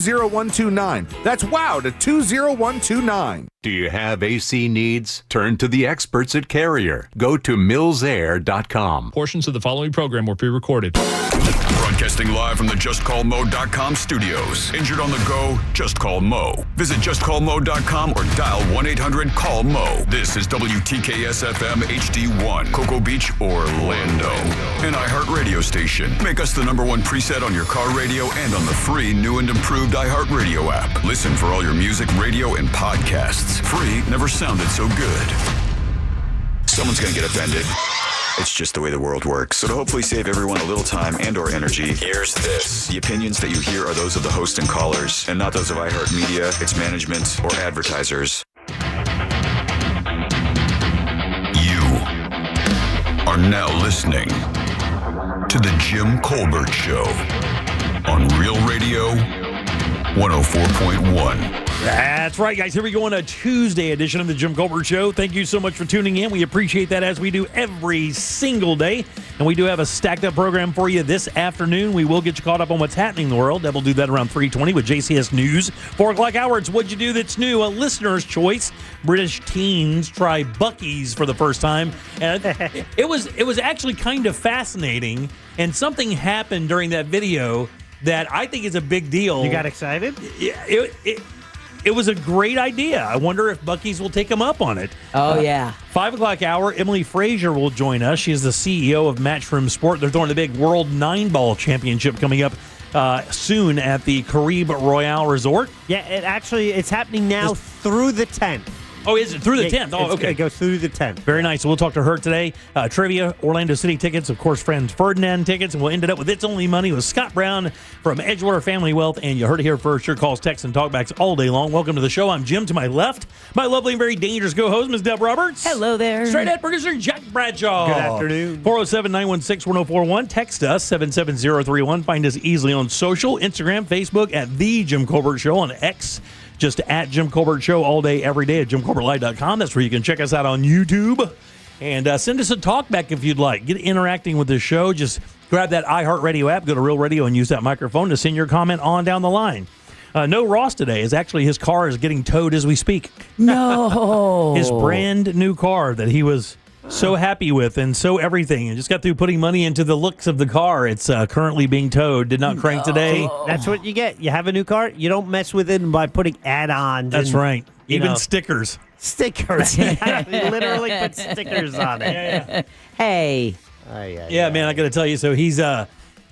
20129. That's wow to 20129. Do you have AC needs? Turn to the experts at Carrier. Go to millsair.com. Portions of the following program were pre-recorded. Broadcasting live from the JustCallMo.com studios. Injured on the go? Just call Mo. Visit JustCallMo.com or dial 1-800-CALL-MO. This is WTKS-FM HD1, Cocoa Beach, Orlando. An iHeartRadio station. Make us the #1 preset on your car radio and on the free new and improved iHeartRadio app. Listen for all your music, radio, and podcasts. Free never sounded so good. Someone's going to get offended. It's just the way the world works. So to hopefully save everyone a little time and or energy, here's this. The opinions that you hear are those of the host and callers, and not those of iHeartMedia, its management, or advertisers. You are now listening to The Jim Colbert Show on Real Radio 104.1. That's right, guys. Here we go on a Tuesday edition of the Jim Colbert Show. Thank you so much for tuning in. We appreciate that, as we do every single day. And we do have a stacked up program for you this afternoon. We will get you caught up on what's happening in the world. We'll do that around 3:20 with JCS News. 4 o'clock hour, it's What'd You Do That's New, a listener's choice. British teens try Buc-ee's for the first time. And it was actually kind of fascinating. And something happened during that video that I think is a big deal. You got excited? It was a great idea. I wonder if Buc-ee's will take them up on it. Oh, yeah. 5 o'clock hour, Emily Frazier will join us. She is the CEO of Matchroom Sport. They're throwing the big World 9-Ball Championship coming up soon at the Caribe Royale Resort. Yeah, it's happening now through the 10th. Oh, is it through the 10th? Oh, okay. It goes through the 10th. Very nice. So we'll talk to her today. Trivia, Orlando City tickets, of course, Friends Ferdinand tickets, and we'll end it up with It's Only Money with Scott Brown from Edgewater Family Wealth. And you heard it here first. Your calls, texts, and talkbacks all day long. Welcome to the show. I'm Jim. To my left, my lovely and very dangerous co-host, Ms. Deb Roberts. Hello there. Straight ahead producer, Jack Bradshaw. Good afternoon. 407-916-1041. Text us, 77031. Find us easily on social, Instagram, Facebook, at The Jim Colbert Show, on X, just at Jim Colbert Show, all day, every day at JimColbertLive.com. That's where you can check us out on YouTube. And send us a talkback if you'd like. Get interacting with the show. Just grab that iHeartRadio app, go to Real Radio, and use that microphone to send your comment on down the line. No Ross today. Is actually his car is getting towed as we speak. No. His brand new car that he was so happy with and so everything, and just got through putting money into the looks of the car. It's currently being towed. Did not crank today. That's what you get. You have a new car, you don't mess with it by putting add-ons. That's right. Even stickers. Stickers. You literally put stickers on it. Yeah. Hey. Yeah, man, I got to tell you. So he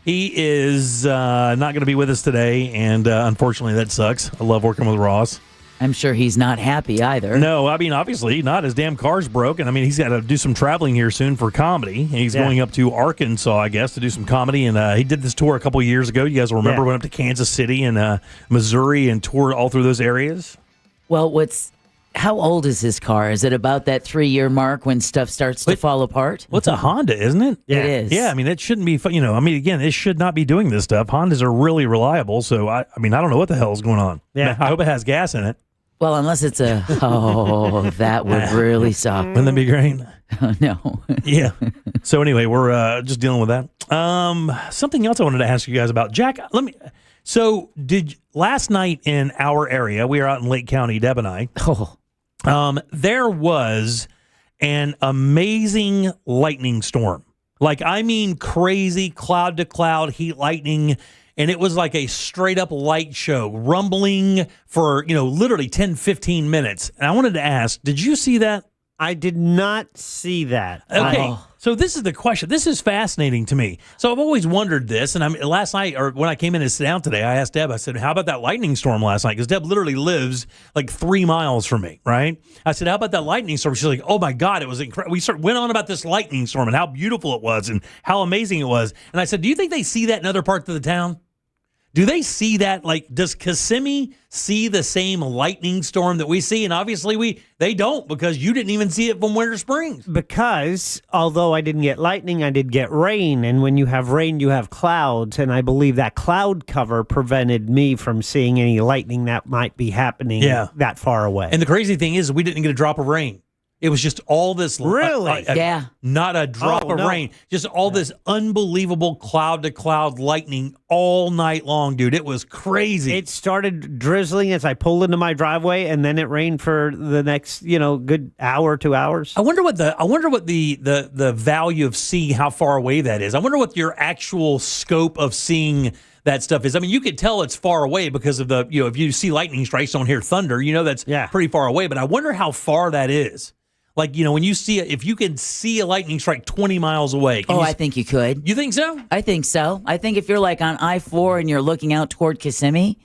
is not going to be with us today, and unfortunately, that sucks. I love working with Ross. I'm sure he's not happy either. No, I mean, obviously not. His damn car's broken. I mean, he's got to do some traveling here soon for comedy. And he's going up to Arkansas, I guess, to do some comedy. And he did this tour a couple years ago. You guys will remember, went up to Kansas City and Missouri and toured all through those areas. Well, how old is his car? Is it about that 3-year mark when stuff starts to fall apart? Well, it's a Honda, isn't it? It is. Yeah, I mean, it shouldn't be, again, it should not be doing this stuff. Hondas are really reliable. So, I don't know what the hell is going on. Yeah. I hope it has gas in it. Well, unless it's that would really suck. Wouldn't that be great? No. Yeah. So anyway, we're just dealing with that. Something else I wanted to ask you guys about. Jack, last night in our area, we are out in Lake County, Deb and I, there was an amazing lightning storm. Like, I mean, crazy cloud to cloud heat lightning. And it was like a straight up light show, rumbling for, literally 10, 15 minutes. And I wanted to ask, did you see that? I did not see that. Okay. So this is the question. This is fascinating to me. So I've always wondered this. And last night, or when I came in to sit down today, I asked Deb, I said, how about that lightning storm last night? Because Deb literally lives like 3 miles from me, right? I said, how about that lightning storm? She's like, oh my God, it was incredible. We went on about this lightning storm and how beautiful it was and how amazing it was. And I said, do you think they see that in other parts of the town? Do they see that? Like, does Kissimmee see the same lightning storm that we see? And obviously they don't, because you didn't even see it from Winter Springs. Because although I didn't get lightning, I did get rain. And when you have rain, you have clouds. And I believe that cloud cover prevented me from seeing any lightning that might be happening that far away. And the crazy thing is we didn't get a drop of rain. It was just all this. Really? Yeah. Not a drop of rain. Just all this unbelievable cloud to cloud lightning all night long, dude. It was crazy. It started drizzling as I pulled into my driveway, and then it rained for the next, good hour, 2 hours. I wonder what the value of seeing how far away that is. I wonder what your actual scope of seeing that stuff is. I mean, you could tell it's far away because of if you see lightning strikes, don't hear thunder, that's pretty far away. But I wonder how far that is. Like, when you see if you can see a lightning strike 20 miles away. I think you could. You think so? I think so. I think if you're like on I-4 and you're looking out toward Kissimmee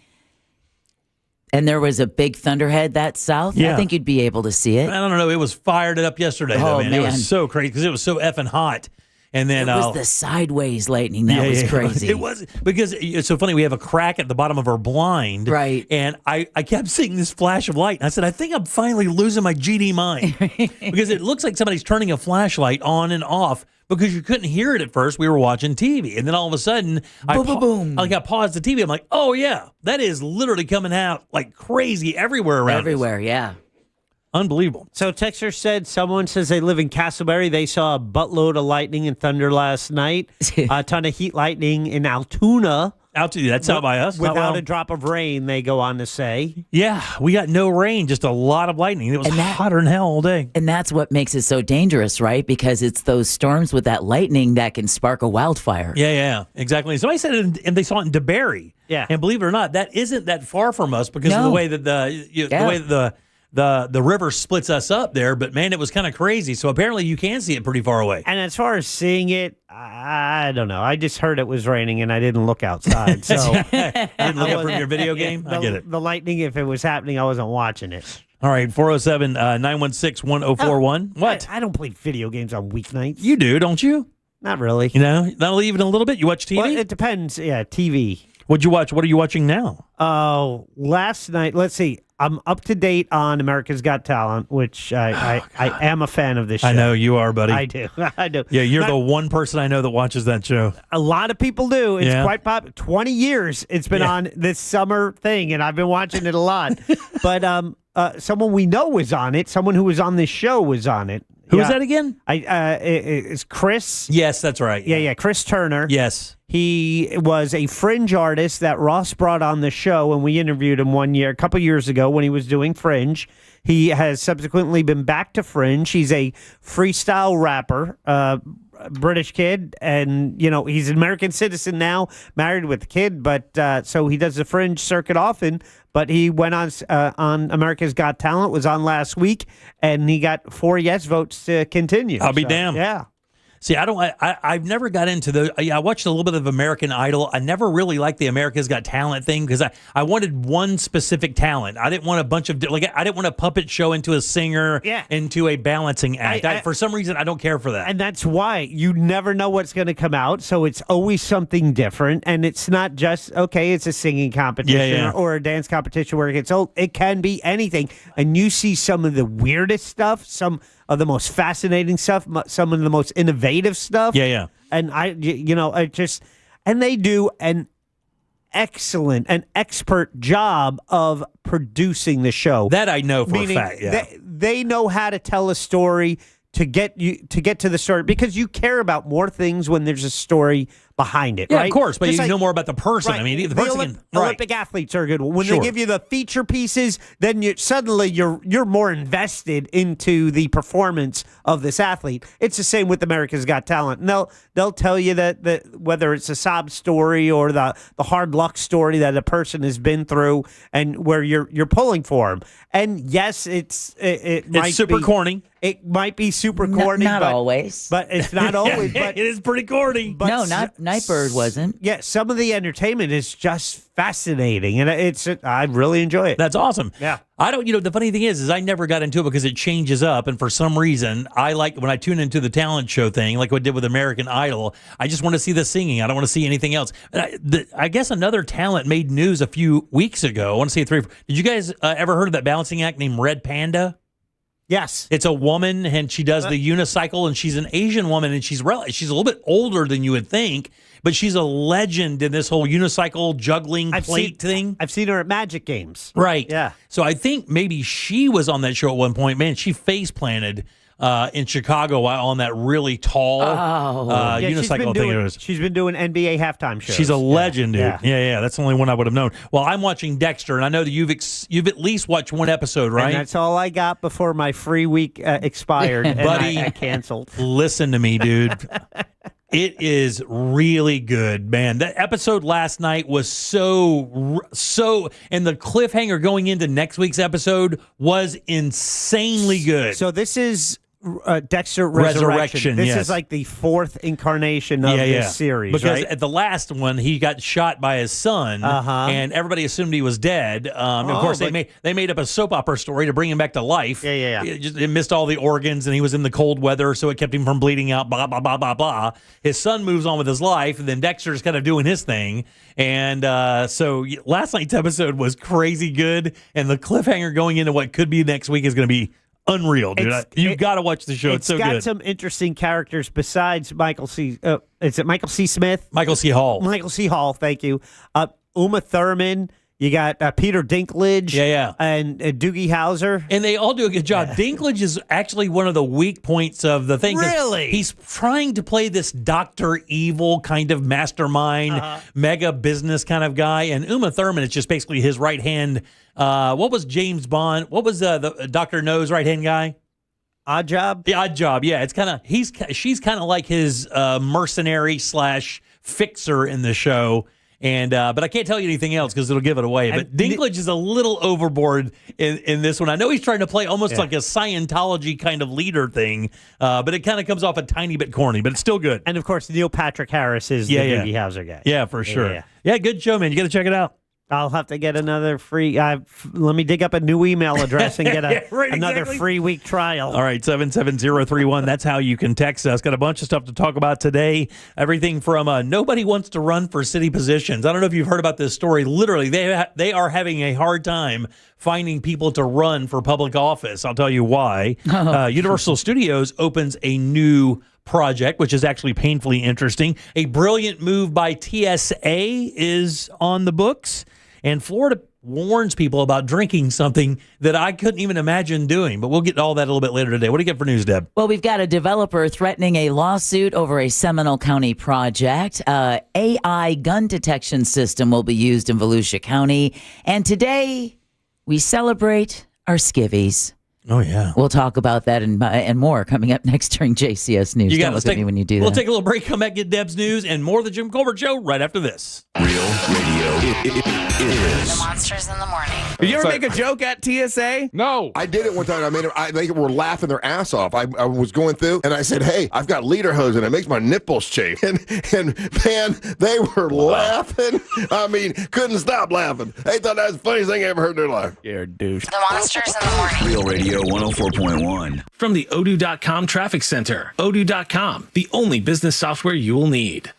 and there was a big thunderhead that south, I think you'd be able to see it. I don't know. It was fired up yesterday, though, man. It was so crazy because it was so effing hot. And then it was the sideways lightning that was crazy. It was because it's so funny. We have a crack at the bottom of our blind, right? And I kept seeing this flash of light. And I said, I think I'm finally losing my GD mind because it looks like somebody's turning a flashlight on and off because you couldn't hear it at first. We were watching TV, and then all of a sudden, I paused the TV. I'm like, oh yeah, that is literally coming out like crazy everywhere around. Everywhere, yeah. Unbelievable. So Texter said someone says they live in Castleberry. They saw a buttload of lightning and thunder last night. A ton of heat lightning in Altoona. That's out by us. Without a drop of rain, they go on to say. Yeah, we got no rain, just a lot of lightning. It was hotter than hell all day. And that's what makes it so dangerous, right? Because it's those storms with that lightning that can spark a wildfire. Yeah, exactly. Somebody said it, and they saw it in DeBerry. Yeah. And believe it or not, that isn't that far from us because of the way that the river splits us up there, but man, it was kind of crazy. So apparently you can see it pretty far away. And as far as seeing it, I don't know. I just heard it was raining and I didn't look outside. So I didn't look up from your video game. I get it. The lightning, if it was happening, I wasn't watching it. All right, 407-916-1041. What? I don't play video games on weeknights. You do, don't you? Not really. Not even a little bit. You watch TV? Well, it depends. Yeah, TV. What'd you watch? What are you watching now? Oh, last night, let's see. I'm up to date on America's Got Talent, which I am a fan of this show. I know you are, buddy. I do. Yeah, you're the one person I know that watches that show. A lot of people do. It's quite popular. 20 years it's been on this summer thing, and I've been watching it a lot. But someone we know was on it. Someone who was on this show was on it. Who is that again? It's Chris. Yes, that's right. Yeah, Chris Turner. Yes. He was a fringe artist that Ross brought on the show, and we interviewed him a couple years ago when he was doing Fringe. He has subsequently been back to Fringe. He's a freestyle rapper, British kid, and he's an American citizen now, married with a kid. But so he does the Fringe circuit often. But he went on America's Got Talent, was on last week, and he got 4 yes votes to continue. I'll be damned. Yeah. See, I've never got into I watched a little bit of American Idol. I never really liked the America's Got Talent thing because I wanted one specific talent. I didn't want a bunch of, I didn't want a puppet show into a singer, into a balancing act. For some reason, I don't care for that. And that's why you never know what's going to come out. So it's always something different. And it's not just, it's a singing competition or a dance competition where it gets old. It can be anything. And you see some of the weirdest stuff, some of the most fascinating stuff, some of the most innovative stuff. Yeah. And and they do an expert job of producing the show. That I know for a fact. Yeah. They know how to tell a story to get to the story because you care about more things when there's a story behind it, yeah, right? Of course, but Just you know more about the person. Right. I mean, the person Olympic athletes are good. When they give you the feature pieces, then you're more invested into the performance of this athlete. It's the same with America's Got Talent. And they'll tell you that whether it's a sob story or the hard luck story that a person has been through, and where you're pulling for them. And yes, it's super corny. It might be super corny, not always, but it's not always. But it is pretty corny. But no, not Nightbird wasn't. Yeah, some of the entertainment is just fascinating, and I really enjoy it. That's awesome. Yeah. I don't. The funny thing is I never got into it because it changes up, and for some reason, I like when I tune into the talent show thing, like what I did with American Idol. I just want to see the singing. I don't want to see anything else. I guess another talent made news a few weeks ago. I want to say 3. Did you guys ever heard of that balancing act named Red Panda? Yes. It's a woman, and she does the unicycle, and she's an Asian woman, and she's a little bit older than you would think, but she's a legend in this whole unicycle juggling plate thing. I've seen her at Magic Games. Right. Yeah. So I think maybe she was on that show at one point. Man, she face planted in Chicago on that really tall unicycle thing. It was. She's been doing NBA halftime shows. She's a legend, dude. Yeah. Yeah. That's the only one I would have known. Well, I'm watching Dexter, and I know that you've at least watched one episode, right? And that's all I got before my free week expired, and Buddy, I canceled. Listen to me, dude. It is really good, man. That episode last night was so, and the cliffhanger going into next week's episode was insanely good. So this is Dexter Resurrection. This is like the fourth incarnation of this series, because right? at the last one he got shot by his son, and everybody assumed he was dead. Of course, they made up a soap opera story to bring him back to life. It missed all the organs, and he was in the cold weather, so it kept him from bleeding out. Blah blah blah blah blah. His son moves on with his life, and then Dexter's kind of doing his thing. And so last night's episode was crazy good, and the cliffhanger going into what could be next week is going to be unreal, dude. You've got to watch the show. It's so good. It's got some interesting characters besides Michael C. Is it Michael C. Smith? Michael C. Hall. Michael C. Hall, thank you. Uma Thurman. You got Peter Dinklage. And Doogie Howser. And they all do a good job. Dinklage is actually one of the weak points of the thing. Really? He's trying to play this Dr. Evil kind of mastermind, mega business kind of guy. And Uma Thurman is just basically his right hand. What was James Bond? What was the Dr. No's right hand guy? Odd Job? The Odd Job, yeah. It's kind of she's kind of like his mercenary / fixer in the show. And but I can't tell you anything else because it'll give it away. But Dinklage is a little overboard in this one. I know he's trying to play almost like a Scientology kind of leader thing, but it kind of comes off a tiny bit corny, but it's still good. And, of course, Neil Patrick Harris is the Doogie Howser guy. Yeah, for sure. Yeah, good show, man. You got to check it out. I'll have to get another free. Let me dig up a new email address and get another free week trial. All right, 77031. That's how you can text us. Got a bunch of stuff to talk about today. Everything from nobody wants to run for city positions. I don't know if you've heard about this story. Literally, they are having a hard time finding people to run for public office. I'll tell you why. Universal Studios opens a new project, which is actually painfully interesting. A brilliant move by TSA is on the books, and Florida warns people about drinking something that I couldn't even imagine doing. But we'll get to all that a little bit later today. What do you get for news, Deb? Well, we've got a developer threatening a lawsuit over a Seminole County project. AI gun detection system will be used in Volusia County. And today, we celebrate our skivvies. Oh, yeah. We'll talk about that and more coming up next during JCS News. Don't look at me when you do that. We'll take a little break, come back, get Deb's news, and more of the Jim Colbert Show right after this. Real radio is The Monsters in the Morning. Did you ever make a joke at TSA? No. I did it one time. They were laughing their ass off. I was going through, and I said, "Hey, I've got lederhosen, and it makes my nipples shake." And man, they were laughing. I mean, couldn't stop laughing. They thought that was the funniest thing they ever heard in their life. You're a douche. The Monsters in the Morning. Real Radio 104.1. From the Odoo.com Traffic Center. Odoo.com, the only business software you will need.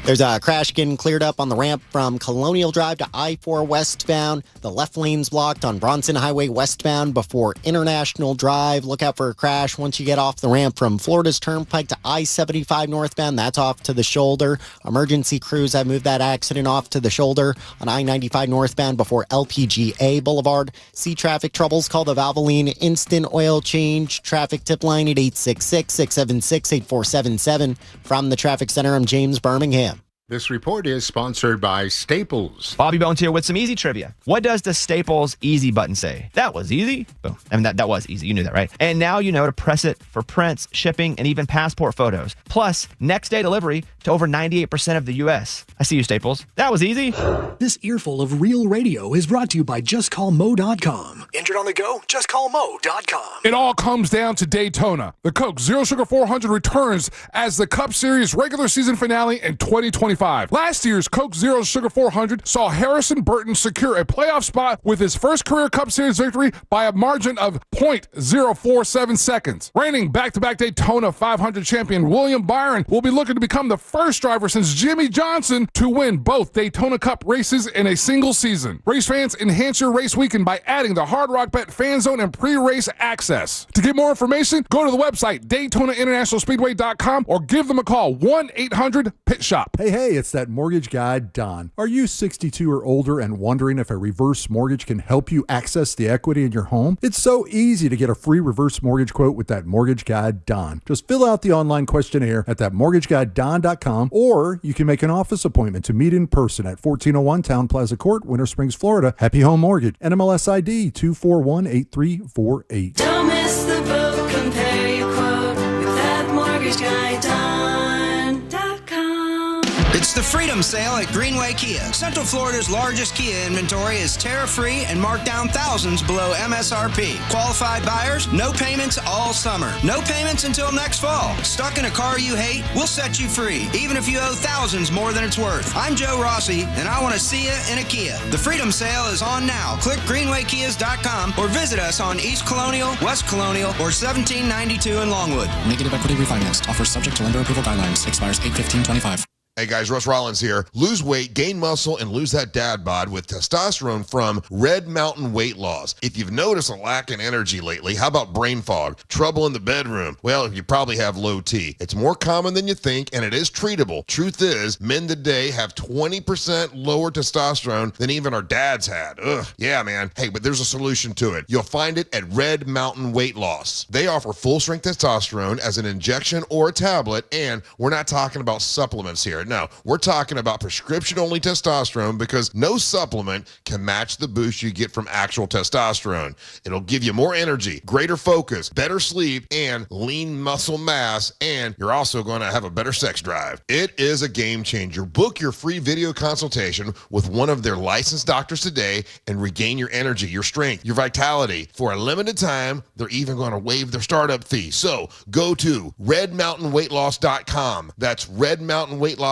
There's a crash getting cleared up on the ramp from Colonial Drive to I-4 westbound. The left lane's blocked on Bronson Highway westbound before International Drive. Look out for a crash once you get off the ramp from Florida's Turnpike to I-75 northbound. That's off to the shoulder. Emergency crews have moved that accident off to the shoulder on I-95 northbound before LPGA Boulevard. See traffic troubles, call the Valvoline Instant Oil Change traffic tip line at 866-676-8477. From the Traffic Center, I'm James Birmingham. This report is sponsored by Staples. Bobby Bones here with some easy trivia. What does the Staples easy button say? That was easy. Boom. I mean, that was easy. You knew that, right? And now you know to press it for prints, shipping, and even passport photos. Plus, next day delivery to over 98% of the U.S. I see you, Staples. That was easy. This earful of real radio is brought to you by JustCallMo.com. Injured on the go? JustCallMo.com. It all comes down to Daytona. The Coke Zero Sugar 400 returns as the Cup Series regular season finale in 2025. Last year's Coke Zero Sugar 400 saw Harrison Burton secure a playoff spot with his first career Cup Series victory by a margin of .047 seconds. Reigning back-to-back Daytona 500 champion William Byron will be looking to become the first driver since Jimmy Johnson to win both Daytona Cup races in a single season. Race fans, enhance your race weekend by adding the Hard Rock Rock Bet fan zone and pre-race access. To get more information, go to the website DaytonaInternationalSpeedway.com or give them a call 1-800-PIT-SHOP. Hey, it's that mortgage guy, Don. Are you 62 or older and wondering if a reverse mortgage can help you access the equity in your home? It's so easy to get a free reverse mortgage quote with that mortgage guy, Don. Just fill out the online questionnaire at thatmortgageguyDon.com, or you can make an office appointment to meet in person at 1401 Town Plaza Court, Winter Springs, Florida. Happy Home Mortgage, NMLS ID 2418348. Don't miss the boat, compare your quote with thatmortgageguyDon.com. It's the Freedom Sale at Greenway Kia. Central Florida's largest Kia inventory is tariff-free and marked down thousands below MSRP. Qualified buyers, no payments all summer. No payments until next fall. Stuck in a car you hate? We'll set you free, even if you owe thousands more than it's worth. I'm Joe Rossi, and I want to see you in a Kia. The Freedom Sale is on now. Click greenwaykias.com or visit us on East Colonial, West Colonial, or 1792 in Longwood. Negative equity refinanced. Offers subject to lender approval guidelines. Expires 8/15/25. Hey guys, Russ Rollins here. Lose weight, gain muscle, and lose that dad bod with testosterone from Red Mountain Weight Loss. If you've noticed a lack in energy lately, how about brain fog, trouble in the bedroom? Well, you probably have low T. It's more common than you think, and it is treatable. Truth is, men today have 20% lower testosterone than even our dads had. Ugh, yeah, man. Hey, but there's a solution to it. You'll find it at Red Mountain Weight Loss. They offer full-strength testosterone as an injection or a tablet, and we're not talking about supplements here. No, we're talking about prescription-only testosterone because no supplement can match the boost you get from actual testosterone. It'll give you more energy, greater focus, better sleep, and lean muscle mass, and you're also going to have a better sex drive. It is a game changer. Book your free video consultation with one of their licensed doctors today and regain your energy, your strength, your vitality. For a limited time, they're even going to waive their startup fee. So go to redmountainweightloss.com. That's redmountainweightloss.com.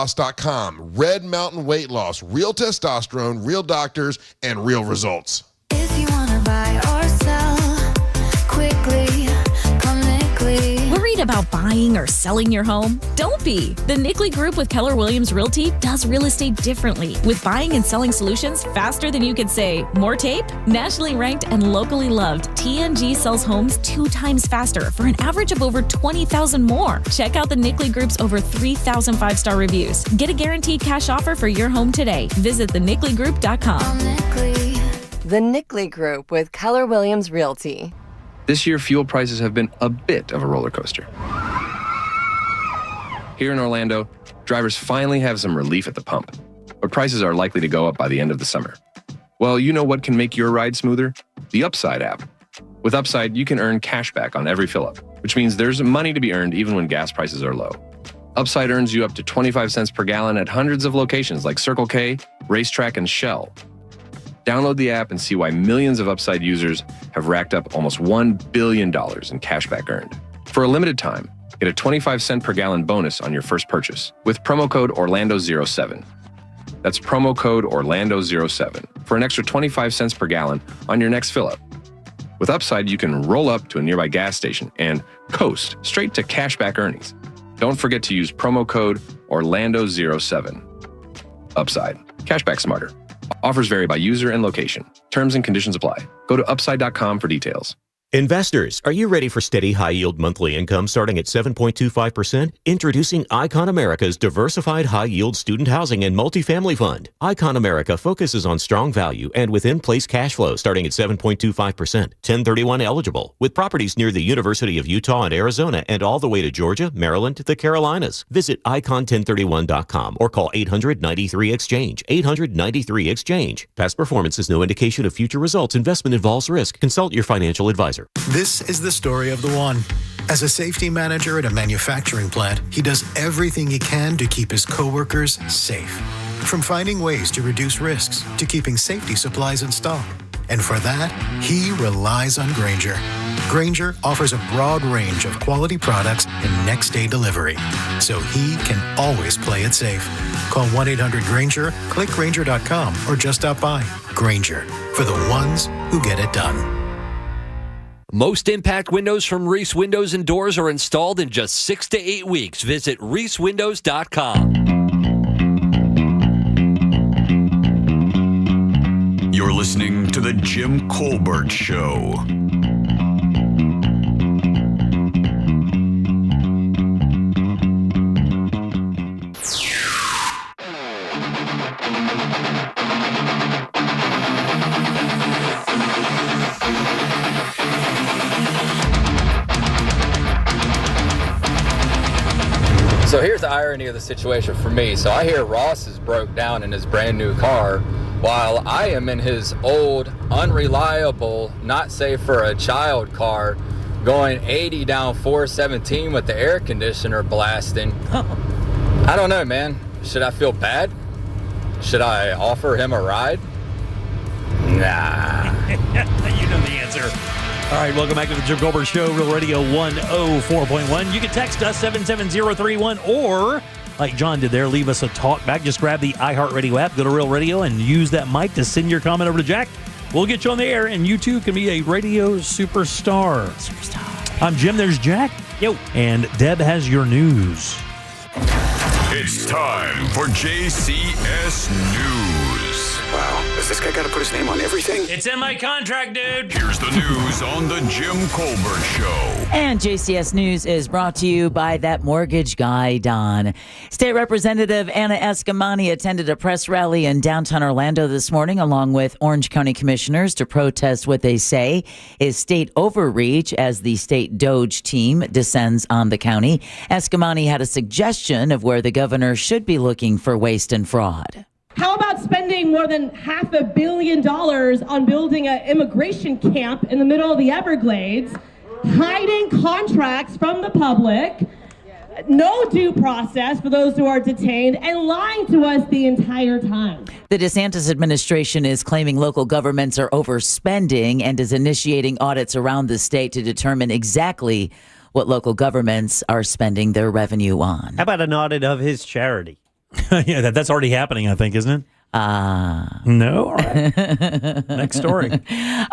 Red Mountain Weight Loss. Real testosterone, real doctors, and real results. If you want to buy or sell quickly, come Nickley. Worried about buying or selling your home? Don't be. The Nickley Group with Keller Williams Realty does real estate differently, with buying and selling solutions faster than you could say. More tape? Nationally ranked and locally loved, TNG sells homes 2 times faster for an average of over 20,000 more. Check out the Nickley Group's over 3,000 5-star reviews. Get a guaranteed cash offer for your home today. Visit thenickley.com. The Nickley Group with Keller Williams Realty. This year, fuel prices have been a bit of a roller coaster. Here in Orlando, drivers finally have some relief at the pump, but prices are likely to go up by the end of the summer. Well, you know what can make your ride smoother? The Upside app. With Upside, you can earn cash back on every fill-up, which means there's money to be earned even when gas prices are low. Upside earns you up to 25 cents per gallon at hundreds of locations like Circle K, Racetrack, and Shell. Download the app and see why millions of Upside users have racked up almost $1 billion in cashback earned. For a limited time, get a 25-cent per gallon bonus on your first purchase with promo code Orlando07. That's promo code Orlando07 for an extra 25 cents per gallon on your next fill-up. With Upside, you can roll up to a nearby gas station and coast straight to cashback earnings. Don't forget to use promo code Orlando07. Upside. Cashback smarter. Offers vary by user and location. Terms and conditions apply. Go to upside.com for details. Investors, are you ready for steady high-yield monthly income starting at 7.25%? Introducing Icon America's Diversified High-Yield Student Housing and Multifamily Fund. Icon America focuses on strong value and with in-place cash flow starting at 7.25%, 1031 eligible, with properties near the University of Utah and Arizona and all the way to Georgia, Maryland, the Carolinas. Visit icon1031.com or call 800-93-EXCHANGE, 800-93-EXCHANGE. Past performance is no indication of future results. Investment involves risk. Consult your financial advisor. This is the story of the one. As a safety manager at a manufacturing plant, he does everything he can to keep his coworkers safe. From finding ways to reduce risks to keeping safety supplies in stock. And for that, he relies on Grainger. Grainger offers a broad range of quality products and next-day delivery, so he can always play it safe. Call 1-800-GRAINGER, click Grainger.com, or just stop by. Grainger, for the ones who get it done. Most impact windows from Reese Windows and Doors are installed in just 6 to 8 weeks. Visit ReeseWindows.com. You're listening to The Jim Colbert Show. So here's the irony of the situation for me. So I hear Ross is broke down in his brand new car while I am in his old, unreliable, not safe for a child car going 80 down 417 with the air conditioner blasting. I don't know, man. Should I feel bad? Should I offer him a ride? Nah. You know the answer. All right, welcome back to the Jim Colbert Show, Real Radio 104.1. You can text us 77031 or, like John did there, leave us a talk back. Just grab the iHeartRadio app, go to Real Radio, and use that mic to send your comment over to Jack. We'll get you on the air, and you too can be a radio superstar. I'm Jim, there's Jack. Yo. And Deb has your news. It's time for JCS News. Wow, has this guy got to put his name on everything? It's in my contract, dude. Here's the news on the Jim Colbert Show. And JCS News is brought to you by that mortgage guy, Don. State Representative Anna Escamani attended a press rally in downtown Orlando this morning along with Orange County commissioners to protest what they say is state overreach as the state Doge team descends on the county. Escamani had a suggestion of where the governor should be looking for waste and fraud. How about spending more than $500 million on building an immigration camp in the middle of the Everglades, hiding contracts from the public, no due process for those who are detained, and lying to us the entire time? The DeSantis administration is claiming local governments are overspending and is initiating audits around the state to determine exactly what local governments are spending their revenue on. How about an audit of his charity? Yeah, that's already happening, I think, isn't it? No? All right. Next story.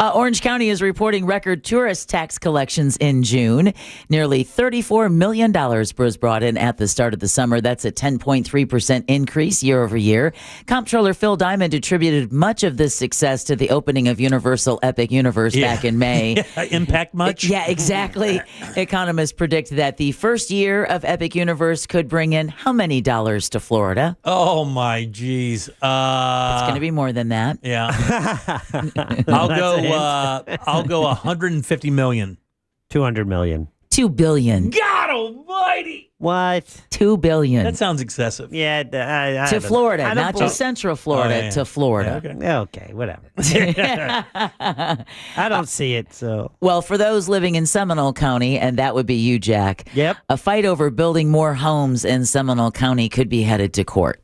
Orange County is reporting record tourist tax collections in June. Nearly $34 million was brought in at the start of the summer. That's a 10.3% increase year over year. Comptroller Phil Diamond attributed much of this success to the opening of Universal Epic Universe back in May. Impact much? Yeah, exactly. Economists predict that the first year of Epic Universe could bring in how many dollars to Florida? Oh, my geez. It's going to be more than that. Yeah. I'll go 150 million. 200 million. $2 billion. God almighty. What? $2 billion. That sounds excessive. Yeah. To Florida, not just Central Florida, to Florida. Yeah, okay, whatever. I don't see it, so. Well, for those living in Seminole County, and that would be you, Jack. Yep. A fight over building more homes in Seminole County could be headed to court.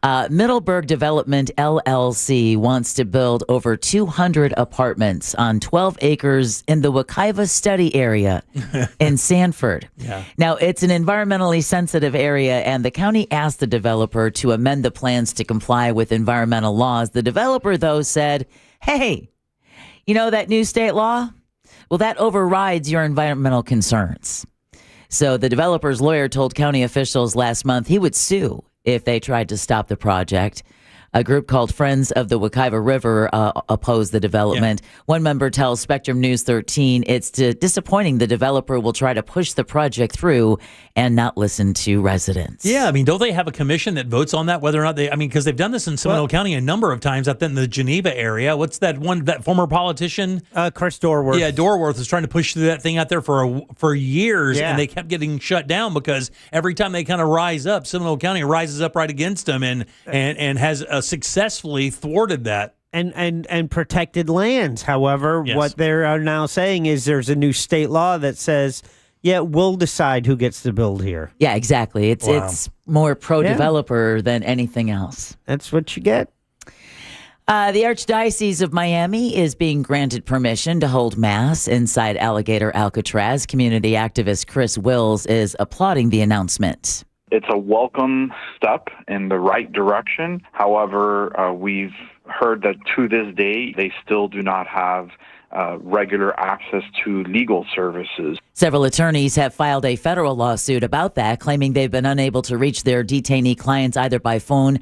Middleburg Development LLC wants to build over 200 apartments on 12 acres in the Wekiva Study area in Sanford. Yeah. Now, it's an environmentally sensitive area, and the county asked the developer to amend the plans to comply with environmental laws. The developer, though, said, hey, you know that new state law? Well, that overrides your environmental concerns. So the developer's lawyer told county officials last month he would sue if they tried to stop the project. A group called Friends of the Wekiva River opposed the development. Yeah. One member tells Spectrum News 13 it's disappointing the developer will try to push the project through and not listen to residents. Yeah, I mean, don't they have a commission that votes on that, whether or not they, I mean, because they've done this in Seminole County a number of times, I think in the Geneva area. What's that one, that former politician? Chris Dorworth. Yeah, Dorworth was trying to push that thing out there for years, and they kept getting shut down because every time they kind of rise up, Seminole County rises up right against them and has successfully thwarted that. And protected lands. However, what they are now saying is there's a new state law that says, yeah, we'll decide who gets to build here. Yeah, exactly. It's more pro-developer than anything else. That's what you get. The Archdiocese of Miami is being granted permission to hold Mass inside Alligator Alcatraz. Community activist Chris Wills is applauding the announcement. It's a welcome step in the right direction. However, we've heard that to this day, they still do not have regular access to legal services. Several attorneys have filed a federal lawsuit about that, claiming they've been unable to reach their detainee clients either by phone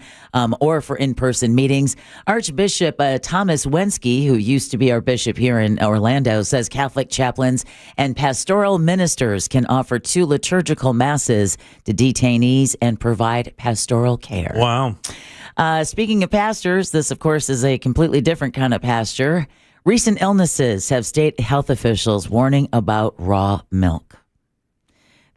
or for in-person meetings. Archbishop Thomas Wensky, who used to be our bishop here in Orlando, says Catholic chaplains and pastoral ministers can offer 2 liturgical masses to detainees and provide pastoral care. Wow. Speaking of pastors, this, of course, is a completely different kind of pasture. Recent illnesses have state health officials warning about raw milk.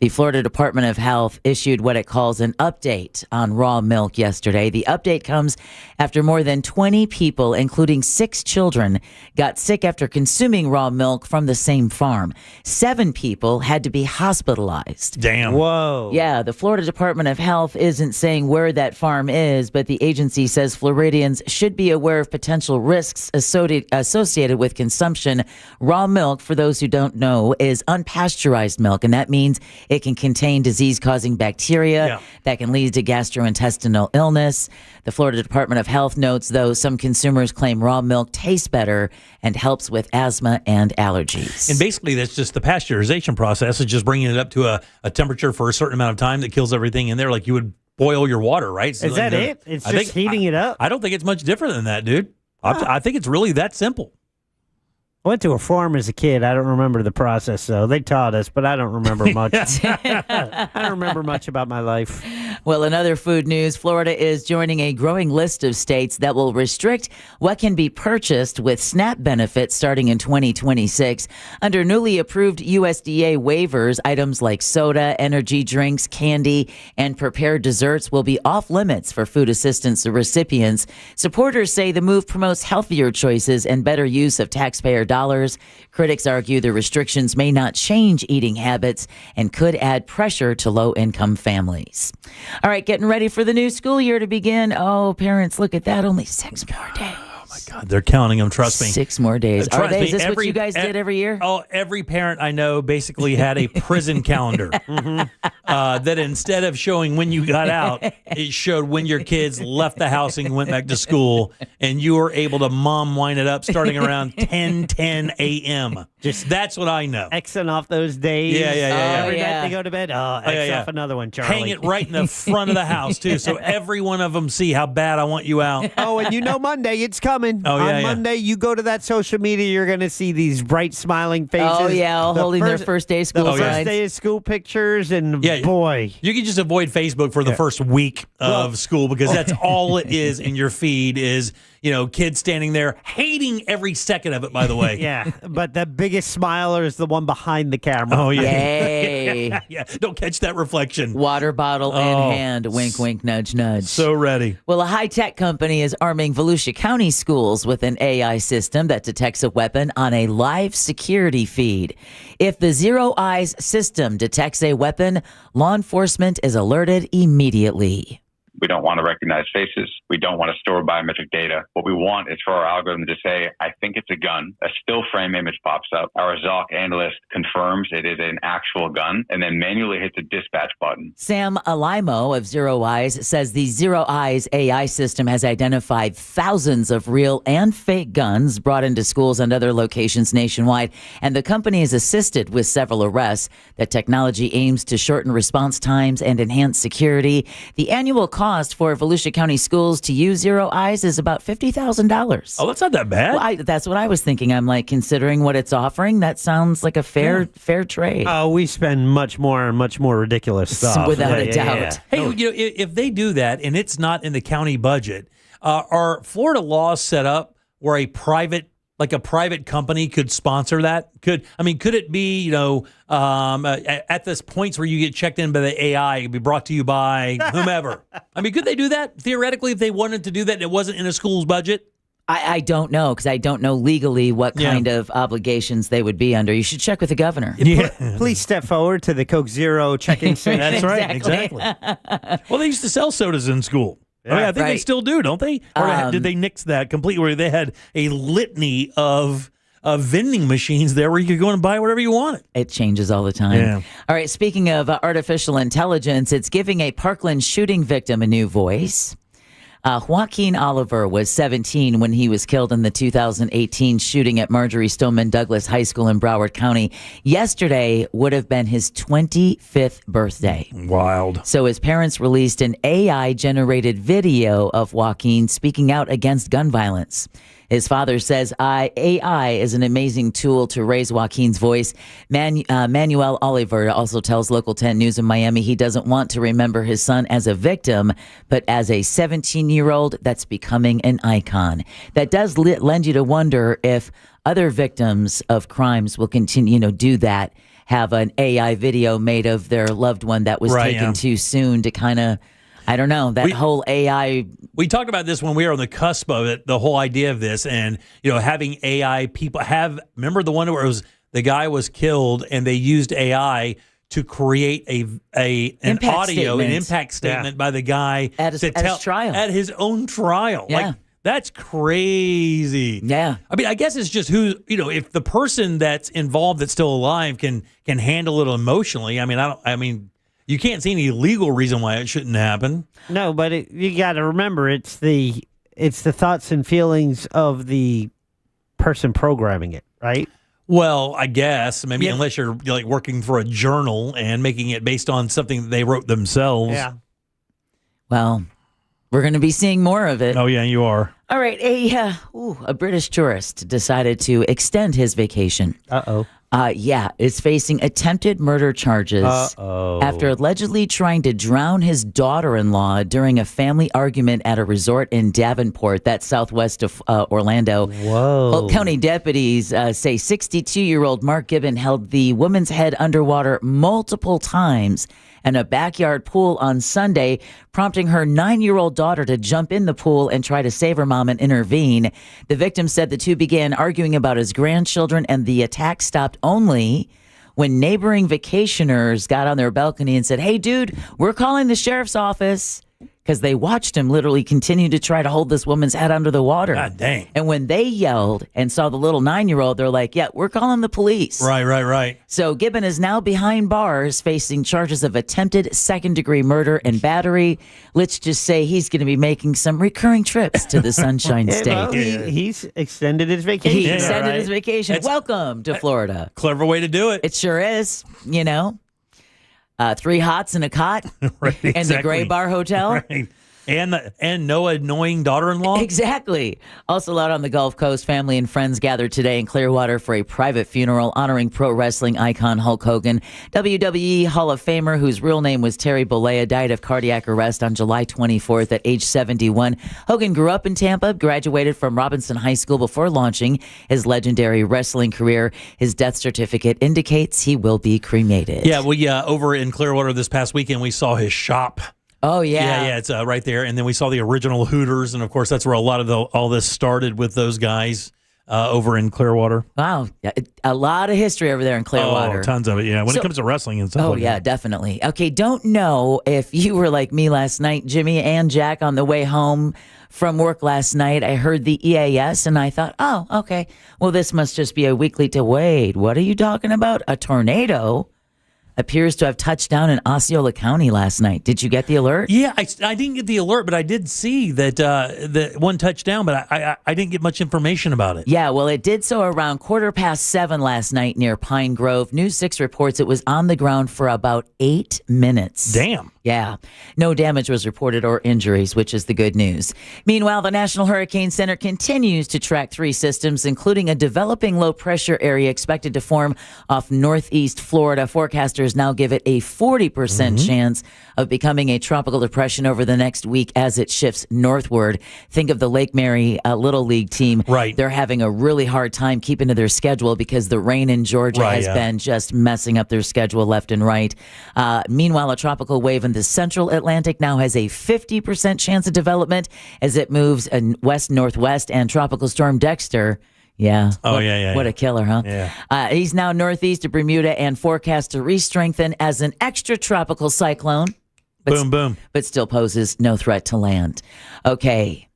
The Florida Department of Health issued what it calls an update on raw milk yesterday. The update comes after more than 20 people, including 6 children, got sick after consuming raw milk from the same farm. 7 people had to be hospitalized. Damn. Whoa. Yeah, the Florida Department of Health isn't saying where that farm is, but the agency says Floridians should be aware of potential risks associated with consumption. Raw milk, for those who don't know, is unpasteurized milk, and that means it can contain disease-causing bacteria that can lead to gastrointestinal illness. The Florida Department of Health notes, though, some consumers claim raw milk tastes better and helps with asthma and allergies. And basically, that's just the pasteurization process. It's just bringing it up to a temperature for a certain amount of time that kills everything in there, like you would boil your water, right? So is that it? It's just heating it up? I don't think it's much different than that, dude. I think it's really that simple. I went to a farm as a kid. I don't remember the process, though. They taught us, but I don't remember much. I don't remember much about my life. Well, in other food news, Florida is joining a growing list of states that will restrict what can be purchased with SNAP benefits starting in 2026. Under newly approved USDA waivers, items like soda, energy drinks, candy, and prepared desserts will be off limits for food assistance recipients. Supporters say the move promotes healthier choices and better use of taxpayer dollars. Critics argue the restrictions may not change eating habits and could add pressure to low-income families. All right, getting ready for the new school year to begin. Oh, parents, look at that. Only 6 more days. Oh, my God. They're counting them, trust me. 6 more days. Trust me, is this what you guys did every year? Oh, every parent I know basically had a prison calendar that instead of showing when you got out, it showed when your kids left the house and went back to school, and you were able to mom wind it up starting around 10 a.m. That's what I know. Xing off those days. Yeah. Every night they go to bed. X off another one, Charlie. Hang it right in the front of the house, too, so every one of them see how bad I want you out. Oh, and you know Monday, it's coming. On Monday, you go to that social media, you're going to see these bright, smiling faces. Oh, yeah, holding their first day of school signs. The first day of school pictures, and boy. You can just avoid Facebook for the first week of school because that's all it is in your feed is, kids standing there hating every second of it, by the way. Yeah, but the biggest smiler is the one behind the camera. Oh, yeah. Yay. Yeah, don't catch that reflection. Water bottle in hand. Wink, wink, nudge, nudge. So ready. Well, a high-tech company is arming Volusia County schools with an AI system that detects a weapon on a live security feed. If the Zero Eyes system detects a weapon, law enforcement is alerted immediately. We don't want to recognize faces. We don't want to store biometric data. What we want is for our algorithm to say, I think it's a gun. A still frame image pops up. Our ZOC analyst confirms it is an actual gun and then manually hits a dispatch button. Sam Alimo of Zero Eyes says the Zero Eyes AI system has identified thousands of real and fake guns brought into schools and other locations nationwide, and the company is assisted with several arrests. The technology aims to shorten response times and enhance security. The annual cost for Volusia County schools to use Zero Eyes is about $50,000. Oh, that's not that bad. Well, that's what I was thinking. I'm like, considering what it's offering, that sounds like a fair trade. Oh, we spend much more and much more ridiculous stuff. Without a doubt. Hey, if they do that and it's not in the county budget, are Florida laws set up where a private company could sponsor that? Could it be, at this points where you get checked in by the AI, it'd be brought to you by whomever? Could they do that theoretically if they wanted to do that and it wasn't in a school's budget? I don't know because I don't know legally what kind of obligations they would be under. You should check with the governor. Please step forward to the Coke Zero checking station. That's right, exactly. Well, they used to sell sodas in school. I think they still do, don't they? Or did they nix that completely where they had a litany of vending machines there where you could go and buy whatever you wanted? It changes all the time. Yeah. All right, speaking of artificial intelligence, it's giving a Parkland shooting victim a new voice. Joaquin Oliver was 17 when he was killed in the 2018 shooting at Marjorie Stoneman Douglas High School in Broward County. Yesterday would have been his 25th birthday. Wild. So his parents released an AI-generated video of Joaquin speaking out against gun violence. His father says AI is an amazing tool to raise Joaquin's voice. Manuel Oliver also tells Local 10 News in Miami he doesn't want to remember his son as a victim, but as a 17-year-old that's becoming an icon. That does lend you to wonder if other victims of crimes will continue, do that, have an AI video made of their loved one that was taken too soon to kind of, I don't know, whole AI. We talked about this when we were on the cusp of it, the whole idea of this, and having AI people remember the one where it was the guy was killed and they used AI to create an impact statement by the guy at his trial, at his own trial. Yeah. Like, that's crazy. Yeah. I mean, I guess it's just if the person that's involved that's still alive can handle it emotionally. I mean, you can't see any legal reason why it shouldn't happen. No, but you got to remember it's the thoughts and feelings of the person programming it, right? Well, I guess maybe unless you're like working for a journal and making it based on something that they wrote themselves. Yeah. Well, we're going to be seeing more of it. Oh yeah, you are. All right, a British tourist decided to extend his vacation. Uh-oh. Is facing attempted murder charges after allegedly trying to drown his daughter-in-law during a family argument at a resort in Davenport, that's southwest of Orlando. Whoa. Polk County deputies say 62-year-old Mark Gibbon held the woman's head underwater multiple times in a backyard pool on Sunday, prompting her 9-year-old daughter to jump in the pool and try to save her mom and intervene. The victim said the two began arguing about his grandchildren, and the attack stopped only when neighboring vacationers got on their balcony and said, "Hey, dude, we're calling the sheriff's office," because they watched him literally continue to try to hold this woman's head under the water. God dang. And when they yelled and saw the little 9-year-old, they're like, "Yeah, we're calling the police." Right. So Gibbon is now behind bars facing charges of attempted second-degree murder and battery. Let's just say he's going to be making some recurring trips to the Sunshine State. Well, he's extended his vacation. He extended his vacation. Welcome to Florida. Clever way to do it. It sure is, 3 hots and a cot right, exactly. in the Gray Bar Hotel. Right. And no annoying daughter-in-law? Exactly. Also out on the Gulf Coast, family and friends gathered today in Clearwater for a private funeral honoring pro wrestling icon Hulk Hogan. WWE Hall of Famer, whose real name was Terry Bollea, died of cardiac arrest on July 24th at age 71. Hogan grew up in Tampa, graduated from Robinson High School before launching his legendary wrestling career. His death certificate indicates he will be cremated. Yeah, we over in Clearwater this past weekend, we saw his shop. Oh, yeah. Yeah, it's right there. And then we saw the original Hooters. And, of course, that's where a lot of all this started with those guys over in Clearwater. Wow. A lot of history over there in Clearwater. Oh, tons of it, yeah. When it comes to wrestling and stuff. Oh, yeah, definitely. Okay, don't know if you were like me last night, Jimmy and Jack, on the way home from work last night. I heard the EAS and I thought, oh, okay. Well, this must just be a weekly to wait. What are you talking about? A tornado appears to have touched down in Osceola County last night. Did you get the alert? Yeah, I didn't get the alert, but I did see that the one touchdown, but I didn't get much information about it. Yeah, well, it did so around 7:15 last night near Pine Grove. News 6 reports it was on the ground for about 8 minutes. Damn. Yeah. No damage was reported or injuries, which is the good news. Meanwhile, the National Hurricane Center continues to track 3 systems, including a developing low-pressure area expected to form off northeast Florida. Forecasters now give it a 40% chance of becoming a tropical depression over the next week as it shifts northward. Think of the Lake Mary Little League team. Right. They're having a really hard time keeping to their schedule because the rain in Georgia has been just messing up their schedule left and right. Meanwhile, a tropical wave in the central Atlantic now has a 50% chance of development as it moves west-northwest, and Tropical Storm Dexter. Yeah. Oh, What a killer, huh? Yeah. He's now northeast of Bermuda and forecast to re-strengthen as an extratropical cyclone. Boom. But still poses no threat to land. Okay.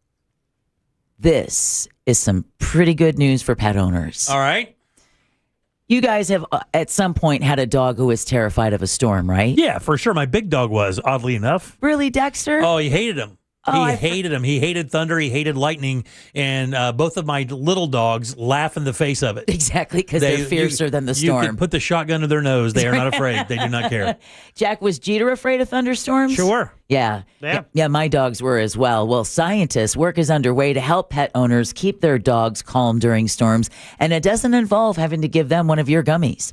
This is some pretty good news for pet owners. All right. You guys have at some point had a dog who was terrified of a storm, right? Yeah, for sure. My big dog was, oddly enough. Really, Dexter? Oh, he hated him. He hated them. He hated thunder. He hated lightning. And both of my little dogs laugh in the face of it. Exactly, because they're fiercer than the storm. You can put the shotgun to their nose. They are not afraid. They do not care. Jack, was Jeter afraid of thunderstorms? Sure. Yeah. Yeah, my dogs were as well. Well, scientists work is underway to help pet owners keep their dogs calm during storms, and it doesn't involve having to give them one of your gummies.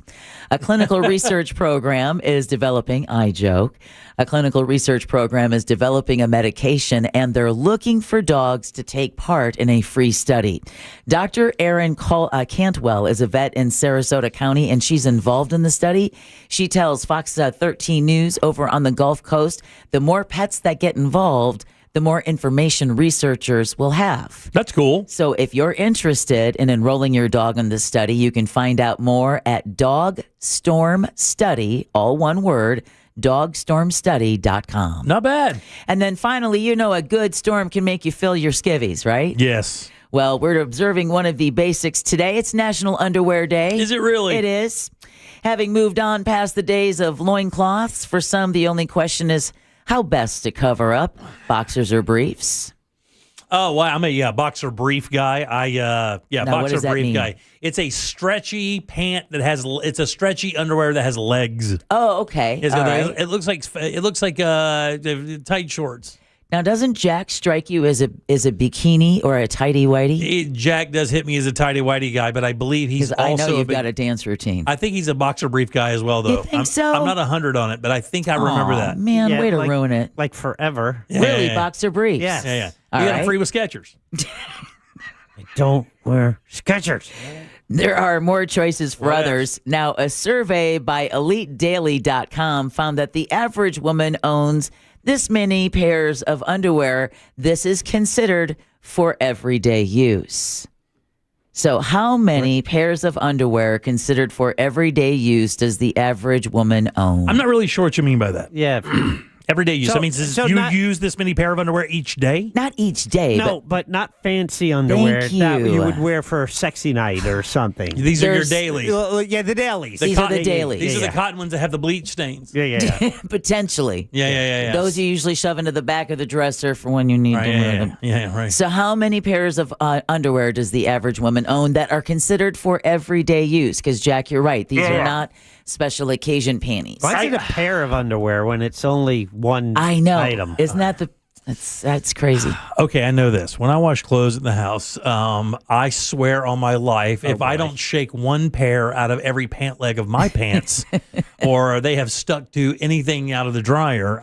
A clinical research program is developing, I joke, a clinical research program is developing a medication, and they're looking for dogs to take part in a free study. Dr. Erin Cantwell is a vet in Sarasota County, and she's involved in the study. She tells Fox 13 News over on the Gulf Coast, the more pets that get involved, the more information researchers will have. That's cool. So if you're interested in enrolling your dog in this study, you can find out more at Dog Storm Study, all one word, dogstormstudy.com. Not bad. And then finally, a good storm can make you fill your skivvies, right? Yes. Well, we're observing one of the basics today. It's National Underwear Day. Is it really? It is. Having moved on past the days of loincloths, for some, the only question is how best to cover up, boxers or briefs. Oh, well, I'm a boxer brief guy. Now, Boxer brief mean? guy. It's a stretchy pant that it's a stretchy underwear that has legs. Oh, okay. All right. It looks like tight shorts. Now, doesn't Jack strike you as a bikini or a tighty-whitey? Jack does hit me as a tighty-whitey guy, but I believe he's also I know you've got a dance routine. I think he's a boxer brief guy as well, though. You think so? I'm not 100 on it, but I think I remember that. Man, way to ruin it. Like forever. Yeah, really, yeah. boxer briefs? Yes. Yeah. All You got right. it free with Skechers. Don't wear Skechers. There are more choices for others. Now, a survey by EliteDaily.com found that the average woman owns this many pairs of underwear. This is considered for everyday use. So how many pairs of underwear considered for everyday use does the average woman own? I'm not really sure what you mean by that. Yeah. Everyday use. So- I mean, so you not- use this many pair of underwear each day? Not each day. No, but not fancy underwear Thank that you. you would wear for a sexy night or something. These are your dailies. Yeah, the dailies. These are the dailies. These are the cotton ones that have the bleach stains. Yeah. Potentially. Yeah. Those you usually shove into the back of the dresser for when you need to wear them. Yeah, right. So how many pairs of underwear does the average woman own that are considered for everyday use? Because, Jack, you're right. These are not special occasion panties. Why is it a pair of underwear when it's only one item? Isn't that that's crazy? Okay, I know this. When I wash clothes in the house, I swear on my life, if I don't shake one pair out of every pant leg of my pants, or they have stuck to anything out of the dryer,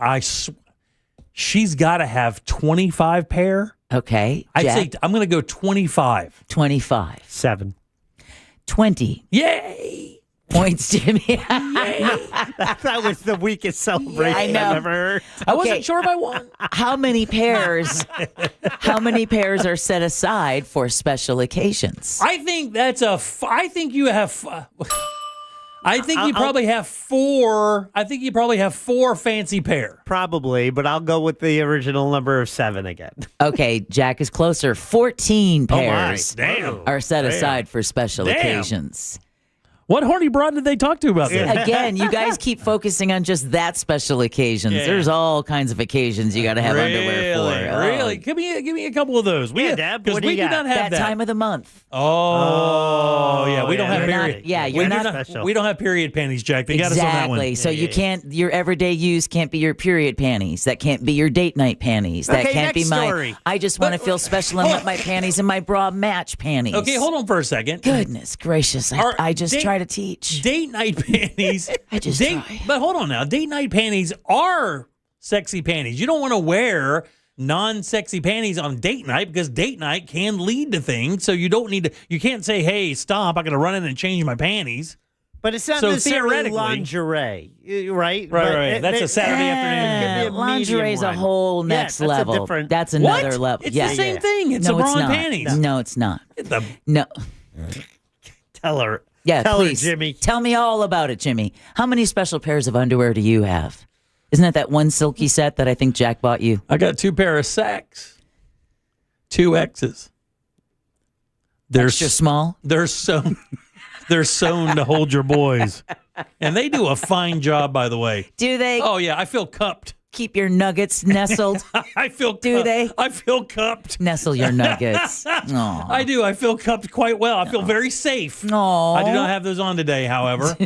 she's got to have 25 pair. Okay, I'd Jack? say I'm going to go 25. 25. 7. 20. Yay! Points, Jimmy. That was the weakest celebration I know. I've ever heard. I wasn't sure if I won. How many pairs? How many pairs are set aside for special occasions? I think I think you have. I think you probably have 4. I think you probably have 4 fancy pair. Probably, but I'll go with the original number of 7 again. Okay, Jack is closer. 14 Oh, my. pairs Damn. are set Damn. aside for special Damn. occasions. What horny broad did they talk to about this? Again, you guys keep focusing on just that special occasions. Yeah. There's all kinds of occasions you got to have underwear for. Really? Give me a couple of those. Deb, because what do we you do got? not have That time of the month. Oh, yeah. We don't have You're not- period. yeah, you're we not- do special. We don't have period panties, Jack. They got us on that one. Exactly. So you can't. Your everyday use can't be your period panties. That can't be your date night panties. That Okay, can't be next my. story. I just want to feel special and let my panties and my bra match panties. Okay, hold on for a second. Goodness gracious! I just try to teach. Date night panties. I just try. But hold on now. Date night panties are sexy panties. You don't want to wear non-sexy panties on date night because date night can lead to things. So you don't need to. You can't say, "Hey, stop! I'm going to run in and change my panties." But it's not So necessarily theoretically- lingerie, right? Right. That's a Saturday afternoon. Lingerie is a whole next that's level. A different, That's another What? level. It's yeah. the same thing. It's No, a bra it's and not. panties. No, it's not. The- No. Tell her. Yeah, Tell please. her, Jimmy. Tell me all about it, Jimmy. How many special pairs of underwear do you have? Isn't it that one silky set that I think Jack bought you? I got 2 pair of sacks, 2 X's. They're Extra small? They're sewn. They're sewn to hold your boys, and they do a fine job, by the way. Do they? Oh yeah, I feel cupped. keep your nuggets nestled? I feel Do they? I feel cupped. Nestle your nuggets. Aw. I do. I feel cupped quite well. I feel very safe. Aw. I do not have those on today, however.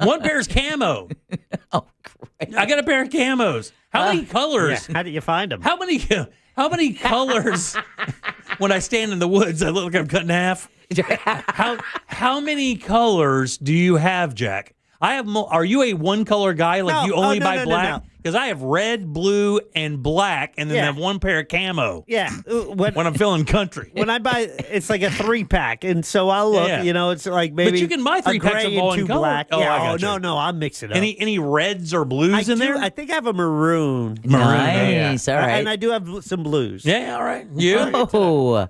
One pair's camo. Oh, great. I got a pair of camos. How many colors? Yeah, how did you find them? How many colors? When I stand in the woods, I look like I'm cut in half. How many colors do you have, Jack? I have. Are you a one color guy? Like you only buy black? Because I have red, blue, and black, and then I have one pair of camo. Yeah, when I'm feeling country. When I buy, it's like a 3-pack, and so I'll look. Yeah. You know, it's like maybe. But you can buy 3 packs of all in color. Black. Oh, Yeah. I got you. No, I'll mix it up. Any reds or blues in there? I think I have a maroon. Nice. All right. And I do have some blues. Yeah. All right. You? Oh.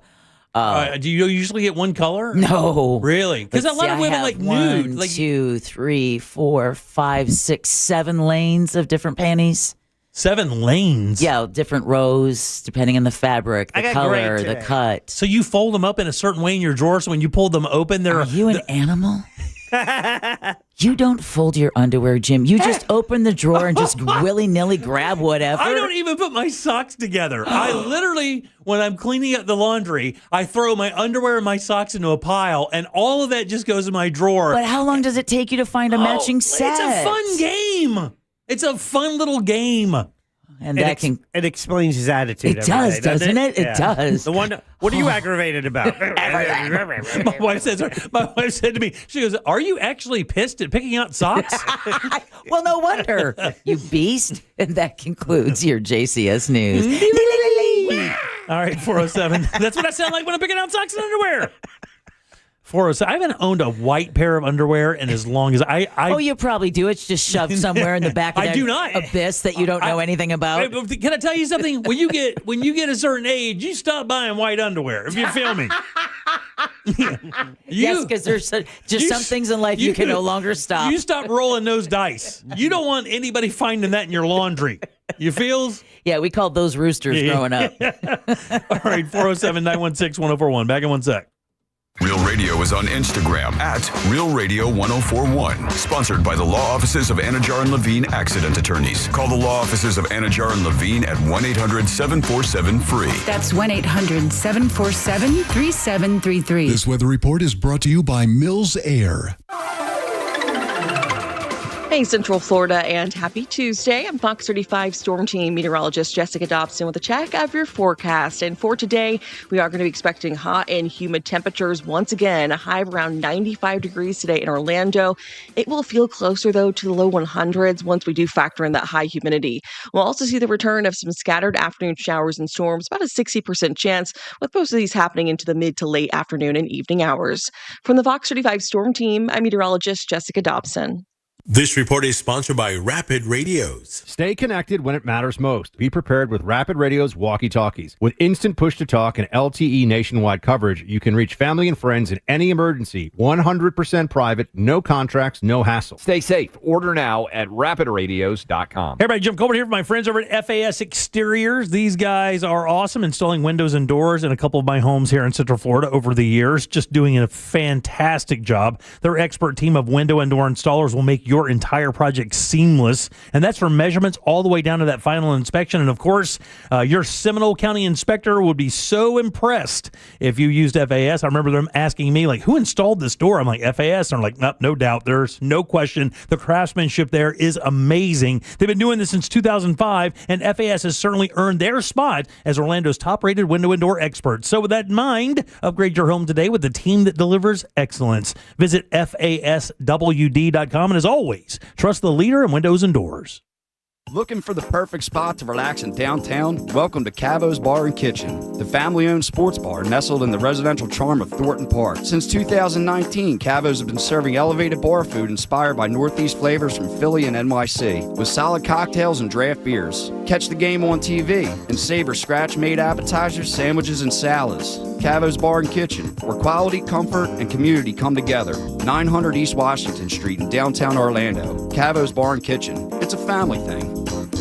Do you usually get one color? No. Really? Because a lot of women like nude. Like 2, 3, 4, 5, 6, 7 lanes of different panties. 7 lanes? Yeah, different rows depending on the fabric, I the got color, gray the today. cut. So you fold them up in a certain way in your drawer, so when you pull them open, they're... Are you an animal? You don't fold your underwear, Jim. You just open the drawer and just willy-nilly grab whatever. I don't even put my socks together. I literally, when I'm cleaning up the laundry, I throw my underwear and my socks into a pile, and all of that just goes in my drawer. But how long does it take you to find a matching set? It's a fun game. It's a fun little game. And that can... It explains his attitude. It does, every day, doesn't it? It does. The one. What are you aggravated about? My wife said to me, she goes, "Are you actually pissed at picking out socks?" Well, no wonder. You beast. And that concludes your JCS News. All right, 407. That's what I sound like when I'm picking out socks and underwear. 407. I haven't owned a white pair of underwear in as long as I Oh, you probably do. It's just shoved somewhere in the back of I that do not. abyss that you don't know anything about. Can I tell you something? When you get a certain age, you stop buying white underwear. If you feel me. Yes, because there's just some things in life you can no longer stop. You stop rolling those dice. You don't want anybody finding that in your laundry. You feels? Yeah, we called those roosters growing up. All right, 407-916-1041. Back in one sec. Real Radio is on Instagram at Real Radio 1041. Sponsored by the law offices of Anajar and Levine Accident Attorneys. Call the law offices of Anajar and Levine at 1-800-747-FREE. That's 1-800-747-3733. This weather report is brought to you by Mills Air. Hey, Central Florida, and happy Tuesday. I'm Fox 35 Storm Team meteorologist Jessica Dobson with a check of your forecast. And for today, we are going to be expecting hot and humid temperatures once again, a high of around 95 degrees today in Orlando. It will feel closer, though, to the low 100s once we do factor in that high humidity. We'll also see the return of some scattered afternoon showers and storms, about a 60% chance, with most of these happening into the mid to late afternoon and evening hours. From the Fox 35 Storm Team, I'm meteorologist Jessica Dobson. This report is sponsored by Rapid Radios. Stay connected when it matters most. Be prepared with Rapid Radio's walkie-talkies. With instant push-to-talk and LTE nationwide coverage, you can reach family and friends in any emergency. 100% private, no contracts, no hassle. Stay safe. Order now at rapidradios.com. Hey, everybody, Jim Colbert here for my friends over at FAS Exteriors. These guys are awesome, installing windows and doors in a couple of my homes here in Central Florida over the years. Just doing a fantastic job. Their expert team of window and door installers will make your entire project seamless, and that's from measurements all the way down to that final inspection. And of course, your Seminole County inspector would be so impressed if you used FAS. I remember them asking me, like, who installed this door? I'm like, FAS. And I'm like, no doubt. There's no question. The craftsmanship there is amazing. They've been doing this since 2005, and FAS has certainly earned their spot as Orlando's top-rated window and door expert. So with that in mind, upgrade your home today with the team that delivers excellence. Visit FASWD.com, and as always, trust the leader in windows and doors. Looking for the perfect spot to relax in downtown? Welcome to Cavo's Bar and Kitchen, the family-owned sports bar nestled in the residential charm of Thornton Park. Since 2019, Cavo's has been serving elevated bar food inspired by Northeast flavors from Philly and NYC, with solid cocktails and draft beers. Catch the game on TV and savor scratch-made appetizers, sandwiches, and salads. Cavo's Bar and Kitchen, where quality, comfort, and community come together. 900 East Washington Street in downtown Orlando. Cavo's Bar and Kitchen. It's a family thing.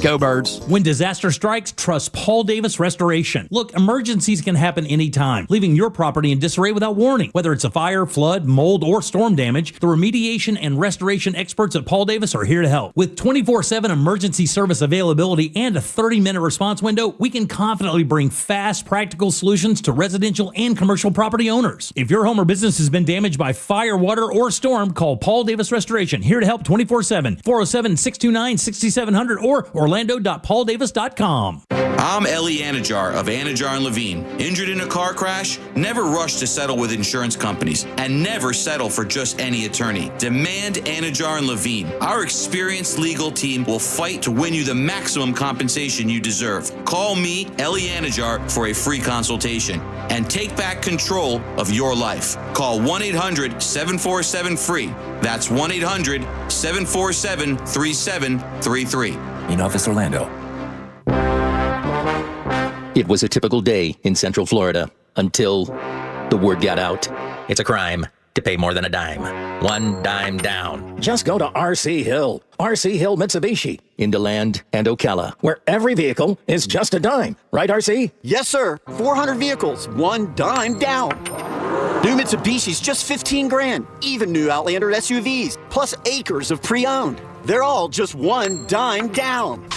Go Birds. When disaster strikes, trust Paul Davis Restoration. Look, emergencies can happen anytime, leaving your property in disarray without warning. Whether it's a fire, flood, mold, or storm damage, the remediation and restoration experts at Paul Davis are here to help. With 24/7 emergency service availability and a 30-minute response window, we can confidently bring fast, practical solutions to residential and commercial property owners. If your home or business has been damaged by fire, water, or storm, call Paul Davis Restoration, here to help 24/7, 407-629-6700 or orlando.pauldavis.com. I'm Ellie Anajar of Anajar & Levine. Injured in a car crash? Never rush to settle with insurance companies and never settle for just any attorney. Demand Anajar & Levine. Our experienced legal team will fight to win you the maximum compensation you deserve. Call me, Ellie Anajar, for a free consultation and take back control of your life. Call 1-800-747-FREE. That's 1-800-747-3733. In Office, Orlando. It was a typical day in Central Florida until the word got out. It's a crime to pay more than a dime. One dime down. Just go to RC Hill. RC Hill Mitsubishi in DeLand and Ocala, where every vehicle is just a dime. Right, RC? Yes, sir. 400 vehicles, one dime down. New Mitsubishi's just 15 grand. Even new Outlander SUVs, plus acres of pre-owned. They're all just one dime down.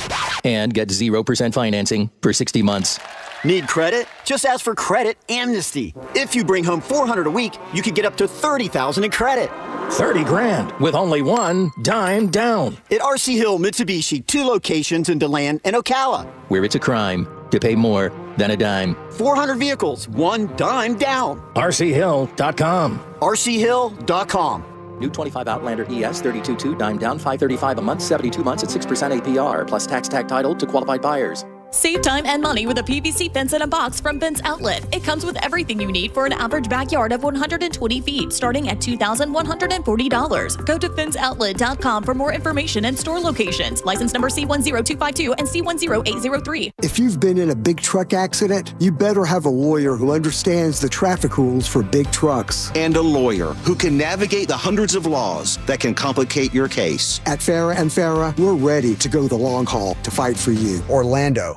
And get 0% financing for 60 months. Need credit? Just ask for credit amnesty. If you bring home $400 a week, you could get up to $30,000 in credit. 30 grand with only one dime down. At RC Hill Mitsubishi, 2 locations in DeLand and Ocala. Where it's a crime to pay more than a dime. 400 vehicles, one dime down. RCHill.com. RCHill.com. New 25 Outlander ES 32.2 dime down, $535 a month, 72 months at 6% APR, plus tax tag title to qualified buyers. Save time and money with a PVC fence in a box from Fence Outlet. It comes with everything you need for an average backyard of 120 feet, starting at $2,140. Go to fenceoutlet.com for more information and store locations. License number C10252 and C10803. If you've been in a big truck accident, you better have a lawyer who understands the traffic rules for big trucks. And a lawyer who can navigate the hundreds of laws that can complicate your case. At Farah & Farah, we're ready to go the long haul to fight for you. Orlando.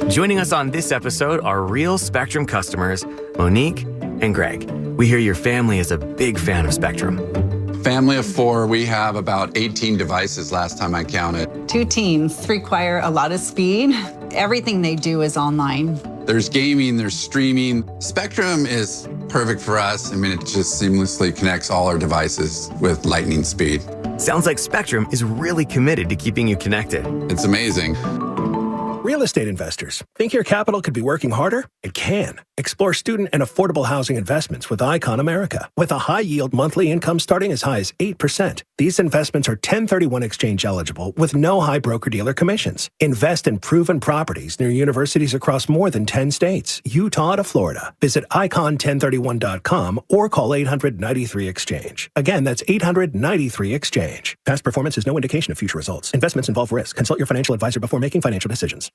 Joining us on this episode are real Spectrum customers, Monique and Greg. We hear your family is a big fan of Spectrum. Family of 4, we have about 18 devices last time I counted. 2 teams require a lot of speed. Everything they do is online. There's gaming, there's streaming. Spectrum is perfect for us. I mean, it just seamlessly connects all our devices with lightning speed. Sounds like Spectrum is really committed to keeping you connected. It's amazing. Real estate investors, think your capital could be working harder? It can. Explore student and affordable housing investments with Icon America. With a high-yield monthly income starting as high as 8%. These investments are 1031 exchange eligible with no high broker-dealer commissions. Invest in proven properties near universities across more than 10 states, Utah to Florida. Visit icon1031.com or call 800-93-EXCHANGE. Again, that's 800-93-EXCHANGE. Past performance is no indication of future results. Investments involve risk. Consult your financial advisor before making financial decisions.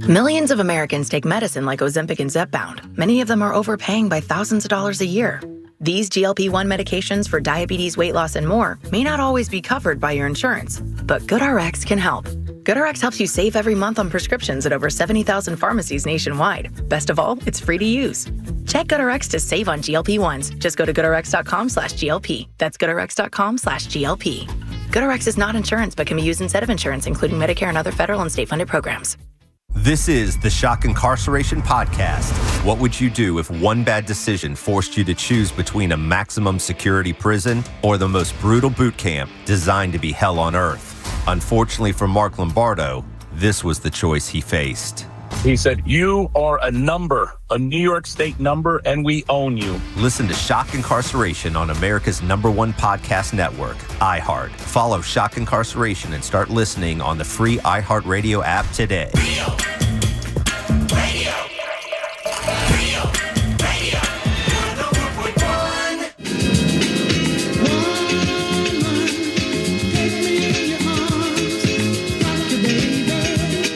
Millions of Americans take medicine like Ozempic and Zepbound. Many of them are overpaying by thousands of dollars a year. These GLP-1 medications for diabetes, weight loss, and more may not always be covered by your insurance, but GoodRx can help. GoodRx helps you save every month on prescriptions at over 70,000 pharmacies nationwide. Best of all, it's free to use. Check GoodRx to save on GLP-1s. Just go to GoodRx.com/GLP. That's GoodRx.com/GLP. GoodRx is not insurance, but can be used instead of insurance, including Medicare and other federal and state-funded programs. This is the Shock Incarceration Podcast. What would you do if one bad decision forced you to choose between a maximum security prison or the most brutal boot camp designed to be hell on earth? Unfortunately for Mark Lombardo, this was the choice he faced. He said, "You are a number, a New York State number, and we own you." Listen to Shock Incarceration on America's #1 podcast network, iHeart. Follow Shock Incarceration and start listening on the free iHeartRadio app today.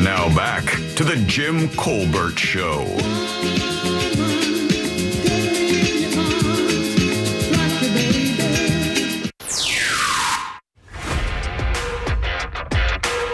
Now back to the Jim Colbert Show.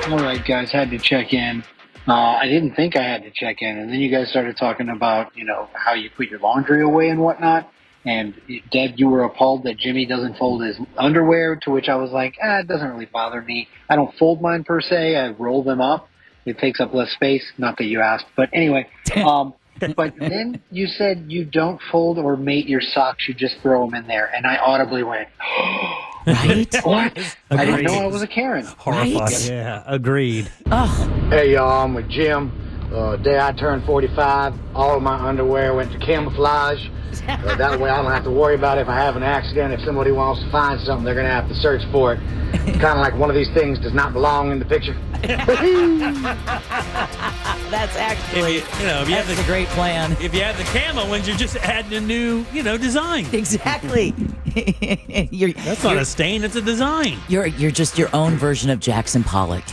All right, guys, had to check in. I didn't think I had to check in, and then you guys started talking about, how you put your laundry away and whatnot. And Deb, you were appalled that Jimmy doesn't fold his underwear, to which I was like, it doesn't really bother me. I don't fold mine per se. I roll them up. It takes up less space. Not that you asked, but anyway. But then you said you don't fold or mate your socks. You just throw them in there, and I audibly went, Right? What? I didn't know I was a Karen. Horrified. Right? Yeah, agreed. Oh. Hey, y'all, I'm with Jim. Day I turned 45, all of my underwear went to camouflage. That way I don't have to worry about it if I have an accident. If somebody wants to find something, they're going to have to search for it. Kind of like one of these things does not belong in the picture. That's actually, if you have a great plan. If you have the camo ones, you're just adding a new, design. Exactly. That's not a stain, it's a design. You're just your own version of Jackson Pollock.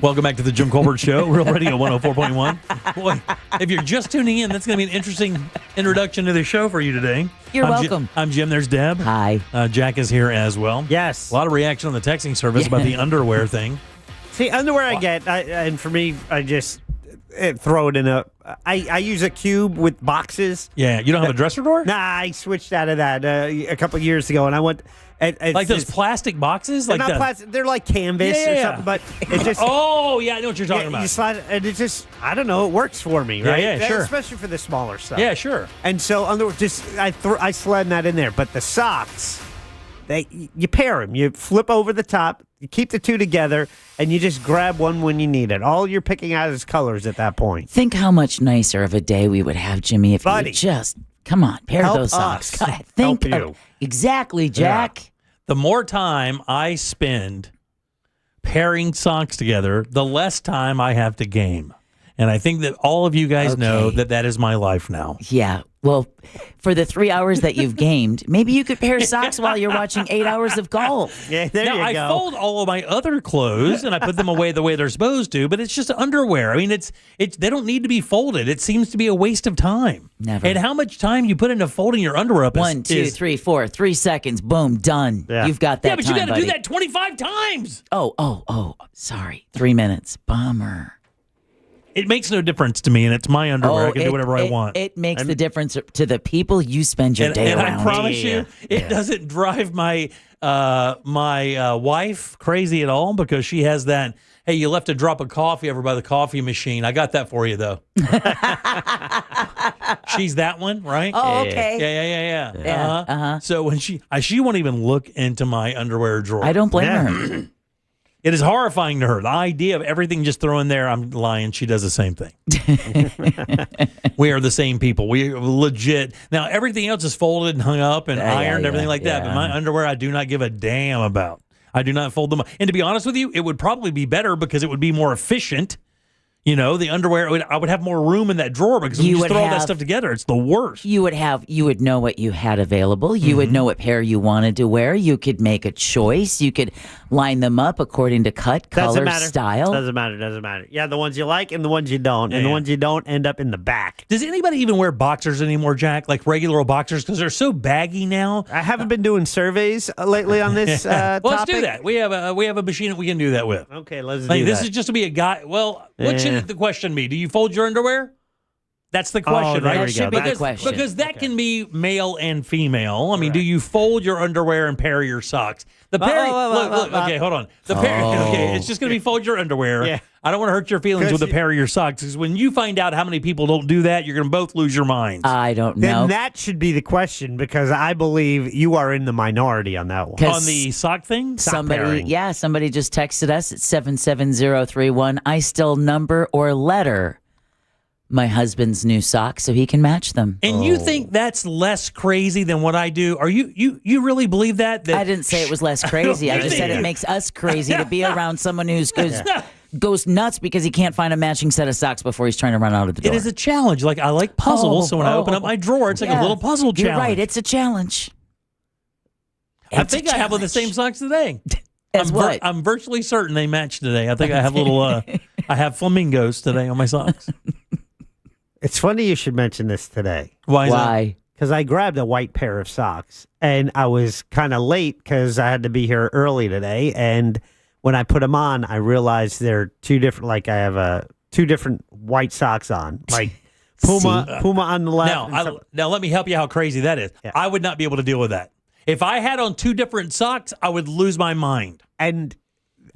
Welcome back to the Jim Colbert Show, Real Radio 104.1. Boy, if you're just tuning in, that's going to be an interesting introduction to the show for you today. You're welcome. I'm Jim, there's Deb. Hi. Jack is here as well. Yes. A lot of reaction on the texting service about the underwear thing. See, underwear I get, and for me, I just throw it in I use a cube with boxes. Yeah, you don't have a dresser drawer? Nah, I switched out of that a couple of years ago, and I went... like those plastic boxes? They're not plastic. They're like canvas or something, but it just... Oh, yeah, I know what you're talking about. You slide, and it just, I don't know, it works for me, right? Yeah, sure. Especially for the smaller stuff. Yeah, sure. And so, I slide that in there, but the socks... You pair them. You flip over the top. You keep the two together, and you just grab one when you need it. All you're picking out is colors at that point. Think how much nicer of a day we would have, Jimmy, if you just come on, pair help those socks. us. Think help you. Exactly, Jack. Yeah. The more time I spend pairing socks together, the less time I have to game. And I think that all of you guys know that is my life now. Yeah. Well, for the 3 hours that you've gamed, maybe you could pair socks while you're watching 8 hours of golf. Yeah, there now, you go. I fold all of my other clothes and I put them away the way they're supposed to, but it's just underwear. I mean, they don't need to be folded. It seems to be a waste of time. Never. And how much time you put into folding your underwear up 1, 2, 3, 4, 3 seconds, boom, done. Yeah. You've got that Yeah, but time, you got to buddy. do that 25 times. Oh, sorry. 3 minutes. Bummer. It makes no difference to me, and it's my underwear. I can do whatever I want. It makes the difference to the people you spend your day around. And I promise you, it doesn't drive my wife crazy at all because she has that, hey, you left a drop of coffee over by the coffee machine. I got that for you, though. She's that one, right? Oh, okay. Yeah. So when she won't even look into my underwear drawer. I don't blame her. It is horrifying to her. The idea of everything just thrown there, I'm lying. She does the same thing. We are the same people. We are legit. Now, everything else is folded and hung up and ironed, everything like that. But my underwear, I do not give a damn about. I do not fold them up. And to be honest with you, it would probably be better because it would be more efficient. The underwear, I would have more room in that drawer because when you throw all that stuff together, it's the worst. You would know what you had available. You would know what pair you wanted to wear. You could make a choice. You could line them up according to cut, color, style. Doesn't matter. Yeah, the ones you like and the ones you don't. And the ones you don't end up in the back. Does anybody even wear boxers anymore, Jack? Like regular old boxers? Because they're so baggy now. I haven't been doing surveys lately on this topic. Well, let's do that. We have a machine that we can do that with. Okay, let's do this that. is just to be a guy. Well, what should the question be? Do you fold your underwear? That's the question, right? There we go. That's the question. Because that can be male and female. I mean, do you fold your underwear and pair your socks? The pair. Look. Okay, hold on. The pair. Okay, it's just going to be fold your underwear. Yeah. I don't want to hurt your feelings with the pair of your socks because when you find out how many people don't do that, you're going to both lose your minds. I don't know. Then that should be the question because I believe you are in the minority on that one. On the sock thing? Somebody just texted us at 77031. I still number or letter my husband's new socks so he can match them. And you think that's less crazy than what I do? Are you really believe that? I didn't say it was less crazy. I just said it makes us crazy to be around someone who's goes nuts because he can't find a matching set of socks before he's trying to run out of the door. It is a challenge. Like I like puzzles, so when I open up my drawer, it's like a little puzzle challenge. You're right. It's a challenge. I think I have on the same socks today. I'm virtually certain they match today. I think I have little. I have flamingos today on my socks. It's funny you should mention this today. Why? Because I grabbed a white pair of socks, and I was kind of late because I had to be here early today, and when I put them on, I realized they're two different. Like I have two different white socks on, like Puma on the left. Now let me help you how crazy that is. Yeah. I would not be able to deal with that. If I had on two different socks, I would lose my mind. And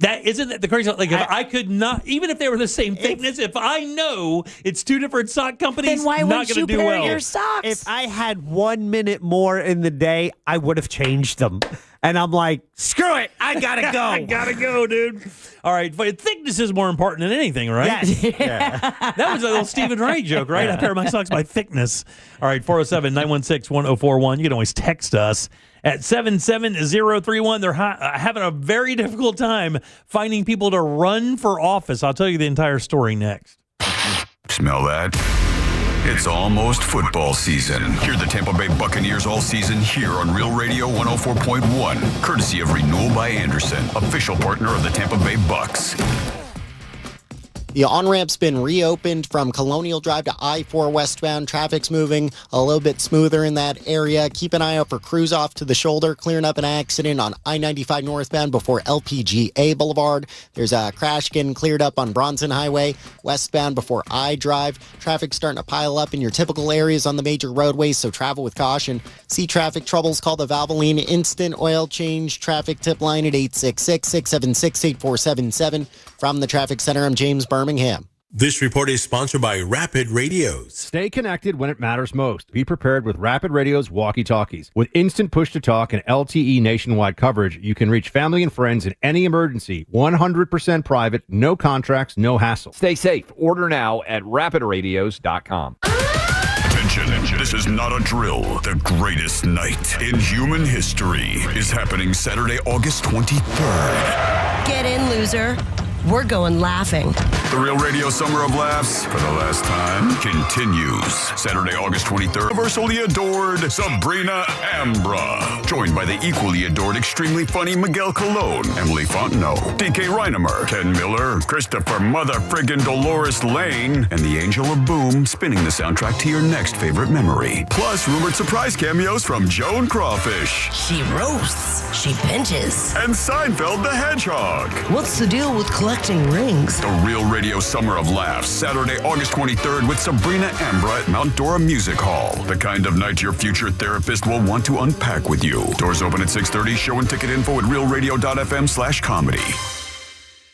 that isn't the crazy. Like if I could not, even if they were the same thickness, if I know it's two different sock companies, then why not would you do pair well. your socks? If I had 1 minute more in the day, I would have changed them. And I'm like, screw it, I gotta go. I gotta go, dude. All right, but thickness is more important than anything, right? Yes. Yeah. That was a little Stephen Wright joke, right? Yeah. I pair my socks by thickness. All right, 407-916-1041. You can always text us at 77031. They're having a very difficult time finding people to run for office. I'll tell you the entire story next. Smell that? It's almost football season. Hear the Tampa Bay Buccaneers all season here on Real Radio 104.1, courtesy of Renewal by Anderson, official partner of the Tampa Bay Bucs. The on-ramp's been reopened from Colonial Drive to I-4 westbound. Traffic's moving a little bit smoother in that area. Keep an eye out for crews off to the shoulder, clearing up an accident on I-95 northbound before LPGA Boulevard. There's a crash getting cleared up on Bronson Highway westbound before I-Drive. Traffic's starting to pile up in your typical areas on the major roadways, so travel with caution. See traffic troubles, call the Valvoline Instant Oil Change traffic tip line at 866-676-8477. From the Traffic Center, I'm James Birmingham. This report is sponsored by Rapid Radios. Stay connected when it matters most. Be prepared with Rapid Radio's walkie-talkies. With instant push-to-talk and LTE nationwide coverage, you can reach family and friends in any emergency. 100% private, no contracts, no hassle. Stay safe. Order now at rapidradios.com. Attention, this is not a drill. The greatest night in human history is happening Saturday, August 23rd. Get in, loser. We're going laughing. The Real Radio Summer of Laughs, for the last time, continues. Saturday, August 23rd, universally adored Sabrina Ambra. Joined by the equally adored, extremely funny Miguel Colon, Emily Fontenot, DK Reinemer, Ken Miller, Christopher Mother Friggin' Dolores Lane, and the Angel of Boom spinning the soundtrack to your next favorite memory. Plus, rumored surprise cameos from Joan Crawfish. She roasts. She pinches. And Seinfeld the Hedgehog. What's the deal with collecting rings? The Real Radio Summer of Laughs, Saturday, August 23rd with Sabrina Ambra at Mount Dora Music Hall. The kind of night your future therapist will want to unpack with you. Doors open at 6:30. Show and ticket info at realradio.fm/comedy.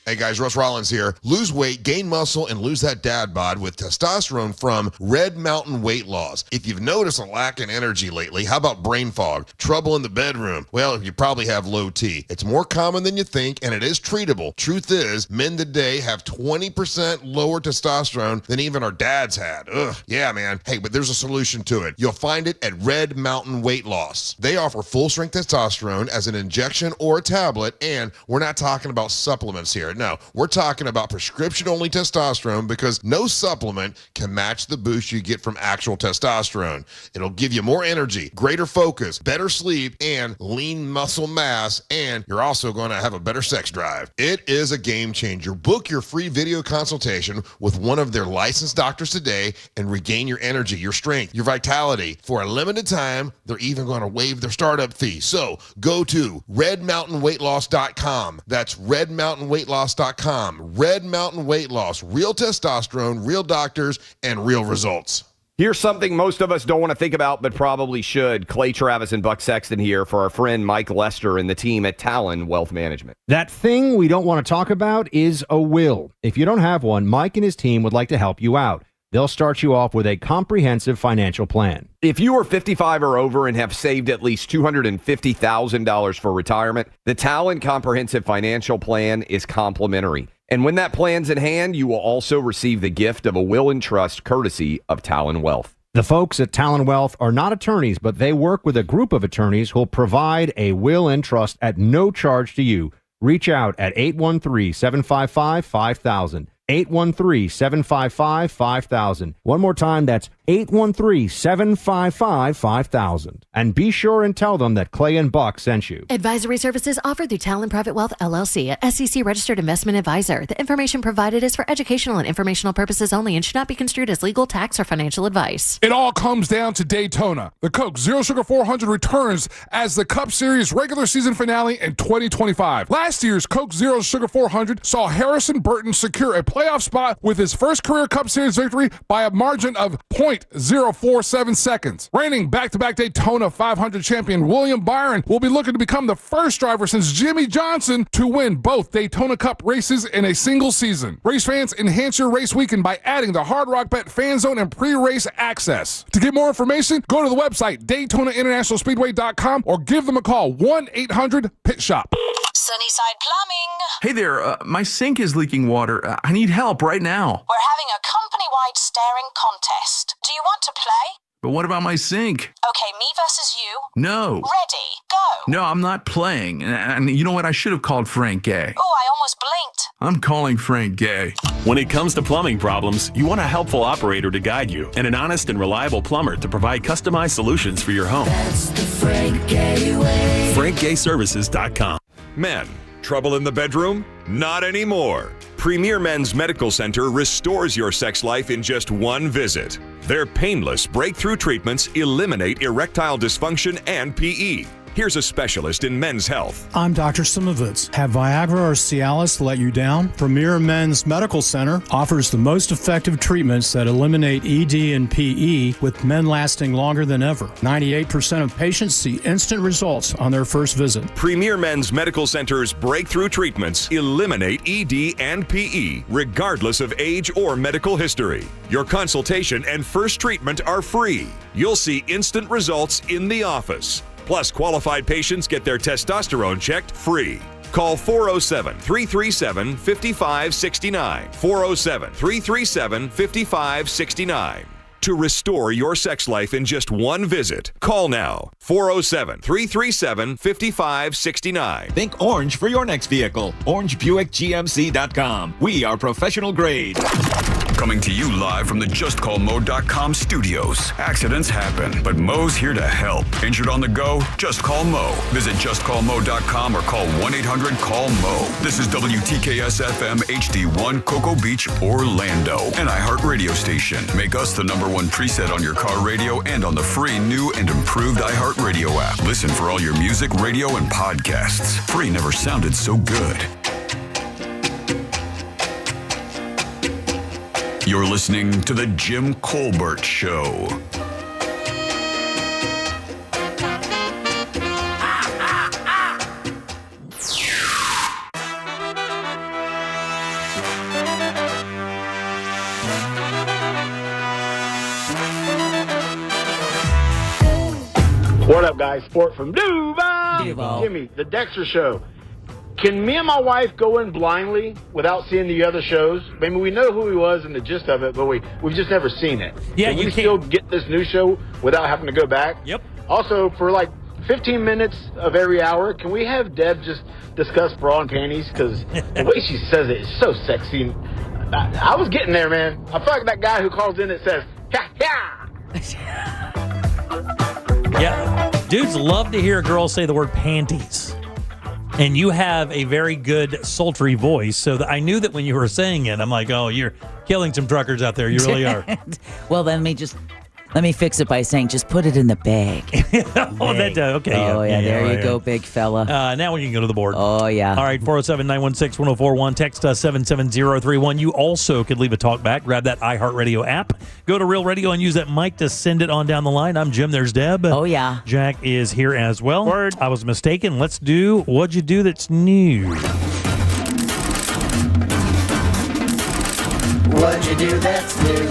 Hey guys, Russ Rollins here. Lose weight, gain muscle, and lose that dad bod with testosterone from Red Mountain Weight Loss. If you've noticed a lack in energy lately, how about brain fog, trouble in the bedroom? Well, you probably have low T. It's more common than you think, and it is treatable. Truth is, men today have 20% lower testosterone than even our dads had. Ugh, yeah, man. Hey, but there's a solution to it. You'll find it at Red Mountain Weight Loss. They offer full-strength testosterone as an injection or a tablet, and we're not talking about supplements here. No, we're talking about prescription-only testosterone because no supplement can match the boost you get from actual testosterone. It'll give you more energy, greater focus, better sleep, and lean muscle mass, and you're also going to have a better sex drive. It is a game changer. Book your free video consultation with one of their licensed doctors today and regain your energy, your strength, your vitality. For a limited time, they're even going to waive their startup fee. So go to redmountainweightloss.com. That's redmountainweightloss.com. Red Mountain Weight Loss. Real testosterone, real doctors, and real results. Here's something most of us don't want to think about, but probably should. Clay Travis and Buck Sexton here for our friend Mike Lester and the team at Talon Wealth Management. That thing we don't want to talk about is a will. If you don't have one, Mike and his team would like to help you out. They'll start you off with a comprehensive financial plan. If you are 55 or over and have saved at least $250,000 for retirement, the Talon Comprehensive Financial Plan is complimentary. And when that plan's in hand, you will also receive the gift of a will and trust courtesy of Talon Wealth. The folks at Talon Wealth are not attorneys, but they work with a group of attorneys who'll provide a will and trust at no charge to you. Reach out at 813-755-5000. 813-755-5000. One more time, that's 813-755-5000. And be sure and tell them that Clay and Buck sent you. Advisory services offered through Talon Private Wealth, LLC, a SEC-registered investment advisor. The information provided is for educational and informational purposes only and should not be construed as legal, tax, or financial advice. It all comes down to Daytona. The Coke Zero Sugar 400 returns as the Cup Series regular season finale in 2025. Last year's Coke Zero Sugar 400 saw Harrison Burton secure a playoff spot with his first career Cup Series victory by a margin of 0.047 seconds. Reigning back-to-back Daytona 500 champion William Byron will be looking to become the first driver since Jimmy Johnson to win both Daytona Cup races in a single season. Race fans, enhance your race weekend by adding the Hard Rock Bet Fan Zone and pre-race access. To get more information, go to the website DaytonaInternationalSpeedway.com or give them a call 1-800-PIT-SHOP. Sunnyside Plumbing. Hey there, my sink is leaking water. I need help right now. We're having a company-wide staring contest. Do you want to play? But what about my sink? Okay, me versus you. No. Ready, go. No, I'm not playing. And you know what? I should have called Frank Gay. Oh, I almost blinked. I'm calling Frank Gay. When it comes to plumbing problems, you want a helpful operator to guide you and an honest and reliable plumber to provide customized solutions for your home. That's the Frank Gay way. FrankGayServices.com. Men, trouble in the bedroom? Not anymore. Premier Men's Medical Center restores your sex life in just one visit. Their painless breakthrough treatments eliminate erectile dysfunction and PE. Here's a specialist in men's health. I'm Dr. Simovitz. Have Viagra or Cialis let you down? Premier Men's Medical Center offers the most effective treatments that eliminate ED and PE, with men lasting longer than ever. 98% of patients see instant results on their first visit. Premier Men's Medical Center's breakthrough treatments eliminate ED and PE, regardless of age or medical history. Your consultation and first treatment are free. You'll see instant results in the office. Plus, qualified patients get their testosterone checked free. Call 407-337-5569. 407-337-5569. To restore your sex life in just one visit, call now. 407-337-5569. Think orange for your next vehicle. OrangeBuickGMC.com. We are professional grade. Coming to you live from the JustCallMo.com studios. Accidents happen, but Mo's here to help. Injured on the go? Just call Mo. Visit JustCallMo.com or call 1-800-CALL-MO. This is WTKS-FM HD1 Cocoa Beach, Orlando. An iHeart radio station. Make us the #1 preset on your car radio and on the free new and improved iHeart radio app. Listen for all your music, radio, and podcasts. Free never sounded so good. You're listening to The Jim Colbert Show. What up, guys? Sport from Duval. Jimmy, the Dexter Show. Can me and my wife go in blindly without seeing the other shows? I mean, we know who he was and the gist of it, but we've just never seen it. Yeah, can we still get this new show without having to go back? Yep. Also, for like 15 minutes of every hour, can we have Deb just discuss bra and panties? Because the way she says it is so sexy. I was getting there, man. I feel like that guy who calls in that says, ha, ha. Yeah, dudes love to hear a girl say the word panties. And you have a very good sultry voice, so that I knew that when you were saying it, I'm like, oh, you're killing some truckers out there. You really are. Well, then let me fix it by saying, just put it in the bag. Oh, that okay. Oh, yeah, there you go, big fella. Now we can go to the board. Oh, yeah. All right, 407-916-1041. Text us 77031. You also could leave a talk back. Grab that iHeartRadio app. Go to Real Radio and use that mic to send it on down the line. I'm Jim. There's Deb. Oh, yeah. Jack is here as well. Word. I was mistaken. Let's do What'd You Do That's New. What'd you do that's new?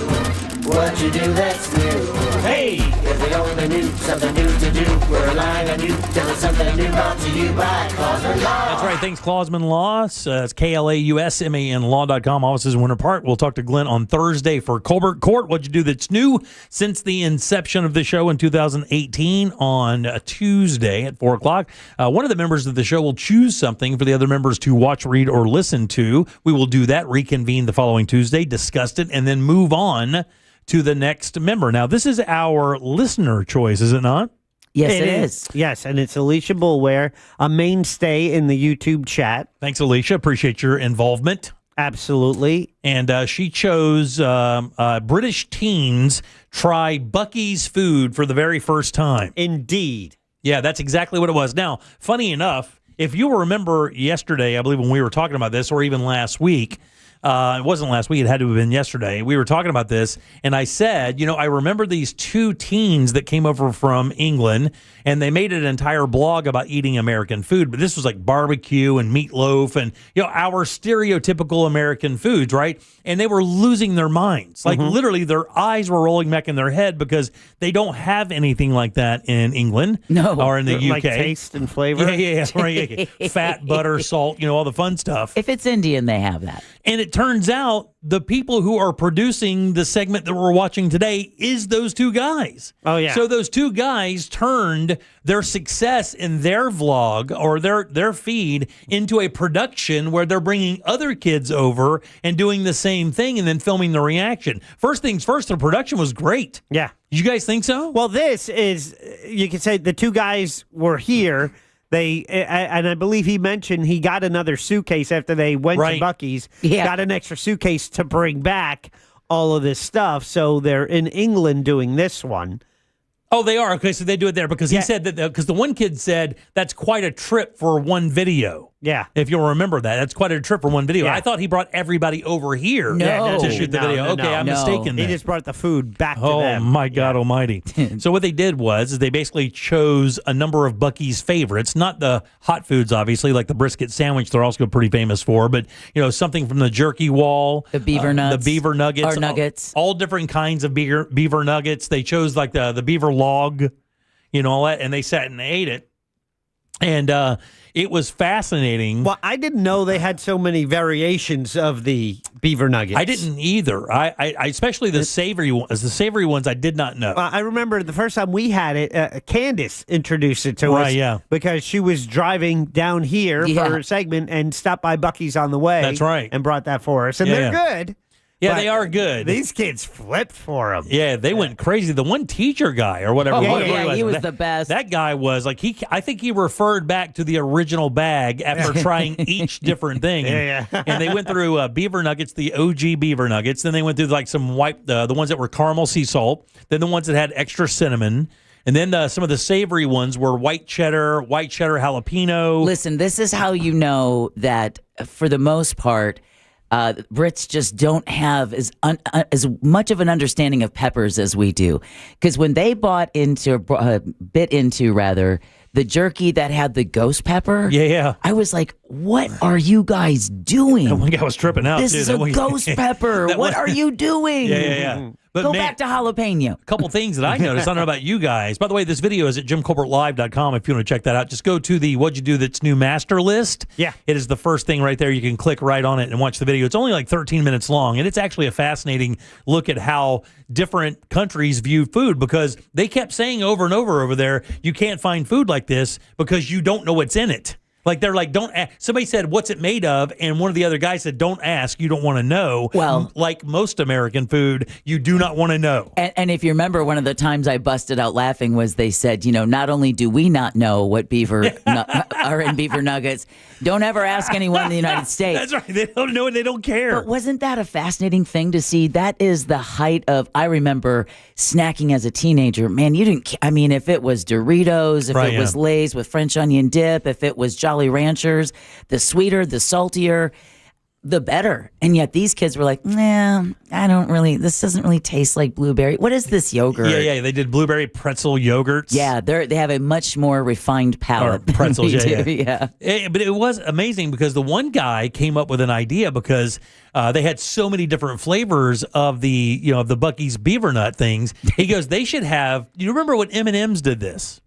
What'd you do that's new? Hey! If we only knew something new to do, we're relying on you. Tell us something new brought to you by Cause We're Law. That's right. right, thanks, Clausman Law. It's KLAUSMAN Law.com. Offices in Winter Park. We'll talk to Glenn on Thursday for Colbert Court. What'd you do that's new since the inception of the show in 2018 on Tuesday at 4 o'clock? One of the members of the show will choose something for the other members to watch, read, or listen to. We will do that, reconvene the following Tuesday, discuss it, and then move on to the next member. Now, this is our listener choice, is it not? Yes, it is. Yes, and it's Alicia Boulware, a mainstay in the YouTube chat. Thanks, Alicia. Appreciate your involvement. Absolutely. And she chose British teens try Buc-ee's food for the very first time. Indeed. Yeah, that's exactly what it was. Now, funny enough, if you remember yesterday, I believe when we were talking about this, or even last week, it wasn't last week, it had to have been yesterday, we were talking about this, and I said, I remember these two teens that came over from England, and they made an entire blog about eating American food, but this was like barbecue and meatloaf and, our stereotypical American foods, right? And they were losing their minds. Like, literally, their eyes were rolling back in their head because they don't have anything like that in England. Or in the UK. Like taste and flavor? Yeah. Right. Fat, butter, salt, all the fun stuff. If it's Indian, they have that. And it turns out the people who are producing the segment that we're watching today is those two guys. Oh, yeah. So those two guys turned their success in their vlog or their feed into a production where they're bringing other kids over and doing the same thing and then filming the reaction. First things first, the production was great. Yeah. You guys think so? Well, this is, you could say the two guys were here. And I believe he mentioned he got another suitcase after they went to Buc-ee's. Got an extra suitcase to bring back all of this stuff. So they're in England doing this one. Oh, they are? Okay, so they do it there because he said that, because the one kid said that's quite a trip for one video. Yeah. If you'll remember that. That's quite a trip for one video. Yeah. I thought he brought everybody over here to shoot the video. Okay, I'm mistaken then. He just brought the food back to them. Oh, my God almighty. So what they did was they basically chose a number of Buc-ee's favorites, not the hot foods, obviously, like the brisket sandwich they're also pretty famous for, but, something from the jerky wall. The beaver nuts. The beaver nuggets. Or nuggets. All different kinds of beaver nuggets. They chose like the beaver log, all that, and they sat and ate it. And it was fascinating. Well, I didn't know they had so many variations of the beaver nuggets. I didn't either. I especially the savory ones. The savory ones I did not know. I remember the first time we had it, Candace introduced it to us. Yeah. Because she was driving down here for her segment and stopped by Buc-ee's on the way. That's right. And brought that for us. And they're good. Yeah, they are good. These kids flipped for them. Yeah, they went crazy. The one teacher guy or whatever. He was the best. That guy was like, I think he referred back to the original bag after trying each different thing. And they went through beaver nuggets, the OG beaver nuggets. Then they went through like some the ones that were caramel sea salt. Then the ones that had extra cinnamon. And then some of the savory ones were white cheddar jalapeno. Listen, this is how you know that for the most part, Brits just don't have as much of an understanding of peppers as we do. Because when they bit into the jerky that had the ghost pepper, I was like, what are you guys doing? That one guy was tripping out. This is a ghost pepper. What are you doing? Yeah. But Go back to jalapeno. A couple things that I noticed. I don't know about you guys. By the way, this video is at JimColbertLive.com if you want to check that out. Just go to the What'd You Do That's New Master list. Yeah. It is the first thing right there. You can click right on it and watch the video. It's only like 13 minutes long, and it's actually a fascinating look at how different countries view food because they kept saying over and over there, you can't find food like this because you don't know what's in it. Like, they're like, don't ask. Somebody said, what's it made of? And one of the other guys said, don't ask. You don't want to know. Well, like most American food, you do not want to know. And if you remember, one of the times I busted out laughing was they said, not only do we not know what beaver are in beaver nuggets, don't ever ask anyone in the United States. That's right. They don't know and they don't care. But wasn't that a fascinating thing to see? That is the height of, I remember snacking as a teenager. Man, you didn't, if it was Doritos, if it was Lay's with French onion dip, if it was Jolly Ranchers, the sweeter, the saltier, the better. And yet these kids were like, this doesn't really taste like blueberry. What is this yogurt? Yeah. They did blueberry pretzel yogurts. Yeah, they have a much more refined palate. Or pretzels, yeah. But it was amazing because the one guy came up with an idea because they had so many different flavors of the Buc-ee's beaver nut things. He goes, they should have, you remember when M&M's did this?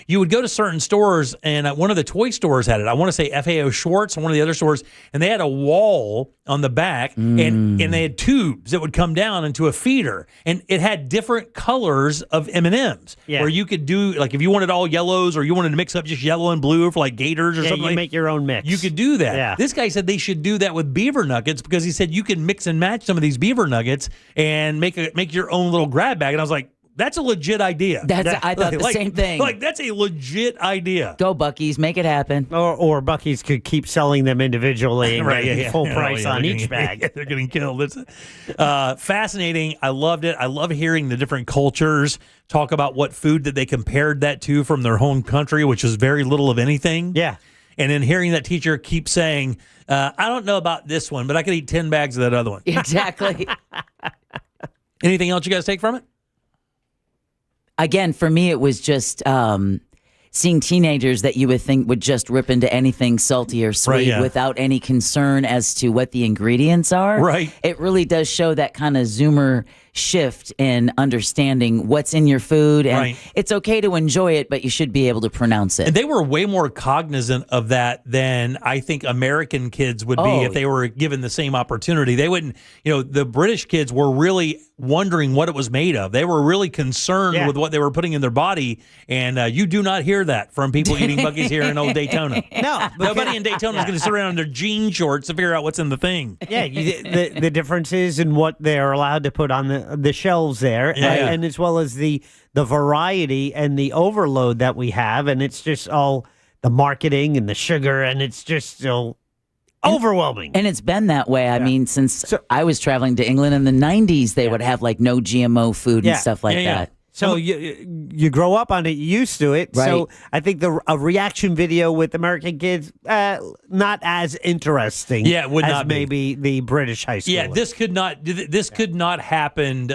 you would go to certain stores, and one of the toy stores had it. I want to say FAO Schwartz, one of the other stores, and they had a wall on the back, and they had tubes that would come down into a feeder, and it had different colors of M&Ms, where you could do, like, if you wanted all yellows or you wanted to mix up just yellow and blue for like Gators or something. You make your own mix. You could do that. Yeah. This guy said they should do that with beaver nuggets because he said you can mix and match some of these beaver nuggets and make your own little grab bag. And I was like, that's a legit idea. I thought the same thing. Like, that's a legit idea. Go Buc-ee's, make it happen. Or Buc-ee's could keep selling them individually and get full price on each bag. They're getting killed. It's fascinating. I loved it. I love hearing the different cultures talk about what food that they compared that to from their home country, which is very little of anything. Yeah. And then hearing that teacher keep saying, I don't know about this one, but I could eat 10 bags of that other one. Exactly. Anything else you guys take from it? Again, for me, it was just seeing teenagers that you would think would just rip into anything salty or sweet without any concern as to what the ingredients are. Right. It really does show that kind of Zoomer shift in understanding what's in your food. And it's okay to enjoy it, but you should be able to pronounce it. And they were way more cognizant of that than I think American kids would be if they were given the same opportunity. They wouldn't, the British kids were really wondering what it was made of. They were really concerned with what they were putting in their body. And you do not hear that from people eating Buc-ee's here in old Daytona. No. Nobody in Daytona is going to sit around in their jean shorts to figure out what's in the thing. Yeah, the differences in what they're allowed to put on the shelves there, and as well as the variety and the overload that we have, and it's just all the marketing and the sugar, and it's just so overwhelming. And it's been that way. I mean, since I was traveling to England in the 90s, they would have like no GMO food and stuff like that. So you grow up on it, you used to it. Right. So I think a reaction video with American kids, not as interesting. Yeah, it would as not be. maybe the British high school. Yeah, this could not happen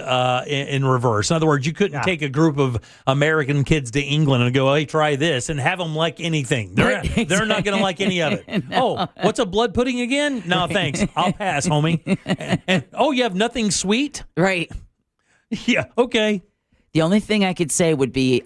in reverse. In other words, you couldn't take a group of American kids to England and go, "Hey, try this," and have them like anything. They're not going to like any of it. No. Oh, what's a blood pudding again? No, thanks. I'll pass, homie. And you have nothing sweet? Right. Yeah. Okay. The only thing I could say would be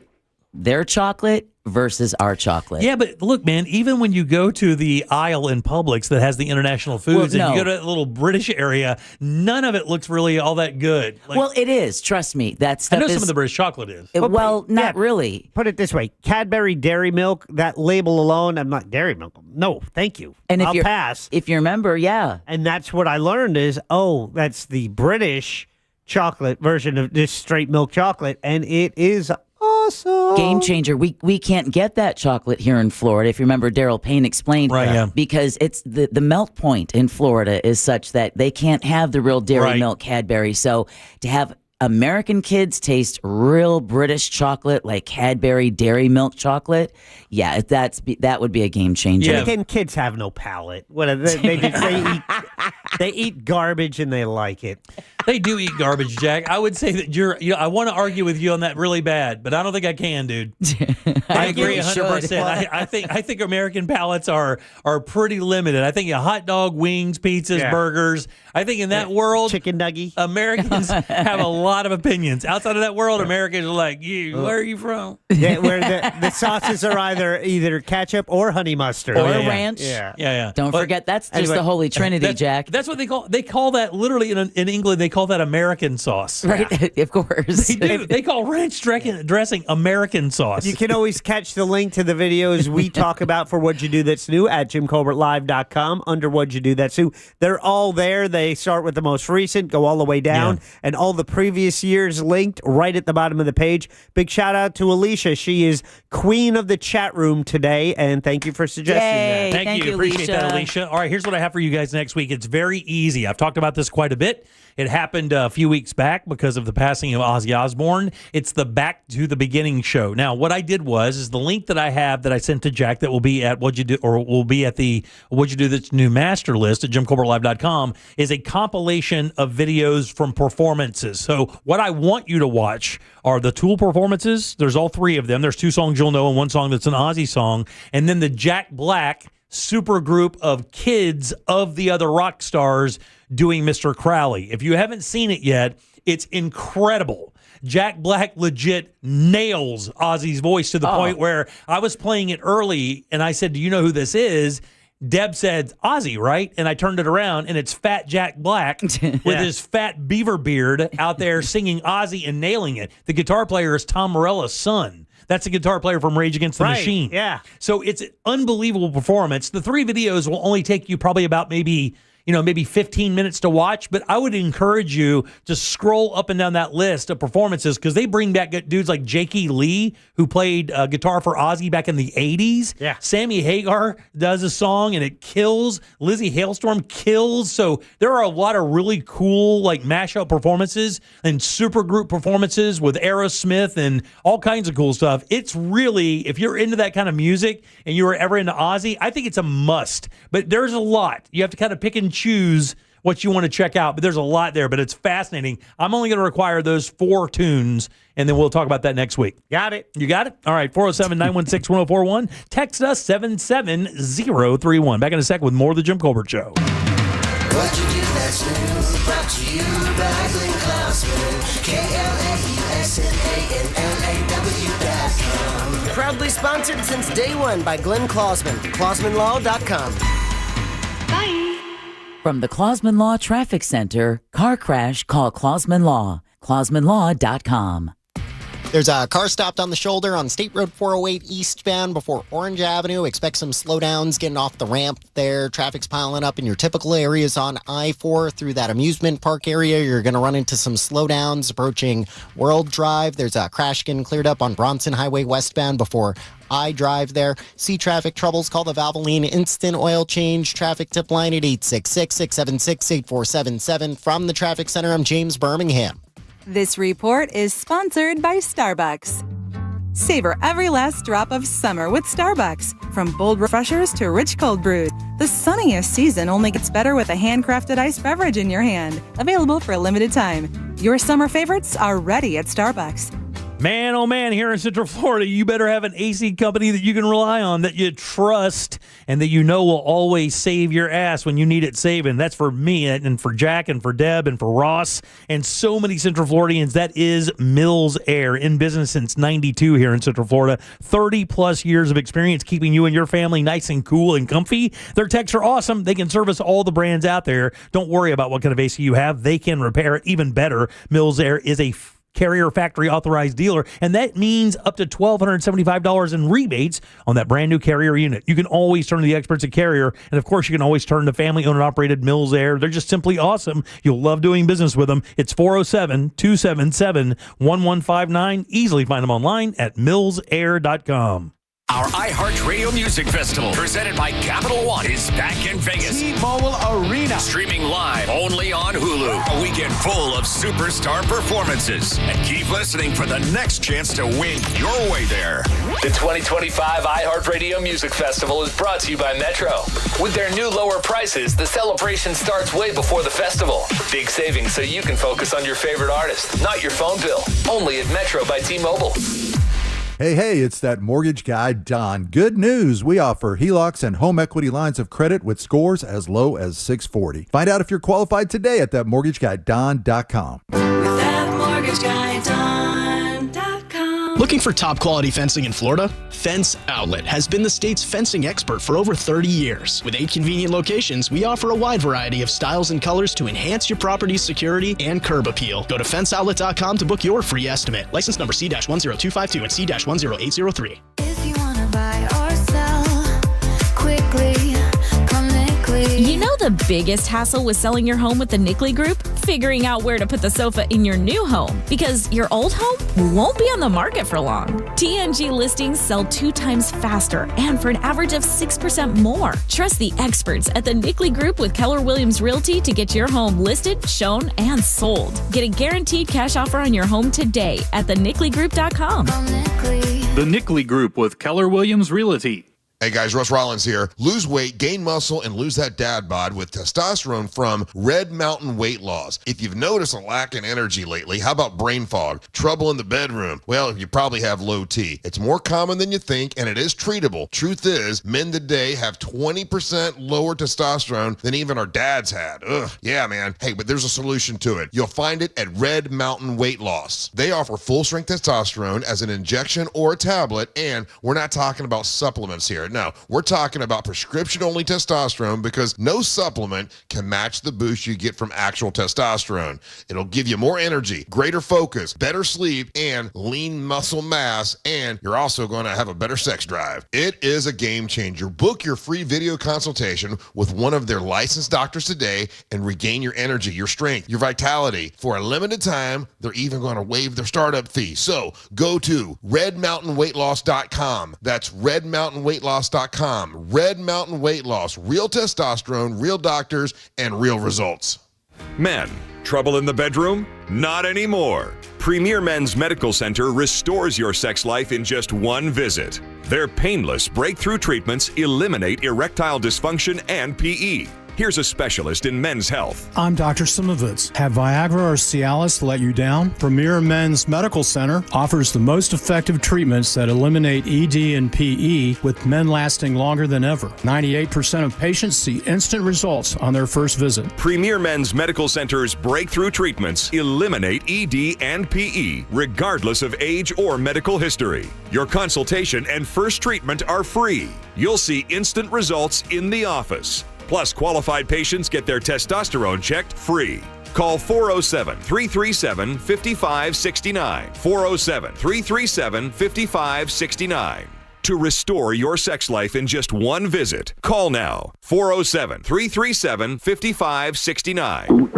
their chocolate versus our chocolate. Yeah, but look, man, even when you go to the aisle in Publix that has the international foods and you go to that little British area, none of it looks really all that good. Well, it is. Trust me. That stuff I know some of the British chocolate is. Not really. Put it this way. Cadbury Dairy Milk, that label alone, I'm not dairy milk. No, thank you. And I'll pass. If you remember, And that's what I learned is, that's the British chocolate version of this straight milk chocolate, and it is awesome. Game changer. We can't get that chocolate here in Florida. If you remember, Daryl Payne explained because it's the melt point in Florida is such that they can't have the real dairy milk Cadbury. So to have American kids taste real British chocolate like Cadbury dairy milk chocolate, that would be a game changer. And again, kids have no palate. They eat garbage and they like it. They do eat garbage, Jack. I would say that I want to argue with you on that really bad, but I don't think I can, dude. I agree 100%. I think American palates are pretty limited. I think hot dog, wings, pizzas, burgers. I think in that world, chicken nugget, Americans have a lot of opinions. Outside of that world, Americans are like, where are you from? Yeah, where the sauces are either ketchup or honey mustard or ranch. Yeah. Don't forget that's just the holy trinity, Jack. That's what they call that. Literally in England, they call that American sauce. Right, of course. They do. They call ranch dressing American sauce. You can always catch the link to the videos we talk about for What'd You Do That's New at JimColbertLive.com under What'd You Do That's New. They're all there. They start with the most recent, go all the way down, and all the previous years linked right at the bottom of the page. Big shout out to Alicia. She is queen of the chat room today, and thank you for suggesting that. Thank you. Appreciate that, Alicia. All right, here's what I have for you guys next week. It's very easy. I've talked about this quite a bit. It happened a few weeks back because of the passing of Ozzy Osbourne. It's the Back to the Beginning show. Now, what I did is the link that I have that I sent to Jack that will be at What'd You Do, or will be at the What'd You Do That's New master list at JimColbertLive.com, is a compilation of videos from performances. So what I want you to watch are the Tool performances. There's all three of them. There's 2 songs you'll know and 1 song that's an Ozzy song. And then the Jack Black super group of kids of the other rock stars doing Mr. Crowley. If you haven't seen it yet, it's incredible. Jack Black legit nails Ozzy's voice to the point where I was playing it early and I said, do you know who this is? Deb said, Ozzy, right? And I turned it around, and it's Fat Jack Black with his fat beaver beard out there singing Ozzy and nailing it. The guitar player is Tom Morella's son. That's a guitar player from Rage Against the Machine. Yeah. So it's an unbelievable performance. The 3 videos will only take you probably about maybe 15 minutes to watch, but I would encourage you to scroll up and down that list of performances because they bring back dudes like Jakey Lee, who played guitar for Ozzy back in the 80s. Yeah. Sammy Hagar does a song and it kills. Lizzie Hailstorm kills. So there are a lot of really cool like mashup performances and supergroup performances with Aerosmith and all kinds of cool stuff. It's really, if you're into that kind of music and you were ever into Ozzy, I think it's a must. But there's a lot. You have to kind of pick and choose what you want to check out, but there's a lot there, but it's fascinating. I'm only going to require those 4 tunes, and then we'll talk about that next week. Got it. You got it? All right, 407-916-1041. Text us 77031. Back in a sec with more of The Jim Colbert Show. What you do that's new, brought to you by Glenn Klausman, KLAUSMANLAW.com. Proudly sponsored since day one by Glenn Klausman, KlausmanLaw.com. From the Klausman Law Traffic Center, car crash, call Klausman Law, KlausmanLaw.com. There's a car stopped on the shoulder on State Road 408 eastbound before Orange Avenue. Expect some slowdowns getting off the ramp there. Traffic's piling up in your typical areas on I-4 through that amusement park area. You're going to run into some slowdowns approaching World Drive. There's a crash getting cleared up on Bronson Highway westbound before I-Drive there. See traffic troubles, call the Valvoline Instant Oil Change traffic tip line at 866-676-8477. From the Traffic Center, I'm James Birmingham. This report is sponsored by Starbucks. Savor every last drop of summer with Starbucks. From bold refreshers to rich cold brews, the sunniest season only gets better with a handcrafted iced beverage in your hand. Available for a limited time. Your summer favorites are ready at Starbucks. Man, oh man, here in Central Florida, you better have an AC company that you can rely on, that you trust, and that you know will always save your ass when you need it saving. That's for me and for Jack and for Deb and for Ross and so many Central Floridians. That is Mills Air, in business since 92 here in Central Florida. 30-plus years of experience keeping you and your family nice and cool and comfy. Their techs are awesome. They can service all the brands out there. Don't worry about what kind of AC you have. They can repair it. Even better, Mills Air is a Carrier factory authorized dealer, and that means up to $1,275 in rebates on that brand new Carrier unit. You can always turn to the experts at Carrier, and of course you can always turn to family owned and operated Mills Air. They're just simply awesome. You'll love doing business with them. It's 407-277-1159. Easily find them online at millsair.com. Our iHeartRadio Music Festival, presented by Capital One, is back in Vegas. T-Mobile Arena. Streaming live only on Hulu. A weekend full of superstar performances. And keep listening for the next chance to win your way there. The 2025 iHeartRadio Music Festival is brought to you by Metro. With their new lower prices, the celebration starts way before the festival. Big savings so you can focus on your favorite artist, not your phone bill. Only at Metro by T-Mobile. Hey, it's that mortgage guy, Don. Good news. We offer HELOCs and home equity lines of credit with scores as low as 640. Find out if you're qualified today at thatmortgageguyDon.com. Looking for top quality fencing in Florida? Fence Outlet has been the state's fencing expert for over 30 years. With 8 convenient locations, we offer a wide variety of styles and colors to enhance your property's security and curb appeal. Go to fenceoutlet.com to book your free estimate. License number C-10252 and C-10803. If you want to buy or sell quickly, come Nickley. You know the biggest hassle with selling your home with the Nickley Group? Figuring out where to put the sofa in your new home, because your old home won't be on the market for long. TNG listings sell 2 times faster and for an average of 6% more. Trust the experts at the Nickley Group with Keller Williams Realty to get your home listed, shown, and sold. Get a guaranteed cash offer on your home today at thenickley.com. The Nickley Group with Keller Williams Realty. Hey guys, Russ Rollins here. Lose weight, gain muscle, and lose that dad bod with testosterone from Red Mountain Weight Loss. If you've noticed a lack in energy lately, how about brain fog, trouble in the bedroom? Well, you probably have low T. It's more common than you think, and it is treatable. Truth is, men today have 20% lower testosterone than even our dads had. Ugh, yeah, man. Hey, but there's a solution to it. You'll find it at Red Mountain Weight Loss. They offer full-strength testosterone as an injection or a tablet, and we're not talking about supplements here. No, we're talking about prescription-only testosterone because no supplement can match the boost you get from actual testosterone. It'll give you more energy, greater focus, better sleep, and lean muscle mass, and you're also going to have a better sex drive. It is a game changer. Book your free video consultation with one of their licensed doctors today and regain your energy, your strength, your vitality. For a limited time, they're even going to waive their startup fee. So go to redmountainweightloss.com. That's redmountainweightloss.com. Red Mountain Weight Loss. Real testosterone, real doctors, and real results. Men, trouble in the bedroom? Not anymore. Premier Men's Medical Center restores your sex life in just one visit. Their painless breakthrough treatments eliminate erectile dysfunction and PE. Here's a specialist in men's health. I'm Dr. Simovitz. Have Viagra or Cialis let you down? Premier Men's Medical Center offers the most effective treatments that eliminate ED and PE, with men lasting longer than ever. 98% of patients see instant results on their first visit. Premier Men's Medical Center's breakthrough treatments eliminate ED and PE, regardless of age or medical history. Your consultation and first treatment are free. You'll see instant results in the office. Plus, qualified patients get their testosterone checked free. Call 407-337-5569. 407-337-5569. To restore your sex life in just one visit, call now. 407-337-5569.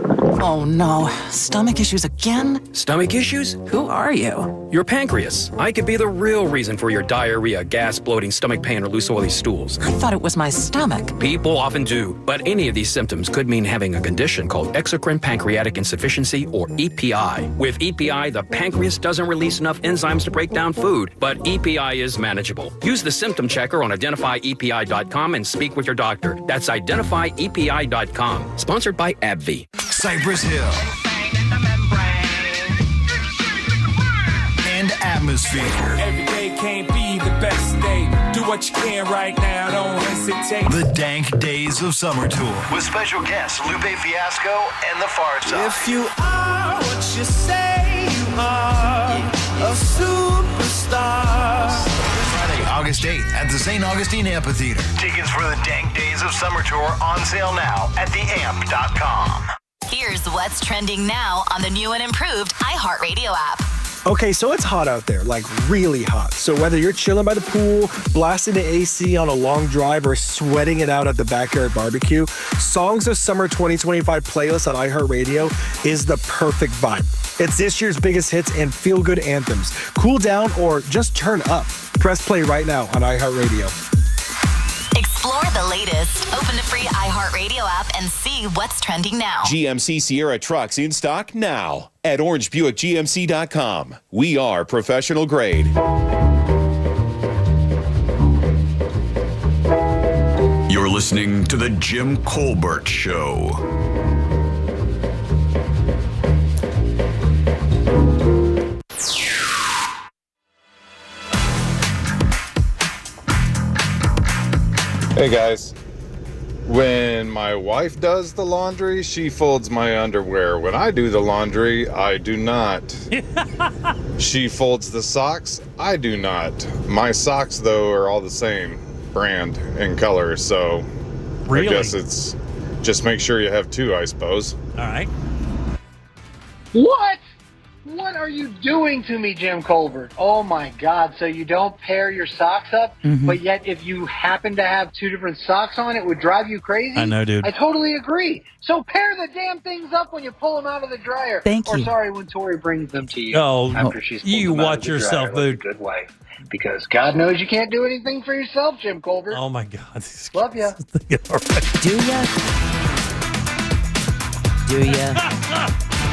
Oh no, stomach issues again? Stomach issues? Who are you? Your pancreas. I could be the real reason for your diarrhea, gas, bloating, stomach pain, or loose oily stools. I thought it was my stomach. People often do, but any of these symptoms could mean having a condition called exocrine pancreatic insufficiency, or EPI. With EPI, the pancreas doesn't release enough enzymes to break down food, but EPI is manageable. Use the symptom checker on identifyepi.com and speak with your doctor. That's identifyepi.com. Sponsored by AbbVie. Cypress Hill and Atmosphere. Every day can't be the best day. Do what you can right now, don't hesitate. The Dank Days of Summer Tour with special guests Lupe Fiasco and The Far Side. If you are what you say you are, a superstar. Friday, August 8th at the St. Augustine Amphitheater. Tickets for the Dank Days of Summer Tour on sale now at theamp.com. Here's what's trending now on the new and improved iHeartRadio app. Okay, so it's hot out there, like really hot. So whether you're chilling by the pool, blasting the AC on a long drive, or sweating it out at the backyard barbecue, Songs of Summer 2025 playlist on iHeartRadio is the perfect vibe. It's this year's biggest hits and feel-good anthems. Cool down or just turn up. Press play right now on iHeartRadio. Explore the latest. Open the free iHeartRadio app and see what's trending now. GMC Sierra trucks in stock now at orangebuickgmc.com. We are professional grade. You're listening to The Jim Colbert Show. Hey guys, when my wife does the laundry, she folds my underwear. When I do the laundry, I do not. She folds the socks, I do not. My socks, though, are all the same brand and color, so really? I guess it's just make sure you have two, I suppose. All right. What? What are you doing to me, Jim Colbert? Oh my God. So you don't pair your socks up, but yet if you happen to have two different socks on, it would drive you crazy? I know, dude. I totally agree. So pair the damn things up when you pull them out of the dryer. Thank or you. sorry, when Tori brings them to you. Oh, after she's pulled you them out watch of the yourself, dryer like dude. a good wife. Because God knows you can't do anything for yourself, Jim Colbert. Oh my God. Love ya. Do ya? Do ya?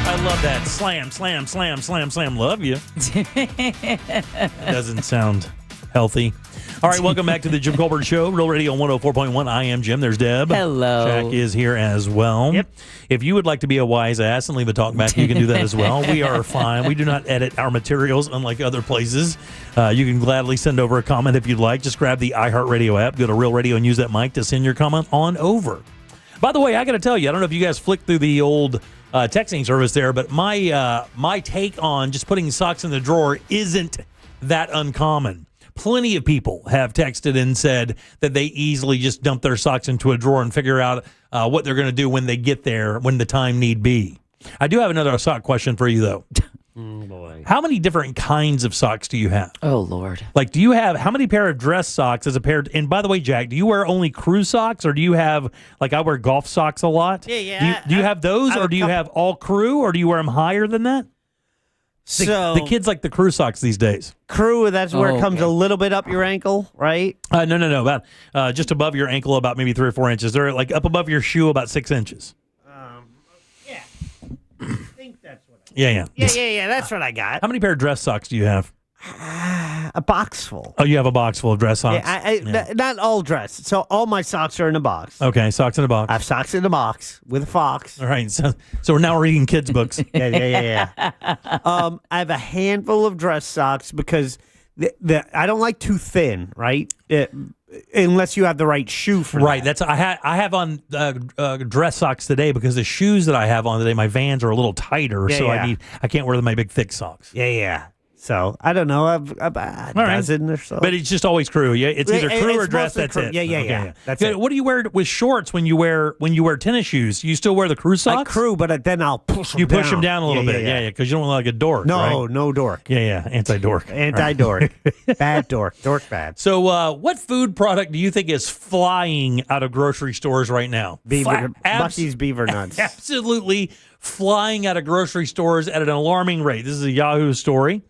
I love that. Slam, slam, slam, slam, slam. Love you. Doesn't sound healthy. All right, welcome back to the Jim Colbert Show, Real Radio 104.1. I am Jim. There's Deb. Hello. Jack is here as well. Yep. If you would like to be a wise ass and leave a talk back, you can do that as well. We are fine. We do not edit our materials, unlike other places. You can gladly send over a comment if you'd like. Just grab the iHeartRadio app, go to Real Radio, and use that mic to send your comment on over. By the way, I got to tell you, I don't know if you guys flicked through the old texting service there, but my take on just putting socks in the drawer isn't that uncommon. Plenty of people have texted and said that they easily just dump their socks into a drawer and figure out what they're going to do when they get there, when the time need be. I do have another sock question for you, though. Oh, boy. How many different kinds of socks do you have? Oh, Lord. Like, do you have, how many pair of dress socks as a pair? And by the way, Jack, do you wear only crew socks, or do you have, like, I wear golf socks a lot? Yeah. Do you have those, or do you have all crew, or do you wear them higher than that? The kids like the crew socks these days. Crew, that's where it comes a little bit up your ankle, right? No. About just above your ankle, about maybe 3 or 4 inches. They're like up above your shoe, about 6 inches. Yeah. I think that's what Yeah. Yeah, that's what I got. How many pair of dress socks do you have? A box full. Oh, you have a box full of dress socks? Yeah, not all dress. So all my socks are in a box. Okay, socks in a box. I have socks in a box with a fox. All right, so now we're reading kids' books. Yeah. I have a handful of dress socks because I don't like too thin, right? Unless you have the right shoe for right. that. I have on dress socks today because the shoes that I have on today, my Vans are a little tighter, I can't wear my big thick socks. Yeah. So I don't know, a dozen or so. But it's just always crew. Yeah, it's either crew or dress. That's crew. it. Yeah. That's it. What do you wear with shorts when you wear tennis shoes? You still wear the crew socks? I crew, but then I'll push them. You push them down a little bit. Yeah, because you don't look like a dork. No, right? no dork. Yeah, anti-dork. Anti-dork. Bad dork. Dork bad. So, what food product do you think is flying out of grocery stores right now? Bucky's beaver nuts. Absolutely flying out of grocery stores at an alarming rate. This is a Yahoo story.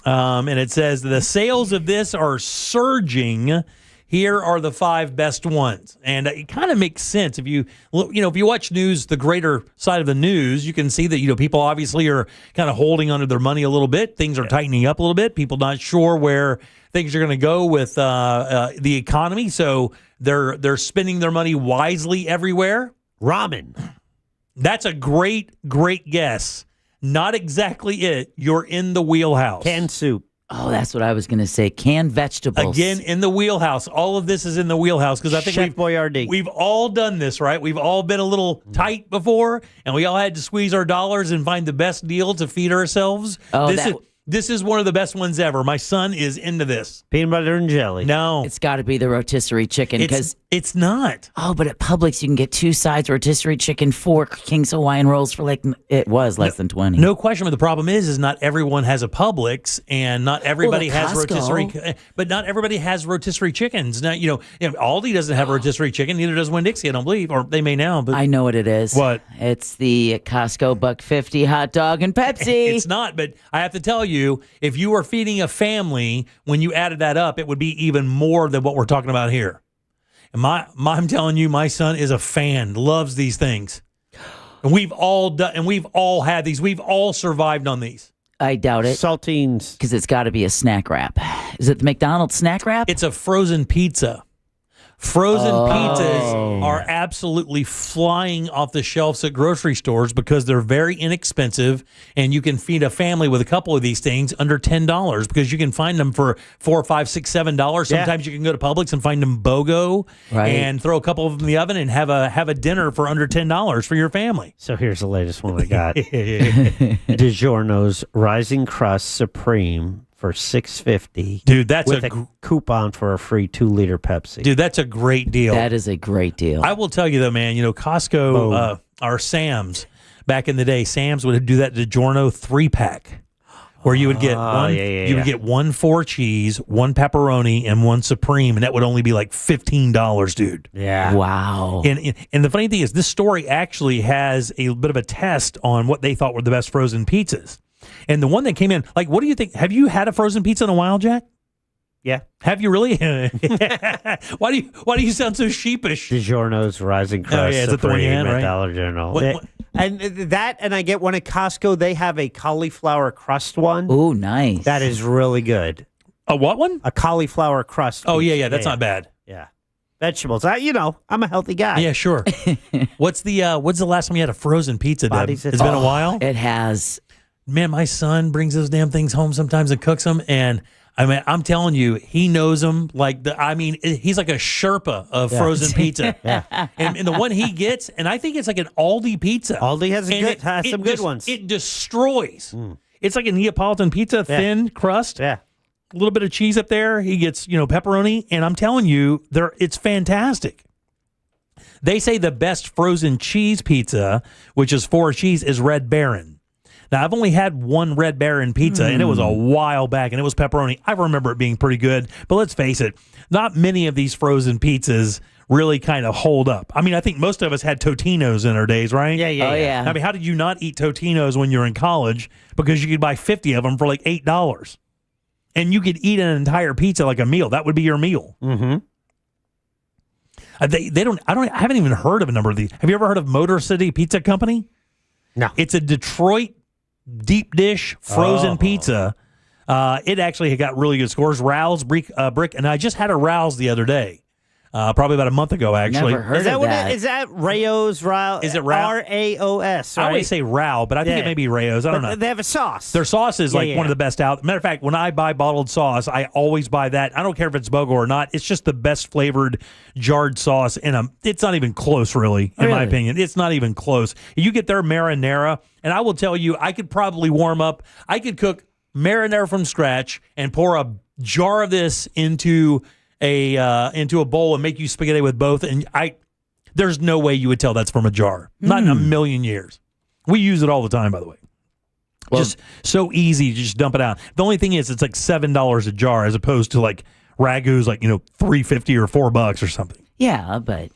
And it says the sales of this are surging. Here are the 5 best ones, and it kind of makes sense if you watch news, the greater side of the news, you can see that people obviously are kind of holding onto their money a little bit. Things are tightening up a little bit. People not sure where things are going to go with the economy, so they're spending their money wisely everywhere. Ramen. That's a great guess. Not exactly it. You're in the wheelhouse. Canned soup. Oh, that's what I was going to say. Canned vegetables. Again, in the wheelhouse. All of this is in the wheelhouse because I think Chef Boyardee. We've all done this, right? We've all been a little tight before, and we all had to squeeze our dollars and find the best deal to feed ourselves. This is one of the best ones ever. My son is into this. Peanut butter and jelly. No. It's got to be the rotisserie chicken because it's not. Oh, but at Publix you can get 2 sides rotisserie chicken, 4 King's Hawaiian rolls for less than 20. No question. But the problem is not everyone has a Publix, and not everybody has rotisserie. But not everybody has rotisserie chickens. Now Aldi doesn't have rotisserie chicken. Neither does Winn-Dixie, I don't believe, or they may now. But I know what it is. What? It's the Costco $1.50 hot dog and Pepsi. It's not, but I have to tell you, if you were feeding a family, when you added that up, it would be even more than what we're talking about here. And I'm telling you, my son is a fan, loves these things. And we've all done, and we've all had these. We've all survived on these. I doubt it. Saltines. Because it's got to be a snack wrap. Is it the McDonald's snack wrap? It's a frozen pizza. Frozen pizzas are absolutely flying off the shelves at grocery stores because they're very inexpensive, and you can feed a family with a couple of these things under $10 because you can find them for $4, $5, $6, $7. Sometimes you can go to Publix and find them BOGO and throw a couple of them in the oven and have a dinner for under $10 for your family. So here's the latest one I got. DiGiorno's Rising Crust Supreme for $6.50. Dude, that's with a coupon for a free 2-liter Pepsi. Dude, that's a great deal. That is a great deal. I will tell you though, man, Costco or Sam's back in the day, Sam's would do that DiGiorno 3-pack. Where you would get you would get 1 4 cheese, 1 pepperoni, and 1 supreme, and that would only be like $15, dude. Yeah. Wow. And the funny thing is, this story actually has a bit of a test on what they thought were the best frozen pizzas. And the one that came in, like, what do you think? Have you had a frozen pizza in a while, Jack? Yeah. Have you really? Why do you sound so sheepish? DiGiorno's Rising Crust is that the one you had, at right? Dollar General. What? And I get one at Costco. They have a cauliflower crust one. Ooh, nice. That is really good. A what one? A cauliflower crust. Oh, pizza. yeah, that's not bad. Yeah. Vegetables. I'm a healthy guy. Yeah, sure. What's the last time you had a frozen pizza, Deb? It's been a while? It has. Man, my son brings those damn things home sometimes and cooks them, and I mean, I'm telling you, he knows them like he's like a Sherpa of frozen pizza. Yeah. And the one he gets, and I think it's like an Aldi pizza. Aldi has some good ones. It destroys. It's like a Neapolitan pizza, thin crust. Yeah. A little bit of cheese up there. He gets, pepperoni, and I'm telling you, it's fantastic. They say the best frozen cheese pizza, which is 4 cheese, is Red Baron. Now, I've only had one Red Baron pizza, and it was a while back, and it was pepperoni. I remember it being pretty good, but let's face it, not many of these frozen pizzas really kind of hold up. I mean, I think most of us had Totino's in our days, right? Yeah. I mean, how did you not eat Totino's when you were in college? Because you could buy 50 of them for like $8. And you could eat an entire pizza like a meal. That would be your meal. Mm-hmm. I haven't even heard of a number of these. Have you ever heard of Motor City Pizza Company? No. It's a Detroit deep dish frozen pizza. It actually got really good scores. Rouse brick, and I just had a Rouse the other day. Probably about a month ago, actually. Never heard of that. Is that Rao's? Is it Rao? R-A-O-S, right? I always say Rao, but I think it may be Rao's. I don't know. They have a sauce. Their sauce is one of the best out. Matter of fact, when I buy bottled sauce, I always buy that. I don't care if it's BOGO or not. It's just the best flavored jarred sauce. And it's not even close, really, in my opinion. It's not even close. You get their marinara, and I will tell you, I could probably warm up. I could cook marinara from scratch and pour a jar of this into a bowl and make you spaghetti with both, and there's no way you would tell that's from a jar. Not in a million years. We use it all the time, by the way. Well, just so easy to just dump it out. The only thing is, it's like $7 a jar as opposed to like Ragu's, like $3.50 or $4 or something. Yeah, but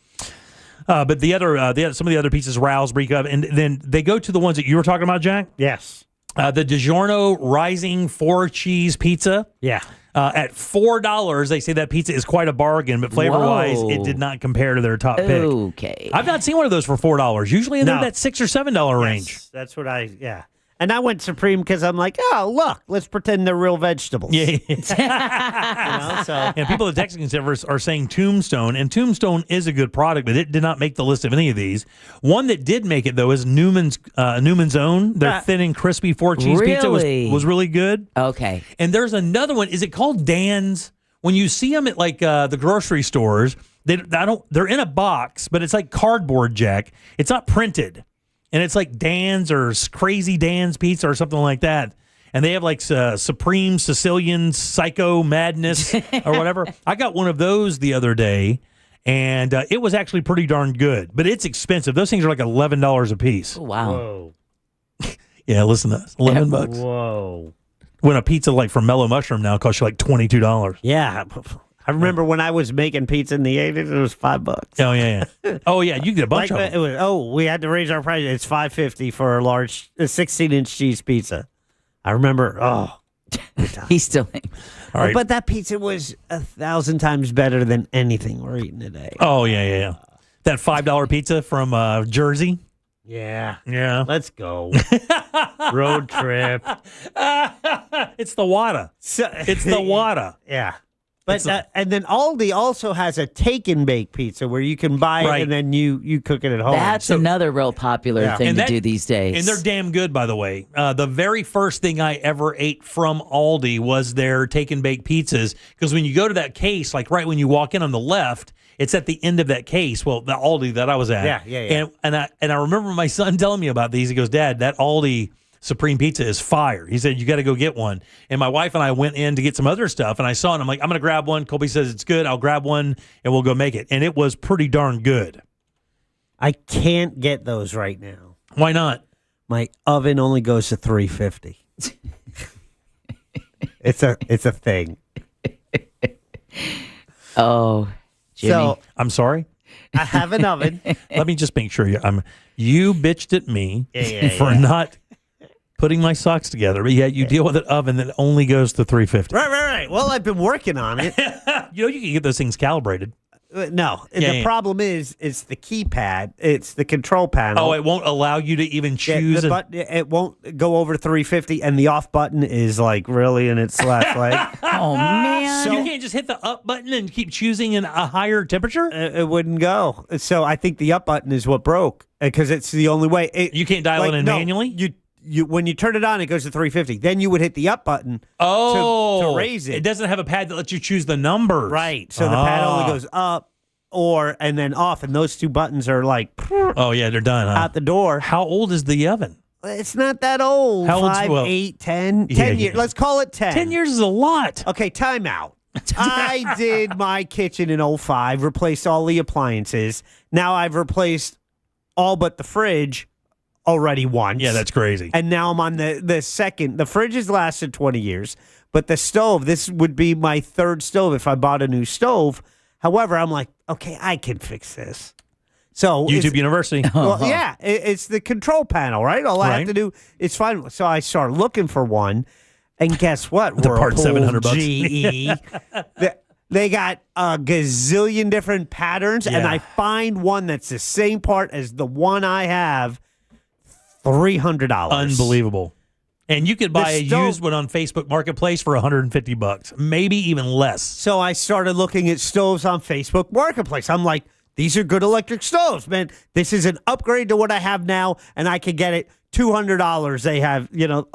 some of the other pieces, Rouse, Brick Oven, and then they go to the ones that you were talking about, Jack. Yes. The DiGiorno Rising 4 cheese pizza. Yeah. At $4, they say that pizza is quite a bargain, but flavor-wise, it did not compare to their top pick. Okay. I've not seen one of those for $4. Usually they're that $6 or $7 range. That's what And I went Supreme because I'm like, oh, look, let's pretend they're real vegetables. Yeah. So. And people at the Texan servers are saying Tombstone, and Tombstone is a good product, but it did not make the list of any of these. One that did make it, though, is Newman's Own. Their thin and crispy 4 cheese pizza was really good. Okay. And there's another one. Is it called Dan's? When you see them at like the grocery stores, they're in a box, but it's like cardboard, Jack. It's not printed. And it's like Dan's or Crazy Dan's Pizza or something like that. And they have like Supreme Sicilian Psycho Madness or whatever. I got one of those the other day, and it was actually pretty darn good. But it's expensive. Those things are like $11 a piece. Oh, wow. Whoa. Yeah, listen to this. $11. Whoa. When a pizza like from Mellow Mushroom now costs you like $22. Yeah. I remember when I was making pizza in the 80s, it was $5. Oh, yeah. Oh, yeah. You get a bunch of them. We had to raise our price. It's $5.50 for a large 16-inch cheese pizza. I remember, he's still all right. But that pizza was 1,000 times better than anything we're eating today. Oh, yeah. That $5 pizza from Jersey. Yeah. Yeah. Let's go. Road trip. It's the Wada. It's the Wada. Yeah. But and then Aldi also has a take and bake pizza where you can buy it and then you cook it at home. That's another real popular thing to do these days. And they're damn good, by the way. The very first thing I ever ate from Aldi was their take and bake pizzas, because when you go to that case, like right when you walk in on the left, it's at the end of that case. Well, the Aldi that I was at. Yeah. And I remember my son telling me about these. He goes, Dad, that Aldi Supreme Pizza is fire. He said, you got to go get one. And my wife and I went in to get some other stuff, and I saw it. And I'm like, I'm going to grab one. Colby says it's good. I'll grab one, and we'll go make it. And it was pretty darn good. I can't get those right now. Why not? My oven only goes to 350. It's a thing. Oh, Jimmy. So I'm sorry? I have an oven. Let me just make sure you bitched at me for not putting my socks together, but yet you deal with an oven that only goes to 350. Right. Well, I've been working on it. You can get those things calibrated. No. The problem is it's the keypad. It's the control panel. Oh, it won't allow you to even choose. The button, it won't go over 350, and the off button is like really in its last leg. Oh, man. So you can't just hit the up button and keep choosing a higher temperature? It wouldn't go. So I think the up button is what broke because it's the only way. You can't dial it in manually? You when you turn it on, it goes to 350. Then you would hit the up button to raise it. It doesn't have a pad that lets you choose the numbers. Right. So the pad only goes up and then off, and those two buttons are like oh, yeah, they're done, huh? out the door. How old is the oven? It's not that old. How old's 5, 8, 10. 10 years. Let's call it 10. 10 years is a lot. Okay, time out. I did my kitchen in 2005, replaced all the appliances. Now I've replaced all but the fridge already once. Yeah, that's crazy. And now I'm on the second. The fridge has lasted 20 years, but the stove, this would be my third stove if I bought a new stove. However, I'm like, okay, I can fix this. So YouTube University. Well, yeah, it's the control panel, right? All I have to do is find. So I start looking for one, and guess what? The part $700. GE. They got a gazillion different patterns, and I find one that's the same part as the one I have. $300. Unbelievable. And you could buy a used one on Facebook Marketplace for $150, maybe even less. So I started looking at stoves on Facebook Marketplace. I'm like, these are good electric stoves, man. This is an upgrade to what I have now, and I could get it $200. They have,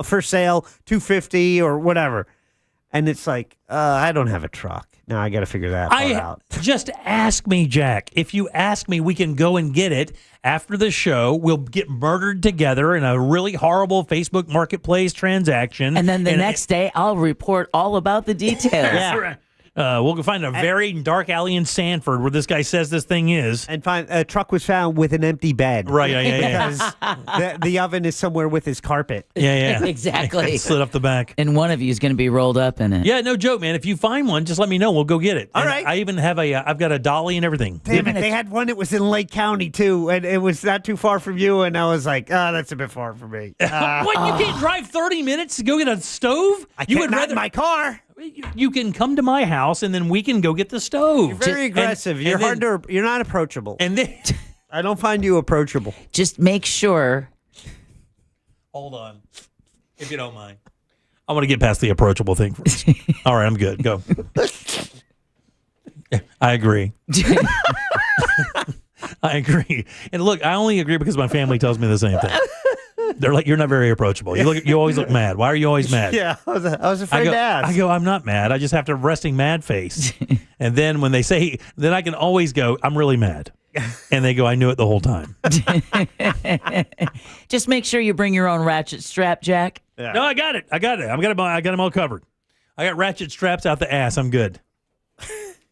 for sale, $250 or whatever. And it's like, I don't have a truck. Now I got to figure that part out. Just ask me, Jack. If you ask me, we can go and get it after the show. We'll get murdered together in a really horrible Facebook Marketplace transaction. And then the next day, I'll report all about the details. Yeah. We'll go find a very dark alley in Sanford where this guy says this thing is. And find a truck was found with an empty bed. Right, yeah. Because the oven is somewhere with his carpet. Yeah. Exactly. Slid up the back. And one of you is going to be rolled up in it. Yeah, no joke, man. If you find one, just let me know. We'll go get it. All and right. I even have I've got a dolly and everything. Damn it. They had one that was in Lake County, too, and it was not too far from you, and I was like, that's a bit far for me. What, you can't drive 30 minutes to go get a stove? You would rather my car. You can come to my house, and then we can go get the stove. You're very aggressive. You're not approachable. And then I don't find you approachable. Just make sure. Hold on, if you don't mind. I want to get past the approachable thing first. All right, I'm good. Go. I agree. I agree. And look, I only agree because my family tells me the same thing. They're like, you're not very approachable. You always look mad. Why are you always mad? Yeah, I was afraid to ask. I go, I'm not mad. I just have to resting mad face. And then when they say, then I can always go, I'm really mad. And they go, I knew it the whole time. Just make sure you bring your own ratchet strap, Jack. Yeah. No, I got it. I got them all covered. I got ratchet straps out the ass. I'm good.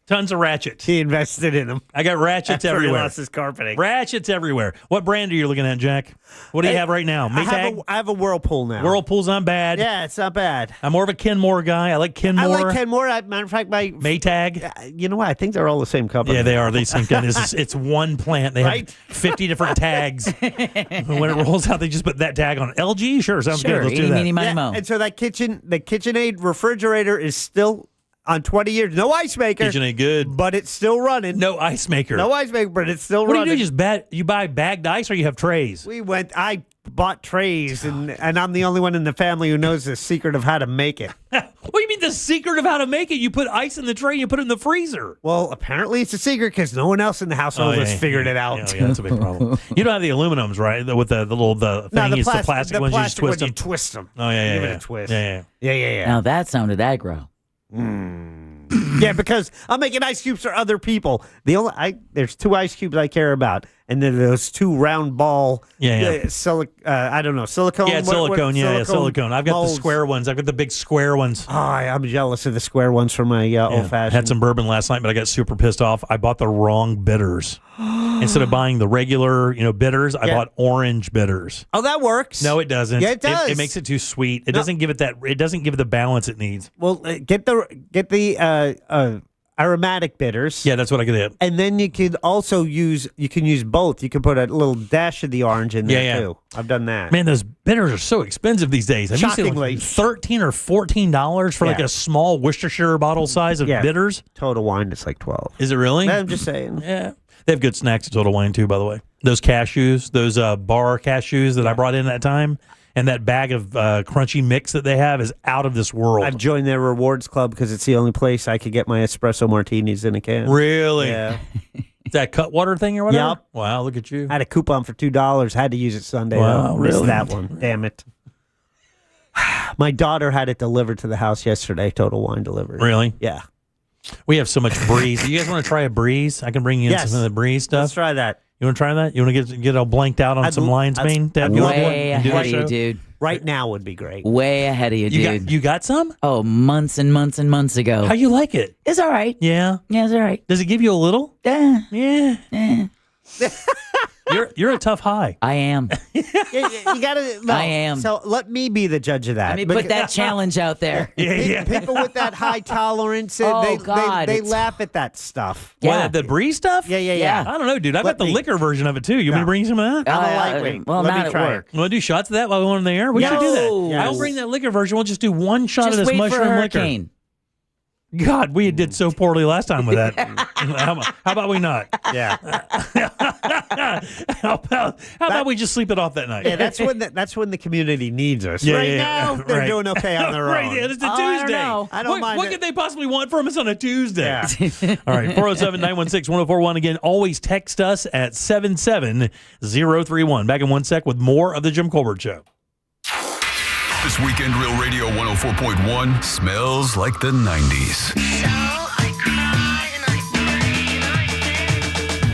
Tons of ratchets. He invested in them. I got ratchets everywhere. He lost his carpeting. Ratchets everywhere. What brand are you looking at, Jack? What do you have right now? Maytag? I have a Whirlpool now. Whirlpool's not bad. Yeah, it's not bad. I'm more of a Kenmore guy. I like Kenmore. I like Kenmore. Matter of fact, my Maytag. You know what? I think they're all the same company. Yeah, they are. They same company. It's one plant. They have 50 different tags. When it rolls out, they just put that tag on. LG? Sure, sounds good. Let's do that. And so the KitchenAid refrigerator is still on 20 years. No ice maker. KitchenAid good. But it's still running. No ice maker. No ice maker, but it's still running. running. What do you do? You buy bagged ice or you have trays? I bought trays, and I'm the only one in the family who knows the secret of how to make it. What do you mean the secret of how to make it? You put ice in the tray and you put it in the freezer. Well, apparently it's a secret because no one else in the household has figured it out. Yeah, that's a big problem. You don't have the aluminums, right? With the little thing. It's the plastic ones. You just twist them. You twist them. Oh, yeah. Give it a twist. Yeah. Now that sounded aggro. Yeah, because I'm making ice cubes for other people. There's 2 ice cubes I care about, and then those 2 round ball. I don't know, silicone. Yeah, silicone. I've got molds. The square ones. I've got the big square ones. Oh, I'm jealous of the square ones for my old fashioned. Had some bourbon last night, but I got super pissed off. I bought the wrong bitters. Instead of buying the regular, bitters, I bought orange bitters. Oh, that works. No, it doesn't. Yeah, it does. It makes it too sweet. It doesn't give it that. It doesn't give it the balance it needs. Well, get the. aromatic bitters. Yeah, that's what I could hit. And then you can also use both. You can put a little dash of the orange in there too. I've done that. Man, those bitters are so expensive these days. Have Shockingly. you seen like $13 or $14 for like a small Worcestershire bottle size of bitters? Total Wine, it's like 12. Is it really? I'm just saying. Yeah. They have good snacks at Total Wine too, by the way. Those cashews, those bar cashews that I brought in that time. And that bag of crunchy mix that they have is out of this world. I've joined their rewards club because it's the only place I could get my espresso martinis in a can. Really? Yeah. Is that Cutwater thing or whatever? Yep. Wow, look at you. I had a coupon for $2. Had to use it Sunday. Wow, Missed really? that one. Damn it. My daughter had it delivered to the house yesterday. Total Wine delivered. Really? Yeah. We have so much Breeze. You guys want to try a Breeze? I can bring you in some of the Breeze stuff. Let's try that. You want to try that? You want to get all blanked out on some lion's mane? Deb, you want one? Way And do ahead a of you, show? dude. Right now would be great. Way ahead of you, dude. You got some? Oh, months and months and months ago. How you like it? It's all right. Yeah. Yeah, it's all right. Does it give you a little? Yeah. You're a tough high. I am. You gotta. No. I am. So let me be the judge of that. Let me put that challenge out there. People with that high tolerance, Oh, God, they it's- laugh at that stuff. What, the Breeze stuff? Yeah. I don't know, dude. I've got the liquor version of it too. You want me to bring you some of that? I'm a lightweight. Well, Let not me at try work. it. You want to do shots of that while we're on the air? We should do that. Yes. I'll bring that liquor version. We'll just do one shot Just of this wait for a mushroom liquor. hurricane. God, we did so poorly last time with that. How about we not? Yeah. How about we just sleep it off that night? Yeah, that's when the community needs us. Yeah, right yeah, now, they're right. doing okay on their own. Right, yeah, it's a I Tuesday. don't know. I don't mind What it. could they possibly want from us on a Tuesday? Yeah. All right, 407-916-1041. Again, always text us at 77031. Back in 1 sec with more of the Jim Colbert Show. This weekend, Real Radio 104.1 smells like the 90s.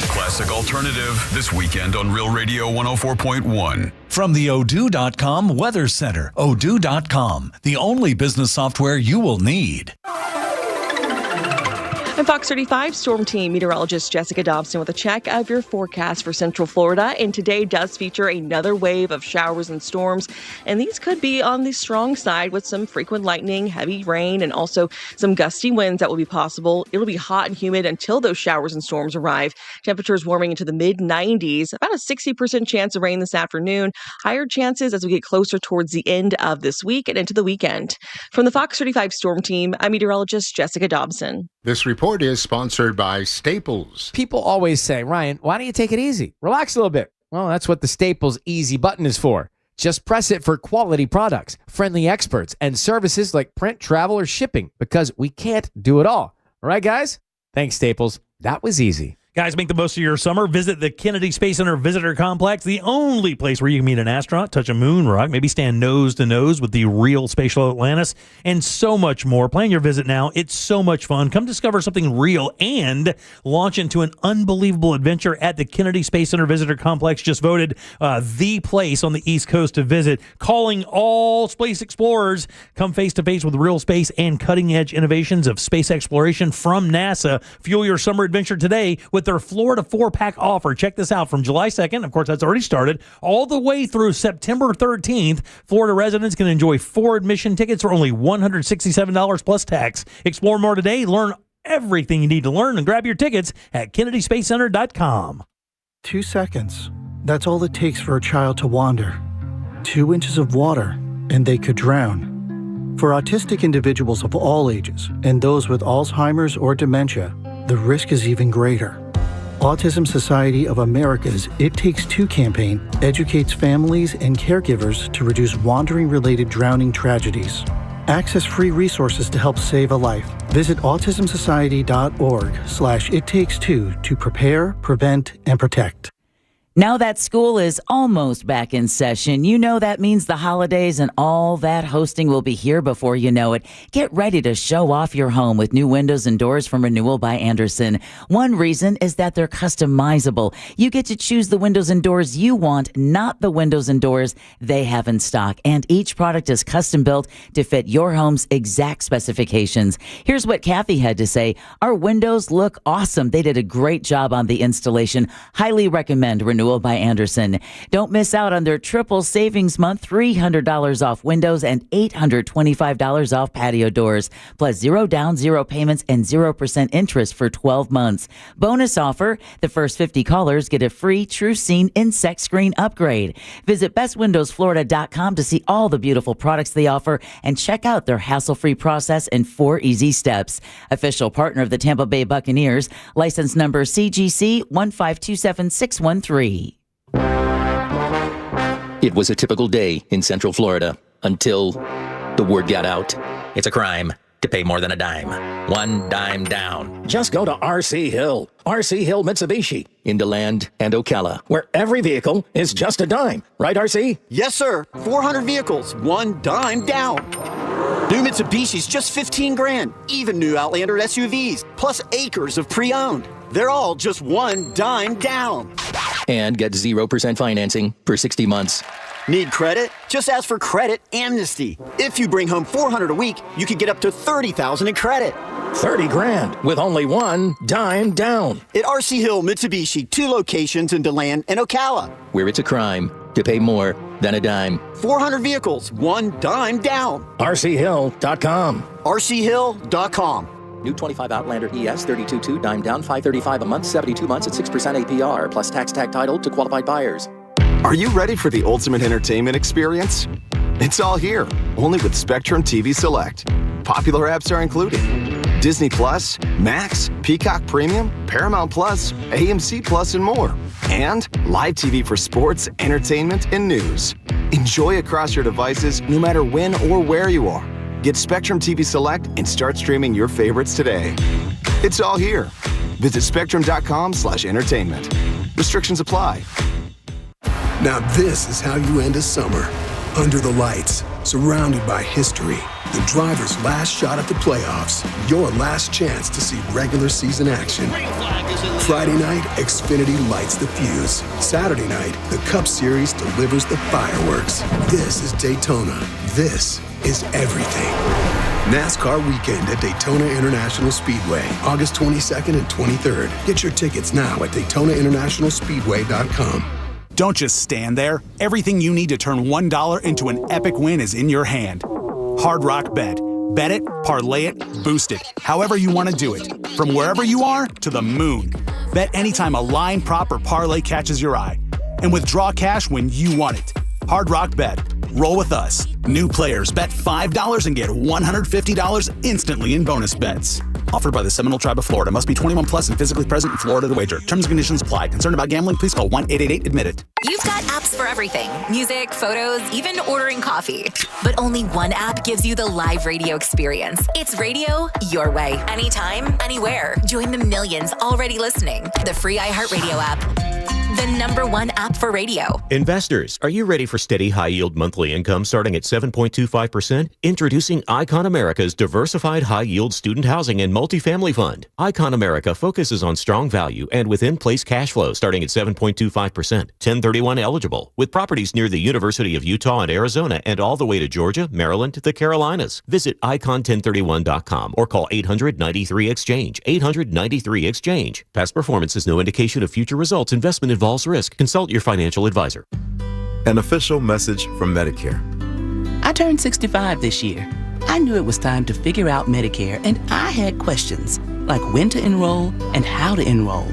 Classic alternative this weekend on Real Radio 104.1. From the Odoo.com Weather Center, Odoo.com, the only business software you will need. I'm Fox 35 Storm Team meteorologist Jessica Dobson with a check of your forecast for Central Florida. And today does feature another wave of showers and storms. And these could be on the strong side with some frequent lightning, heavy rain, and also some gusty winds that will be possible. It'll be hot and humid until those showers and storms arrive. Temperatures warming into the mid-90s. About a 60% chance of rain this afternoon. Higher chances as we get closer towards the end of this week and into the weekend. From the Fox 35 Storm Team, I'm meteorologist Jessica Dobson. This report is sponsored by Staples. People always say, Ryan, why don't you take it easy? Relax a little bit. Well, that's what the Staples Easy button is for. Just press it for quality products, friendly experts, and services like print, travel, or shipping, because we can't do it all. All right, guys? Thanks, Staples. That was easy. Guys, make the most of your summer. Visit the Kennedy Space Center Visitor Complex, the only place where you can meet an astronaut, touch a moon rock, maybe stand nose to nose with the real spatial Atlantis, and so much more. Plan your visit now. It's so much fun. Come discover something real and launch into an unbelievable adventure at the Kennedy Space Center Visitor Complex. Just voted the place on the East Coast to visit. Calling all space explorers. Come face to face with real space and cutting-edge innovations of space exploration from NASA. Fuel your summer adventure today with their Florida 4-pack offer. Check this out. From July 2nd, of course, that's already started, all the way through September 13th, Florida residents can enjoy 4 admission tickets for only $167 plus tax. Explore more today. Learn everything you need to learn and grab your tickets at KennedySpaceCenter.com. 2 seconds. That's all it takes for a child to wander. 2 inches of water, and they could drown. For autistic individuals of all ages and those with Alzheimer's or dementia, the risk is even greater. Autism Society of America's It Takes Two campaign educates families and caregivers to reduce wandering-related drowning tragedies. Access free resources to help save a life. Visit autismsociety.org/ittakes2 to prepare, prevent, and protect. Now that school is almost back in session, you know that means the holidays and all that hosting will be here before you know it. Get ready to show off your home with new windows and doors from Renewal by Andersen. One reason is that they're customizable. You get to choose the windows and doors you want, not the windows and doors they have in stock. And each product is custom built to fit your home's exact specifications. Here's what Kathy had to say. Our windows look awesome. They did a great job on the installation. Highly recommend Renewal Renewal by Anderson. Don't miss out on their triple savings month, $300 off windows and $825 off patio doors, plus 0 down, 0 payments, and 0% interest for 12 months. Bonus offer, the first 50 callers get a free TrueScene insect screen upgrade. Visit bestwindowsflorida.com to see all the beautiful products they offer and check out their hassle-free process in 4 easy steps. Official partner of the Tampa Bay Buccaneers, license number CGC 1527613. It was a typical day in Central Florida until the word got out. It's a crime to pay more than a dime. One dime down. Just go to RC Hill. RC Hill Mitsubishi in DeLand and Ocala, where every vehicle is just a dime. Right, RC? Yes, sir. 400 vehicles, one dime down. New Mitsubishi's just 15 grand. Even new Outlander SUVs, plus acres of pre-owned. They're all just one dime down. And get 0% financing for 60 months. Need credit? Just ask for Credit Amnesty. If you bring home $400 a week, you could get up to $30,000 in credit. 30 grand with only one dime down. At RC Hill Mitsubishi, 2 locations in DeLand and Ocala. Where it's a crime to pay more than a dime. 400 vehicles, one dime down. RCHill.com. RCHill.com. New 25 Outlander ES 32.2 dime down, $535 a month, 72 months at 6% APR, plus tax tag title to qualified buyers. Are you ready for the ultimate entertainment experience? It's all here, only with Spectrum TV Select. Popular apps are included: Disney Plus, Max, Peacock Premium, Paramount Plus, AMC Plus, and more. And live TV for sports, entertainment, and news. Enjoy across your devices no matter when or where you are. Get Spectrum TV Select and start streaming your favorites today. It's all here. Visit spectrum.com/entertainment. Restrictions apply. Now this is how you end a summer. Under the lights, surrounded by history. The driver's last shot at the playoffs. Your last chance to see regular season action. Friday night, Xfinity lights the fuse. Saturday night, the Cup Series delivers the fireworks. This is Daytona. This is everything. NASCAR weekend at Daytona International Speedway, August 22nd and 23rd. Get your tickets now at DaytonaInternationalSpeedway.com. Don't just stand there. Everything you need to turn $1 into an epic win is in your hand. Hard Rock Bet. Bet it, parlay it, boost it. However you want to do it. From wherever you are to the moon. Bet anytime a line, prop, or parlay catches your eye. And withdraw cash when you want it. Hard Rock Bet. Roll with us. New players bet $5 and get $150 instantly in bonus bets. Offered by the Seminole Tribe of Florida. Must be 21 plus and physically present in Florida to wager. Terms and conditions apply. Concerned about gambling? Please call 1-888-ADMIT-IT. You've got apps for everything. Music, photos, even ordering coffee. But only one app gives you the live radio experience. It's radio your way. Anytime, anywhere. Join the millions already listening. The free iHeartRadio app. The #1 app for radio. Investors, are you ready for steady high-yield monthly income starting at 7.25%? Introducing Icon America's diversified high-yield student housing and multifamily fund. Icon America focuses on strong value and with in-place cash flow starting at 7.25%, 1031 eligible, with properties near the University of Utah and Arizona and all the way to Georgia, Maryland, the Carolinas. Visit icon1031.com or call 800-93-EXCHANGE, 800-93-EXCHANGE. Past performance is no indication of future results. Investment involves risk. Consult your financial advisor. An official message from Medicare. I turned 65 this year. I knew it was time to figure out Medicare, and I had questions like when to enroll and how to enroll.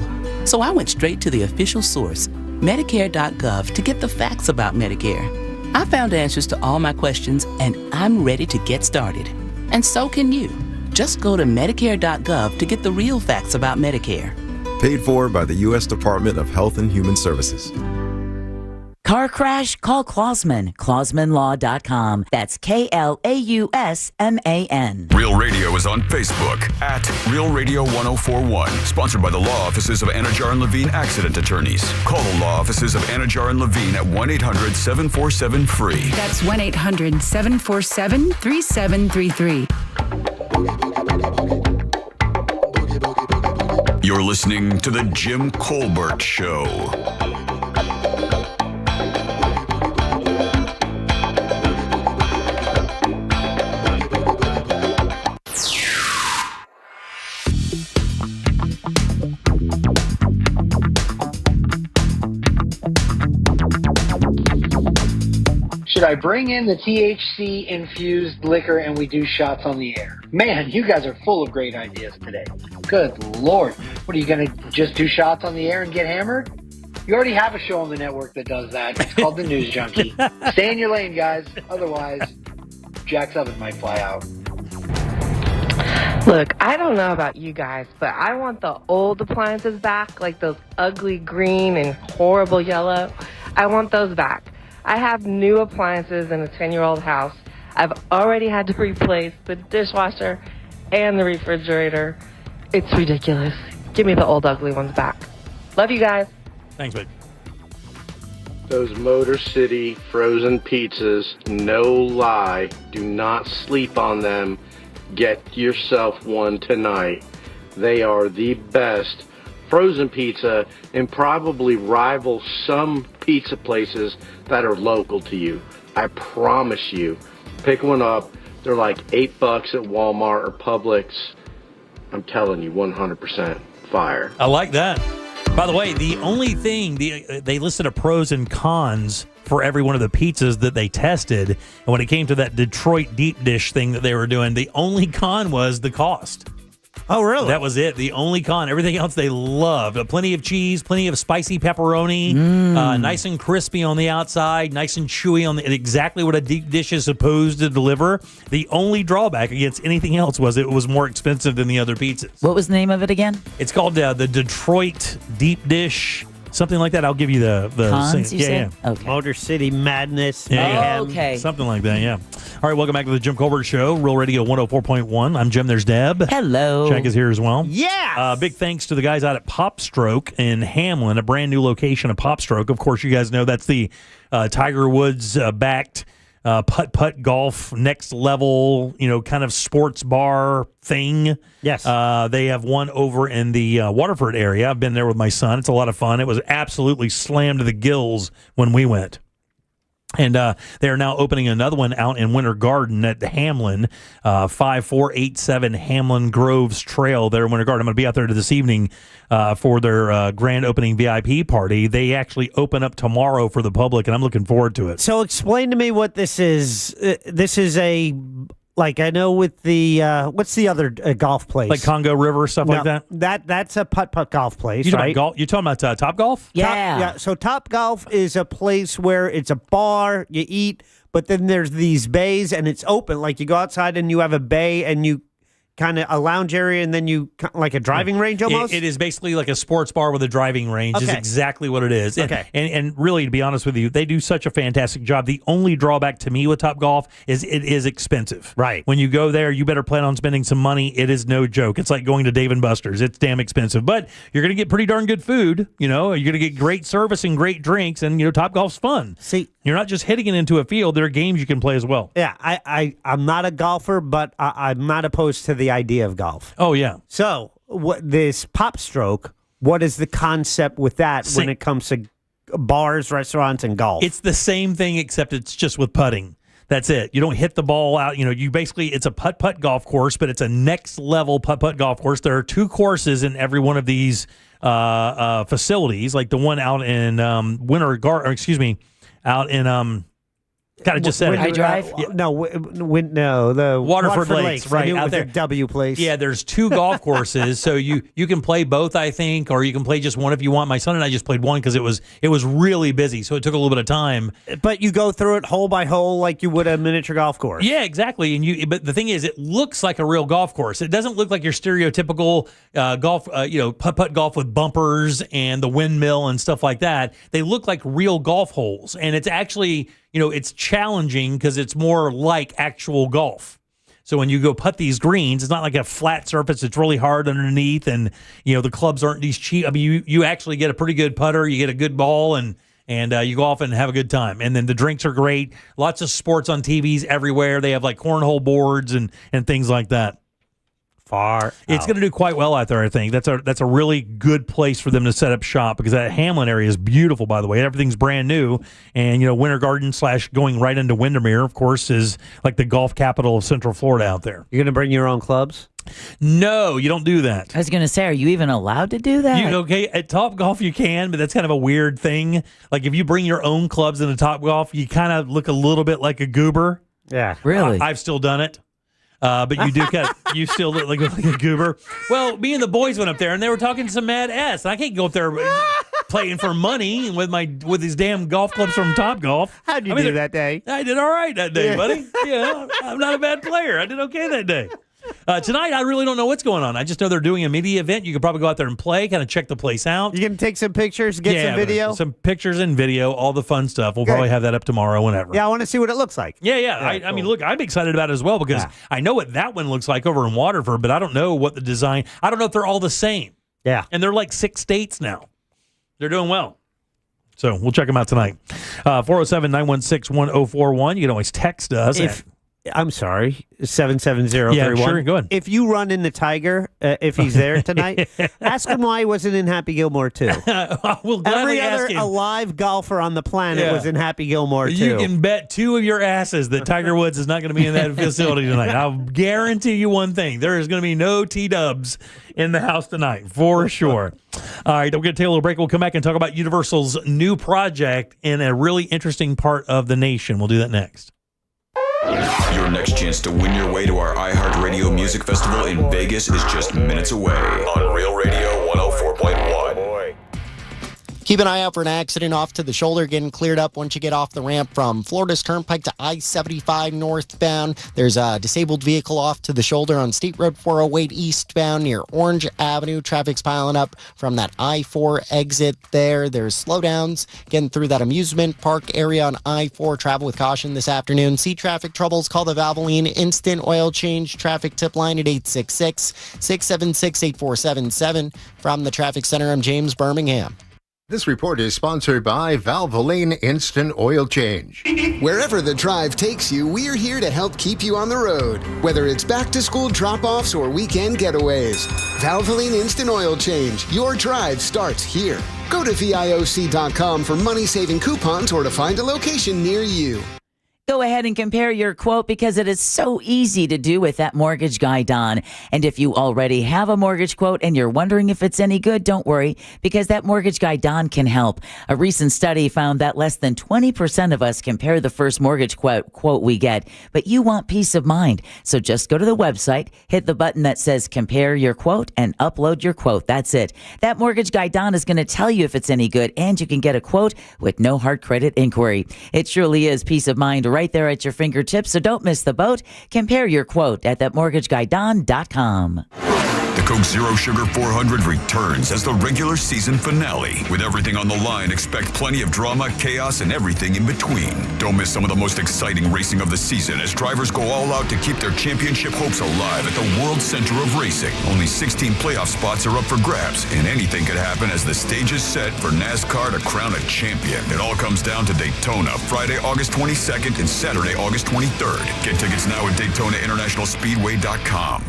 So I went straight to the official source, Medicare.gov, to get the facts about Medicare. I found answers to all my questions, and I'm ready to get started. And so can you. Just go to Medicare.gov to get the real facts about Medicare. Paid for by the U.S. Department of Health and Human Services. Car crash? Call Klausman. KlausmanLaw.com. That's KLAUSMAN. Real Radio is on Facebook at Real Radio 1041. Sponsored by the law offices of Anajar and Levine Accident Attorneys. Call the law offices of Anajar and Levine at 1-800-747-FREE. That's 1-800-747-3733. You're listening to The Jim Colbert Show. Should I bring in the THC-infused liquor and we do shots on the air? Man, you guys are full of great ideas today. Good Lord. What, are you going to just do shots on the air and get hammered? You already have a show on the network that does that. It's called The News Junkie. Stay in your lane, guys. Otherwise, Jack's oven might fly out. Look, I don't know about you guys, but I want the old appliances back, like those ugly green and horrible yellow. I want those back. I have new appliances in a 10-year-old house. I've already had to replace the dishwasher and the refrigerator. It's ridiculous. Give me the old ugly ones back. Love you guys. Thanks, babe. Those Motor City frozen pizzas, no lie, do not sleep on them. Get yourself one tonight. They are the best frozen pizza and probably rival some pizza places that are local to you. I promise you. Pick one up. They're like $8 at Walmart or Publix. I'm telling you, 100% fire. I like that. By the way, the only thing, they listed a pros and cons for every one of the pizzas that they tested. And when it came to that Detroit deep dish thing that they were doing, the only con was the cost. Oh, really? That was it. The only con. Everything else they loved. Plenty of cheese, plenty of spicy pepperoni, nice and crispy on the outside, nice and chewy on the exactly what a deep dish is supposed to deliver. The only drawback against anything else was it was more expensive than the other pizzas. What was the name of it again? It's called the Detroit deep dish. Something like that. I'll give you the cons, you said? Yeah. Okay. Motor City Madness. Yeah. Okay. Something like that, yeah. All right, welcome back to the Jim Colbert Show, Real Radio 104.1. I'm Jim, there's Deb. Hello. Jack is here as well. Yeah. Big thanks to the guys out at Popstroke in Hamlin, a brand new location of Popstroke. Of course, you guys know that's the Tiger Woods backed putt-putt golf, next level, kind of sports bar thing. Yes. They have one over in the Waterford area. I've been there with my son. It's a lot of fun. It was absolutely slammed to the gills when we went. And they are now opening another one out in Winter Garden at Hamlin, 5487 Hamlin Groves Trail there in Winter Garden. I'm going to be out there this evening for their grand opening VIP party. They actually open up tomorrow for the public, and I'm looking forward to it. So explain to me what this is. This is a... Like, I know with the, what's the other golf place? Like Congo River, stuff like that? That's a putt-putt golf place, You right? talking about Top Golf? Yeah. So Top Golf is a place where it's a bar, you eat, but then there's these bays, and it's open. Like, you go outside, and you have a bay, and you kind of a lounge area, and then you like a driving range almost? It is basically like a sports bar with a driving range is exactly what it is. Okay. And really, to be honest with you, they do such a fantastic job. The only drawback to me with Top Golf is it is expensive. Right. When you go there, you better plan on spending some money. It is no joke. It's like going to Dave & Buster's. It's damn expensive. But you're going to get pretty darn good food. You're going to get great service and great drinks. And, Top Golf's fun. See, you're not just hitting it into a field. There are games you can play as well. Yeah, I'm not a golfer, but I'm not opposed to the idea of golf. Oh, yeah. So, this Popstroke, what is the concept with that when it comes to bars, restaurants, and golf? It's the same thing, except it's just with putting. That's it. You don't hit the ball out. You basically, it's a putt-putt golf course, but it's a next-level putt-putt golf course. There are 2 courses in every one of these facilities, like the one out in out in God, I just said High Drive? The Waterford Lakes, right out out there. there. W place. Yeah, there's 2 golf courses, so you can play both, I think, or you can play just one if you want. My son and I just played one because it was really busy, so it took a little bit of time. But you go through it hole by hole like you would a miniature golf course. Yeah, exactly. But the thing is, it looks like a real golf course. It doesn't look like your stereotypical golf, putt-putt golf with bumpers and the windmill and stuff like that. They look like real golf holes, and it's actually, it's challenging because it's more like actual golf. So when you go putt these greens, it's not like a flat surface. It's really hard underneath, and the clubs aren't these cheap. I mean, you actually get a pretty good putter, you get a good ball, and you go off and have a good time. And then the drinks are great. Lots of sports on TVs everywhere. They have like cornhole boards and things like that. Far It's going to do quite well out there, I think. That's a really good place for them to set up shop because that Hamlin area is beautiful, by the way. Everything's brand new. And, Winter Garden / going right into Windermere, of course, is like the golf capital of Central Florida out there. You're going to bring your own clubs? No, you don't do that. I was going to say, are you even allowed to do that? At Top Golf you can, but that's kind of a weird thing. Like if you bring your own clubs into Top Golf, you kind of look a little bit like a goober. Yeah. Really? I've still done it. But you do you still look like a goober. Well, me and the boys went up there and they were talking some mad ass. I can't go up there playing for money with these damn golf clubs from Top Golf. How'd you do that day? I did all right that day, buddy. Yeah, I'm not a bad player. I did okay that day. Tonight, I really don't know what's going on. I just know they're doing a media event. You can probably go out there and play, kind of check the place out. You can take some pictures, get some video? Some pictures and video, all the fun stuff. We'll probably have that up tomorrow, whenever. Yeah, I want to see what it looks like. Yeah. Cool. I mean, look, I'm excited about it as well because I know what that one looks like over in Waterford, but I don't know what the design, I don't know if they're all the same. Yeah. And they're like 6 states now. They're doing well. So we'll check them out tonight. 407-916-1041. You can always text us. I'm sorry, 77031. Yeah, sure, go ahead. If you run into Tiger, if he's there tonight, ask him why he wasn't in Happy Gilmore too. We'll gladly Every other ask him. alive golfer on the planet was in Happy Gilmore too. You can bet 2 of your asses that Tiger Woods is not going to be in that facility tonight. I'll guarantee you one thing. There is going to be no T-dubs in the house tonight, for sure. All right, we're going to take a little break. We'll come back and talk about Universal's new project in a really interesting part of the nation. We'll do that next. Your next chance to win your way to our iHeartRadio Music Festival in Vegas is just minutes away on Real Radio 104.1. Keep an eye out for an accident off to the shoulder getting cleared up once you get off the ramp from Florida's Turnpike to I-75 northbound. There's a disabled vehicle off to the shoulder on State Road 408 eastbound near Orange Avenue. Traffic's piling up from that I-4 exit there. There's slowdowns getting through that amusement park area on I-4. Travel with caution this afternoon. See traffic troubles, call the Valvoline Instant Oil Change traffic tip line at 866-676-8477. From the Traffic Center, I'm James Birmingham. This report is sponsored by Valvoline Instant Oil Change. Wherever the drive takes you, we're here to help keep you on the road. Whether it's back-to-school drop-offs or weekend getaways, Valvoline Instant Oil Change. Your drive starts here. Go to VIOC.com for money-saving coupons or to find a location near you. Go ahead and compare your quote because it is so easy to do with that mortgage guy, Don. And if you already have a mortgage quote and you're wondering if it's any good, don't worry, because that mortgage guy, Don, can help. A recent study found that less than 20% of us compare the first mortgage quote we get, but you want peace of mind. So just go to the website, hit the button that says compare your quote and upload your quote. That's it. That mortgage guy, Don, is going to tell you if it's any good, and you can get a quote with no hard credit inquiry. It surely is peace of mind right there at your fingertips, so don't miss the boat. Compare your quote at thatmortgageguyDon.com. The Coke Zero Sugar 400 returns as the regular season finale. With everything on the line, expect plenty of drama, chaos, and everything in between. Don't miss some of the most exciting racing of the season as drivers go all out to keep their championship hopes alive at the World Center of Racing. Only 16 playoff spots are up for grabs, and anything could happen as the stage is set for NASCAR to crown a champion. It all comes down to Daytona, Friday, August 22nd and Saturday, August 23rd. Get tickets now at DaytonaInternationalSpeedway.com.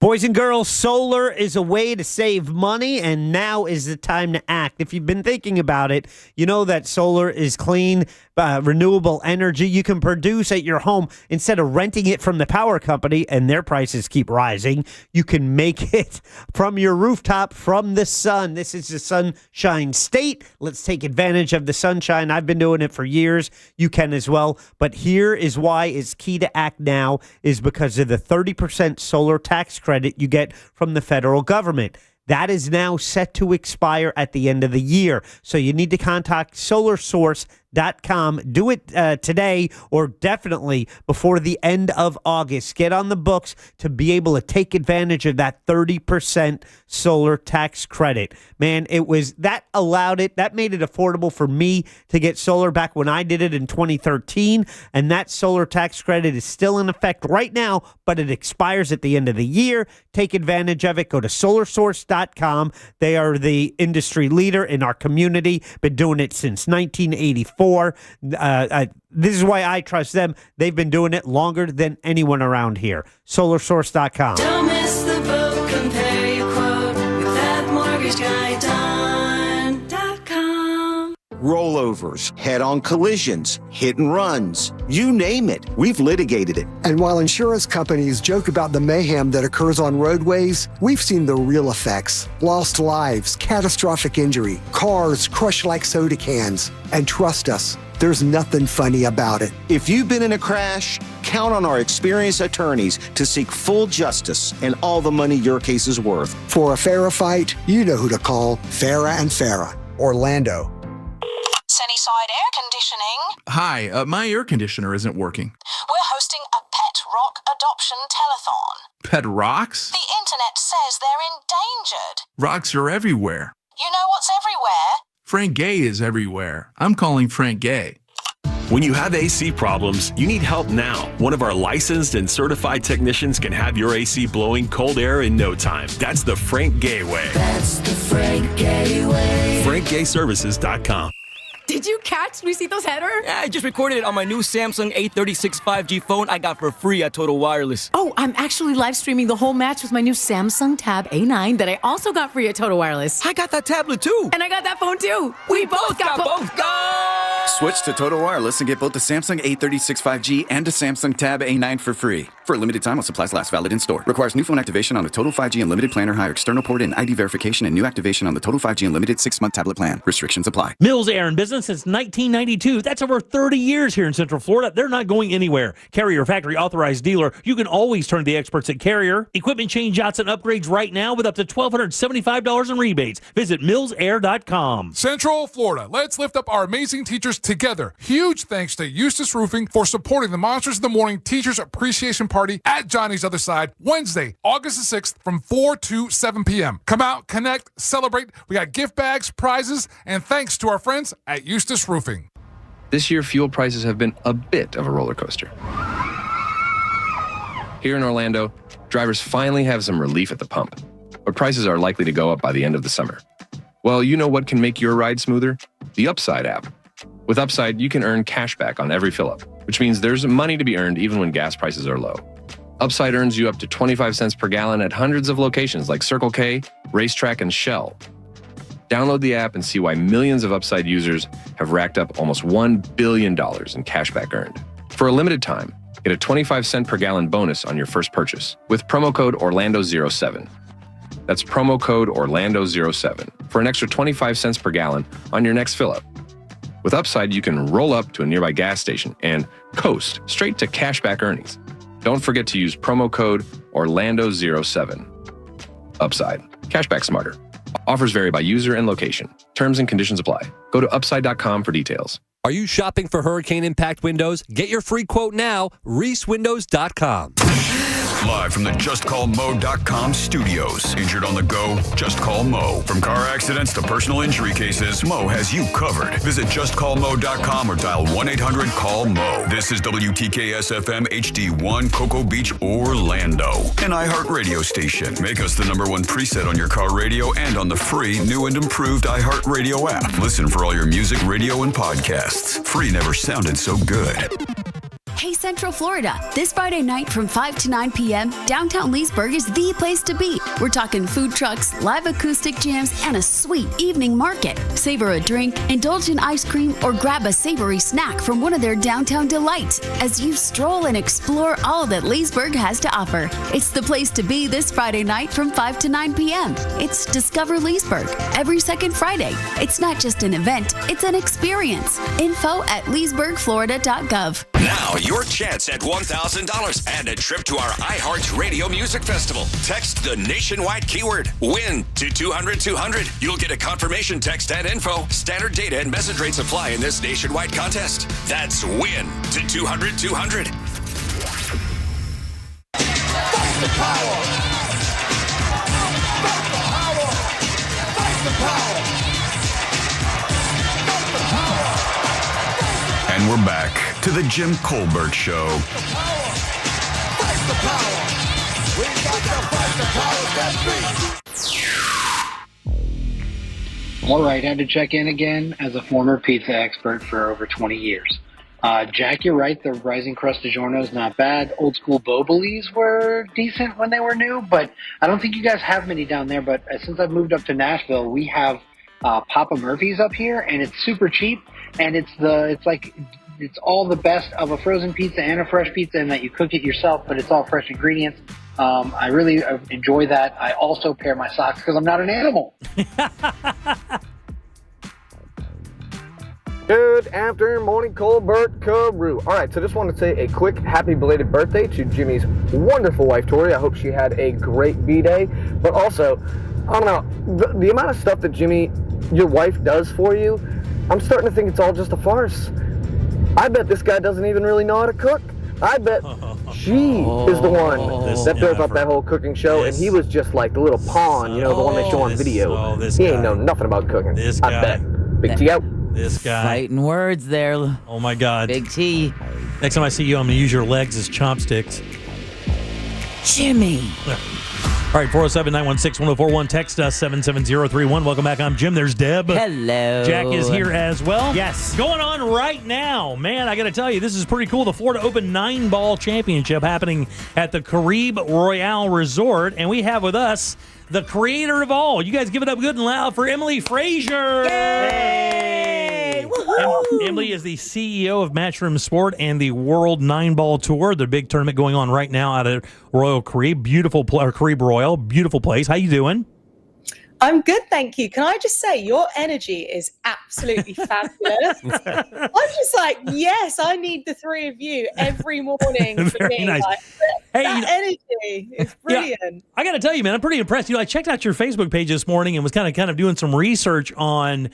Boys and girls, solar is a way to save money, and now is the time to act. If you've been thinking about it, you know that solar is clean, renewable energy you can produce at your home. Instead of renting it from the power company, and their prices keep rising, you can make it from your rooftop from the sun. This is the Sunshine State. Let's take advantage of the sunshine. I've been doing it for years. You can as well. But here is why it's key to act now is because of the 30% solar tax credit you get from the federal government. That is now set to expire at the end of the year. So you need to contact SolarSource.com. Do it today or definitely before the end of August. Get on the books to be able to take advantage of that 30% solar tax credit. Man, that made it affordable for me to get solar back when I did it in 2013. And that solar tax credit is still in effect right now, but it expires at the end of the year. Take advantage of it. Go to SolarSource.com. They are the industry leader in our community. Been doing it since 1984. before. This is why I trust them. They've been doing it longer than anyone around here. SolarSource.com. Don't miss the boat. Compare your quote with that mortgage guy, Don.com. Rollovers, head-on collisions, hit and runs, you name it. We've litigated it. And while insurance companies joke about the mayhem that occurs on roadways, we've seen the real effects. Lost lives, catastrophic injury, cars crushed like soda cans. And trust us, there's nothing funny about it. If you've been in a crash, count on our experienced attorneys to seek full justice and all the money your case is worth. For a fairer fight, you know who to call. Farah and Farah, Orlando. Sunnyside Air Conditioning. Hi, my air conditioner isn't working. We're hosting a pet rock adoption telethon. Pet rocks? The internet says they're endangered. Rocks are everywhere. You know what's everywhere? Frank Gay is everywhere. I'm calling Frank Gay. When you have AC problems, you need help now. One of our licensed and certified technicians can have your AC blowing cold air in no time. That's the Frank Gay way. That's the Frank Gay way. FrankGayServices.com. Did you catch Luisito's header? Yeah, I just recorded it on my new Samsung A36 5G phone I got for free at Total Wireless. Oh, I'm actually live streaming the whole match with my new Samsung Tab A9 that I also got free at Total Wireless. I got that tablet too. And I got that phone too. We both got both. Go! Switch to Total Wireless and get both the Samsung A36 5G and the Samsung Tab A9 for free. For a limited time while supplies last, valid in store. Requires new phone activation on the Total 5G Unlimited plan or higher external port and ID verification and new activation on the Total 5G Unlimited 6-month tablet plan. Restrictions apply. Mills Air in business since 1992. That's over 30 years here in Central Florida. They're not going anywhere. Carrier factory authorized dealer. You can always turn to the experts at Carrier. Equipment change-outs and upgrades right now with up to $1,275 in rebates. Visit millsair.com. Central Florida, let's lift up our amazing teachers together. Huge thanks to Eustace Roofing for supporting the Monsters in the Morning Teachers Appreciation Party at Johnny's Other Side, Wednesday, August the 6th from 4 to 7 p.m. Come out, connect, celebrate. We got gift bags, prizes, and thanks to our friends at Eustace Roofing. This year, fuel prices have been a bit of a roller coaster. Here in Orlando, drivers finally have some relief at the pump, but prices are likely to go up by the end of the summer. Well, you know what can make your ride smoother? The Upside app. With Upside, you can earn cash back on every fill-up, which means there's money to be earned even when gas prices are low. Upside earns you up to 25 cents per gallon at hundreds of locations like Circle K, Racetrack, and Shell. Download the app and see why millions of Upside users have racked up almost $1 billion in cashback earned. For a limited time, get a 25-cent per gallon bonus on your first purchase with promo code Orlando07. That's promo code Orlando07 for an extra 25 cents per gallon on your next fill-up. With Upside, you can roll up to a nearby gas station and coast straight to cashback earnings. Don't forget to use promo code Orlando07. Upside. Cashback smarter. Offers vary by user and location. Terms and conditions apply. Go to upside.com for details. Are you shopping for hurricane impact windows? Get your free quote now, reesewindows.com. Live from the JustCallMo.com studios. Injured on the go? Just call Mo. From car accidents to personal injury cases, Mo has you covered. Visit JustCallMo.com or dial 1-800-CALL-MO. This is WTKS-FM HD1 Cocoa Beach, Orlando. An iHeart radio station. Make us the #1 preset on your car radio and on the free, new and improved iHeart Radio app. Listen for all your music, radio, and podcasts. Free never sounded so good. Hey Central Florida, this Friday night from 5 to 9 p.m., downtown Leesburg is the place to be. We're talking food trucks, live acoustic jams, and a sweet evening market. Savor a drink, indulge in ice cream, or grab a savory snack from one of their downtown delights as you stroll and explore all that Leesburg has to offer. It's the place to be this Friday night from 5 to 9 p.m. It's Discover Leesburg every second Friday. It's not just an event, it's an experience. Info at leesburgflorida.gov. Now, your chance at $1,000 and a trip to our iHeart Radio Music Festival. Text the nationwide keyword WIN to 200-200. You'll get a confirmation text and info. Standard data and message rates apply in this nationwide contest. That's WIN to 200-200. Fight the power! Fight the power! Fight the power! Fight the power! And we're back to the Jim Colbert Show. Fight the power! We got to fight the powers that be! All right, I had to check in again as a former pizza expert for over 20 years. Jack, you're right. The Rising Crust DiGiorno is not bad. Old school Bobolis were decent when they were new, but I don't think you guys have many down there. But since I've moved up to Nashville, we have Papa Murphy's up here, and it's super cheap. And it's all the best of a frozen pizza and a fresh pizza, in that you cook it yourself, but it's all fresh ingredients. I really enjoy that. I also pair my socks because I'm not an animal. Good afternoon, morning, Colbert Carew. All right, so just wanted to say a quick happy belated birthday to Jimmy's wonderful wife, Tori. I hope she had a great B-day. But also, I don't know, the amount of stuff that Jimmy, your wife, does for you, I'm starting to think it's all just a farce. I bet this guy doesn't even really know how to cook. I bet she is the one that built up that whole cooking show, and he was just like the little pawn, the one they show on video. He ain't know nothing about cooking. I bet. Big T out. This guy. Fighting words there. Oh, my God. Big T. Next time I see you, I'm going to use your legs as chopsticks. Jimmy. All right, 407-916-1041. Text us 77031. Welcome back. I'm Jim. There's Deb. Hello. Jack is here as well. Yes. Going on right now. Man, I got to tell you, this is pretty cool. The Florida Open 9-ball championship happening at the Caribe Royale Resort. And we have with us the creator of all. You guys give it up good and loud for Emily Frazier. Yay! Emily is the CEO of Matchroom Sport and the World 9-Ball Tour, the big tournament going on right now out at Royal Caribe. Caribe Royal, beautiful place. How you doing? I'm good, thank you. Can I just say, your energy is absolutely fabulous. I'm just like, yes, I need the three of you every morning for me. Nice. Like, that energy is brilliant. Yeah, I got to tell you, man, I'm pretty impressed. I checked out your Facebook page this morning and was kind of doing some research on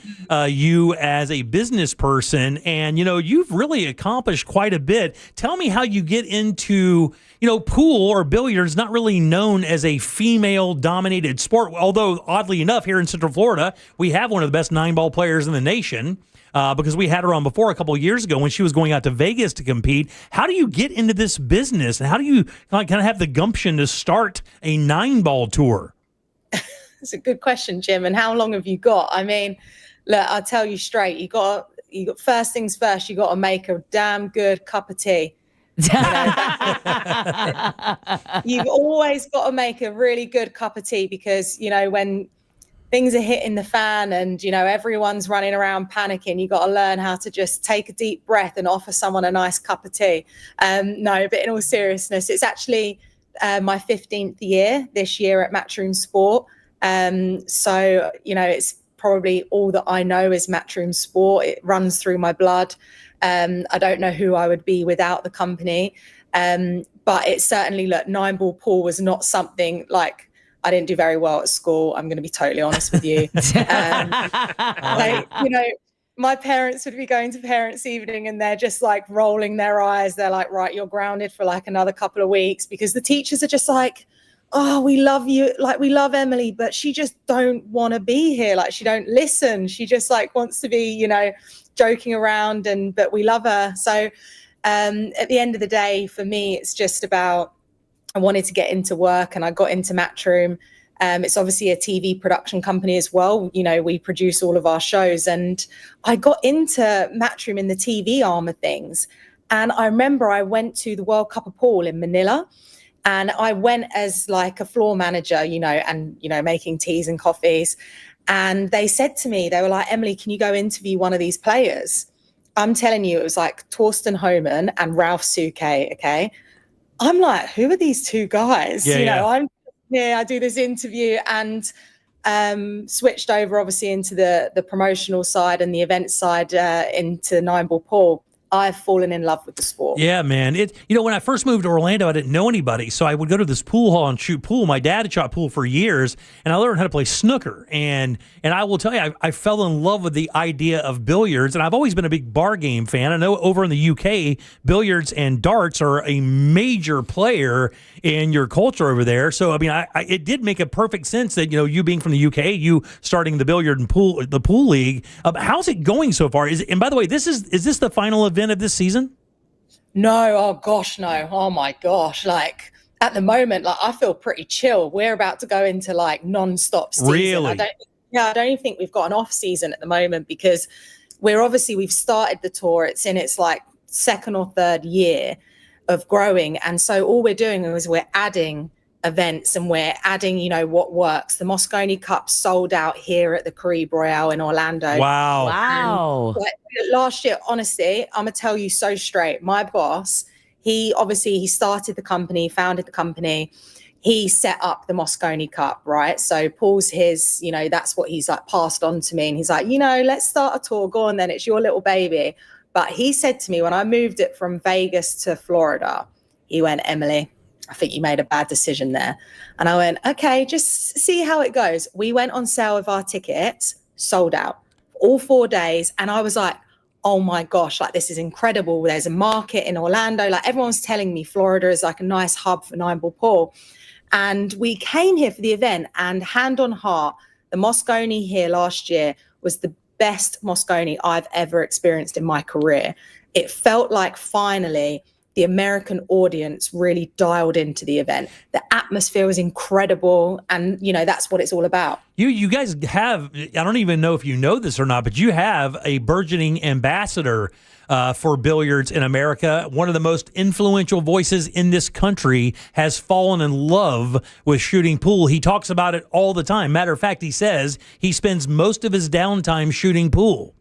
you as a business person, and you've really accomplished quite a bit. Tell me how you get into pool or billiards, not really known as a female-dominated sport, although oddly enough, here in Central Florida, we have one of the best 9-ball players in the nation because we had her on before a couple of years ago when she was going out to Vegas to compete. How do you get into this business, and how do you kind of have the gumption to start a 9-ball tour? It's a good question, Jim. And how long have you got? I mean, look, I'll tell you straight. You got first things first. You got to make a damn good cup of tea. You've always got to make a really good cup of tea because when things are hitting the fan and everyone's running around panicking, you got to learn how to just take a deep breath and offer someone a nice cup of tea. No, but in all seriousness, it's actually my 15th year this year at Matchroom Sport. So it's probably all that I know is Matchroom Sport. It runs through my blood. I don't know who I would be without the company. But it certainly, 9-ball pool was not something like I didn't do very well at school. I'm going to be totally honest with you. My parents would be going to parents' evening and they're just like rolling their eyes. They're like, right, you're grounded for like another couple of weeks because the teachers are just like, oh, we love you. Like, we love Emily, but she just don't want to be here. Like, she don't listen. She just like wants to be, joking around but we love her. So at the end of the day, for me, it's just about, I wanted to get into work and I got into Matchroom. It's obviously a TV production company as well. We produce all of our shows, and I got into Matchroom in the TV arm of things. And I remember I went to the World Cup of Pool in Manila, and I went as like a floor manager, and making teas and coffees. And they said to me, they were like, Emily, can you go interview one of these players? I'm telling you, it was like Torsten Homan and Ralph Suke, okay? I'm like, who are these two guys? I do this interview and switched over obviously into the promotional side and the event side into 9-ball pool. I've fallen in love with the sport. Yeah, man. When I first moved to Orlando, I didn't know anybody, so I would go to this pool hall and shoot pool. My dad had shot pool for years, and I learned how to play snooker. And I will tell you, I fell in love with the idea of billiards, and I've always been a big bar game fan. I know over in the UK, billiards and darts are a major player in your culture over there. So, I mean, it did make a perfect sense that, you being from the UK, you starting the billiard and the pool league. How's it going so far? And by the way, is this the final event of this season? No, oh gosh, no. Oh my gosh. Like at the moment, like I feel pretty chill. We're about to go into like non-stop season. Really? Yeah, I don't even think we've got an off season at the moment because we've started the tour. It's in its like second or third year of growing. And so all we're doing is we're adding events and we're adding, what works. The Moscone Cup sold out here at the Caribe Royale in Orlando. Wow. Last year, honestly, I'm going to tell you so straight. My boss, he started the company, founded the company. He set up the Moscone Cup, right? So Paul's his, that's what he's like passed on to me. And he's like, let's start a tour. Go on then. It's your little baby. But he said to me when I moved it from Vegas to Florida, he went, Emily, I think you made a bad decision there. And I went, okay, just see how it goes. We went on sale with our tickets, sold out all 4 days. And I was like, oh my gosh, like this is incredible. There's a market in Orlando. Like everyone's telling me Florida is like a nice hub for 9-ball pool. And we came here for the event, and hand on heart, the Moscone here last year was the best Moscone I've ever experienced in my career. It felt like finally the American audience really dialed into the event. The atmosphere was incredible, and that's what it's all about. You guys have, I don't even know if you know this or not, but you have a burgeoning ambassador for billiards in America. One of the most influential voices in this country has fallen in love with shooting pool. He talks about it all the time. Matter of fact, he says he spends most of his downtime shooting pool.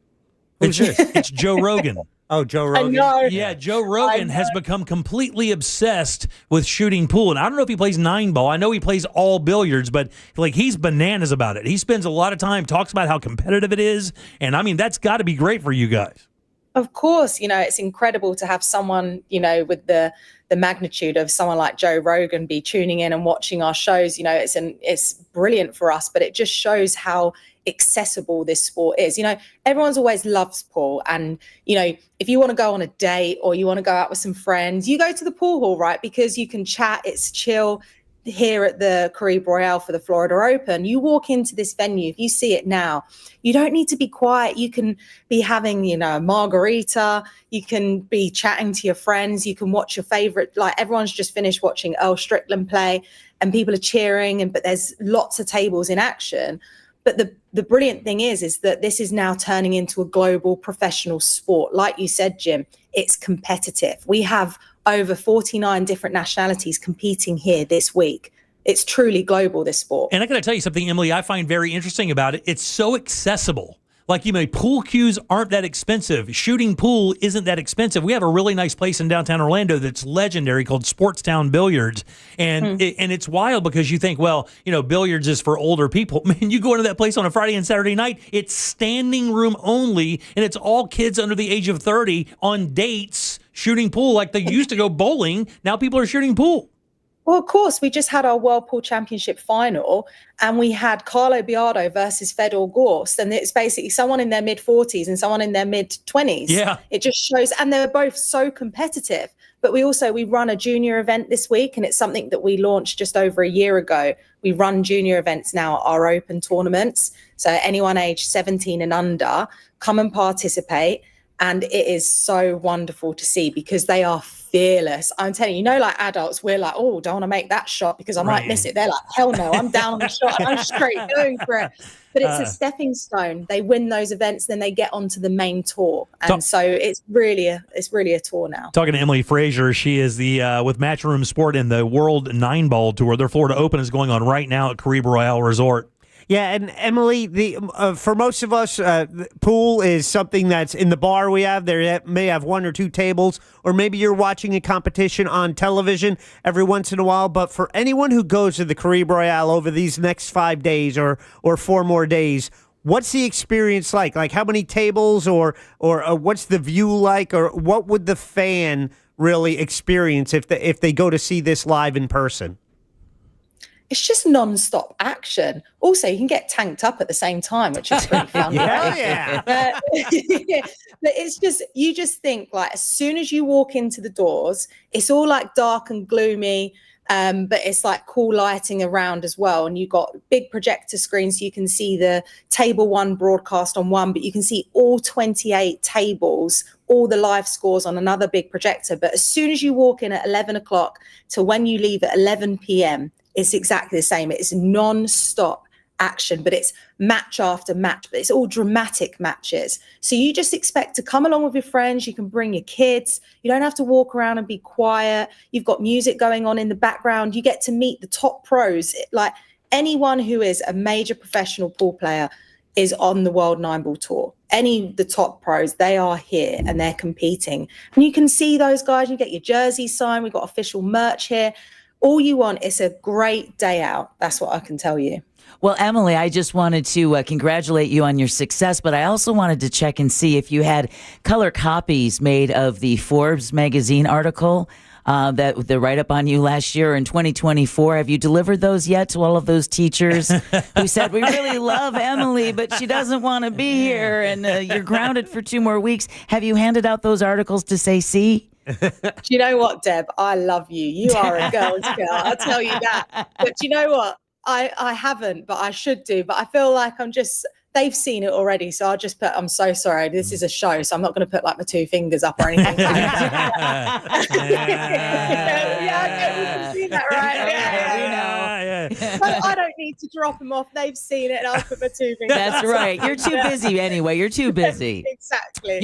It's Joe Rogan. Oh, Joe Rogan. I know. Yeah, Joe Rogan has become completely obsessed with shooting pool. And I don't know if he plays 9-ball. I know he plays all billiards, but like he's bananas about it. He spends a lot of time, talks about how competitive it is. And I mean, that's got to be great for you guys. Of course, it's incredible to have someone, with the magnitude of someone like Joe Rogan be tuning in and watching our shows. It's brilliant for us, but it just shows how accessible this sport is. Everyone's always loves pool, and if you want to go on a date or you want to go out with some friends, you go to the pool hall, right? Because you can chat, it's chill. Here at the Caribe Royale for the Florida Open, you walk into this venue, if you see it now, you don't need to be quiet. You can be having, a margarita, you can be chatting to your friends, you can watch your favorite, like everyone's just finished watching Earl Strickland play and people are cheering, but there's lots of tables in action. But the brilliant thing is that this is now turning into a global professional sport. Like you said, Jim, it's competitive. We have over 49 different nationalities competing here this week. It's truly global, this sport. And I got to tell you something, Emily, I find very interesting about it. It's so accessible. Like, pool cues aren't that expensive. Shooting pool isn't that expensive. We have a really nice place in downtown Orlando that's legendary called Sportstown Billiards. And it's wild because you think, well, billiards is for older people. Man, you go into that place on a Friday and Saturday night, it's standing room only, and it's all kids under the age of 30 on dates shooting pool like they used to go bowling. Now people are shooting pool. Well, of course, we just had our World Pool Championship final, and we had Carlo Biardo versus Fedor Gorst, and it's basically someone in their mid-40s and someone in their mid-20s. Yeah. It just shows, and they're both so competitive. But we run a junior event this week, and it's something that we launched just over a year ago. We run junior events now at our open tournaments. So anyone aged 17 and under, come and participate. And it is so wonderful to see because they are fearless. I'm telling you, like adults, we're like, oh, don't want to make that shot because I might miss it. They're like, hell no, I'm down on the shot and I'm straight going for it. But it's a stepping stone. They win those events, then they get onto the main tour. And so it's really a tour now. Talking to Emily Frazier, she is the with Matchroom Sport in the World 9-Ball Tour. Their Florida Open is going on right now at Caribe Royale Resort. Yeah, and Emily, for most of us, pool is something that's in the bar we have. There may have 1 or 2 tables, or maybe you're watching a competition on television every once in a while. But for anyone who goes to the Caribe Royale over these next 5 days or 4 more days, what's the experience like? Like how many tables or what's the view like? Or what would the fan really experience if they go to see this live in person? It's just non-stop action. Also, you can get tanked up at the same time, which is pretty fun. Yeah. But it's just, you just think like as soon as you walk into the doors, it's all like dark and gloomy, but it's like cool lighting around as well. And you've got big projector screens so you can see the table one broadcast on one, but you can see all 28 tables, all the live scores on another big projector. But as soon as you walk in at 11 o'clock to when you leave at 11 p.m., it's exactly the same. It's non-stop action, but it's match after match, but it's all dramatic matches. So you just expect to come along with your friends. You can bring your kids. You don't have to walk around and be quiet. You've got music going on in the background. You get to meet the top pros. Like anyone who is a major professional pool player is on the World 9-Ball Tour. The top pros, they are here and they're competing. And you can see those guys, you get your jersey signed, we've got official merch here. All you want is a great day out. That's what I can tell you. Well, Emily, I just wanted to congratulate you on your success, but I also wanted to check and see if you had color copies made of the Forbes magazine article that the write-up on you last year in 2024. Have you delivered those yet to all of those teachers who said, we really love Emily, but she doesn't want to be here, and you're grounded for 2 more weeks? Have you handed out those articles to say, see? Do you know what, Deb? I love you. You are a girl's girl. I'll tell you that. But do you know what? I haven't, but I should do. But I feel like they've seen it already. So I'll just put, I'm so sorry. This is a show. So I'm not going to put like my 2 fingers up or anything. Yeah, you've seen that, right? I don't need to drop them off. They've seen it and I'll put my 2 fingers. That's right. You're too busy anyway. You're too busy. Exactly.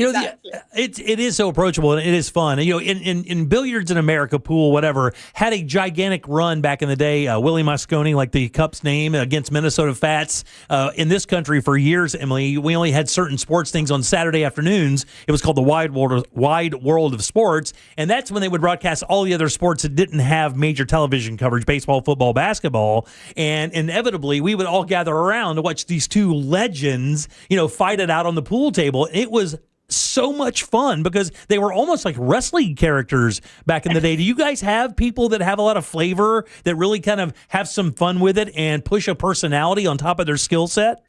It is so approachable and it is fun. And, in Billiards in America, pool, whatever, had a gigantic run back in the day. Willie Mosconi, like the Cup's name, against Minnesota Fats. In this country for years, Emily, we only had certain sports things on Saturday afternoons. It was called the Wide World of Sports. And that's when they would broadcast all the other sports that didn't have major television coverage, baseball, football, basketball. And inevitably, we would all gather around to watch these 2 legends, fight it out on the pool table. It was so much fun because they were almost like wrestling characters back in the day. Do you guys have people that have a lot of flavor that really kind of have some fun with it and push a personality on top of their skill set?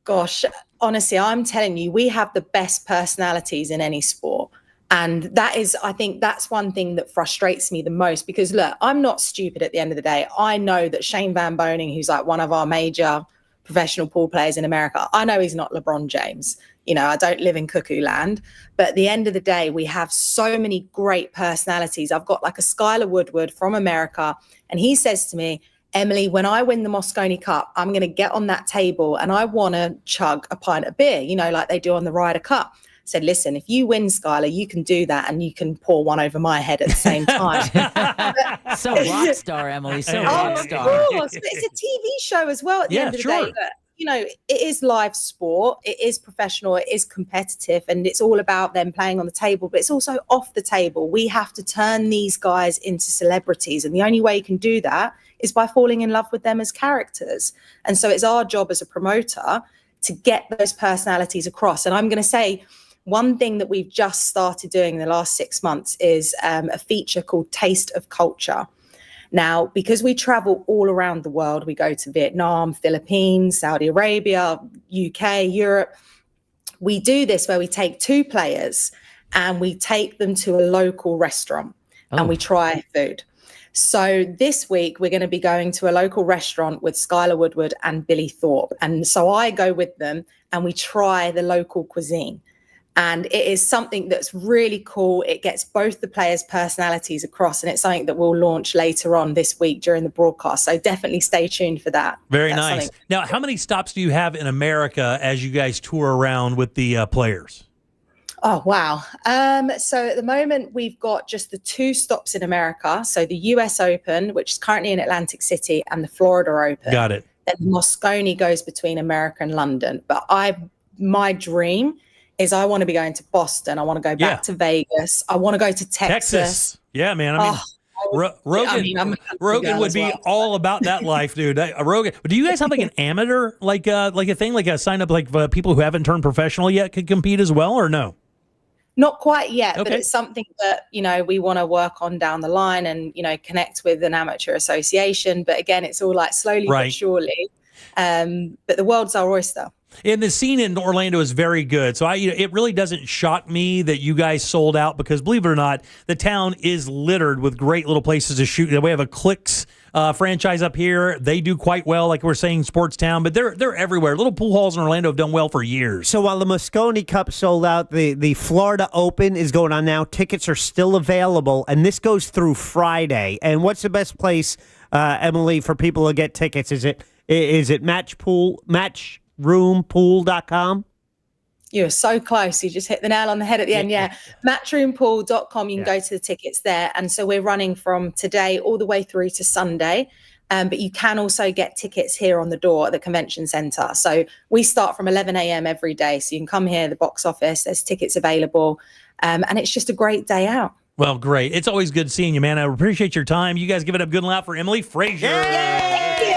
Gosh, honestly, I'm telling you, we have the best personalities in any sport. And I think that's one thing that frustrates me the most because, look, I'm not stupid at the end of the day. I know that Shane Van Boening, who's like one of our major professional pool players in America, I know he's not LeBron James. I don't live in cuckoo land. But at the end of the day, we have so many great personalities. I've got like a Skylar Woodward from America, and he says to me, Emily, when I win the Mosconi Cup, I'm going to get on that table and I want to chug a pint of beer, like they do on the Ryder Cup. Said, listen, if you win, Skylar, you can do that and you can pour one over my head at the same time. So rock star, Emily. So rock star. Of course. But it's a TV show as well at the end of the day. But, it is live sport. It is professional. It is competitive. And it's all about them playing on the table. But it's also off the table. We have to turn these guys into celebrities. And the only way you can do that is by falling in love with them as characters. And so it's our job as a promoter to get those personalities across. And I'm going to say, one thing that we've just started doing in the last 6 months is a feature called Taste of Culture. Now, because we travel all around the world, we go to Vietnam, Philippines, Saudi Arabia, UK, Europe. We do this where we take 2 players and we take them to a local restaurant and we try food. So this week, we're going to be going to a local restaurant with Skylar Woodward and Billy Thorpe. And so I go with them and we try the local cuisine. And it is something that's really cool. It gets both the players' personalities across, and it's something that we'll launch later on this week during the broadcast. So definitely stay tuned for that. Very nice. Now, how many stops do you have in America as you guys tour around with the players? Oh, wow. So at the moment, we've got just the 2 stops in America. So the US Open, which is currently in Atlantic City, and the Florida Open. Got it. Then Mosconi goes between America and London. But my dream is I want to be going to Boston. I want to go back to Vegas. I want to go to Texas. Yeah, man. Rogan would be all about that life, dude. Rogan. Do you guys have like an amateur, like a thing, like a sign up, like people who haven't turned professional yet could compete as well, or no? Not quite yet, but it's something that, we want to work on down the line and, connect with an amateur association. But again, it's all like slowly but surely. But the world's our oyster. And the scene in Orlando is very good. So it really doesn't shock me that you guys sold out because, believe it or not, the town is littered with great little places to shoot. We have a Clicks franchise up here. They do quite well, like we're saying, Sports Town, but they're everywhere. Little pool halls in Orlando have done well for years. So while the Mosconi Cup sold out, the Florida Open is going on now. Tickets are still available, and this goes through Friday. And what's the best place, Emily, for people to get tickets? Is it Is it matchroompool.com? You're so close. You just hit the nail on the head at the end. Yeah. Matchroompool.com. You can go to the tickets there. And so we're running from today all the way through to Sunday. But you can also get tickets here on the door at the convention center. So we start from 11 a.m. every day. So you can come here, the box office, there's tickets available. And it's just a great day out. Well, great. It's always good seeing you, man. I appreciate your time. You guys give it up good and loud for Emily Frazier. Thank you.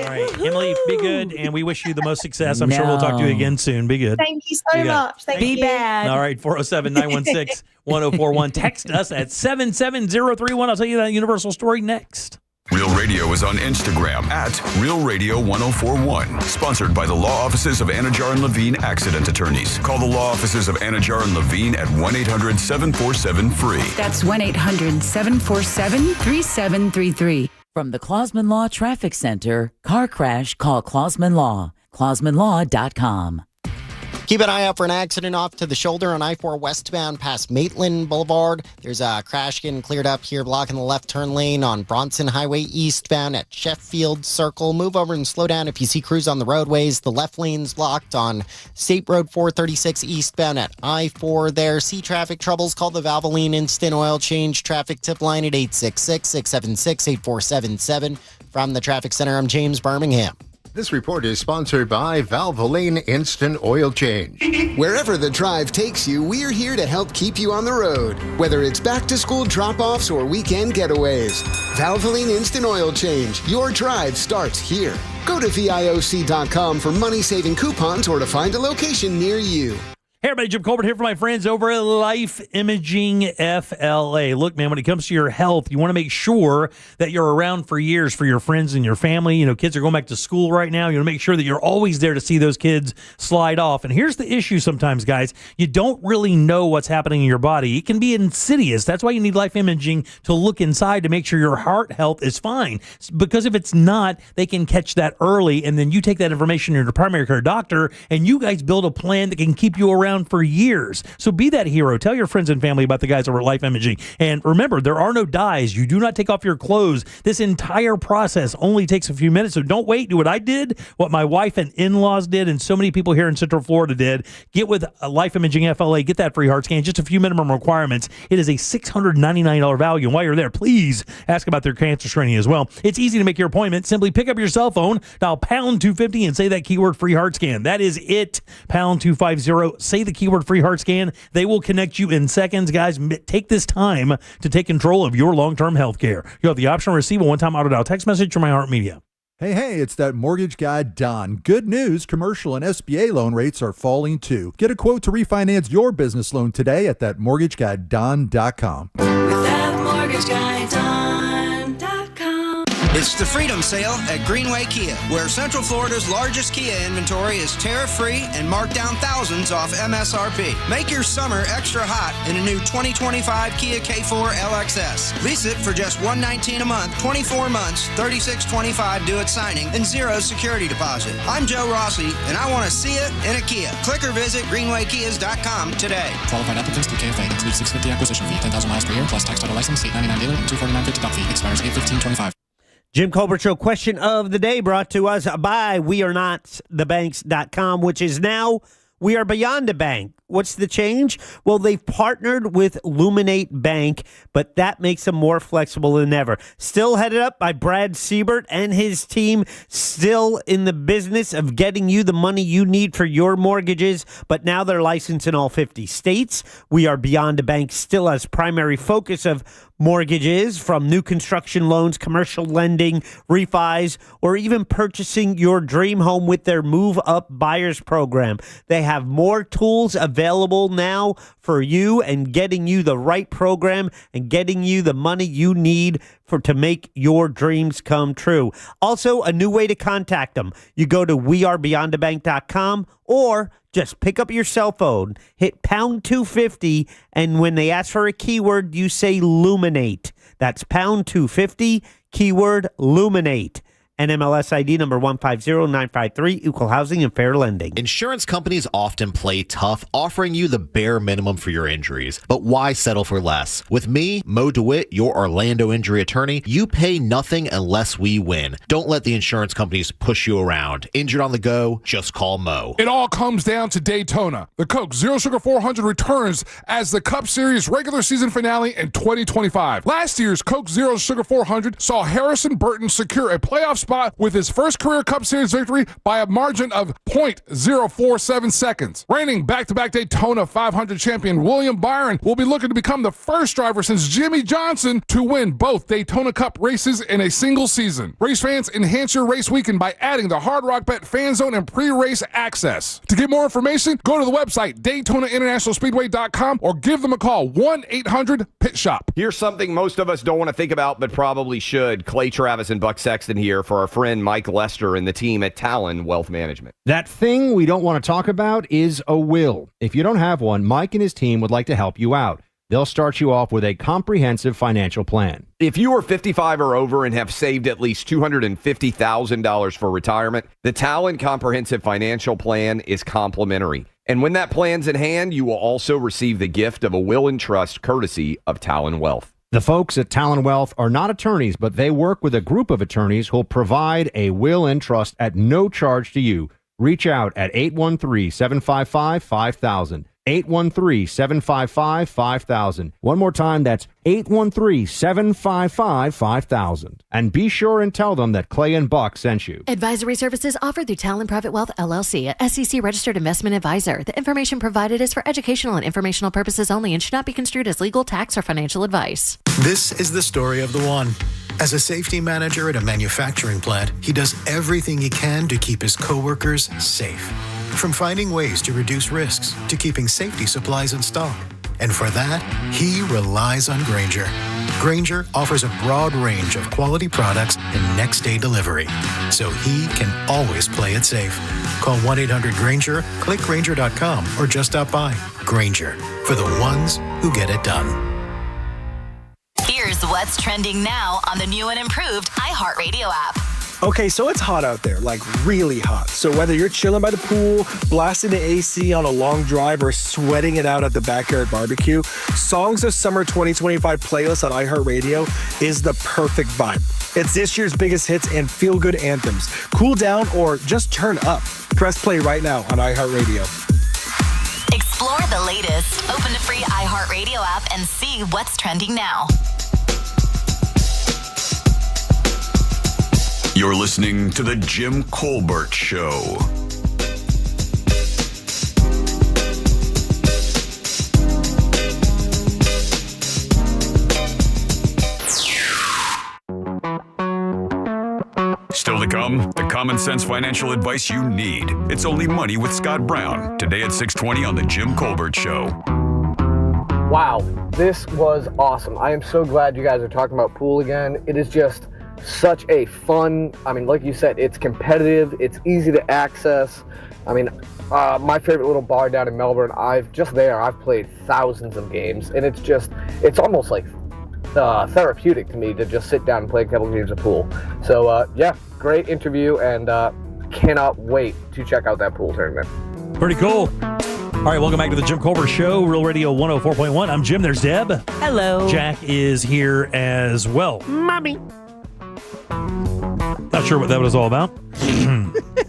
All right, Emily, be good, and we wish you the most success. I'm sure we'll talk to you again soon. Be good. Thank you so much. Thank you. Be bad. All right, 407-916-1041. Text us at 77031. I'll tell you that Universal story next. Real Radio is on Instagram at Real Radio 1041. Sponsored by the law offices of Anajar and Levine Accident Attorneys. Call the law offices of Anajar and Levine at 1-800-747-FREE. That's 1-800-747-3733. From the Clausman Law Traffic Center, car crash, call Clausman Law. ClausmanLaw.com. Keep an eye out for an accident off to the shoulder on I-4 westbound past Maitland Boulevard. There's a crash getting cleared up here, blocking the left turn lane on Bronson Highway eastbound at Sheffield Circle. Move over and slow down if you see crews on the roadways. The left lane's blocked on State Road 436 eastbound at I-4 there. See traffic troubles? Call the Valvoline Instant Oil Change traffic tip line at 866-676-8477. From the Traffic Center, I'm James Birmingham. This report is sponsored by Valvoline Instant Oil Change. Wherever the drive takes you, we're here to help keep you on the road. Whether it's back-to-school drop-offs or weekend getaways, Valvoline Instant Oil Change. Your drive starts here. Go to VIOC.com for money-saving coupons or to find a location near you. Hey, everybody, Jim Colbert here for my friends over at Life Imaging FLA. Look, man, when it comes to your health, you want to make sure that you're around for years for your friends and your family. You know, kids are going back to school right now. You want to make sure that you're always there to see those kids slide off. And here's the issue sometimes, guys. You don't really know what's happening in your body. It can be insidious. That's why you need Life Imaging to look inside to make sure your heart health is fine. Because if it's not, they can catch that early, and then you take that information to your primary care doctor, and you guys build a plan that can keep you around for years. So be that hero. Tell your friends and family about the guys over at Life Imaging. And remember, there are no dyes. You do not take off your clothes. This entire process only takes a few minutes. So don't wait. Do what I did, what my wife and in-laws did, and so many people here in Central Florida did. Get with Life Imaging FLA. Get that free heart scan. Just a few minimum requirements. It is a $699 value. And while you're there, please ask about their cancer screening as well. It's easy to make your appointment. Simply pick up your cell phone, dial pound 250 and say that keyword free heart scan. That is it. Pound 250. Say the keyword free heart scan. They will connect you in seconds. Guys, take this time to take control of your long-term health care. You have the option to receive a one-time auto-dial text message from iHeartMedia. Hey, it's that mortgage guy, Don. Good news, commercial and SBA loan rates are falling too. Get a quote to refinance your business loan today at thatmortgageguyDon.com. With that mortgage guy, Don.com. It's the Freedom Sale at Greenway Kia, where Central Florida's largest Kia inventory is tariff-free and marked down thousands off MSRP. Make your summer extra hot in a new 2025 Kia K4 LXS. Lease it for just $119 a month, 24 months, $36.25 due at signing, and zero security deposit. I'm Joe Rossi, and I want to see it in a Kia. Click or visit greenwaykias.com today. Qualified applicants through KFA includes $650 acquisition fee, 10,000 miles per year, plus tax title license, $899 dealer, and $249.50 doc fee. Expires 8/15/25. Jim Colbert Show question of the day brought to us by wearenotthebanks.com, which is now We Are Beyond a Bank. What's the change? Well, they've partnered with Luminate Bank, but that makes them more flexible than ever. Still headed up by Brad Siebert and his team, still in the business of getting you the money you need for your mortgages, but now they're licensed in all 50 states. We Are Beyond a Bank still has primary focus of mortgages, from new construction loans, commercial lending, refis, or even purchasing your dream home with their Move Up Buyers program. They have more tools available now for you and getting you the right program and getting you the money you need to make your dreams come true. Also, a new way to contact them. You go to wearebeyondabank.com or just pick up your cell phone, hit pound 250, and when they ask for a keyword, you say Luminate. That's pound 250, keyword Luminate. NMLS ID number 150953, equal housing and fair lending. Insurance companies often play tough, offering you the bare minimum for your injuries. But why settle for less? With me, Mo DeWitt, your Orlando injury attorney, you pay nothing unless we win. Don't let the insurance companies push you around. Injured on the go, just call Mo. It all comes down to Daytona. The Coke Zero Sugar 400 returns as the Cup Series regular season finale in 2025. Last year's Coke Zero Sugar 400 saw Harrison Burton secure a playoff spot with his first career Cup Series victory by a margin of .047 seconds. Reigning back-to-back Daytona 500 champion William Byron will be looking to become the first driver since Jimmy Johnson to win both Daytona Cup races in a single season. Race fans, enhance your race weekend by adding the Hard Rock Bet Fan Zone and pre-race access. To get more information, go to the website DaytonaInternationalSpeedway.com or give them a call, 1-800-PIT-SHOP. Here's something most of us don't want to think about but probably should. Clay Travis and Buck Sexton here for our friend Mike Lester and the team at Talon Wealth Management. That thing we don't want to talk about is a will. If you don't have one, Mike and his team would like to help you out. They'll start you off with a comprehensive financial plan. If you are 55 or over and have saved at least $250,000 for retirement, the Talon Comprehensive Financial Plan is complimentary. And when that plan's in hand, you will also receive the gift of a will and trust courtesy of Talon Wealth. The folks at Talon Wealth are not attorneys, but they work with a group of attorneys who'll provide a will and trust at no charge to you. Reach out at 813-755-5000. 813-755-5000. One more time, that's 813-755-5000. And be sure and tell them that Clay and Buck sent you. Advisory services offered through Talon Private Wealth, LLC, a SEC registered investment advisor. The information provided is for educational and informational purposes only and should not be construed as legal, tax, or financial advice. This is the story of the one. As a safety manager at a manufacturing plant, he does everything he can to keep his coworkers safe. From finding ways to reduce risks to keeping safety supplies in stock. And for that, he relies on Grainger. Grainger offers a broad range of quality products and next-day delivery, so he can always play it safe. Call 1-800-GRAINGER, click Grainger.com, or just stop by. Grainger, for the ones who get it done. Here's what's trending now on the new and improved iHeartRadio app. Okay, so it's hot out there, like really hot. So whether you're chilling by the pool, blasting the AC on a long drive, or sweating it out at the backyard barbecue, Songs of Summer 2025 playlist on iHeartRadio is the perfect vibe. It's this year's biggest hits and feel-good anthems. Cool down or just turn up. Press play right now on iHeartRadio. Explore the latest. Open the free iHeartRadio app and see what's trending now. You're listening to The Jim Colbert Show. Still to come, the common sense financial advice you need. It's Only Money with Scott Brown. Today at 6:20 on The Jim Colbert Show. Wow, this was awesome. I am so glad you guys are talking about pool again. It is just such a fun, like you said, it's competitive, it's easy to access. My favorite little bar down in Melbourne, I've played thousands of games, and it's almost like therapeutic to me to just sit down and play a couple games of pool. So great interview, and cannot wait to check out that pool tournament. Pretty cool. All right, welcome back to the Jim Colbert Show, Real Radio 104.1. I'm Jim, there's Deb. Hello. Jack is here as well. Mommy. Not sure what that was all about.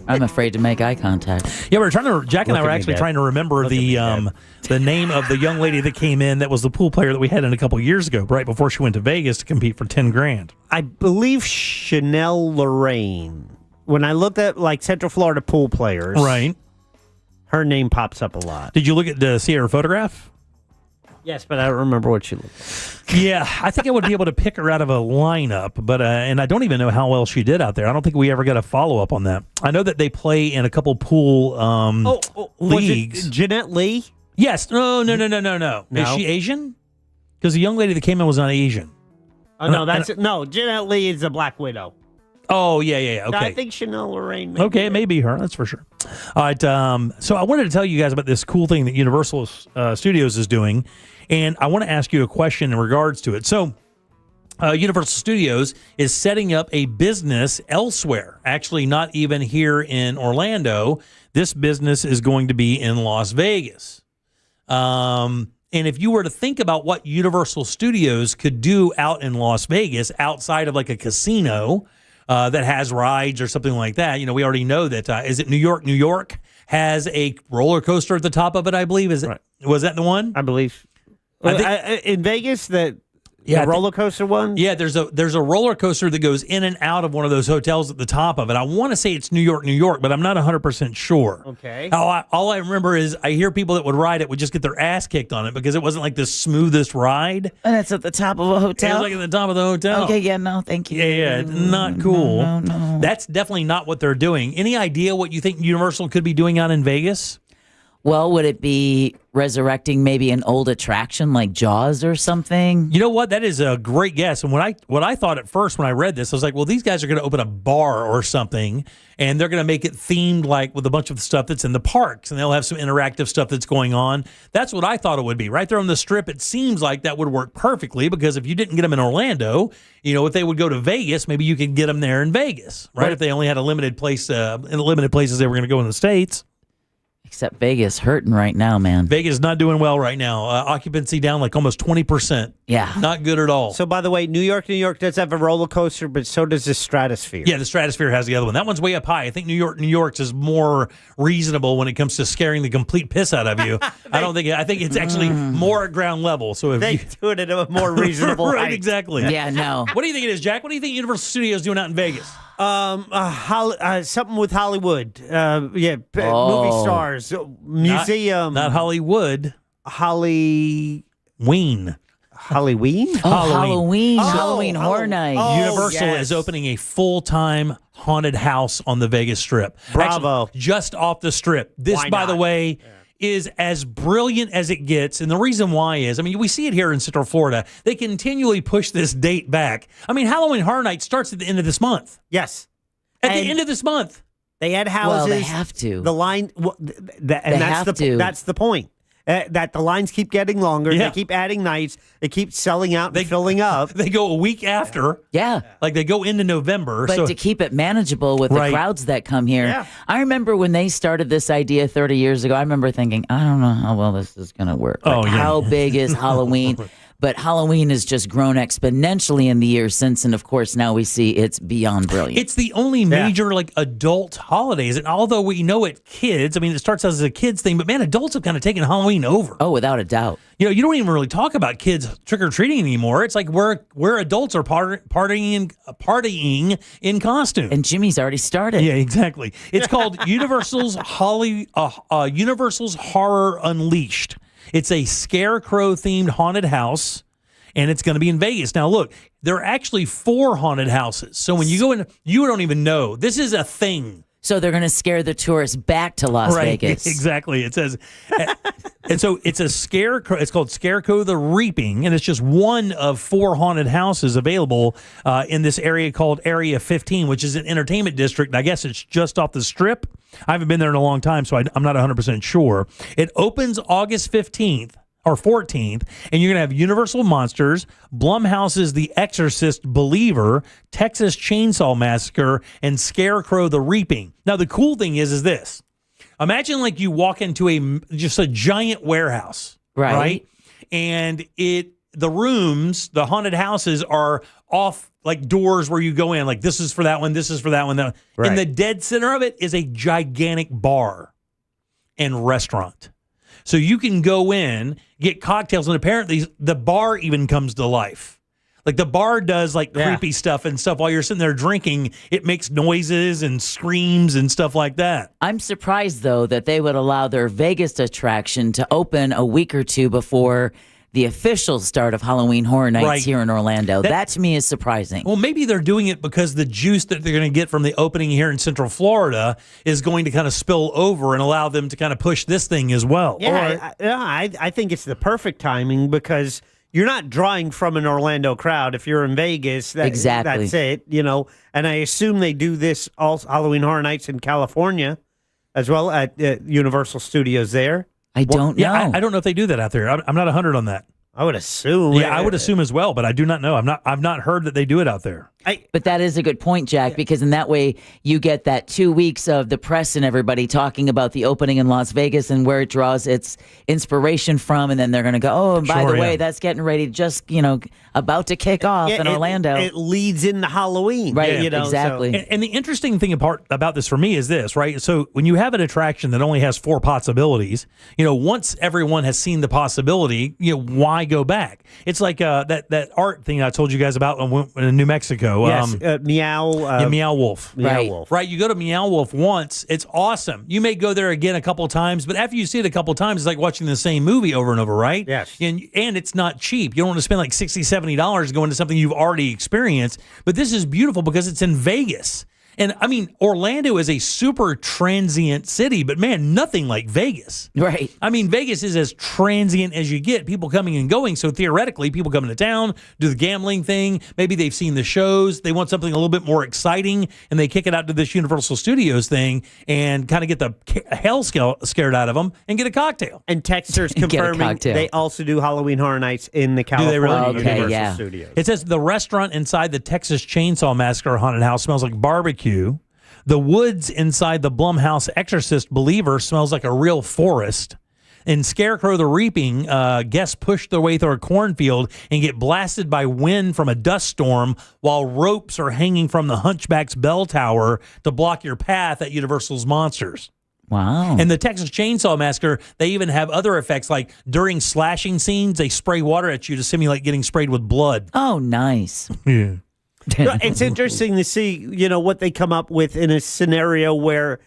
I'm afraid to make eye contact. Yeah, Jack and I were actually trying to remember the name of the young lady that came in that was the pool player that we had in a couple years ago, right before she went to Vegas to compete for $10,000. I believe Chanel Lorraine. When I looked at Central Florida pool players, right, her name pops up a lot. Did you look at see her photograph? Yes, but I don't remember what she looked like. Yeah, I think I would be able to pick her out of a lineup, but and I don't even know how well she did out there. I don't think we ever got a follow-up on that. I know that they play in a couple pool leagues. Was it Jeanette Lee? Yes. No. Is she Asian? Because the young lady that came in was not Asian. Oh, no, Jeanette Lee is a Black Widow. Oh, yeah. Okay. No, I think Chanel Lorraine. Okay, it may be her. That's for sure. All right. So I wanted to tell you guys about this cool thing that Universal Studios is doing, and I want to ask you a question in regards to it. So Universal Studios is setting up a business elsewhere. Actually, not even here in Orlando. This business is going to be in Las Vegas. And if you were to think about what Universal Studios could do out in Las Vegas, outside of like a casino that has rides or something like that, we already know that. Is it New York? New York has a roller coaster at the top of it, I believe. Was that the one? I believe. In Vegas, the roller coaster one? Yeah, there's a roller coaster that goes in and out of one of those hotels at the top of it. I want to say it's New York, New York, but I'm not 100% sure. Okay. All I remember is I hear people that would ride it would just get their ass kicked on it because it wasn't like the smoothest ride. And it's at the top of a hotel? It was like at the top of the hotel. Okay, yeah, no, thank you. Yeah, not cool. No. That's definitely not what they're doing. Any idea what you think Universal could be doing out in Vegas? Well, would it be resurrecting maybe an old attraction like Jaws or something? You know what? That is a great guess. And what I thought at first when I read this, I was like, well, these guys are going to open a bar or something, and they're going to make it themed like with a bunch of the stuff that's in the parks, and they'll have some interactive stuff that's going on. That's what I thought it would be. Right there on the Strip, it seems like that would work perfectly because if you didn't get them in Orlando, if they would go to Vegas, maybe you could get them there in Vegas, right? If they only had a limited place, in the limited places they were going to go in the States. Except Vegas hurting right now, man. Vegas not doing well right now. Occupancy down like almost 20%. Yeah. Not good at all. So, by the way, New York does have a roller coaster, but so does the Stratosphere. Yeah, the Stratosphere has the other one. That one's way up high. I think New York's is more reasonable when it comes to scaring the complete piss out of you. I think it's actually more at ground level. So if they do it at a more reasonable right, height. exactly. Yeah, no. What do you think it is, Jack? What do you think Universal Studios doing out in Vegas? Something with Hollywood. Movie stars, museum. Not Hollywood. Halloween. Halloween. Halloween Horror Night. Universal is opening a full-time haunted house on the Vegas Strip. Bravo. Actually, just off the Strip. This, by the way, is as brilliant as it gets. And the reason why is, we see it here in Central Florida. They continually push this date back. Halloween Horror Night starts at the end of this month. Yes. At the end of this month. They add houses. Well, they have to. The line, that's the point. That the lines keep getting longer. Yeah. They keep adding nights. They keep selling out and filling up. They go a week after. Yeah. Like they go into November. But to keep it manageable with the crowds that come here. Yeah. I remember when they started this idea 30 years ago, I remember thinking, I don't know how well this is going to work. How big is Halloween? But Halloween has just grown exponentially in the years since, and of course now we see it's beyond brilliant. It's the only major adult holidays, and although we know it kids, it starts out as a kids thing, but man, adults have kind of taken Halloween over. Oh, without a doubt. You don't even really talk about kids trick or treating anymore. It's like where adults are partying in costume. And Jimmy's already started. Yeah, exactly. It's called Universal's Horror Unleashed. It's a scarecrow-themed haunted house, and it's going to be in Vegas. Now, look, there are actually 4 haunted houses. So when you go in, you don't even know. This is a thing. So they're going to scare the tourists back to Las Vegas. Exactly. It says, and so it's a scarecrow. It's called Scarecrow the Reaping, and it's just one of 4 haunted houses available in this area called Area 15, which is an entertainment district. I guess it's just off the Strip. I haven't been there in a long time, so I'm not 100% sure. It opens August 15th. Or 14th, and you're going to have Universal Monsters, Blumhouse's The Exorcist Believer, Texas Chainsaw Massacre, and Scarecrow the Reaping. Now, the cool thing is this. Imagine you walk into just a giant warehouse, right? And the rooms, the haunted houses are off doors where you go in, this is for that one, this is for that one. In the dead center of it is a gigantic bar and restaurant. So you can go in, get cocktails, and apparently the bar even comes to life. The bar does creepy stuff and stuff while you're sitting there drinking. It makes noises and screams and stuff like that. I'm surprised, though, that they would allow their Vegas attraction to open a week or two before the official start of Halloween Horror Nights here in Orlando. That to me is surprising. Well, maybe they're doing it because the juice that they're going to get from the opening here in Central Florida is going to kind of spill over and allow them to kind of push this thing as well. Yeah, I think it's the perfect timing because you're not drawing from an Orlando crowd. If you're in Vegas, exactly. That's it. And I assume they do this all Halloween Horror Nights in California as well at Universal Studios there. I don't know. Yeah, I don't know if they do that out there. I'm not 100 on that. I would assume. Yeah, I would assume as well, but I do not know. I've not heard that they do it out there. But that is a good point, Jack, because in that way you get that 2 weeks of the press and everybody talking about the opening in Las Vegas and where it draws its inspiration from, and then they're going to go, oh, and by the way, that's getting ready to just, about to kick off in Orlando. It leads into Halloween. Right, exactly. So. And the interesting thing about this for me is this, right? So when you have an attraction that only has 4 possibilities, once everyone has seen the possibility, why go back? It's like that art thing I told you guys about in New Mexico. Yes, Meow Wolf. Right. You go to Meow Wolf once, it's awesome. You may go there again a couple of times, but after you see it a couple of times, it's like watching the same movie over and over, right? Yes. And it's not cheap. You don't want to spend like $60, $70 going to something you've already experienced. But this is beautiful because it's in Vegas. And I mean, Orlando is a super transient city, but man, nothing like Vegas. Right. I mean, Vegas is as transient as you get, people coming and going. So theoretically, people come into town, do the gambling thing. Maybe they've seen the shows. They want something a little bit more exciting, and they kick it out to this Universal Studios thing and kind of get the hell scared out of them and get a cocktail. And Texter's confirming they also do Halloween Horror Nights in the California Universal Studios. It says the restaurant inside the Texas Chainsaw Massacre haunted house smells like barbecue. The woods inside the Blumhouse Exorcist Believer smells like a real forest. In Scarecrow the Reaping, guests push their way through a cornfield and get blasted by wind from a dust storm while ropes are hanging from the Hunchback's bell tower to block your path at Universal's Monsters. Wow. And the Texas Chainsaw Massacre, they even have other effects, like during slashing scenes, they spray water at you to simulate getting sprayed with blood. Oh, nice. Yeah. It's interesting to see, what they come up with in a scenario where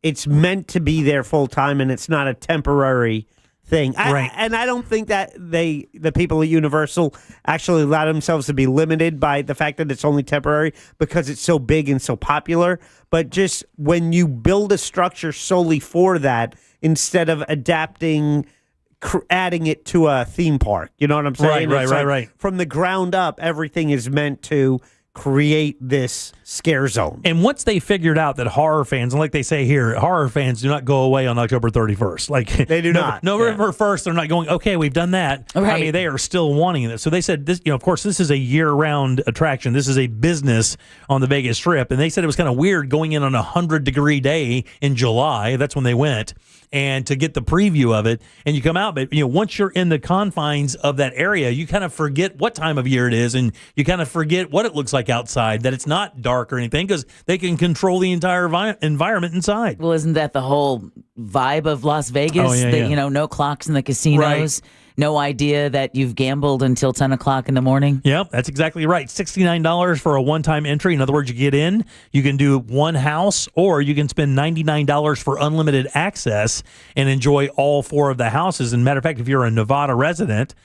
it's meant to be there full time and it's not a temporary thing. Right. And I don't think that the people at Universal actually allow themselves to be limited by the fact that it's only temporary because it's so big and so popular. But just when you build a structure solely for that, instead of adding it to a theme park, you know what I'm saying? Right. From the ground up, everything is meant to create this scare zone. And once they figured out that horror fans, and like they say here, horror fans do not go away on October 31st. Like they do not. November 1st, they're not going, okay, we've done that. Right. I mean, they are still wanting it. So they said this, of course, this is a year-round attraction. This is a business on the Vegas Strip. And they said it was kind of weird going in on a 100-degree day in July. That's when they went. And to get the preview of it, and you come out, but once you're in the confines of that area, you kind of forget what time of year it is, and you kind of forget what it looks like outside, that it's not dark or anything, because they can control the entire environment inside. Well, isn't that the whole vibe of Las Vegas? Oh, yeah. No clocks in the casinos. Right. No idea that you've gambled until 10 o'clock in the morning. Yep, that's exactly right. $69 for a one-time entry. In other words, you get in, you can do one house, or you can spend $99 for unlimited access and enjoy all 4 of the houses. And matter of fact, if you're a Nevada resident,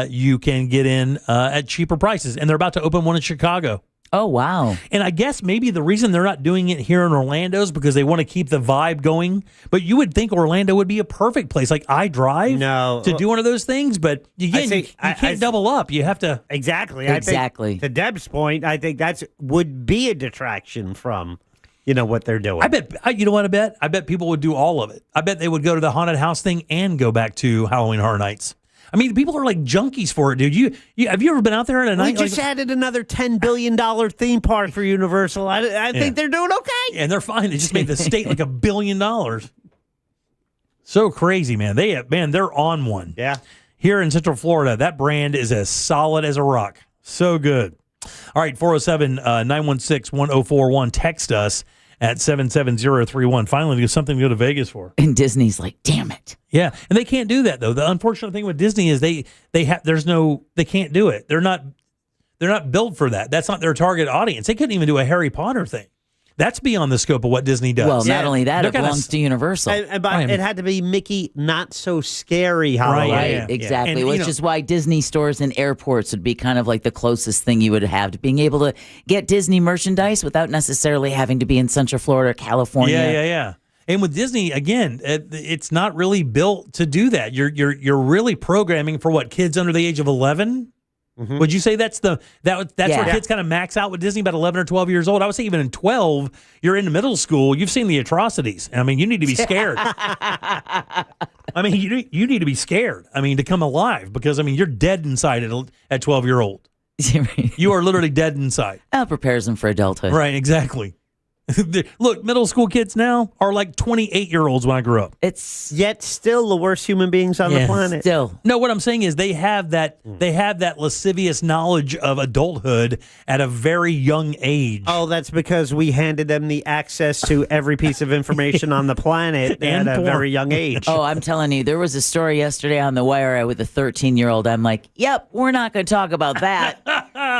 you can get in at cheaper prices. And they're about to open one in Chicago. Oh, wow. And I guess maybe the reason they're not doing it here in Orlando is because they want to keep the vibe going. But you would think Orlando would be a perfect place. Like, I drive to do one of those things. But again, you can't double up. You have to. Exactly. Exactly. I think, to Deb's point, I think would be a detraction from what they're doing. I bet, you know what I bet? I bet people would do all of it. I bet they would go to the haunted house thing and go back to Halloween Horror Nights. I mean, people are like junkies for it, dude. Have you ever been out there at a night? We just added another $10 billion theme park for Universal. I think they're doing okay. And they're fine. They just made the state like $1 billion. So crazy, man. They're on one. Yeah. Here in Central Florida, that brand is as solid as a rock. So good. All right, 407-916-1041. Text us at 77031. Finally, there's something to go to Vegas for. And Disney's like, damn it. Yeah, and they can't do that though. The unfortunate thing with Disney is they can't do it. They're not built for that. That's not their target audience. They couldn't even do a Harry Potter thing. That's beyond the scope of what Disney does. Well, not only that, it belongs to Universal. But it had to be Mickey not so scary Halloween. Right, exactly. Which is why Disney stores and airports would be kind of like the closest thing you would have to being able to get Disney merchandise without necessarily having to be in Central Florida or California. Yeah. And with Disney, again, it's not really built to do that. You're really programming for what, kids under the age of 11? Mm-hmm. Would you say that's where kids kind of max out with Disney, about 11 or 12 years old? I would say even in 12, you're in middle school. You've seen the atrocities. I mean, you need to be scared. I mean, you need to be scared. I mean, to come alive because I mean, you're dead inside at 12-year-old. You are literally dead inside. That prepares them for adulthood. Right, exactly. Look, middle school kids now are like 28-year-olds when I grew up. It's yet still the worst human beings on the planet. Still. No, what I'm saying is they have that lascivious knowledge of adulthood at a very young age. Oh, that's because we handed them the access to every piece of information on the planet at a very young age. Oh, I'm telling you, there was a story yesterday on the wire with a 13-year-old. I'm like, yep, we're not going to talk about that.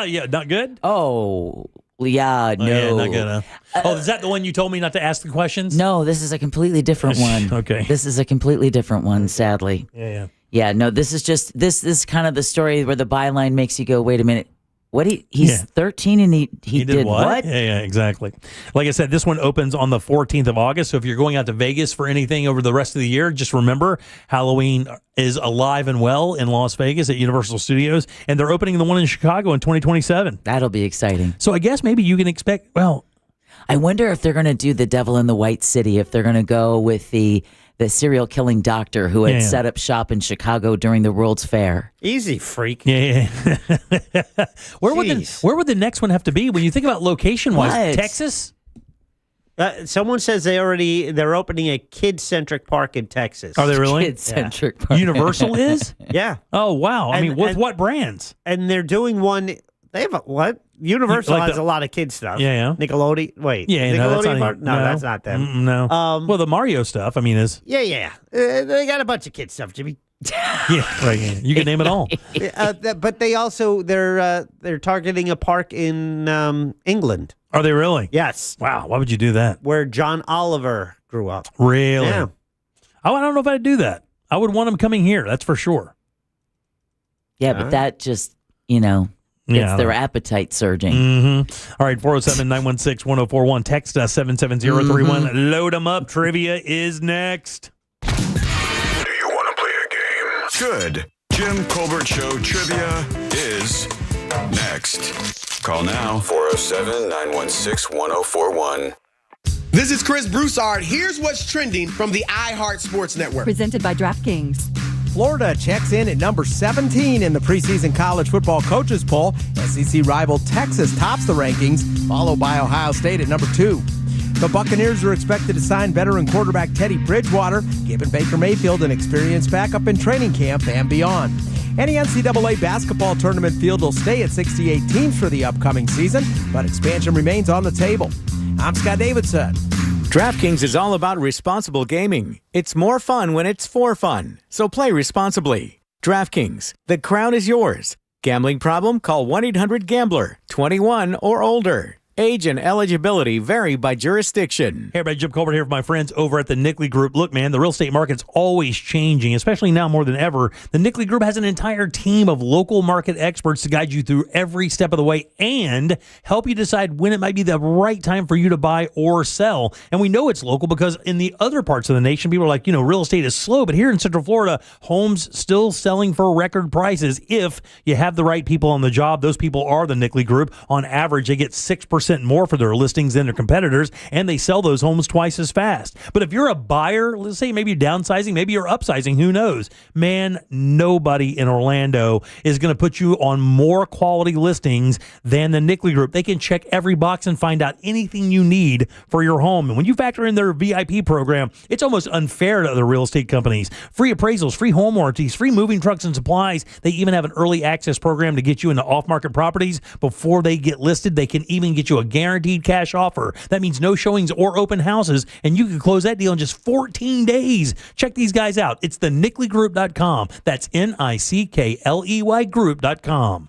Yeah, not good? Oh, yeah, no. Yeah, not good, huh? Is that the one you told me not to ask the questions? No, this is a completely different one. Okay. This is a completely different one, sadly. Yeah. Yeah, no, this is just, this is kind of the story where the byline makes you go, wait a minute. What he's 13 and he did what? Yeah, exactly. Like I said, this one opens on the 14th of August. So if you're going out to Vegas for anything over the rest of the year, just remember Halloween is alive and well in Las Vegas at Universal Studios, and they're opening the one in Chicago in 2027. That'll be exciting. So I guess maybe you can expect, I wonder if they're going to do the Devil in the White City, if they're going to go with the serial killing doctor who had set up shop in Chicago during the World's Fair. Easy, freak. Yeah. Where would the next one have to be when you think about location-wise? Texas? Someone says they're opening a kid-centric park in Texas. Are they really? Kid-centric park. Universal is? Yeah. Oh, wow. I mean, with what brands? And they're doing one. They have what? Universal has a lot of kid stuff. Yeah. Nickelodeon. Wait. Yeah, Nickelodeon. That's not them. No. Well, the Mario stuff, I mean, is. Yeah. They got a bunch of kid stuff, Jimmy. Yeah, right. Yeah. You can name it all. But they also they're targeting a park in England. Are they really? Yes. Wow. Why would you do that? Where John Oliver grew up. Really? Yeah. I don't know if I'd do that. I would want him coming here. That's for sure. Yeah, but that just gets their appetite surging. Mm-hmm. All right, 407-916-1041. Text us 77031. Load them up. Trivia is next. Do you want to play a game? Good. Jim Colbert Show Trivia is next. Call now. 407-916-1041. This is Chris Broussard. Here's what's trending from the iHeart Sports Network. Presented by DraftKings. Florida checks in at number 17 in the preseason college football coaches poll. SEC rival Texas tops the rankings, followed by Ohio State at number 2. The Buccaneers are expected to sign veteran quarterback Teddy Bridgewater, giving Baker Mayfield an experienced backup in training camp and beyond. And the NCAA basketball tournament field will stay at 68 teams for the upcoming season, but expansion remains on the table. I'm Scott Davidson. DraftKings is all about responsible gaming. It's more fun when it's for fun. So play responsibly. DraftKings, the crown is yours. Gambling problem? Call 1-800-GAMBLER. 21 or older. Age and eligibility vary by jurisdiction. Hey, everybody, Jim Colbert here with my friends over at the Nickley Group. Look, man, the real estate market's always changing, especially now more than ever. The Nickley Group has an entire team of local market experts to guide you through every step of the way and help you decide when it might be the right time for you to buy or sell. And we know it's local because in the other parts of the nation, people are like, real estate is slow. But here in Central Florida, homes still selling for record prices if you have the right people on the job. Those people are the Nickley Group. On average, they get 6% more for their listings than their competitors, and they sell those homes twice as fast. But if you're a buyer, let's say maybe you're downsizing, maybe you're upsizing, who knows? Man, nobody in Orlando is going to put you on more quality listings than the Nickley Group. They can check every box and find out anything you need for your home. And when you factor in their VIP program, it's almost unfair to other real estate companies. Free appraisals, free home warranties, free moving trucks and supplies. They even have an early access program to get you into off-market properties before they get listed. They can even get you a guaranteed cash offer. That means no showings or open houses, and you can close that deal in just 14 days. Check these guys out. It's the NickleyGroup.com. That's NICKLEY Group.com.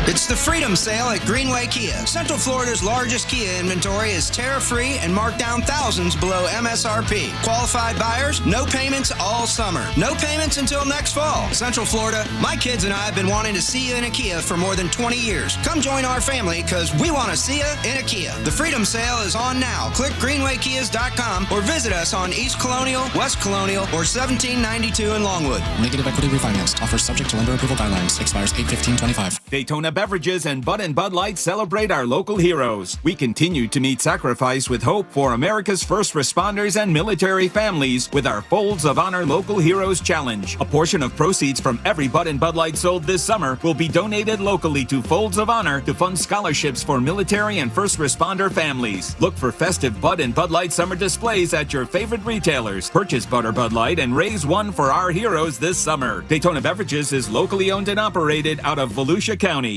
It's the Freedom Sale at Greenway Kia. Central Florida's largest Kia inventory is tariff-free and marked down thousands below MSRP. Qualified buyers, no payments all summer. No payments until next fall. Central Florida, my kids and I have been wanting to see you in a Kia for more than 20 years. Come join our family because we want to see you in a Kia. The Freedom Sale is on now. Click greenwaykias.com or visit us on East Colonial, West Colonial, or 1792 in Longwood. Negative equity refinanced. Offers subject to lender approval guidelines. Expires 8/15/25. Daytona Daytona Beverages and Bud Light celebrate our local heroes. We continue to meet sacrifice with hope for America's first responders and military families with our Folds of Honor Local Heroes Challenge. A portion of proceeds from every Bud Light sold this summer will be donated locally to Folds of Honor to fund scholarships for military and first responder families. Look for festive Bud Light summer displays at your favorite retailers. Purchase Bud Light and raise one for our heroes this summer. Daytona Beverages is locally owned and operated out of Volusia County.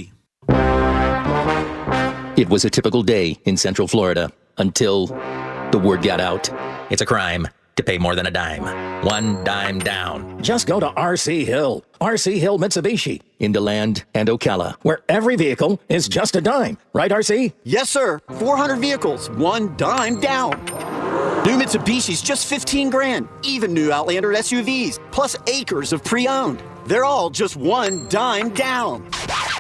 It was a typical day in Central Florida until the word got out. It's a crime to pay more than a dime. One dime down. Just go to RC Hill. RC Hill Mitsubishi in DeLand and Ocala, where every vehicle is just a dime. Right, RC? Yes, sir. 400 vehicles, one dime down. New Mitsubishi's just 15 grand. Even new Outlander SUVs, plus acres of pre-owned. They're all just one dime down.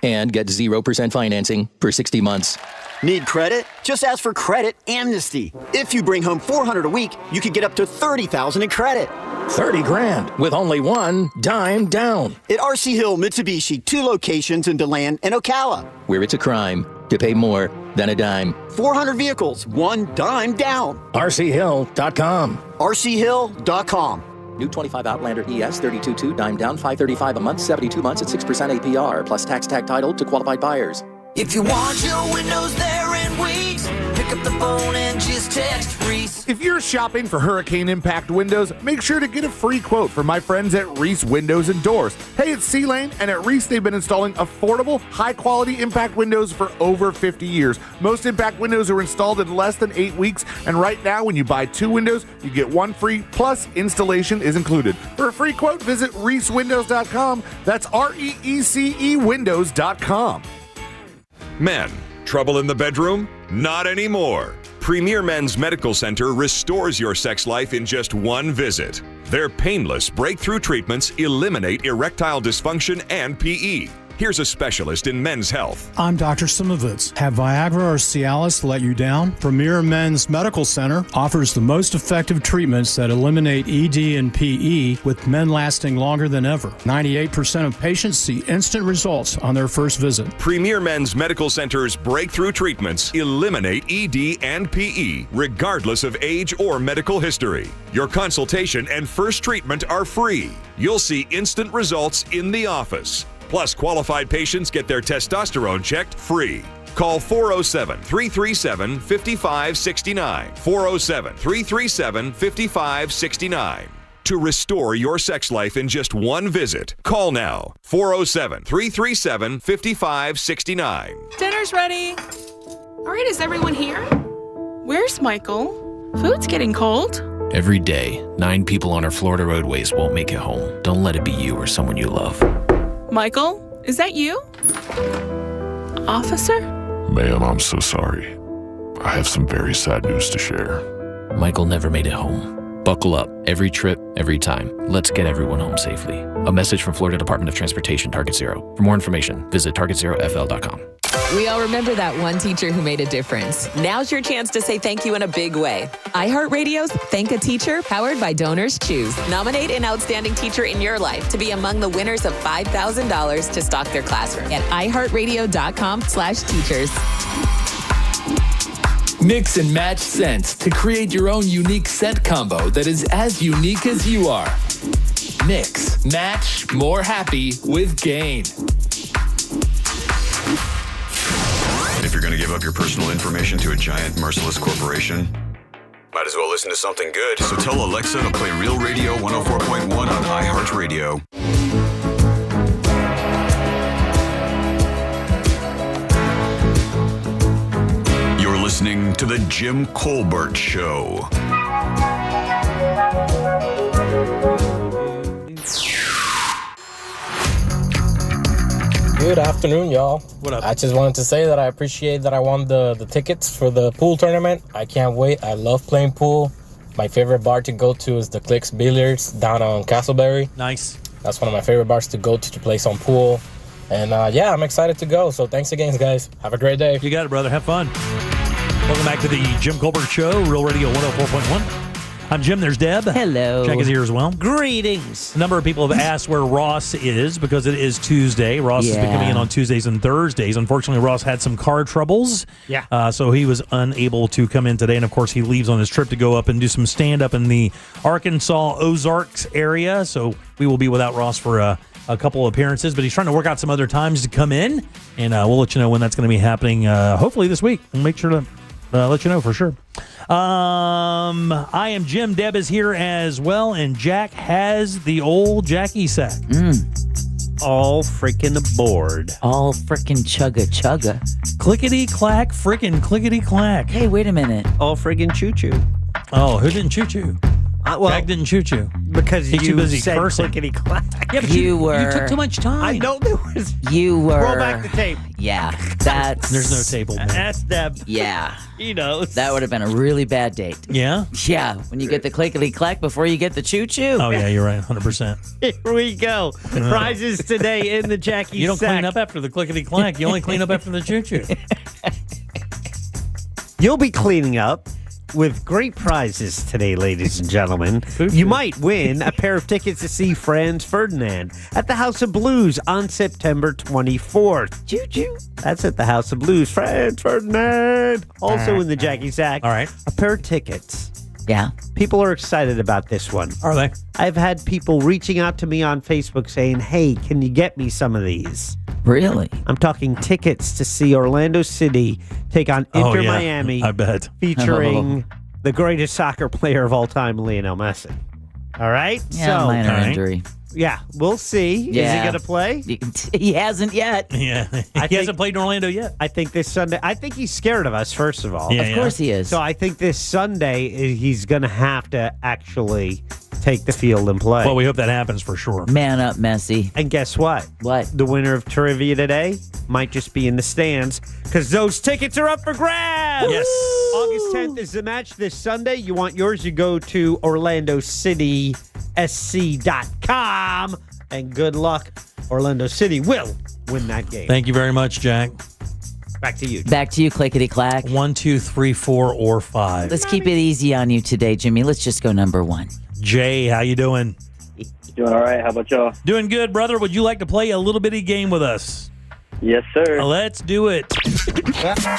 And get 0% financing for 60 months. Need credit? Just ask for Credit Amnesty. If you bring home $400 a week, you could get up to $30,000 in credit. 30 grand with only one dime down. At RC Hill Mitsubishi, 2 locations in DeLand and Ocala. Where it's a crime to pay more than a dime. 400 vehicles, one dime down. RCHill.com. RCHill.com. New 25 Outlander ES 32.2 dime down, $535 a month, 72 months at 6% APR, plus tax tag title to qualified buyers. If you want your windows there in weeks, pick up the phone and just text Reese. If you're shopping for hurricane impact windows, make sure to get a free quote from my friends at Reese Windows and Doors. Hey, it's C-Lane, and at Reese they've been installing affordable, high-quality impact windows for over 50 years. Most impact windows are installed in less than 8 weeks, and right now when you buy 2 windows, you get 1 free, plus installation is included. For a free quote, visit reesewindows.com. That's REECE windows.com. Men, trouble in the bedroom? Not anymore. Premier Men's Medical Center restores your sex life in just one visit. Their painless breakthrough treatments eliminate erectile dysfunction and PE. Here's a specialist in men's health. I'm Dr. Simovitz. Have Viagra or Cialis let you down? Premier Men's Medical Center offers the most effective treatments that eliminate ED and PE, with men lasting longer than ever. 98% of patients see instant results on their first visit. Premier Men's Medical Center's breakthrough treatments eliminate ED and PE, regardless of age or medical history. Your consultation and first treatment are free. You'll see instant results in the office. Plus, qualified patients get their testosterone checked free. Call 407-337-5569. 407-337-5569. To restore your sex life in just one visit, call now. 407-337-5569. Dinner's ready. All right, is everyone here? Where's Michael? Food's getting cold. Every day, 9 people on our Florida roadways won't make it home. Don't let it be you or someone you love. Michael, is that you? Officer? Ma'am, I'm so sorry. I have some very sad news to share. Michael never made it home. Buckle up. Every trip, every time. Let's get everyone home safely. A message from Florida Department of Transportation, Target Zero. For more information, visit targetzerofl.com. We all remember that one teacher who made a difference. Now's your chance to say thank you in a big way. iHeartRadio's Thank a Teacher, powered by Donors Choose. Nominate an outstanding teacher in your life to be among the winners of $5,000 to stock their classroom at iHeartRadio.com/teachers. Mix and match scents to create your own unique scent combo that is as unique as you are. Mix, match, more happy with Gain. If you're going to give up your personal information to a giant, merciless corporation, might as well listen to something good. So tell Alexa to play Real Radio 104.1 on iHeartRadio. You're listening to The Jim Colbert Show. Good afternoon, y'all. What up? I just wanted to say that I appreciate that I won the tickets for the pool tournament. I can't wait. I love playing pool. My favorite bar to go to is the Clicks Billiards down on Castleberry. Nice. That's one of my favorite bars to go to play some pool. And yeah, I'm excited to go. So thanks again, guys. Have a great day. You got it, brother. Have fun. Welcome back to the Jim Colbert Show, Real Radio 104.1. I'm Jim. There's Deb. Hello. Jack is here as well. Greetings. A number of people have asked where Ross is because it is Tuesday. Ross has been coming in on Tuesdays and Thursdays. Unfortunately, Ross had some car troubles. Yeah. So he was unable to come in today. And, of course, he leaves on his trip to go up and do some stand-up in the Arkansas Ozarks area. So we will be without Ross for a couple of appearances. But he's trying to work out some other times to come in. And we'll let you know when that's going to be happening, hopefully this week. We'll make sure to let you know for sure. I am Jim. Deb is here as well, and Jack has the old Jackie sack. All freaking aboard. All freaking chugga. Clickety-clack, freaking clickety-clack. Hey, wait a minute. All freaking choo-choo. Oh, who didn't choo-choo? Jack didn't choo-choo. Because He's you too busy said cursing. clickety-clack. Yeah, but you you took too much time. I know there was... You were... Roll back the tape. Yeah, that's... There's no table, man. That's Deb. Yeah. He knows. That would have been a really bad date. Yeah? Yeah, when you get the clickety-clack before you get the choo-choo. Oh, yeah, you're right, 100%. Here we go. Prizes today in the Jackie You don't sack. clean up after the clickety-clack. You only clean up after the choo-choo. You'll be cleaning up with great prizes today, ladies and gentlemen. You might win a pair of tickets to see Franz Ferdinand at the House of Blues on September 24th. Choo-choo. That's at the House of Blues. Franz Ferdinand. Also in the Jackie sack. All right. A pair of tickets. Yeah. People are excited about this one. Are they? I've had people reaching out to me on Facebook saying, hey, can you get me some of these? Really? I'm talking tickets to see Orlando City take on Inter Miami. I bet. Featuring the greatest soccer player of all time, Lionel Messi. All right? Yeah, minor injury. Yeah, we'll see. Yeah. Is he going to play? He hasn't yet. Yeah. He hasn't played in Orlando yet. I think this Sunday. I think he's scared of us, first of all. Yeah, Of course he is. So I think this Sunday he's going to have to actually take the field and play. Well, we hope that happens for sure. Man up, Messi. And guess what? What? The winner of trivia today might just be in the stands because those tickets are up for grabs. Yes. August 10th is the match this Sunday. You want yours? You go to OrlandoCitySC.com. And good luck. Orlando City will win that game. Thank you very much, Jack. Back to you. Back to you, clickety-clack. 1, 2, 3, 4, or 5. Let's keep it easy on you today, Jimmy. Let's just go number 1. Jay, how you doing? Doing all right. How about y'all? Doing good, brother. Would you like to play a little bitty game with us? Yes, sir. Let's do it.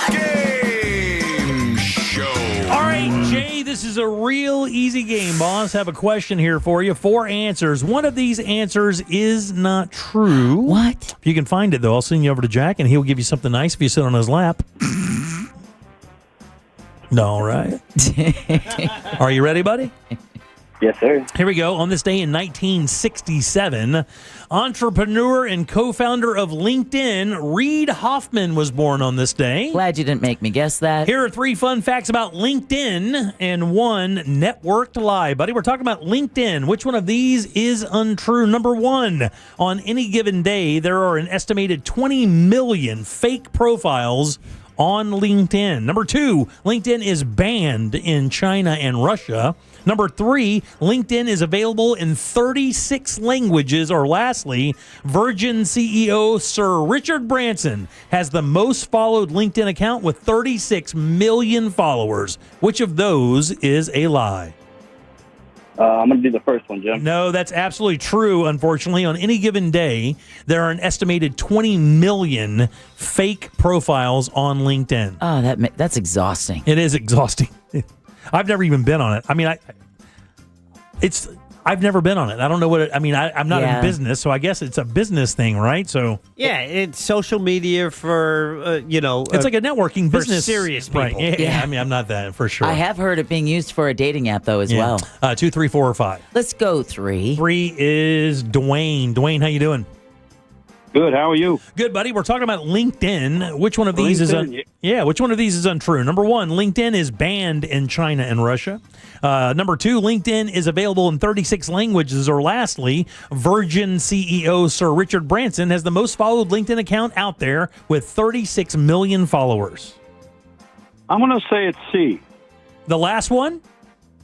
Game show. All right, Jay, this is a real easy game, boss. Have a question here for you. 4 answers. One of these answers is not true. What? If you can find it, though, I'll send you over to Jack, and he'll give you something nice if you sit on his lap. All right. Are you ready, buddy? Yes, sir. Here we go. On this day in 1967, entrepreneur and co-founder of LinkedIn, Reid Hoffman, was born on this day. Glad you didn't make me guess that. Here are 3 fun facts about LinkedIn and 1 networked lie. Buddy, we're talking about LinkedIn. Which one of these is untrue? Number 1, on any given day, there are an estimated 20 million fake profiles on LinkedIn. Number 2, LinkedIn is banned in China and Russia. Number 3, LinkedIn is available in 36 languages. Or lastly, Virgin CEO Sir Richard Branson has the most followed LinkedIn account with 36 million followers. Which of those is a lie? I'm going to do the first one, Jim. No, that's absolutely true. Unfortunately, on any given day, there are an estimated 20 million fake profiles on LinkedIn. Oh, that's exhausting. It is exhausting. I've never even been on it. I mean, I've never been on it. I don't know what it, I mean, I'm not in business, so I guess it's a business thing, right? So yeah, it's social media for, it's like a networking for business. serious people. Right. Yeah. I mean, I'm not that for sure. I have heard it being used for a dating app, though, as well. 2, 3, 4, or 5. Let's go 3. 3 is Dwayne. Dwayne, how you doing? Good. How are you? Good, buddy. We're talking about LinkedIn. Which one of these is which one of these is untrue? Number 1, LinkedIn is banned in China and Russia. Number 2, LinkedIn is available in 36 languages. Or lastly, Virgin CEO Sir Richard Branson has the most followed LinkedIn account out there with 36 million followers. I'm going to say it's C. The last one?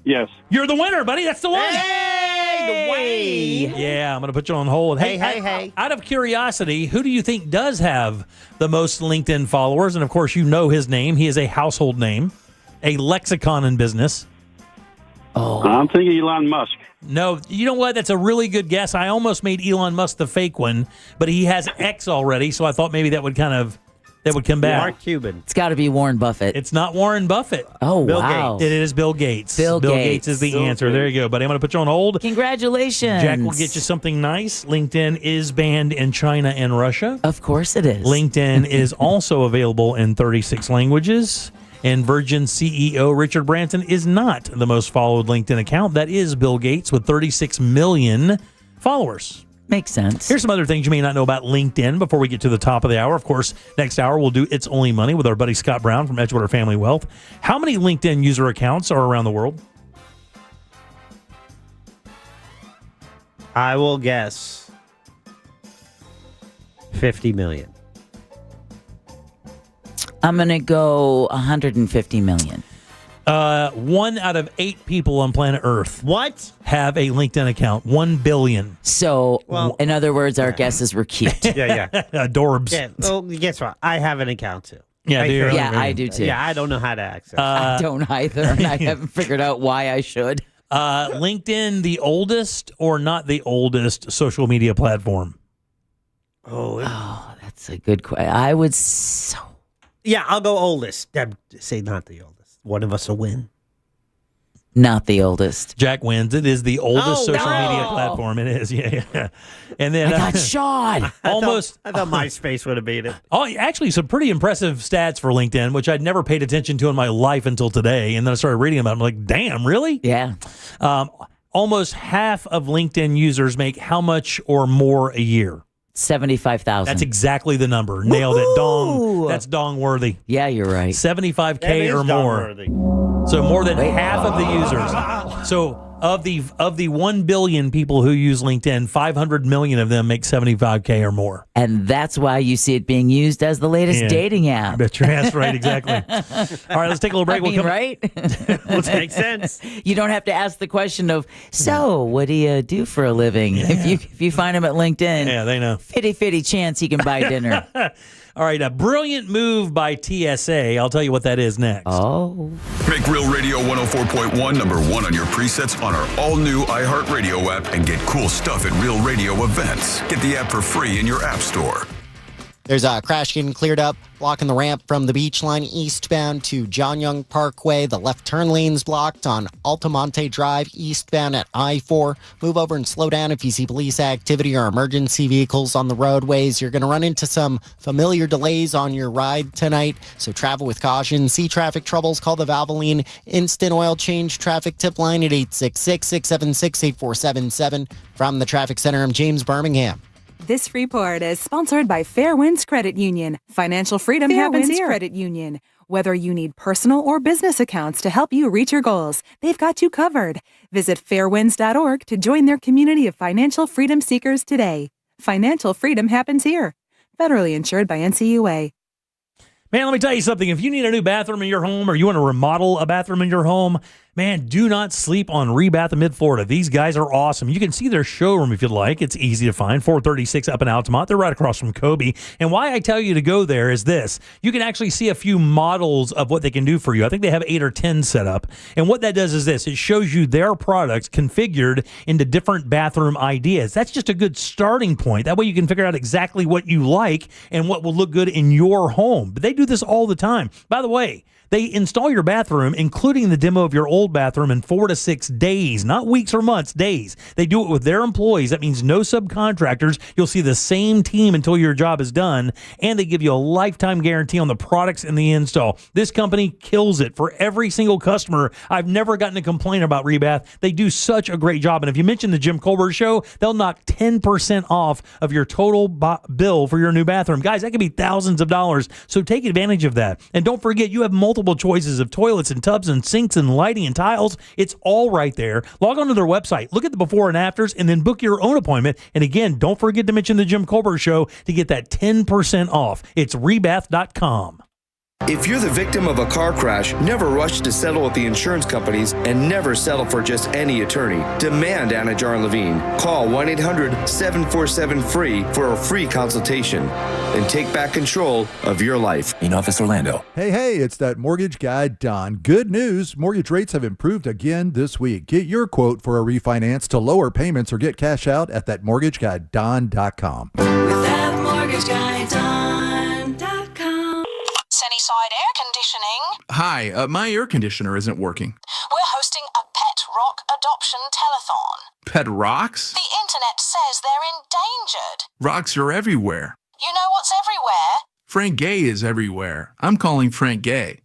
Yes. You're the winner, buddy. That's the one. Hey, Dwayne. Yeah, I'm going to put you on hold. Hey. Out of curiosity, who do you think does have the most LinkedIn followers? And, of course, you know his name. He is a household name, a lexicon in business. Oh. I'm thinking Elon Musk. No, you know what? That's a really good guess. I almost made Elon Musk the fake one, but he has X already, so I thought maybe that would come back. Mark Cuban. It's got to be Warren Buffett. It's not Warren Buffett. Oh, Bill wow. Gates. It is Bill Gates. Bill Gates is the answer. There you go, buddy. I'm going to put you on hold. Congratulations. Jack will get you something nice. LinkedIn is banned in China and Russia. Of course it is. LinkedIn is also available in 36 languages. And Virgin CEO Richard Branson is not the most followed LinkedIn account. That is Bill Gates with 36 million followers. Makes sense. Here's some other things you may not know about LinkedIn before we get to the top of the hour. Of course, next hour we'll do It's Only Money with our buddy Scott Brown from Edgewater Family Wealth. How many LinkedIn user accounts are around the world? I will guess 50 million. I'm going to go 150 million. 1 out of 8 people on planet Earth What? have a LinkedIn account. 1 billion. So, in other words, our guesses were cute. Yeah. Adorbs. Yeah. Well, guess what? I have an account too. Yeah, do you? Yeah, I do too. Yeah, I don't know how to access. I don't either, and I haven't figured out why I should. LinkedIn, the oldest or not the oldest social media platform? Oh, that's a good question. I would Yeah, I'll go oldest. Deb, say not the oldest. One of us will win. not the oldest. Jack wins. It is the oldest social media platform. It is, yeah. And then I got Sean. Almost. I thought MySpace would have beat it. Oh, actually, some pretty impressive stats for LinkedIn, which I'd never paid attention to in my life until today. And then I started reading about them. I'm like, damn, really? Yeah. Almost half of LinkedIn users make how much or more a year? 75,000. That's exactly the number. Nailed it. Dong. That's dong worthy. Yeah, you're right. 75K or more. So more than half of the users. So of the 1 billion people who use LinkedIn, 500 million of them make 75K or more. And that's why you see it being used as the latest dating app. That's right, exactly. All right, let's take a little break. Right? Makes sense. You don't have to ask the question of, so what do you do for a living? Yeah. If you find him at LinkedIn, yeah, they know. 50-50 chance he can buy dinner. All right, a brilliant move by TSA. I'll tell you what that is next. Oh. Make Real Radio 104.1 #1 on your presets on our all-new iHeartRadio app and get cool stuff at Real Radio events. Get the app for free in your app store. There's a crash getting cleared up, blocking the ramp from the beach line eastbound to John Young Parkway. The left turn lane's blocked on Altamonte Drive eastbound at I-4. Move over and slow down if you see police activity or emergency vehicles on the roadways. You're going to run into some familiar delays on your ride tonight, so travel with caution. See traffic troubles, call the Valvoline Instant Oil Change traffic tip line at 866-676-8477. From the Traffic Center, I'm James Birmingham. This report is sponsored by Fairwinds Credit Union. Financial freedom happens here. Credit Union. Whether you need personal or business accounts to help you reach your goals, they've got you covered. Visit fairwinds.org to join their community of financial freedom seekers today. Financial freedom happens here. Federally insured by NCUA. Man, let me tell you something. If you need a new bathroom in your home or you want to remodel a bathroom in your home, man, do not sleep on Rebath of Mid-Florida. These guys are awesome. You can see their showroom if you'd like. It's easy to find, 436 up in Altamont. They're right across from Kobe. And why I tell you to go there is this. You can actually see a few models of what they can do for you. I think they have 8 or 10 set up. And what that does is this. It shows you their products configured into different bathroom ideas. That's just a good starting point. That way you can figure out exactly what you like and what will look good in your home. But they do this all the time. By the way, they install your bathroom, including the demo of your old bathroom, in 4 to 6 days, not weeks or months, days. They do it with their employees. That means no subcontractors. You'll see the same team until your job is done, and they give you a lifetime guarantee on the products and the install. This company kills it for every single customer. I've never gotten a complaint about Rebath. They do such a great job, and if you mention the Jim Colbert Show, they'll knock 10% off of your total bill for your new bathroom. Guys, that could be thousands of dollars, so take advantage of that. And don't forget, you have multiple choices of toilets and tubs and sinks and lighting and tiles. It's all right there. Log on to their website, look at the before and afters, and then book your own appointment. And again, don't forget to mention the Jim Colbert Show to get that 10% off. It's rebath.com. If you're the victim of a car crash, never rush to settle with the insurance companies and never settle for just any attorney. Demand Anna Jar Levine. Call 1-800-747-FREE for a free consultation and take back control of your life. In Office Orlando. Hey, it's that mortgage guy, Don. Good news. Mortgage rates have improved again this week. Get your quote for a refinance to lower payments or get cash out at thatmortgageguyDon.com. With that mortgage guy, Don.com. Sunnyside Air Conditioning. Hi, my air conditioner isn't working. We're hosting a pet rock adoption telethon. Pet rocks? The internet says they're endangered. Rocks are everywhere. You know what's everywhere? Frank Gay is everywhere. I'm calling Frank Gay.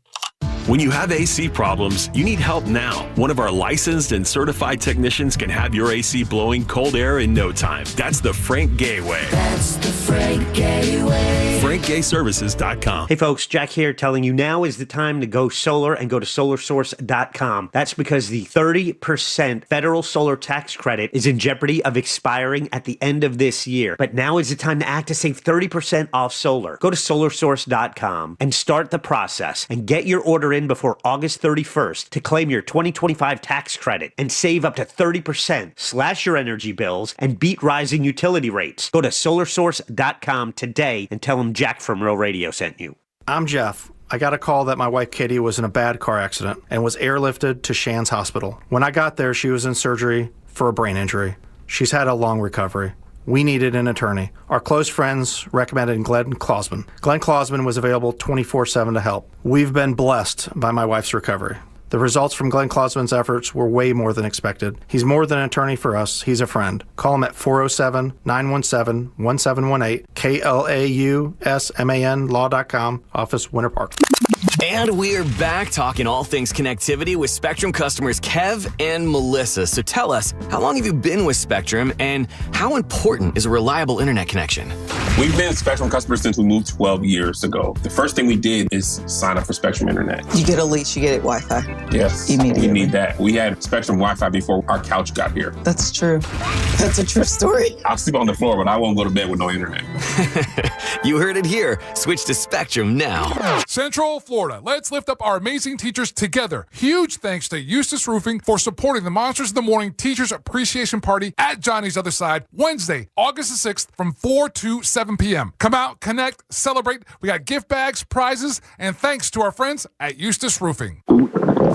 When you have AC problems, you need help now. One of our licensed and certified technicians can have your AC blowing cold air in no time. That's the Frank Gay way. That's the Frank Gay way. FrankGayServices.com. Hey folks, Jack here telling you now is the time to go solar and go to solarsource.com. That's because the 30% federal solar tax credit is in jeopardy of expiring at the end of this year. But now is the time to act to save 30% off solar. Go to solarsource.com and start the process and get your order in before August 31st to claim your 2025 tax credit and save up to 30%. Slash your energy bills and beat rising utility rates. Go to solarsource.com today and tell them Jack from Real Radio sent you. I'm Jeff. I got a call that my wife Kitty was in a bad car accident and was airlifted to Shands Hospital. When I got there, she was in surgery for a brain injury. She's had a long recovery. We needed an attorney. Our close friends recommended Glenn Klausman. Glenn Klausman was available 24/7 to help. We've been blessed by my wife's recovery. The results from Glenn Klausman's efforts were way more than expected. He's more than an attorney for us. He's a friend. Call him at 407-917-1718, KLAUSMAN law.com, office Winter Park. And we're back talking all things connectivity with Spectrum customers Kev and Melissa. So tell us, how long have you been with Spectrum and how important is a reliable internet connection? We've been Spectrum customers since we moved 12 years ago. The first thing we did is sign up for Spectrum Internet. You get a lease, you get it Wi-Fi. Yes, immediately. We need that. We had Spectrum Wi-Fi before our couch got here. That's true. That's a true story. I'll sleep on the floor, but I won't go to bed with no internet. You heard it here. Switch to Spectrum now. Central Florida, let's lift up our amazing teachers together. Huge thanks to Eustace Roofing for supporting the Monsters in the Morning Teachers Appreciation Party at Johnny's Other Side, Wednesday, August the 6th from 4 to 7 p.m. Come out, connect, celebrate. We got gift bags, prizes, and thanks to our friends at Eustace Roofing.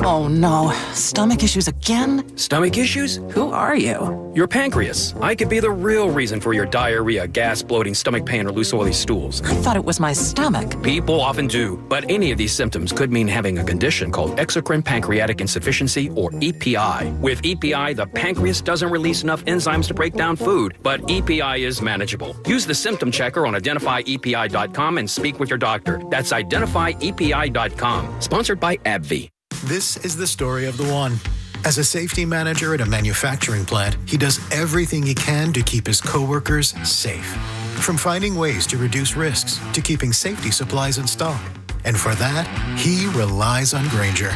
Oh no, stomach issues again? Stomach issues? Who are you? Your pancreas. I could be the real reason for your diarrhea, gas, bloating, stomach pain, or loose oily stools. I thought it was my stomach. People often do, but any of these symptoms could mean having a condition called exocrine pancreatic insufficiency, or EPI. With EPI, the pancreas doesn't release enough enzymes to break down food, but EPI is manageable. Use the symptom checker on identifyepi.com and speak with your doctor. That's identifyepi.com. Sponsored by AbbVie. This is the story of the one. As a safety manager at a manufacturing plant, he does everything he can to keep his coworkers safe. From finding ways to reduce risks to keeping safety supplies in stock. And for that, he relies on Grainger.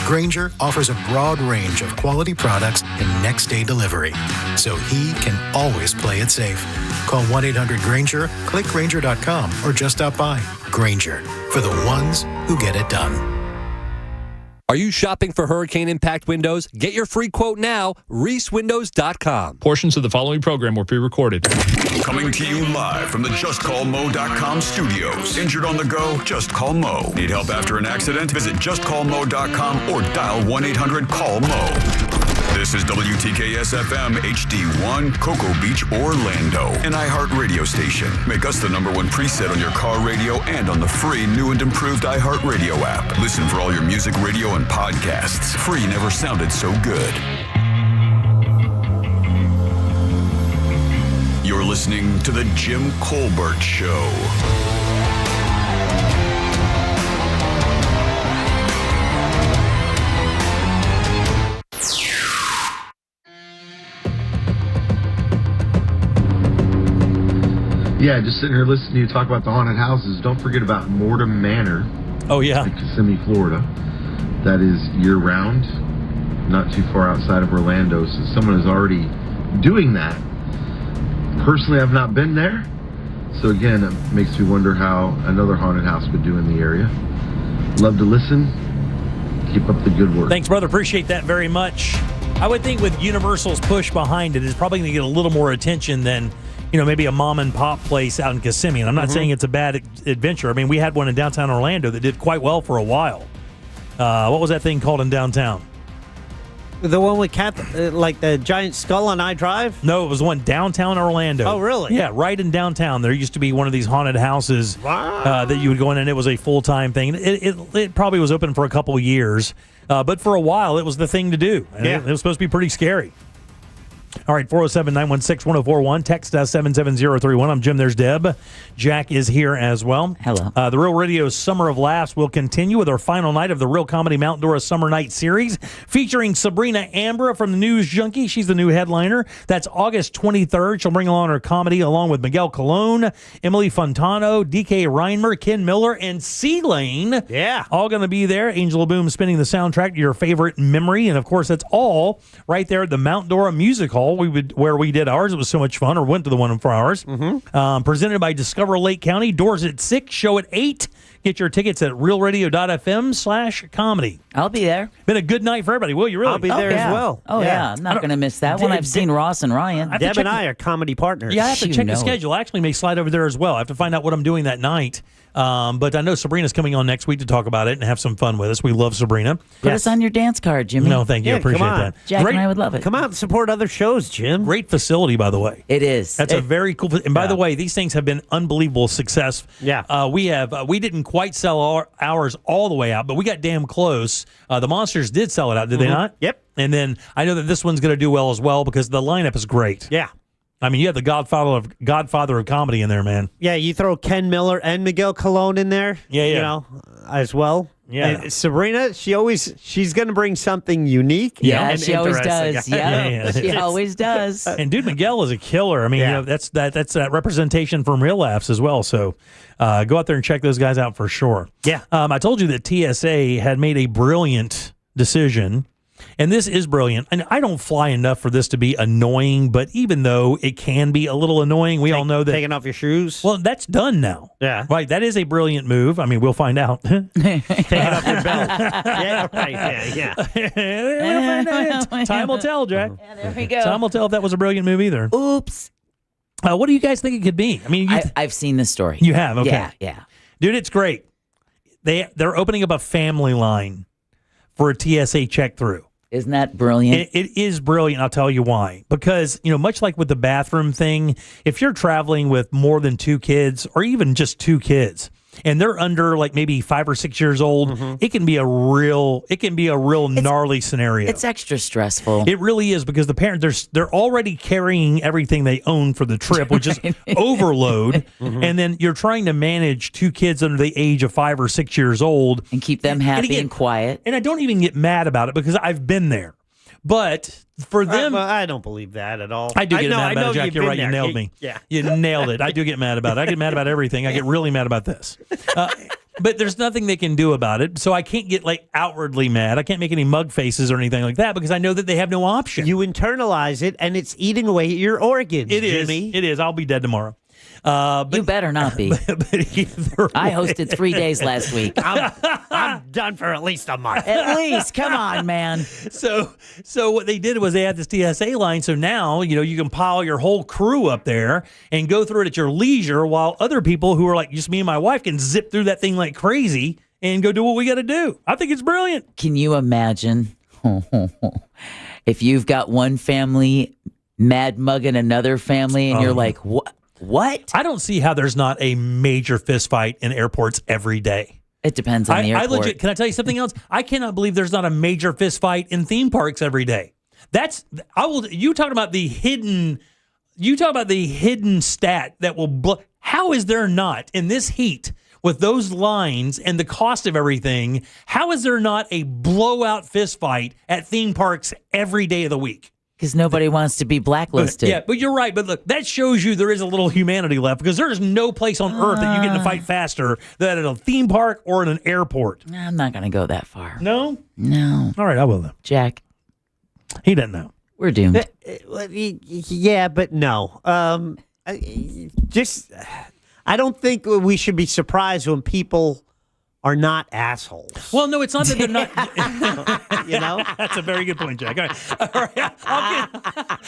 Grainger offers a broad range of quality products and next-day delivery, so he can always play it safe. Call 1-800-GRAINGER, click Grainger.com, or just stop by. Grainger, for the ones who get it done. Are you shopping for hurricane impact windows? Get your free quote now, reeswindows.com. Portions of the following program were pre-recorded. Coming to you live from the JustCallMo.com studios. Injured on the go? Just call Mo. Need help after an accident? Visit JustCallMo.com or dial 1-800-CALL-MO. This is WTKS-FM HD1, Cocoa Beach, Orlando, an iHeart radio station. Make us the #1 preset on your car radio and on the free new and improved iHeart radio app. Listen for all your music, radio, and podcasts. Free never sounded so good. You're listening to The Jim Colbert Show. Yeah, just sitting here listening to you talk about the haunted houses. Don't forget about Mortem Manor. Oh, yeah. In Kissimmee, Florida. That is year-round, not too far outside of Orlando. So someone is already doing that. Personally, I've not been there. So again, it makes me wonder how another haunted house would do in the area. Love to listen. Keep up the good work. Thanks, brother. Appreciate that very much. I would think with Universal's push behind it, it's probably going to get a little more attention than, maybe a mom and pop place out in Kissimmee. And I'm not saying it's a bad adventure. I mean, we had one in downtown Orlando that did quite well for a while. What was that thing called in downtown? The one with like the giant skull on I Drive? No, it was one downtown Orlando. Oh, really? Yeah, right in downtown. There used to be one of these haunted houses that you would go in, and it was a full-time thing. It probably was open for a couple of years, but for a while, it was the thing to do. And it was supposed to be pretty scary. All right, 407-916-1041. Text us 77031. I'm Jim. There's Deb. Jack is here as well. Hello. The Real Radio's Summer of Laughs will continue with our final night of the Real Comedy Mount Dora Summer Night Series, featuring Sabrina Ambra from the News Junkie. She's the new headliner. That's August 23rd. She'll bring along her comedy along with Miguel Colon, Emily Fontano, DK Reimer, Ken Miller, and C-Lane. Yeah. All going to be there. Angela Boom spinning the soundtrack to your favorite memory. And, of course, that's all right there at the Mount Dora Music Hall. Where we did ours. It was so much fun, or went to the one for ours. Presented by Discover Lake County. Doors at 6, show at 8. Get your tickets at realradio.fm/comedy. I'll be there. Been a good night for everybody. Will you really? I'll be there as well. Oh, yeah. I'm not going to miss that one. I've seen Ross and Ryan. Deb and I are comedy partners. Yeah, I have to check the schedule. I actually may slide over there as well. I have to find out what I'm doing that night. But I know Sabrina's coming on next week to talk about it and have some fun with us. We love Sabrina. Put us on your dance card, Jimmy. No, thank you. I appreciate that. Jack and I would love it. Come out and support other shows, Jim. Great facility, by the way. It is. That's a very cool. And by the way, these things have been unbelievable success. Yeah. We didn't quite sell ours all the way out, but we got damn close. The Monsters did sell it out, did they not? Yep. And then I know that this one's going to do well as well because the lineup is great. Yeah. I mean, you have the Godfather of comedy in there, man. Yeah, you throw Ken Miller and Miguel Colon in there. Yeah. As well. Yeah. And Sabrina, she's going to bring something unique. Yeah, and she always interesting. does. Yeah, she always does. And dude, Miguel is a killer. I mean, that's that representation from Real Laughs as well. So go out there and check those guys out for sure. Yeah. I told you that TSA had made a brilliant decision. And this is brilliant. And I don't fly enough for this to be annoying, but even though it can be a little annoying, we all know that. Taking off your shoes? Well, that's done now. Yeah. Right. That is a brilliant move. I mean, we'll find out. Taking off your belt. Yeah, right. Yeah. We'll find out. Time will tell, Jack. Yeah, there we go. Time will tell if that was a brilliant move either. Oops. What do you guys think it could be? I mean, I've seen this story. You have? Okay. Yeah. Dude, it's great. They're opening up a family line for a TSA check through. Isn't that brilliant? It is brilliant. I'll tell you why. Because, much like with the bathroom thing, if you're traveling with more than 2 kids or even just 2 kids and they're under like maybe 5 or 6 years old, it can be a real gnarly scenario. It's extra stressful. It really is because the parents they're already carrying everything they own for the trip, which is overload. And then you're trying to manage 2 kids under the age of 5 or 6 years old and keep them happy and quiet. And I don't even get mad about it because I've been there. But for them, I don't believe that at all. I do get mad about it, Jack. You're right. You nailed me. Yeah. You nailed it. I do get mad about it. I get mad about everything. I get really mad about this. But there's nothing they can do about it. So I can't get like outwardly mad. I can't make any mug faces or anything like that because I know that they have no option. You internalize it and it's eating away at your organs, It is. Jimmy. It is. I'll be dead tomorrow. You better not be. But either I way. hosted 3 days last week. I'm done for at least a month. At least, come on, man. So what they did was they had this TSA line. So now, you can pile your whole crew up there and go through it at your leisure while other people who are like just me and my wife can zip through that thing like crazy and go do what we got to do. I think it's brilliant. Can you imagine if you've got one family mad mugging another family and you're like, what? What? I don't see how there's not a major fist fight in airports every day. It depends on the airport. Can I tell you something else? I cannot believe there's not a major fist fight in theme parks every day. You talk about the hidden stat that will how is there not in this heat with those lines and the cost of everything, how is there not a blowout fist fight at theme parks every day of the week? Because nobody wants to be blacklisted. Yeah, but you're right. But look, that shows you there is a little humanity left because there is no place on earth that you get to fight faster than at a theme park or at an airport. I'm not going to go that far. No? No. All right, I will then. Jack. He doesn't know. We're doomed. Yeah, but no. I don't think we should be surprised when people are not assholes. Well, no, it's not that they're not. You know? That's a very good point, Jack. All right.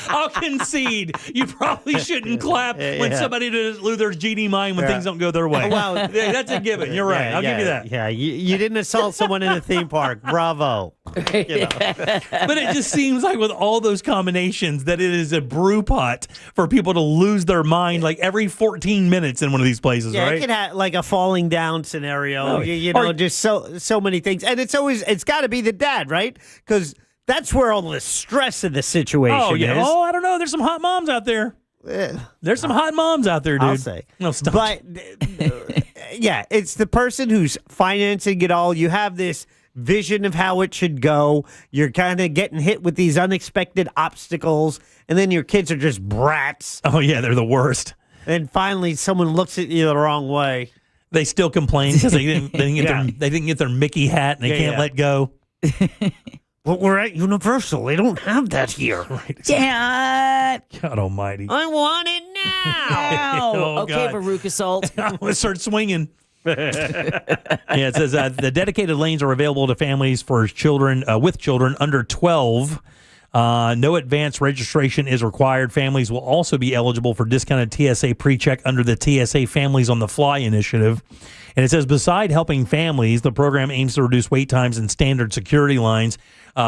I'll concede. You probably shouldn't clap when somebody does lose their GD mind when things don't go their way. Well, that's a given. You're right. I'll give you that. Yeah, you didn't assault someone in a theme park. Bravo. But it just seems like with all those combinations that it is a brew pot for people to lose their mind like every 14 minutes in one of these places, Yeah, right? it could have like a falling down scenario. You know, just so many things. And it's got to be the dad, right? Because that's where all the stress of the situation is. Oh, I don't know. There's some hot moms out there. There's some hot moms out there, dude. I'll say. No, stop. But, yeah, it's the person who's financing it all. You have this vision of how it should go. You're kind of getting hit with these unexpected obstacles, and then your kids are just brats. Oh, yeah, they're the worst. And finally, someone looks at you the wrong way. They still complain because they didn't get their Mickey hat and they can't let go. Well, we're at Universal. They don't have that here. Right. Dad! God almighty. I want it now. Oh, okay, God. Veruca Salt. I'm going to start swinging. It says the dedicated lanes are available to families for children with children under 12. No advance registration is required. Families will also be eligible for discounted TSA pre-check under the TSA Families on the Fly initiative. And it says, beside helping families, the program aims to reduce wait times in standard security lines,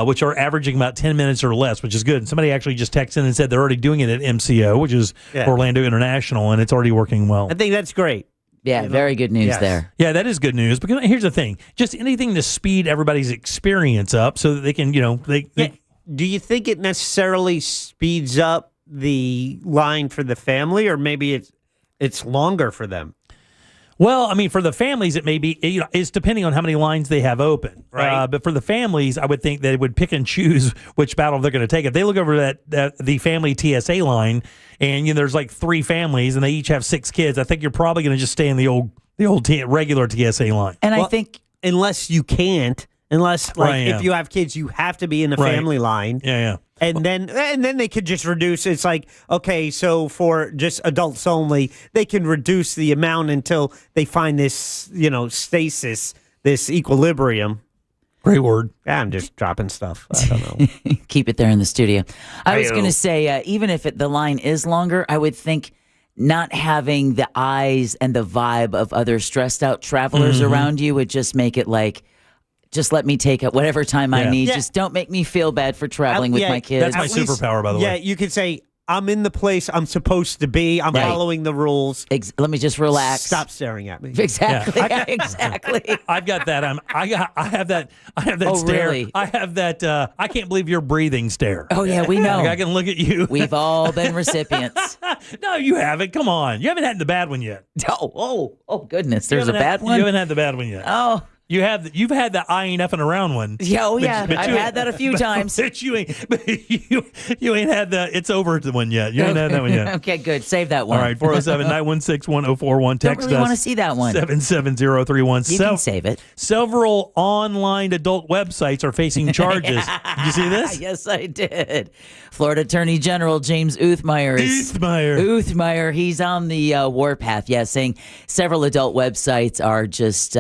which are averaging about 10 minutes or less, which is good. And somebody actually just texted in and said they're already doing it at MCO, which is Orlando International, and it's already working well. I think that's great. Yeah, very good news there. Yeah, that is good news. Because here's the thing. Just anything to speed everybody's experience up so that they can, Do you think it necessarily speeds up the line for the family, or maybe it's longer for them? Well, I mean, for the families, it may be, it's depending on how many lines they have open. Right. But for the families, I would think they would pick and choose which battle they're going to take. If they look over the family TSA line, and there's like 3 families, and they each have 6 kids, I think you're probably going to just stay in the old regular TSA line. And I think unless you can't. Unless, if you have kids, you have to be in the family line. Yeah. And then they could just reduce. It's like, okay, so for just adults only, they can reduce the amount until they find this, stasis, this equilibrium. Great word. Yeah, I'm just dropping stuff. I don't know. Keep it there in the studio. I was going to say, even if the line is longer, I would think not having the eyes and the vibe of other stressed out travelers around you would just make it like, just let me take whatever time I need. Just don't make me feel bad for traveling with my kids. That's my superpower, by the way. Yeah, you could say, I'm in the place I'm supposed to be. I'm following the rules. Let me just relax. Stop staring at me. Exactly. Exactly. I've got that. I have that stare. Really? I have that. I can't believe you're breathing stare. Oh yeah, we know. Like I can look at you. We've all been recipients. No, you haven't. Come on, you haven't had the bad one yet. Oh goodness, there's a bad one. You haven't had the bad one yet. Oh. You've had the I ain't effing around one. Yeah, I've had that a few times. But you ain't had the it's over to one yet. You ain't had that one yet. Okay, good. Save that one. All right, 407-916-1041. Text Don't really want to see that one. 77031. You can save it. Several online adult websites are facing charges. Did you see this? Yes, I did. Florida Attorney General James Uthmeyer. Uthmeyer, he's on the warpath, saying several adult websites are just...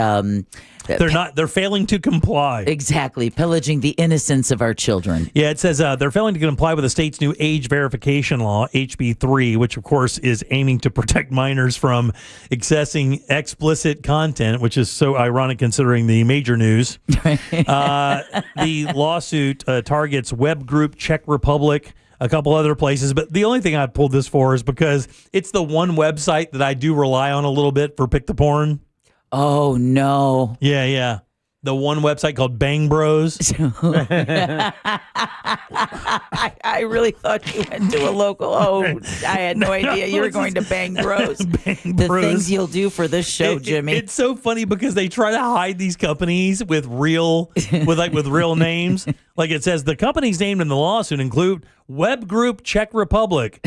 They're failing to comply. Exactly. Pillaging the innocence of our children. Yeah, it says they're failing to comply with the state's new age verification law, HB 3, which, of course, is aiming to protect minors from accessing explicit content, which is so ironic considering the major news. The lawsuit targets web group Czech Republic, a couple other places. But the only thing I pulled this for is because it's the one website that I do rely on a little bit for Pick the Porn. Oh, no. Yeah. The one website called Bang Bros. I really thought you went to a local. I had no idea you were going to Bang Bros. The things you'll do for this show, Jimmy. It's so funny because they try to hide these companies with real names. Like it says, the companies named in the lawsuit include Web Group Czech Republic,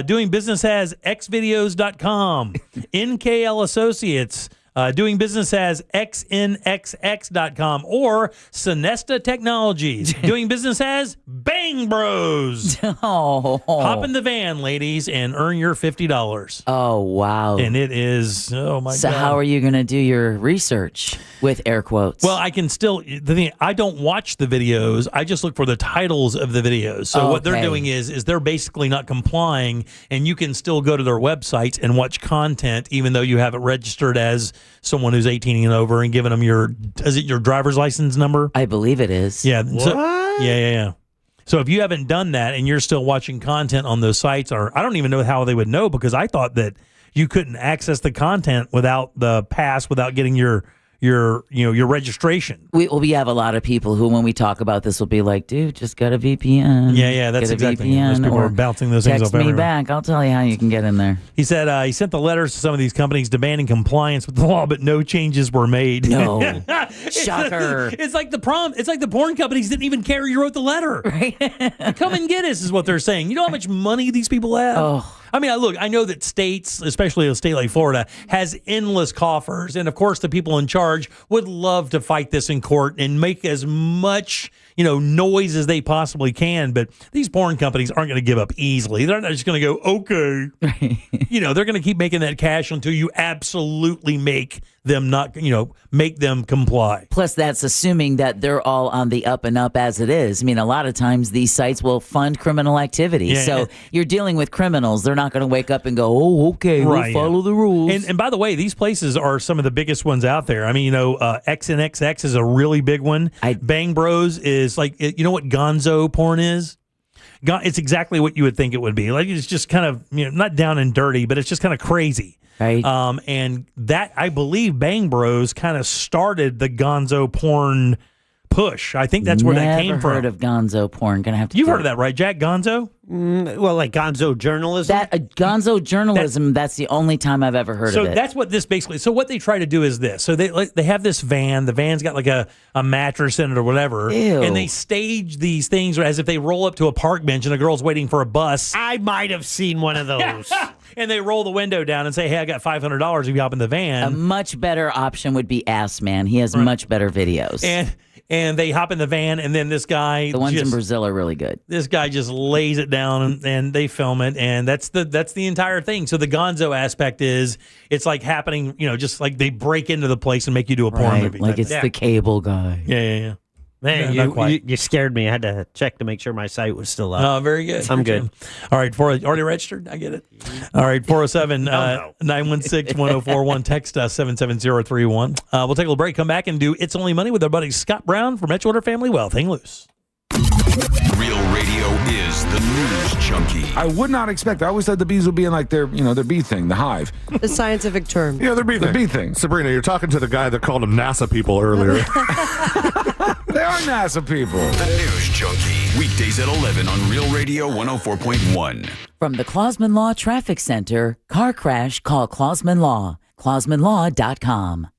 doing business as xvideos.com, NKL Associates, Doing business as xnxx.com or Sonesta Technologies. Doing business as Bang Bros. Hop in the van, ladies, and earn your $50. Oh, wow. And it is, oh my God. So how are you going to do your research with air quotes? Well, I can still, the thing, I don't watch the videos. I just look for the titles of the videos. So what they're doing is they're basically not complying, and you can still go to their websites and watch content even though you have it registered as someone who's 18 and over and giving them is it your driver's license number? I believe it is. Yeah. What? So, yeah. So if you haven't done that and you're still watching content on those sites, or I don't even know how they would know, because I thought that you couldn't access the content without the pass, without getting your registration. We have a lot of people who, when we talk about this, will be like, dude, just get a VPN. Yeah, that's exactly. Those people are bouncing those things off everywhere. Text me everywhere. back. I'll tell you how you can get in there. He said he sent the letters to some of these companies demanding compliance with the law, but no changes were made. No. Shocker. It's like the porn companies didn't even care you wrote the letter. Right? Come and get us is what they're saying. You know how much money these people have? Oh. I mean, look, I know that states, especially a state like Florida, has endless coffers. And, of course, the people in charge would love to fight this in court and make as much, noise as they possibly can. But these porn companies aren't going to give up easily. They're not just going to go, okay. They're going to keep making that cash until you absolutely make them make them comply. Plus, that's assuming that they're all on the up and up as it is. I mean, a lot of times these sites will fund criminal activity. Yeah. So you're dealing with criminals. They're not going to wake up and go, oh, okay, we'll follow the rules. And by the way, these places are some of the biggest ones out there. I mean, XNXX is a really big one. Bang Bros is like, you know what Gonzo porn is? It's exactly what you would think it would be. Like, it's just kind of, not down and dirty, but it's just kind of crazy. Right. And that, I believe, Bang Bros kind of started the Gonzo porn push. I think that's where that came from. Never heard of Gonzo porn. Gonna have to. You've heard of that, right, Jack? Gonzo? Well, like Gonzo journalism? Gonzo journalism, that's the only time I've ever heard of it. So that's what this basically, so what they try to do is this. So they have this van. The van's got like a mattress in it or whatever. Ew. And they stage these things as if they roll up to a park bench and a girl's waiting for a bus. I might have seen one of those. And they roll the window down and say, hey, I got $500 if you hop in the van. A much better option would be Ass Man. He has much better videos. And they hop in the van, and then this guy... The ones in Brazil are really good. This guy just lays it down, and they film it, and that's the entire thing. So the Gonzo aspect is, it's like happening, just like they break into the place and make you do a porn movie. Like it's the cable guy. Yeah. Man, you scared me. I had to check to make sure my site was still up. Oh, very good. I'm good. All right, already registered? I get it. All right, 407-916-1041. Text us 77031. We'll take a little break, come back, and do It's Only Money with our buddy Scott Brown from Edgewater Family Wealth. Hang loose. Real radio is the news junkie. I would not expect. I always thought the bees would be in like their bee thing, the hive. The scientific term. Yeah, their bee thing. The bee thing. Sabrina, you're talking to the guy that called them NASA people earlier. They are NASA people. The news junkie. Weekdays at 11 on Real Radio 104.1. From the Clausman Law Traffic Center, car crash, call Clausman Law. ClausmanLaw.com.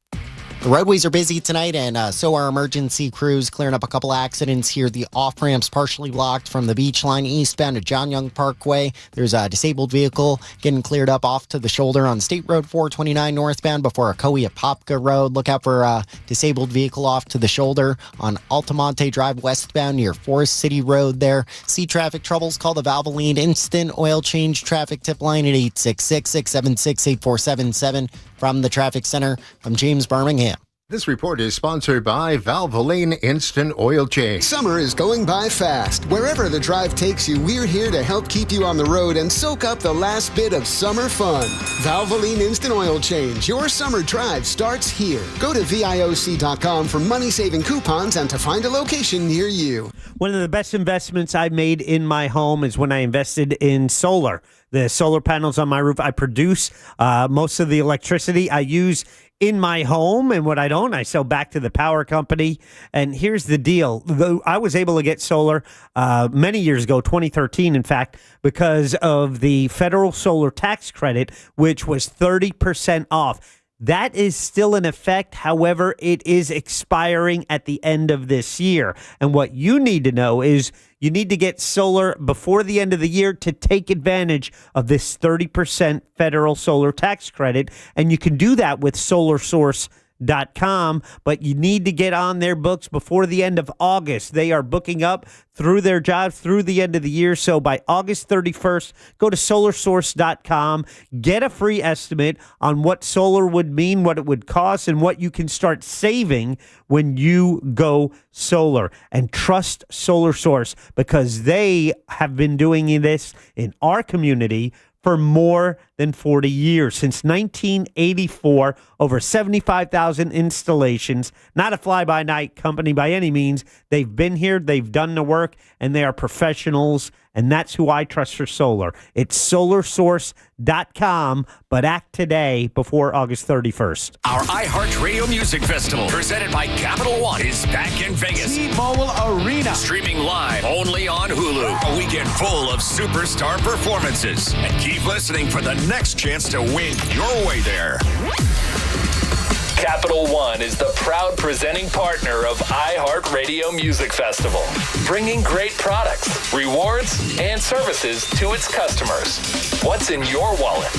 The roadways are busy tonight, and so are emergency crews clearing up a couple accidents here. The off-ramp's partially blocked from the beach line eastbound to John Young Parkway. There's a disabled vehicle getting cleared up off to the shoulder on State Road 429 northbound before Akoya-Popka Road. Look out for a disabled vehicle off to the shoulder on Altamonte Drive westbound near Forest City Road there. See traffic troubles? Call the Valvoline Instant Oil Change Traffic Tip Line at 866-676-8477. From the Traffic Center, I'm James Birmingham. This report is sponsored by Valvoline Instant Oil Change. Summer is going by fast. Wherever the drive takes you, we're here to help keep you on the road and soak up the last bit of summer fun. Valvoline Instant Oil Change. Your summer drive starts here. Go to VIOC.com for money-saving coupons and to find a location near you. One of the best investments I made in my home is when I invested in solar. The solar panels on my roof. I produce most of the electricity I use in my home, and what I don't, I sell back to the power company. And here's the deal. I was able to get solar many years ago, 2013, in fact, because of the federal solar tax credit, which was 30% off. That is still in effect. However, it is expiring at the end of this year. And what you need to know is you need to get solar before the end of the year to take advantage of this 30% federal solar tax credit. And you can do that with SolarSource.com, but you need to get on their books before the end of August. They are booking up through their jobs through the end of the year. So by August 31st, go to SolarSource.com, get a free estimate on what solar would mean, what it would cost, and what you can start saving when you go solar. And trust SolarSource because they have been doing this in our community for more than 40 years. Since 1984, over 75,000 installations. Not a fly-by-night company by any means. They've been here, they've done the work, and they are professionals, and that's who I trust for solar. It's SolarSource.com, but act today before August 31st. Our iHeartRadio Music Festival, presented by Capital One, is back in Vegas. T-Mobile Arena. Streaming live only on Hulu. A weekend full of superstar performances. And keep listening for the next chance to win your way there. Capital One is the proud presenting partner of iHeartRadio Music Festival, bringing great products, rewards, and services to its customers. What's in your wallet?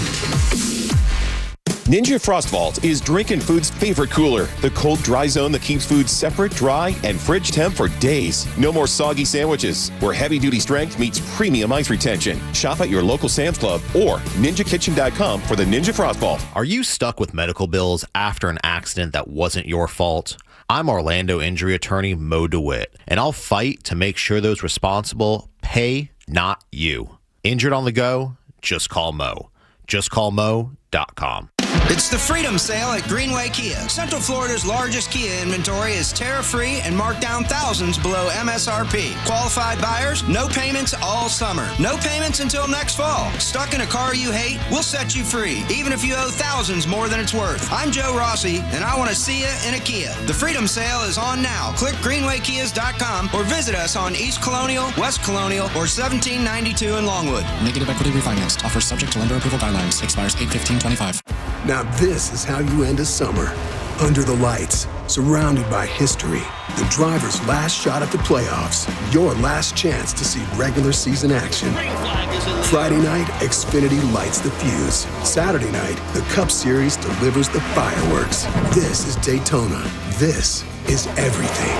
Ninja Frost Vault is Drinkin' Food's favorite cooler. The cold, dry zone that keeps food separate, dry, and fridge temp for days. No more soggy sandwiches, where heavy-duty strength meets premium ice retention. Shop at your local Sam's Club or ninjakitchen.com for the Ninja Frost Vault. Are you stuck with medical bills after an accident that wasn't your fault? I'm Orlando injury attorney Mo DeWitt, and I'll fight to make sure those responsible pay, not you. Injured on the go? Just call Mo. JustCallMo.com. It's the Freedom Sale at Greenway Kia. Central Florida's largest Kia inventory is tariff-free and marked down thousands below MSRP. Qualified buyers, no payments all summer. No payments until next fall. Stuck in a car you hate? We'll set you free, even if you owe thousands more than it's worth. I'm Joe Rossi, and I want to see you in a Kia. The Freedom Sale is on now. Click greenwaykias.com or visit us on East Colonial, West Colonial, or 1792 in Longwood. Negative equity refinanced. Offers subject to lender approval guidelines. Expires 8/15/25. Now this is how you end a summer. Under the lights, surrounded by history. The driver's last shot at the playoffs. Your last chance to see regular season action. Friday night, Xfinity lights the fuse. Saturday night, the Cup Series delivers the fireworks. This is Daytona. This is everything.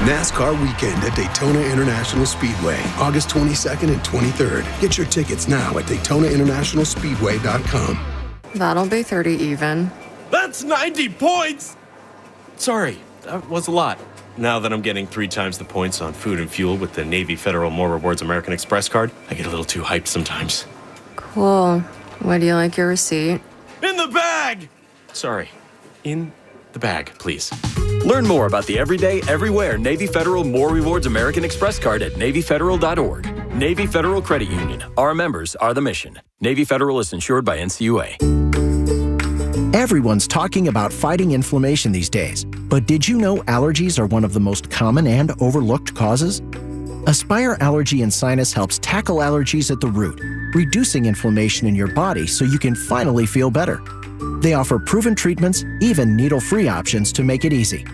NASCAR weekend at Daytona International Speedway, August 22nd and 23rd. Get your tickets now at DaytonaInternationalSpeedway.com. That'll be 30 even. That's 90 points! Sorry, that was a lot. Now that I'm getting 3 times the points on food and fuel with the Navy Federal More Rewards American Express card, I get a little too hyped sometimes. Cool. Would you like your receipt? In the bag! Sorry, in the bag, please. Learn more about the everyday, everywhere Navy Federal More Rewards American Express card at NavyFederal.org. Navy Federal Credit Union. Our members are the mission. Navy Federal is insured by NCUA. Everyone's talking about fighting inflammation these days. But did you know allergies are one of the most common and overlooked causes? Aspire Allergy and Sinus helps tackle allergies at the root, reducing inflammation in your body so you can finally feel better. They offer proven treatments, even needle-free options to make it easy.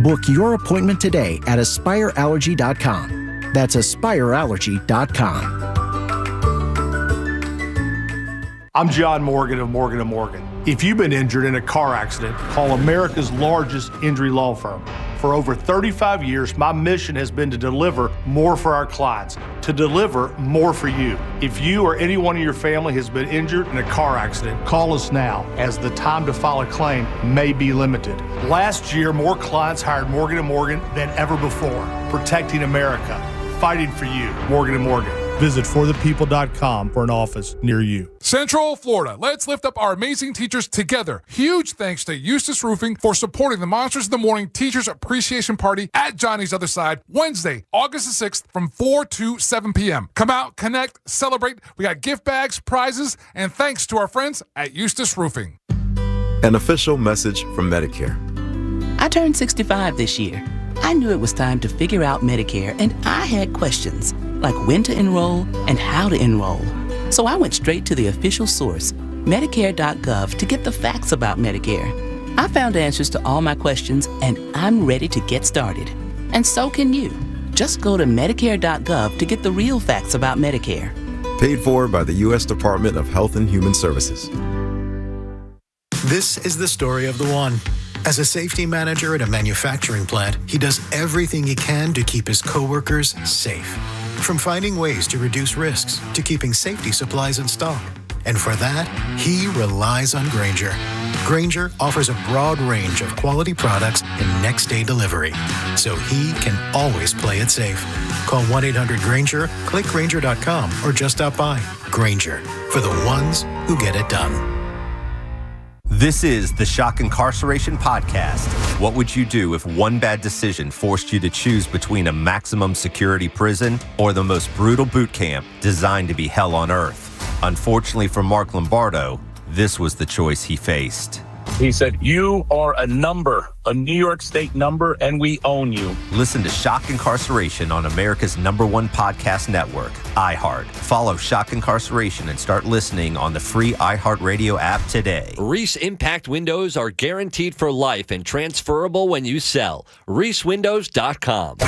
Book your appointment today at AspireAllergy.com. That's AspireAllergy.com. I'm John Morgan of Morgan & Morgan. If you've been injured in a car accident, call America's largest injury law firm. For over 35 years, my mission has been to deliver more for our clients, to deliver more for you. If you or anyone in your family has been injured in a car accident, call us now, as the time to file a claim may be limited. Last year, more clients hired Morgan & Morgan than ever before, protecting America, fighting for you. Morgan & Morgan. Visit forthepeople.com for an office near you. Central Florida, let's lift up our amazing teachers together. Huge thanks to Eustace Roofing for supporting the Monsters in the Morning Teachers Appreciation Party at Johnny's Other Side, Wednesday, August the 6th from 4 to 7 p.m. Come out, connect, celebrate. We got gift bags, prizes, and thanks to our friends at Eustace Roofing. An official message from Medicare. I turned 65 this year. I knew it was time to figure out Medicare, and I had questions, like when to enroll and how to enroll. So I went straight to the official source, Medicare.gov to get the facts about Medicare. I found answers to all my questions, and I'm ready to get started. And so can you. Just go to Medicare.gov to get the real facts about Medicare. Paid for by the U.S. Department of Health and Human Services. This is the story of the one. As a safety manager at a manufacturing plant, he does everything he can to keep his coworkers safe. From finding ways to reduce risks to keeping safety supplies in stock. And for that, he relies on Grainger. Grainger offers a broad range of quality products and next-day delivery, so he can always play it safe. Call 1-800-GRAINGER, click Grainger.com, or just stop by. Grainger, for the ones who get it done. This is the Shock Incarceration Podcast. What would you do if one bad decision forced you to choose between a maximum security prison or the most brutal boot camp designed to be hell on earth? Unfortunately for Mark Lombardo, this was the choice he faced. He said, "You are a number, a New York State number, and we own you." Listen to Shock Incarceration on America's #1 podcast network, iHeart. Follow Shock Incarceration and start listening on the free iHeartRadio app today. Reese Impact Windows are guaranteed for life and transferable when you sell. ReeseWindows.com.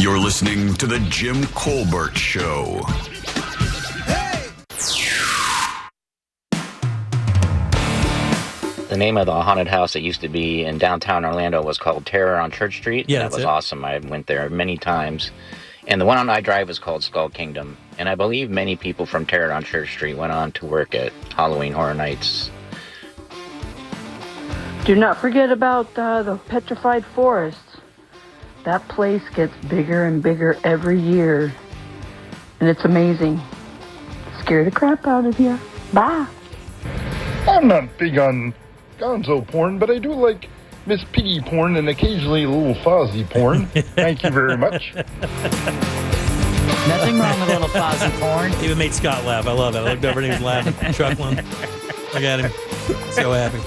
You're listening to The Jim Colbert Show. The name of the haunted house that used to be in downtown Orlando was called Terror on Church Street. Yeah, and it was awesome. I went there many times. And the one on I Drive was called Skull Kingdom. And I believe many people from Terror on Church Street went on to work at Halloween Horror Nights. Do not forget about the Petrified Forest. That place gets bigger and bigger every year. And it's amazing. Scare the crap out of you. Bye. I'm not big on gonzo porn, but I do like Miss Piggy porn and occasionally a little Fozzie porn. Thank you very much. Nothing wrong with a little Fozzie porn. Even made Scott laugh. I love it. I looked over and he was laughing, chuckling. Look at him. So happy.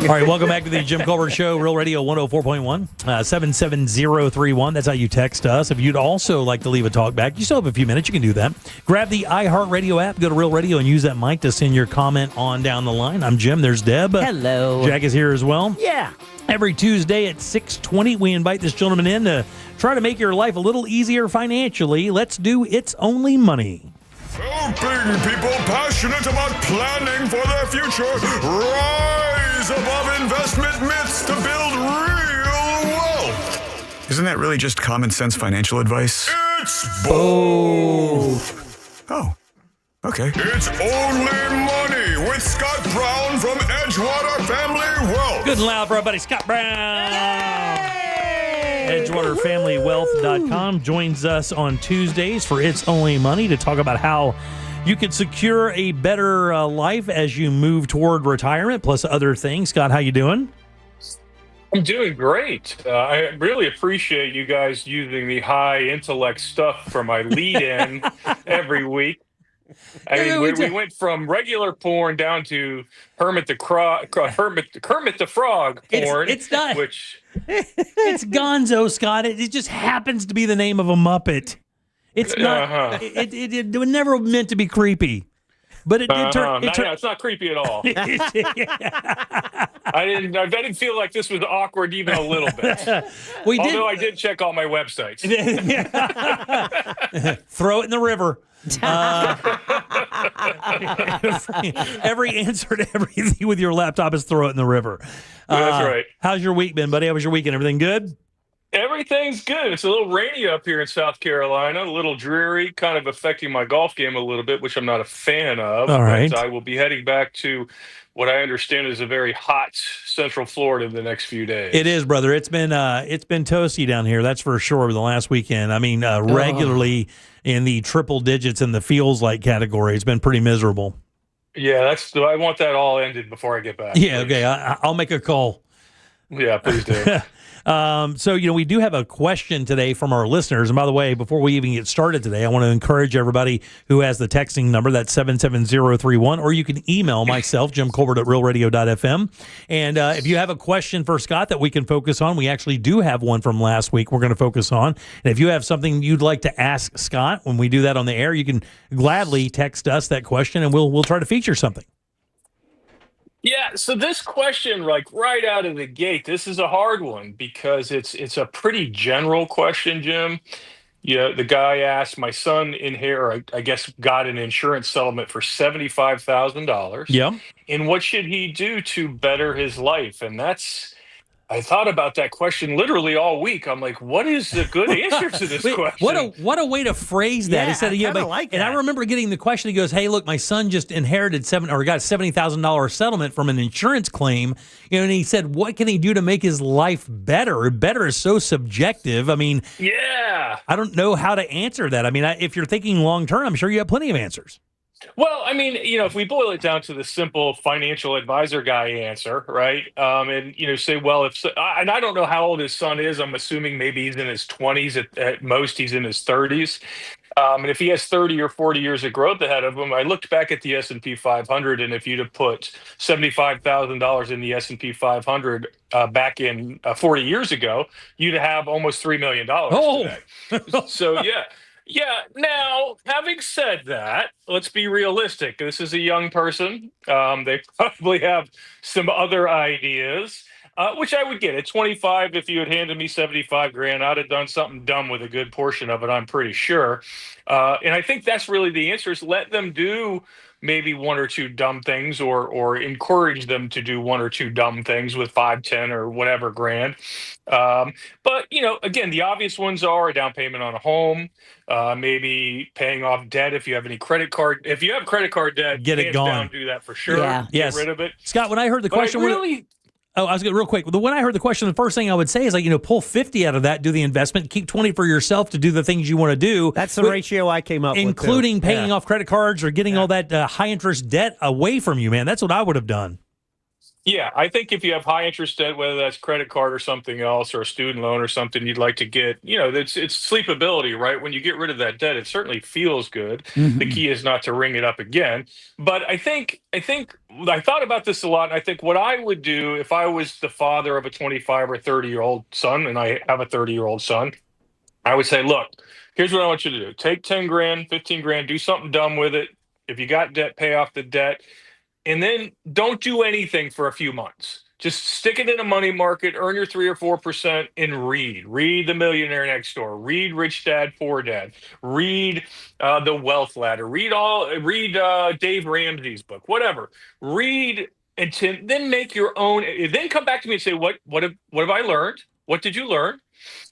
All right, welcome back to the Jim Colbert Show, Real Radio 104.1, 77031. That's how you text us. If you'd also like to leave a talk back, you still have a few minutes. You can do that. Grab the iHeartRadio app, go to Real Radio, and use that mic to send your comment on down the line. I'm Jim. There's Deb. Hello. Jack is here as well. Yeah. Every Tuesday at 6:20, we invite this gentleman in to try to make your life a little easier financially. Let's do It's Only Money. Helping people passionate about planning for their future rise above investment myths to build real wealth. Isn't that really just common sense financial advice? It's both. Oh, okay. It's Only Money with Scott Brown from Edgewater Family Wealth. Good and loud for our buddy Scott Brown. EdgewaterFamilyWealth.com joins us on Tuesdays for It's Only Money to talk about how you can secure a better life as you move toward retirement, plus other things. Scott, how you doing? I'm doing great. I really appreciate you guys using the high intellect stuff for my lead-in every week. I mean, we went from regular porn down to Kermit the Frog porn. It's not. It's Gonzo, Scott. It just happens to be the name of a Muppet. It's not. It was never meant to be creepy, but it did turn. It's not creepy at all. I didn't feel like this was awkward even a little bit. Although I did check all my websites. Throw it in the river. Every answer to everything with your laptop is throw it in the river. That's right. How's your week been, buddy? How was your weekend? Everything good? Everything's good. It's a little rainy up here in South Carolina, a little dreary, kind of affecting my golf game a little bit, which I'm not a fan of. All right. But I will be heading back to what I understand is a very hot Central Florida in the next few days. It is, brother. It's been toasty down here. That's for sure. Over the last weekend, I mean, regularly in the triple digits in the feels like category. It's been pretty miserable. Yeah, I want that all ended before I get back. Yeah, okay. I'll make a call. Yeah, please do. So, we do have a question today from our listeners. And by the way, before we even get started today, I want to encourage everybody who has the texting number, that's 77031, or you can email myself, Jim Colbert at realradio.fm. And if you have a question for Scott that we can focus on, we actually do have one from last week we're going to focus on. And if you have something you'd like to ask Scott when we do that on the air, you can gladly text us that question and we'll try to feature something. Yeah, so this question, like right out of the gate, this is a hard one because it's a pretty general question, Jim. The guy asked, my son I guess got an insurance settlement for $75,000. Yeah. And what should he do to better his life? And I thought about that question literally all week. I'm like, what is the good answer to this question? What a way to phrase that. Yeah, he said, I kinda like and that. I remember getting the question. He goes, "Hey, look, my son just inherited got a $70,000 settlement from an insurance claim." And he said, "What can he do to make his life better?" Better is so subjective. I mean, yeah, I don't know how to answer that. I mean, if you're thinking long term, I'm sure you have plenty of answers. Well, I mean, if we boil it down to the simple financial advisor guy answer, right? And say, well, and I don't know how old his son is. I'm assuming maybe he's in his 20s at most. He's in his 30s. And if he has 30 or 40 years of growth ahead of him, I looked back at the S&P 500, and if you'd have put $75,000 in the S&P 500 back in 40 years ago, you'd have almost $3 million today. So, yeah. Yeah. Now, having said that, let's be realistic. This is a young person. They probably have some other ideas, which I would get. At 25, if you had handed me 75 grand, I'd have done something dumb with a good portion of it, I'm pretty sure. And I think that's really the answer, is let them do maybe one or two dumb things, or encourage them to do one or two dumb things with 5, 10 or whatever grand. But, again, the obvious ones are a down payment on a home, maybe paying off debt if you have any credit card. If you have credit card debt, get it hands gone. down, do that for sure. Yeah. Get rid of it. Scott, when I heard the question, I was going real quick. When I heard the question, the first thing I would say is pull 50 out of that, do the investment, keep 20 for yourself to do the things you want to do. That's the ratio I came up with, including paying off credit cards or getting all that high interest debt away from you, man. That's what I would have done. Yeah, I think if you have high interest debt, whether that's credit card or something else, or a student loan or something you'd like to get, it's sleepability, right? When you get rid of that debt, it certainly feels good. Mm-hmm. The key is not to ring it up again. But I think I thought about this a lot, and I think what I would do if I was the father of a 25 or 30-year-old son, and I have a 30-year-old son, I would say, look, here's what I want you to do. Take 10 grand, 15 grand, do something dumb with it. If you got debt, pay off the debt. And then don't do anything for a few months. Just stick it in a money market, earn your 3 or 4%, and read. Read The Millionaire Next Door. Read Rich Dad, Poor Dad. Read The Wealth Ladder. Read Dave Ramsey's book. Whatever. Read and then make your own. Then come back to me and say, what have I learned? What did you learn?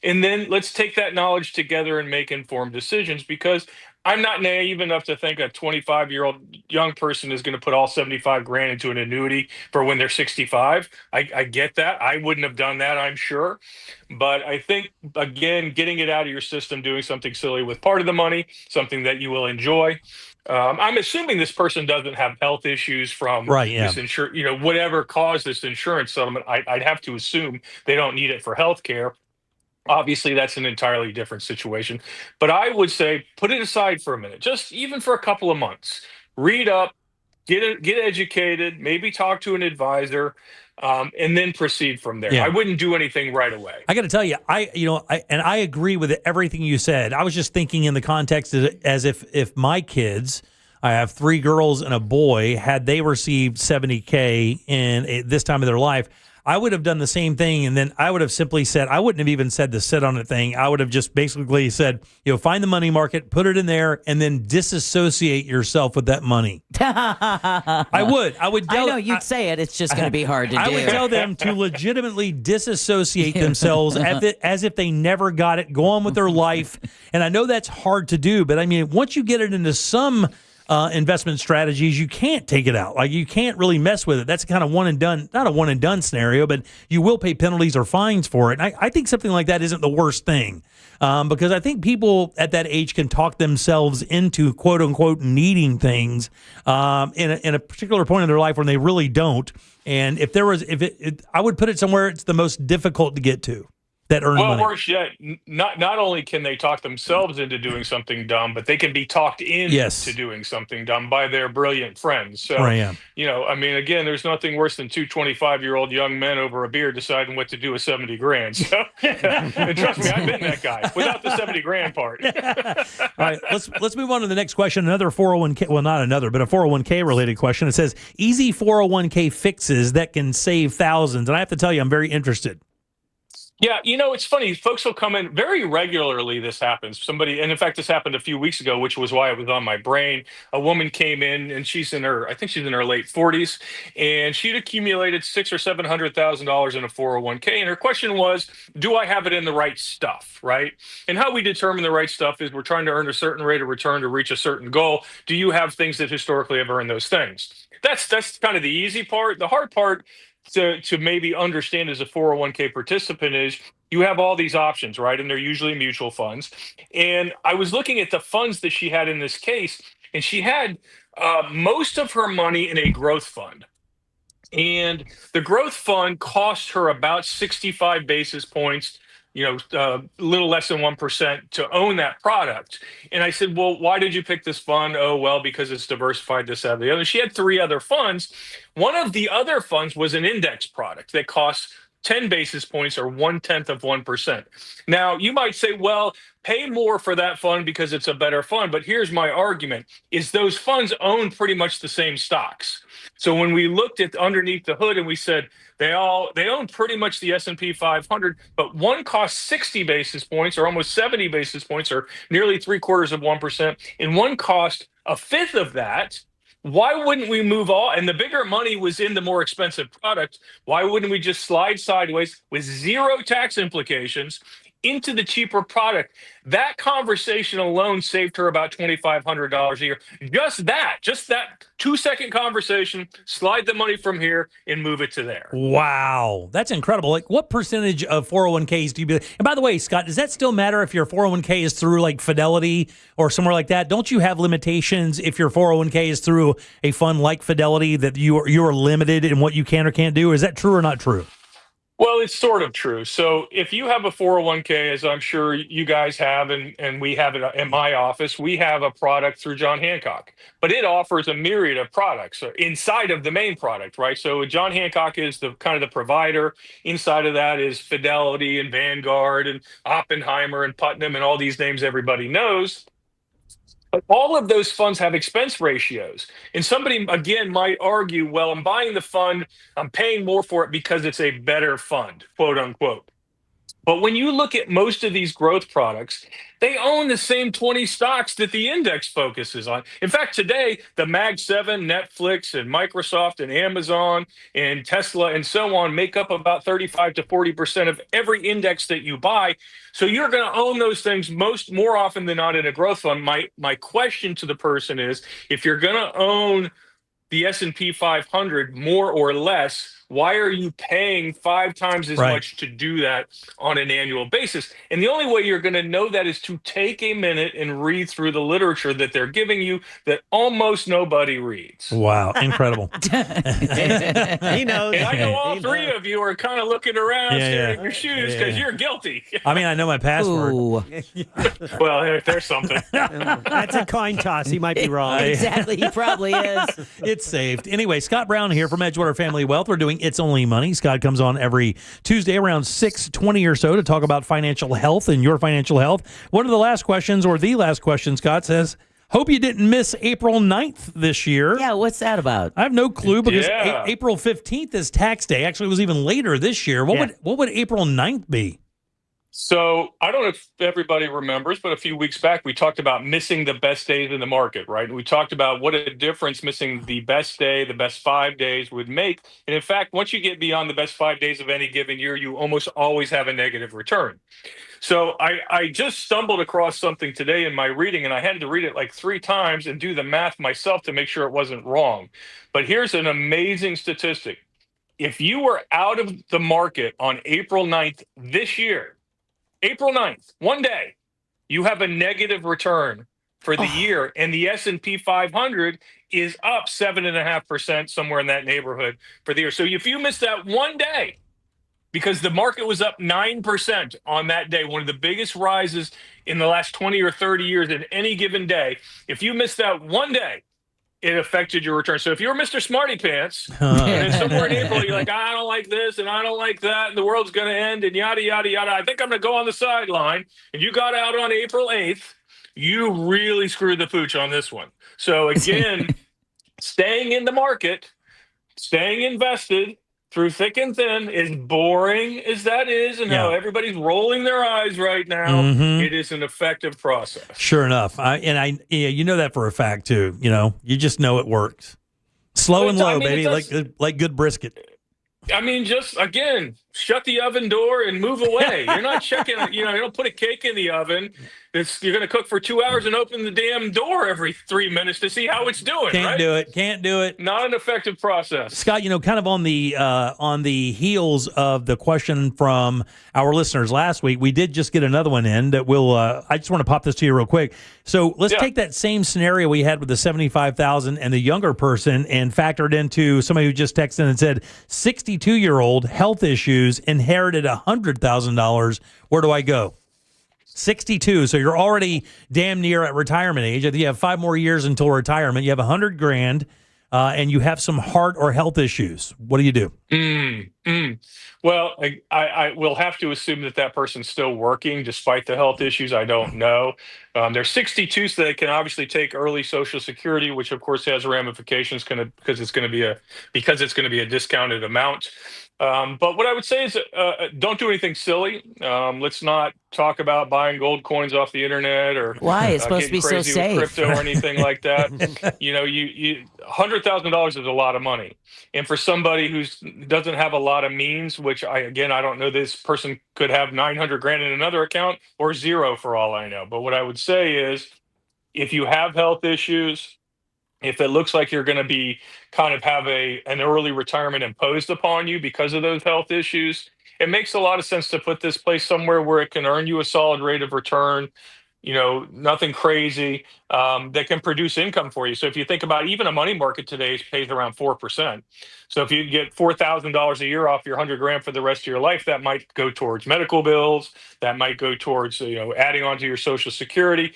And then let's take that knowledge together and make informed decisions, because I'm not naive enough to think a 25-year-old young person is going to put all 75 grand into an annuity for when they're 65. I get that. I wouldn't have done that, I'm sure. But I think, again, getting it out of your system, doing something silly with part of the money, something that you will enjoy. I'm assuming this person doesn't have health issues from this insurance, whatever caused this insurance settlement. I'd have to assume they don't need it for health care. Obviously, that's an entirely different situation. But I would say put it aside for a minute, just even for a couple of months. Read up, get educated, maybe talk to an advisor, and then proceed from there. Yeah. I wouldn't do anything right away. I got to tell you, I agree with everything you said. I was just thinking in the context as if my kids, I have 3 girls and a boy, had they received $70K in this time of their life, I would have done the same thing, and then I would have simply said, I wouldn't have even said the sit on it thing. I would have just basically said, find the money market, put it in there, and then disassociate yourself with that money. I would. I know you'd say it. It's just going to be hard to do. I would tell them to legitimately disassociate themselves as if they never got it, go on with their life. And I know that's hard to do, but I mean, once you get it into some investment strategies, you can't take it out. Like, you can't really mess with it. That's kind of one and done, not a one and done scenario, but you will pay penalties or fines for it. And I think something like that isn't the worst thing, because I think people at that age can talk themselves into quote unquote needing things in a particular point in their life when they really don't. And I would put it somewhere it's the most difficult to get to. That earn money. Well, worse yet, not only can they talk themselves into doing something dumb, but they can be talked into doing something dumb by their brilliant friends. So, again, there's nothing worse than two 25-year-old young men over a beer deciding what to do with $70,000. So, and trust me, I've been that guy without the $70,000 part. All right, let's move on to the next question. Another 401k, well, not another, but a 401k related question. It says easy 401k fixes that can save thousands, and I have to tell you, I'm very interested. Yeah, it's funny. Folks will come in very regularly. This happens. Somebody, and in fact, this happened a few weeks ago, which was why it was on my brain. A woman came in, and I think she's in her late 40s, and she'd accumulated $600,000 or $700,000 in a 401k. And her question was, "Do I have it in the right stuff?" Right? And how we determine the right stuff is we're trying to earn a certain rate of return to reach a certain goal. Do you have things that historically have earned those things? That's kind of the easy part. The hard part to maybe understand as a 401k participant is you have all these options, right? And they're usually mutual funds. And I was looking at the funds that she had in this case, and she had most of her money in a growth fund. And the growth fund cost her about 65 basis points, a little less than 1% to own that product. And I said, well, why did you pick this fund? Oh, well, because it's diversified, this, that, the other. She had 3 other funds. One of the other funds was an index product that costs 10 basis points or 0.1%. Now, you might say, well, pay more for that fund because it's a better fund. But here's my argument, is those funds own pretty much the same stocks. So when we looked at underneath the hood and we said, they own pretty much the S&P 500, but one costs 60 basis points or almost 70 basis points or nearly 0.75%, and one cost a fifth of that. Why wouldn't we move all? And the bigger money was in the more expensive product. Why wouldn't we just slide sideways with zero tax implications into the cheaper product? That conversation alone saved her about $2,500 a year. Just that 2-second conversation, slide the money from here and move it to there. Wow. That's incredible. Like, what percentage of 401ks do you be? And by the way, Scott, does that still matter if your 401k is through like Fidelity or somewhere like that? Don't you have limitations if your 401k is through a fund like Fidelity that you are limited in what you can or can't do? Is that true or not true? Well, it's sort of true. So if you have a 401k, as I'm sure you guys have, and we have it in my office, we have a product through John Hancock, but it offers a myriad of products inside of the main product, right? So John Hancock is the kind of the provider. Inside of that is Fidelity and Vanguard and Oppenheimer and Putnam and all these names everybody knows. But all of those funds have expense ratios. And somebody, again, might argue, well, I'm buying the fund, I'm paying more for it because it's a better fund, quote unquote. But when you look at most of these growth products, they own the same 20 stocks that the index focuses on. In fact, today, the Mag 7, Netflix, and Microsoft, and Amazon, and Tesla, and so on make up about 35 to 40% of every index that you buy. So you're going to own those things more often than not in a growth fund. My question to the person is, if you're going to own the S&P 500 more or less, why are you paying 5 times as much to do that on an annual basis? And the only way you're going to know that is to take a minute and read through the literature that they're giving you that almost nobody reads. Wow, incredible. He knows. And I know all 3 of you are kind of looking around, staring at your shoes because you're guilty. I mean, I know my password. Well, there's something. That's a coin toss. He might be wrong. Exactly, he probably is. It's saved. Anyway, Scott Brown here from Edgewater Family Wealth. We're doing It's Only Money. Scott comes on every Tuesday around 6:20 or so to talk about financial health and your financial health. One of the last questions, or the last question, Scott says, hope you didn't miss April 9th this year. Yeah, what's that about? I have no clue because April 15th is tax day. Actually, it was even later this year. What would April 9th be? So I don't know if everybody remembers, but a few weeks back, we talked about missing the best days in the market, right? We talked about what a difference missing the best day, the best 5 days would make. And in fact, once you get beyond the best 5 days of any given year, you almost always have a negative return. So I just stumbled across something today in my reading, and I had to read it like 3 times and do the math myself to make sure it wasn't wrong. But here's an amazing statistic. If you were out of the market on April 9th this year, April 9th, one day, you have a negative return for the year, and the S&P 500 is up 7.5%, somewhere in that neighborhood for the year. So if you missed that one day, because the market was up 9% on that day, one of the biggest rises in the last 20 or 30 years in any given day, if you missed that one day, it affected your return. So if you're Mr. Smarty Pants, and then somewhere in April, you're like, I don't like this and I don't like that, and the world's going to end and yada, yada, yada. I think I'm going to go on the sideline. And you got out on April 8th, you really screwed the pooch on this one. So again, staying in the market, staying invested through thick and thin, as boring as that is, and how everybody's rolling their eyes right now, it is an effective process. Sure enough. You know that for a fact too. You just know it works. Slow and low, baby, like good brisket. I mean, just, again, shut the oven door and move away. You're not checking, you don't put a cake in the oven. You're going to cook for 2 hours and open the damn door every 3 minutes to see how it's doing. Can't do it. Not an effective process. Scott, kind of on the heels of the question from our listeners last week, we did just get another one in that I just want to pop this to you real quick. So let's take that same scenario we had with the 75,000 and the younger person and factor it into somebody who just texted in and said, 62-year-old, health issues, inherited $100,000. Where do I go? 62. So you're already damn near at retirement age. You have 5 more years until retirement. You have $100,000, and you have some heart or health issues. What do you do? Well, I will have to assume that person's still working despite the health issues. I don't know. They're 62, so they can obviously take early Social Security, which of course has ramifications because it's going to be a discounted amount. But what I would say is don't do anything silly. Let's not talk about buying gold coins off the internet or why it's supposed to be so safe, with crypto or anything like that. $100,000 is a lot of money, and for somebody who doesn't have a lot of means, which I don't know, this person could have $900,000 in another account or zero for all I know. But what I would say is, if you have health issues, if it looks like you're going to be kind of have an early retirement imposed upon you because of those health issues, it makes a lot of sense to put this place somewhere where it can earn you a solid rate of return, nothing crazy, that can produce income for you. So if you think about even a money market today pays around 4%. So if you get $4,000 a year off your $100,000 for the rest of your life, that might go towards medical bills. That might go towards, adding on to your Social Security.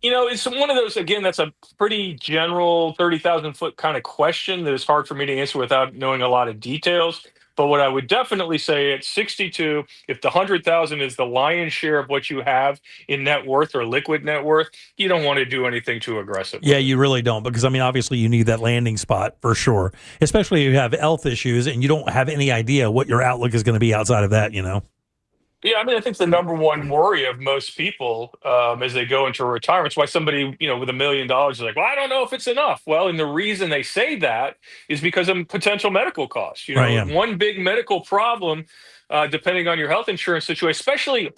It's one of those, again, that's a pretty general 30,000 foot kind of question that is hard for me to answer without knowing a lot of details. But what I would definitely say at 62, if the 100,000 is the lion's share of what you have in net worth or liquid net worth, you don't want to do anything too aggressive. Yeah, you really don't, because obviously you need that landing spot for sure, especially if you have health issues and you don't have any idea what your outlook is going to be outside of that, Yeah, I think the number one worry of most people as they go into retirement is why somebody, with $1 million is like, well, I don't know if it's enough. Well, and the reason they say that is because of potential medical costs. One big medical problem, depending on your health insurance situation, especially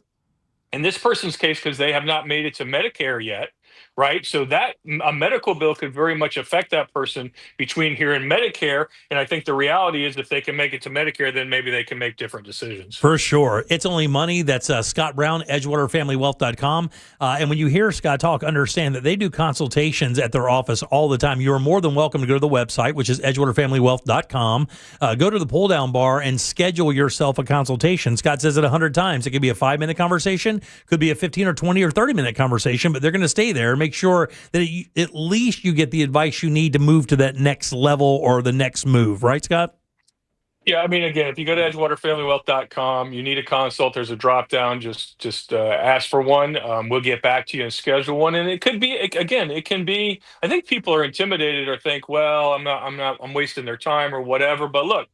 in this person's case, because they have not made it to Medicare yet. Right. So that a medical bill could very much affect that person between here and Medicare. And I think the reality is if they can make it to Medicare, then maybe they can make different decisions. For sure. It's only money. That's Scott Brown, EdgewaterFamilyWealth.com. And when you hear Scott talk, understand that they do consultations at their office all the time. You are more than welcome to go to the website, which is EdgewaterFamilyWealth.com. Go to the pull down bar and schedule yourself a consultation. Scott says it 100 times. It could be a 5-minute conversation, could be a 15 or 20 or 30-minute conversation, but they're going to stay there. Make sure that at least you get the advice you need to move to that next level or the next move. Right, Scott? Yeah, I mean, again, if you go to edgewaterfamilywealth.com, you need a consult. There's a drop down. Just ask for one. We'll get back to you and schedule one. And it could be, again, it can be. I think people are intimidated or think, well, I'm wasting their time or whatever. But look,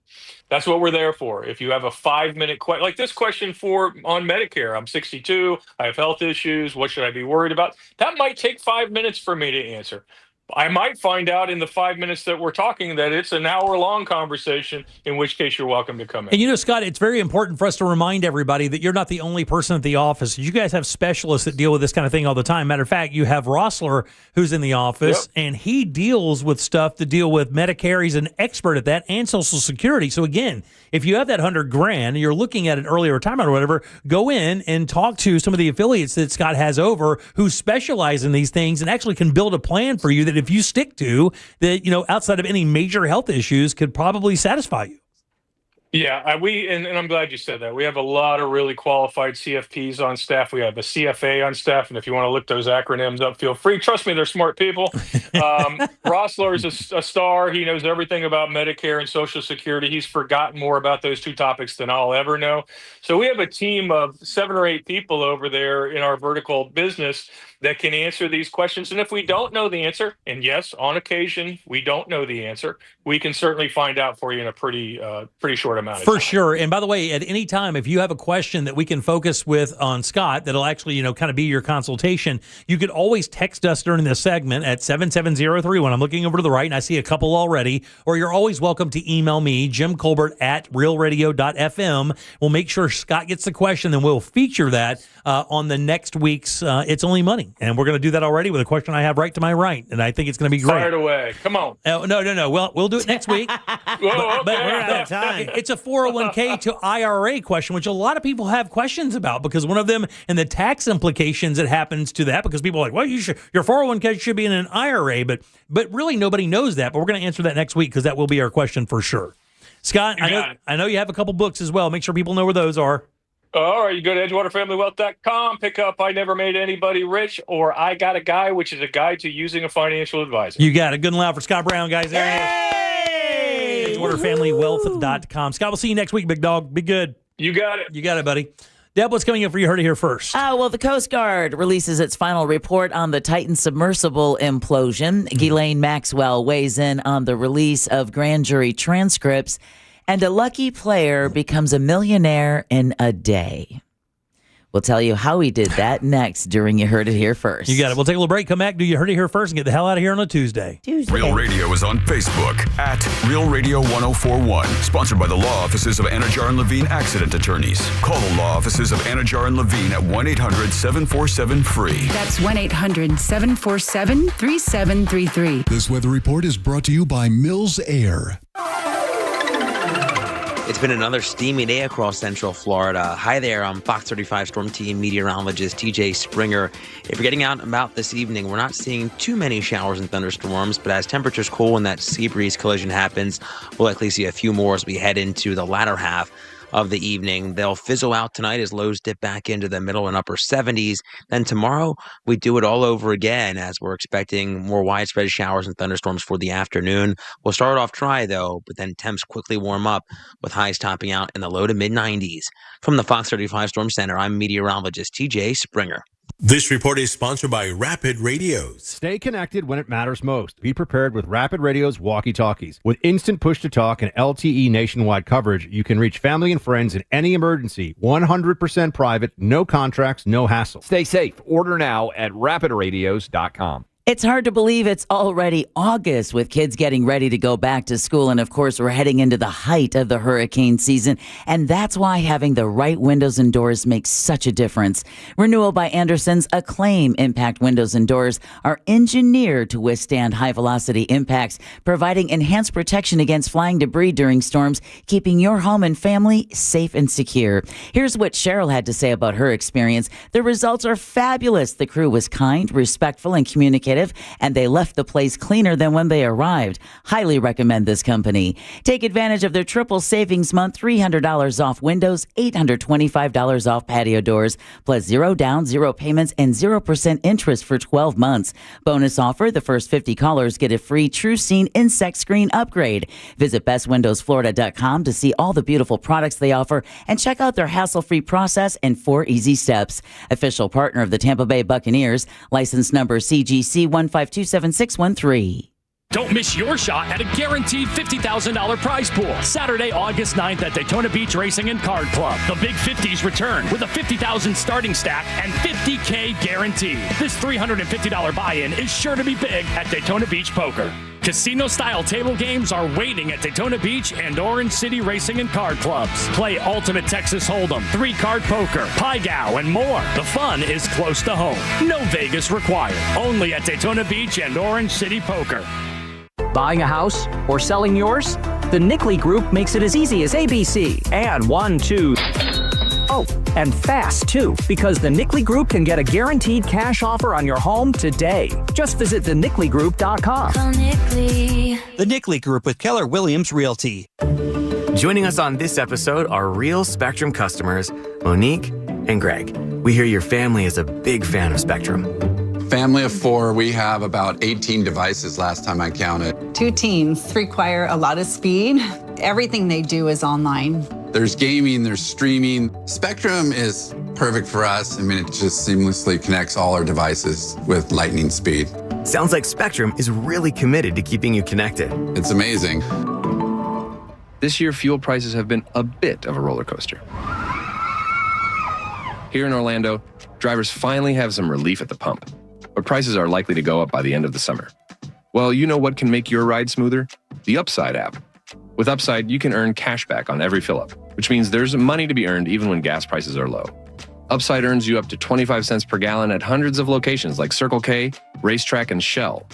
that's what we're there for. If you have a 5-minute question, like this question on Medicare, I'm 62, I have health issues. What should I be worried about? That might take 5 minutes for me to answer. I might find out in the 5 minutes that we're talking that it's an hour-long conversation, in which case you're welcome to come in. And you know, Scott, it's very important for us to remind everybody that you're not the only person at the office. You guys have specialists that deal with this kind of thing all the time. Matter of fact, you have Rossler, who's in the office, and he deals with stuff to deal with Medicare. He's an expert at that, and Social Security. So again, if you have that $100,000 and you're looking at an early retirement or whatever, go in and talk to some of the affiliates that Scott has over who specialize in these things and actually can build a plan for you that if you stick to, that, you know, outside of any major health issues, could probably satisfy you. Yeah, and I'm glad you said that. We have a lot of really qualified CFPs on staff. We have a CFA on staff, and if you want to look those acronyms up, feel free. Trust me, they're smart people. Rossler is a star. He knows everything about Medicare and Social Security. He's forgotten more about those two topics than I'll ever know. So we have a team of 7 or 8 people over there in our vertical business that can answer these questions. And if we don't know the answer, and yes, on occasion, we don't know the answer, we can certainly find out for you in a pretty short amount of time. For sure. And by the way, at any time, if you have a question that we can focus with on Scott, that'll actually, you know, kind of be your consultation, you could always text us during this segment at 77031. I'm looking over to the right, and I see a couple already. Or you're always welcome to email me, Jim Colbert at realradio.fm. We'll make sure Scott gets the question, and we'll feature that on the next week's It's Only Money. And we're going to do that already with a question I have right to my right, and I think it's going to be great. Fire it away. Come on. No. Well, we'll do it next week. Whoa, but we're out of time. It's a 401k to IRA question, which a lot of people have questions about, because one of them, and the tax implications that happens to that, because people are like, well, your 401k should be in an IRA, but really nobody knows that. But we're going to answer that next week, because that will be our question for sure. Scott, I know you have a couple books as well. Make sure people know where those are. All right, you go to edgewaterfamilywealth.com, pick up I Never Made Anybody Rich or I Got a Guy, which is a guide to using a financial advisor. You got it. Good and loud for Scott Brown, guys. There he is. EdgewaterFamilyWealth.com. Scott, we'll see you next week, big dog. Be good. You got it. You got it, buddy. Deb, what's coming up for you? Heard it here first. Well, the Coast Guard releases its final report on the Titan submersible implosion. Ghislaine Maxwell weighs in on the release of grand jury transcripts. And a lucky player becomes a millionaire in a day. We'll tell you how he did that next during You Heard It Here First. You got it. We'll take a little break, come back, do You Heard It Here First, and get the hell out of here on a Tuesday. Real Radio is on Facebook at Real Radio 1041. Sponsored by the law offices of Anajar and Levine Accident Attorneys. Call the law offices of Anajar and Levine at 1-800-747-FREE. That's 1-800-747-3733. This weather report is brought to you by Mills Air. It's been another steamy day across Central Florida. Hi there, I'm Fox 35 Storm Team meteorologist TJ Springer. If you're getting out and about this evening, we're not seeing too many showers and thunderstorms, but as temperatures cool and that sea breeze collision happens, we'll likely see a few more as we head into the latter half of the evening. They'll fizzle out tonight as lows dip back into the middle and upper 70s. Then tomorrow, we do it all over again as we're expecting more widespread showers and thunderstorms for the afternoon. We'll start off dry, though, but then temps quickly warm up with highs topping out in the low to mid-90s. From the Fox 35 Storm Center, I'm meteorologist TJ Springer. This report is sponsored by Rapid Radios. Stay connected when it matters most. Be prepared with Rapid Radio's walkie-talkies. With instant push-to-talk and LTE nationwide coverage, you can reach family and friends in any emergency. 100% private, no contracts, no hassle. Stay safe. Order now at rapidradios.com. It's hard to believe it's already August with kids getting ready to go back to school. And of course, we're heading into the height of the hurricane season. And that's why having the right windows and doors makes such a difference. Renewal by Andersen's Acclaim Impact Windows and Doors are engineered to withstand high velocity impacts, providing enhanced protection against flying debris during storms, keeping your home and family safe and secure. Here's what Cheryl had to say about her experience. The results are fabulous. The crew was kind, respectful, and communicated negative, and they left the place cleaner than when they arrived. Highly recommend this company. Take advantage of their triple savings month, $300 off windows, $825 off patio doors, plus 0 down, 0 payments, and 0% interest for 12 months. Bonus offer, the first 50 callers get a free TrueScene insect screen upgrade. Visit bestwindowsflorida.com to see all the beautiful products they offer and check out their hassle-free process and 4 easy steps. Official partner of the Tampa Bay Buccaneers, license number CGC 1527613. Don't miss your shot at a guaranteed $50,000 prize pool. Saturday, August 9th at Daytona Beach Racing and Card Club. The Big 50s return with a $50,000 starting stack and $50K guaranteed. This $350 buy-in is sure to be big at Daytona Beach Poker. Casino-style table games are waiting at Daytona Beach and Orange City Racing and Card Clubs. Play Ultimate Texas Hold'em, 3-card poker, Pai Gow, and more. The fun is close to home. No Vegas required. Only at Daytona Beach and Orange City Poker. Buying a house or selling yours? The Nickley Group makes it as easy as ABC. And 1, 2... Oh, and fast, too, because the Nickley Group can get a guaranteed cash offer on your home today. Just visit thenickley.com. Call Nickley. The Nickley Group with Keller Williams Realty. Joining us on this episode are real Spectrum customers, Monique and Greg. We hear your family is a big fan of Spectrum. Family of 4, we have about 18 devices last time I counted. 2 teams require a lot of speed. Everything they do is online. There's gaming, there's streaming. Spectrum is perfect for us. I mean, it just seamlessly connects all our devices with lightning speed. Sounds like Spectrum is really committed to keeping you connected. It's amazing. This year, fuel prices have been a bit of a roller coaster. Here in Orlando, drivers finally have some relief at the pump, but prices are likely to go up by the end of the summer. Well, you know what can make your ride smoother? The Upside app. With Upside, you can earn cash back on every fill-up, which means there's money to be earned even when gas prices are low. Upside earns you up to 25 cents per gallon at hundreds of locations like Circle K, Racetrack, and Shell.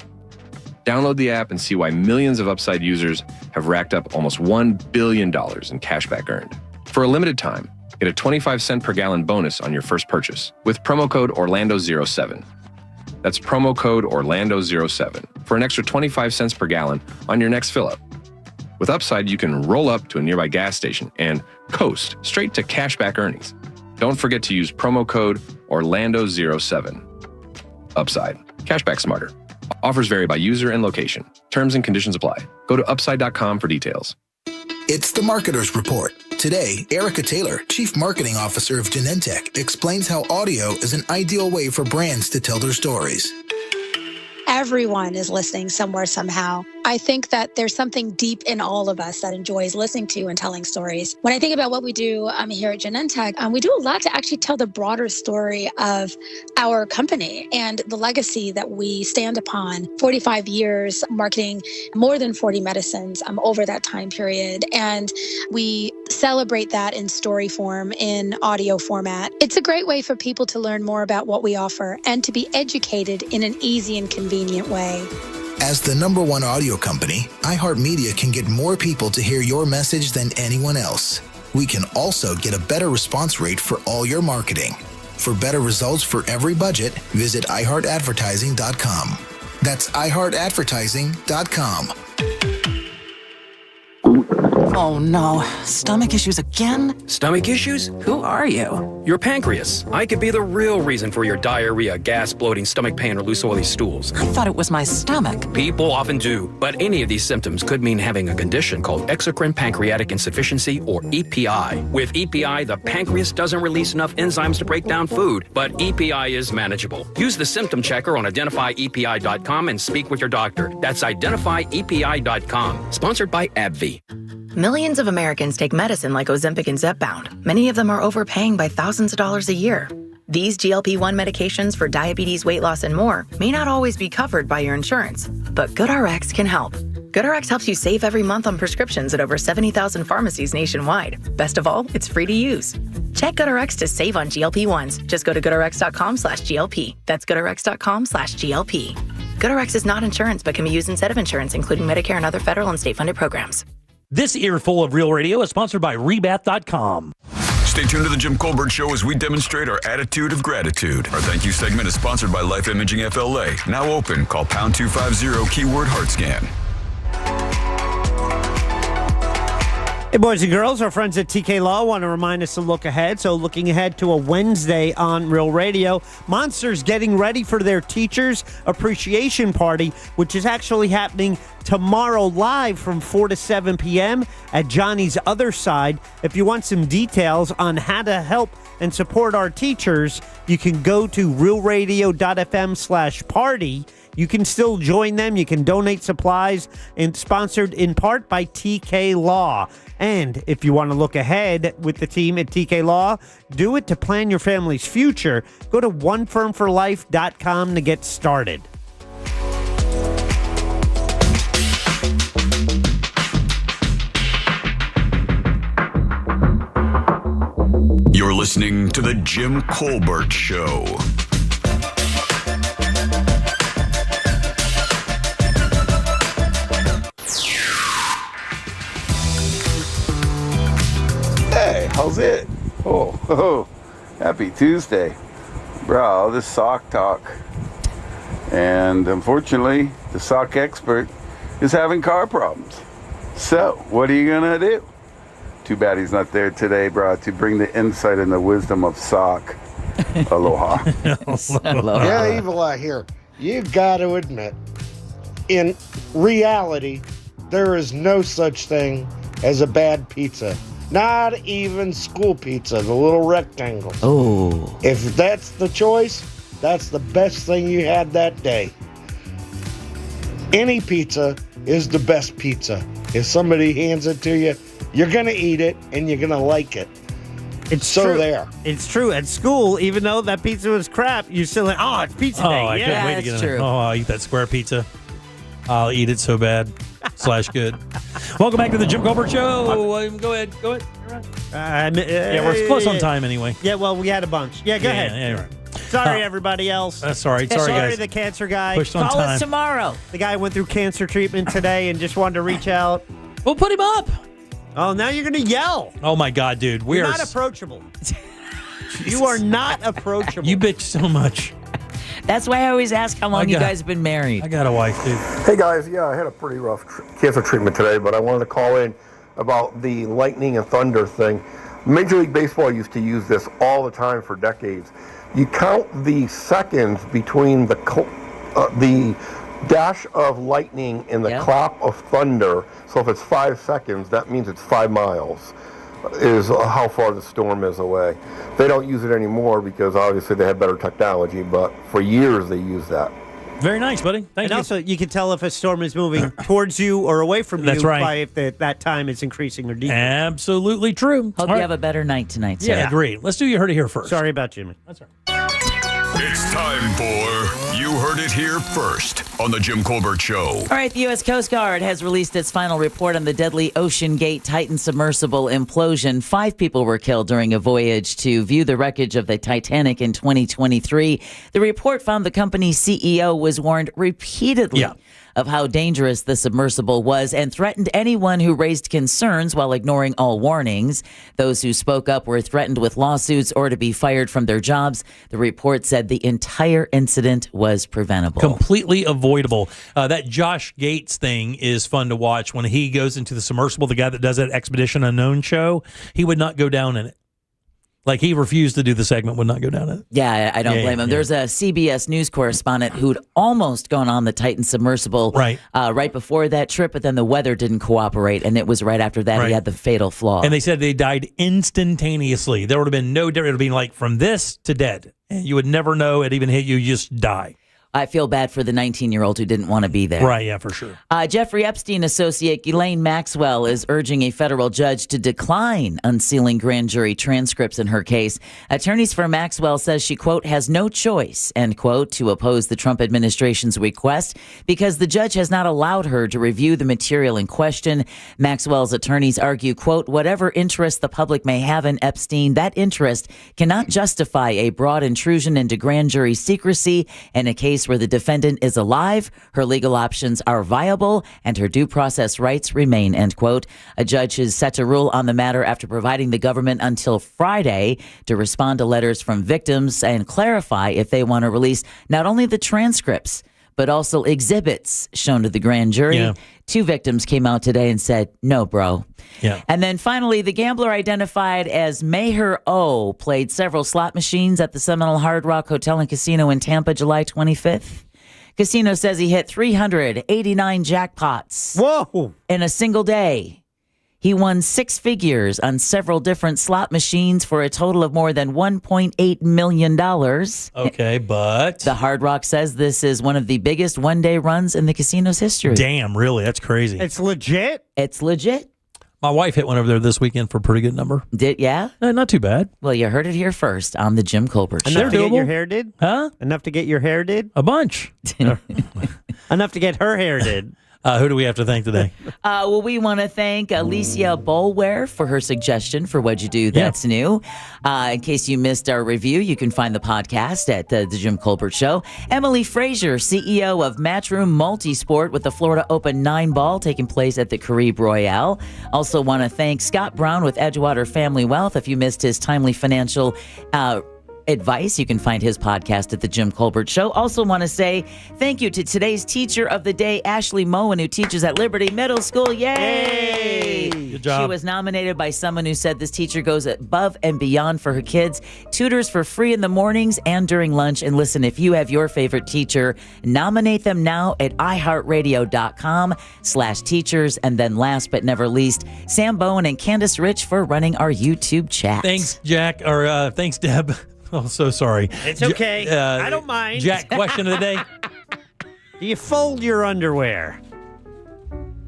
Download the app and see why millions of Upside users have racked up almost $1 billion in cash back earned. For a limited time, get a 25-cent per gallon bonus on your first purchase with promo code Orlando07. That's promo code Orlando07 for an extra 25 cents per gallon on your next fill-up. With Upside, you can roll up to a nearby gas station and coast straight to cashback earnings. Don't forget to use promo code Orlando07. Upside. Cashback smarter. Offers vary by user and location. Terms and conditions apply. Go to upside.com for details. It's the Marketer's Report. Today, Erica Taylor, Chief Marketing Officer of Genentech, explains how audio is an ideal way for brands to tell their stories. Everyone is listening somewhere, somehow. I think that there's something deep in all of us that enjoys listening to and telling stories. When I think about what we do here at Genentech, we do a lot to actually tell the broader story of our company and the legacy that we stand upon. 45 years marketing more than 40 medicines over that time period. And we celebrate that in story form, in audio format. It's a great way for people to learn more about what we offer and to be educated in an easy and convenient way. As the #1 audio company, iHeartMedia can get more people to hear your message than anyone else. We can also get a better response rate for all your marketing. For better results for every budget, visit iHeartAdvertising.com. That's iHeartAdvertising.com. Oh no, stomach issues again? Stomach issues? Who are you? Your pancreas. I could be the real reason for your diarrhea, gas, bloating, stomach pain, or loose oily stools. I thought it was my stomach. People often do, but any of these symptoms could mean having a condition called exocrine pancreatic insufficiency, or EPI. With EPI, the pancreas doesn't release enough enzymes to break down food, but EPI is manageable. Use the symptom checker on identifyepi.com and speak with your doctor. That's identifyepi.com. Sponsored by AbbVie. Millions of Americans take medicine like Ozempic and Zepbound. Many of them are overpaying by thousands of dollars a year. These GLP-1 medications for diabetes, weight loss, and more may not always be covered by your insurance, but GoodRx can help. GoodRx helps you save every month on prescriptions at over 70,000 pharmacies nationwide. Best of all, it's free to use. Check GoodRx to save on GLP-1s. Just go to goodrx.com/GLP. That's goodrx.com/GLP. GoodRx is not insurance, but can be used instead of insurance, including Medicare and other federal and state-funded programs. This earful of Real Radio is sponsored by Rebath.com. Stay tuned to the Jim Colbert Show as we demonstrate our attitude of gratitude. Our thank you segment is sponsored by Life Imaging FLA. Now open. Call pound 250 keyword heart scan. Hey, boys and girls, our friends at TK Law want to remind us to look ahead. So looking ahead to a Wednesday on Real Radio, Monster's getting ready for their Teachers Appreciation Party, which is actually happening tomorrow live from 4 to 7 p.m. at Johnny's Other Side. If you want some details on how to help and support our teachers, you can go to realradio.fm/party. You can still join them. You can donate supplies, and sponsored in part by TK Law. And if you want to look ahead with the team at TK Law, do it to plan your family's future. Go to onefirmforlife.com to get started. You're listening to the Jim Colbert Show. Hey, how's it? Oh, happy Tuesday. Bro, this sock talk. And unfortunately, the sock expert is having car problems. So, what are you gonna do? Too bad he's not there today, bro, to bring the insight and the wisdom of sock. Aloha. Aloha. Yeah, Evil Eye here. You've got to admit, in reality, there is no such thing as a bad pizza. Not even school pizza, the little rectangles. Oh. If that's the choice, that's the best thing you had that day. Any pizza is the best pizza. If somebody hands it to you, you're going to eat it and you're going to like it. It's so true. There. It's true. At school, even though that pizza was crap, you're still like, oh, it's pizza day. I couldn't wait to get it. Oh, I'll eat that square pizza. I'll eat it so bad. /good. Welcome back to the Jim Colbert Show. Go ahead. Yeah, we're close on time anyway. Yeah, well, we had a bunch. Yeah, go ahead. Yeah, right. Sorry, everybody else. Sorry, guys. The cancer guy. Pushed on Call time. us tomorrow. The guy went through cancer treatment today and just wanted to reach out. We'll put him up. Oh, now you're going to yell. Oh, my God, dude. You're not approachable. You are not approachable. You bitch so much. That's why I always ask how long you guys have been married. I got a wife, dude. Hey, guys. Yeah, I had a pretty rough cancer treatment today, but I wanted to call in about the lightning and thunder thing. Major League Baseball used to use this all the time for decades. You count the seconds between the dash of lightning and the clap of thunder. So if it's 5 seconds, that means it's 5 miles is how far the storm is away. They don't use it anymore because obviously they have better technology, but for years they used that. Very nice, buddy. Thank you. And also, you can tell if a storm is moving towards you or away from you. That's right. By if that time is increasing or decreasing. Absolutely true. Hope you have a better night tonight, sir. Yeah, agree. Let's do You Heard It Here first. Sorry about Jimmy. That's all right. It's time for You Heard It Here First on the Jim Colbert Show. All right, the U.S. Coast Guard has released its final report on the deadly Ocean Gate Titan submersible implosion. 5 people were killed during a voyage to view the wreckage of the Titanic in 2023. The report found the company's CEO was warned repeatedly of how dangerous the submersible was and threatened anyone who raised concerns while ignoring all warnings. Those who spoke up were threatened with lawsuits or to be fired from their jobs. The report said the entire incident was preventable. Completely avoidable. That Josh Gates thing is fun to watch when he goes into the submersible, the guy that does that Expedition Unknown show. He would not go down in it. Like, he refused to do the segment, would not go down it. Yeah, I don't blame him. There's a CBS News correspondent who'd almost gone on the Titan submersible right before that trip, but then the weather didn't cooperate, and it was right after that he had the fatal flaw. And they said they died instantaneously. There would have been no difference. It would have been like from this to dead. And you would never know it even hit you. You just die. I feel bad for the 19-year-old who didn't want to be there. Right, yeah, for sure. Jeffrey Epstein associate Ghislaine Maxwell is urging a federal judge to decline unsealing grand jury transcripts in her case. Attorneys for Maxwell says she, quote, has no choice, end quote, to oppose the Trump administration's request because the judge has not allowed her to review the material in question. Maxwell's attorneys argue, quote, whatever interest the public may have in Epstein, that interest cannot justify a broad intrusion into grand jury secrecy in a case case where the defendant is alive, her legal options are viable, and her due process rights remain, end quote. A judge is set to rule on the matter after providing the government until Friday to respond to letters from victims and clarify if they want to release not only the transcripts, but also exhibits shown to the grand jury. Yeah. 2 victims came out today and said, no, bro. Yeah. And then finally, the gambler identified as Maher O played several slot machines at the Seminole Hard Rock Hotel and Casino in Tampa, July 25th. Casino says he hit 389 jackpots. Whoa! In a single day. He won 6 figures on several different slot machines for a total of more than $1.8 million. Okay, but the Hard Rock says this is one of the biggest one-day runs in the casino's history. Damn, really? That's crazy. It's legit? It's legit. My wife hit one over there this weekend for a pretty good number. Yeah? Not too bad. Well, you heard it here first on the Jim Colbert Show. Enough to get your hair did? Huh? Enough to get your hair did? A bunch. Enough to get her hair did. Who do we have to thank today? Well, we want to thank Alicia Bolware for her suggestion for What'd You Do That's New. In case you missed our review, you can find the podcast at the Jim Colbert Show. Emily Frazier, CEO of Matchroom Multisport with the Florida Open 9-ball taking place at the Caribe Royale. Also want to thank Scott Brown with Edgewater Family Wealth. If you missed his timely financial advice, you can find his podcast at the Jim Colbert Show. Also want to say thank you to today's teacher of the day, Ashley Moen, who teaches at Liberty Middle School. Yay! Good job. She was nominated by someone who said this teacher goes above and beyond for her kids. Tutors for free in the mornings and during lunch. And listen, if you have your favorite teacher, nominate them now at iHeartRadio.com/teachers. And then last but never least, Sam Bowen and Candace Rich for running our YouTube chat. Thanks, Jack, or thanks, Deb. Oh, so sorry. It's okay. I don't mind. Jack, question of the day. Do you fold your underwear?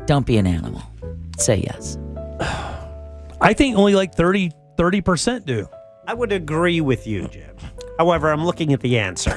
Don't be an animal. Say yes. I think only like 30% do. I would agree with you, Jim. However, I'm looking at the answer,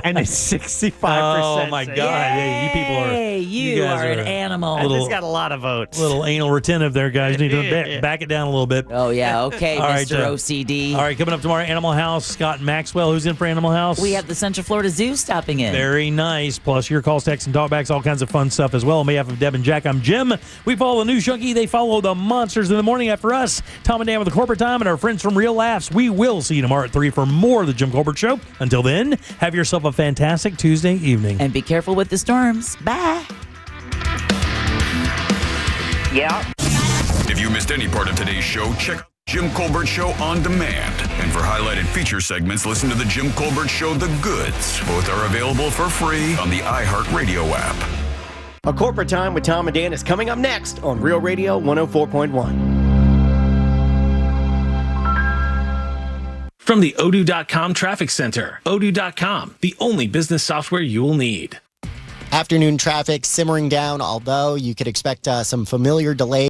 and it's 65%. Oh, my God. Hey, you people are... Hey, you guys are an animal. And it's got a lot of votes. Little anal retentive there, guys. Need to back it down a little bit. Oh, yeah. Okay, All Mr. right, OCD. All right, coming up tomorrow, Animal House. Scott Maxwell, who's in for Animal House? We have the Central Florida Zoo stopping in. Very nice. Plus your calls, texts, and talkbacks, all kinds of fun stuff as well. On behalf of Deb and Jack, I'm Jim. We follow the News Junkie. They follow the monsters in the morning after us. Tom and Dan with the Corporate Time and our friends from Real Laughs. We will see you tomorrow at 3 for more of the Jim Colbert Show. Until then, have yourself a fantastic Tuesday evening. And be careful with the storms. Bye. Yeah. If you missed any part of today's show, check out Jim Colbert Show on demand. And for highlighted feature segments, listen to the Jim Colbert Show The Goods. Both are available for free on the iHeartRadio app. A Corporate Time with Tom and Dan is coming up next on Real Radio 104.1. From the Odoo.com Traffic Center, Odoo.com, the only business software you will need. Afternoon traffic simmering down, although you could expect some familiar delays.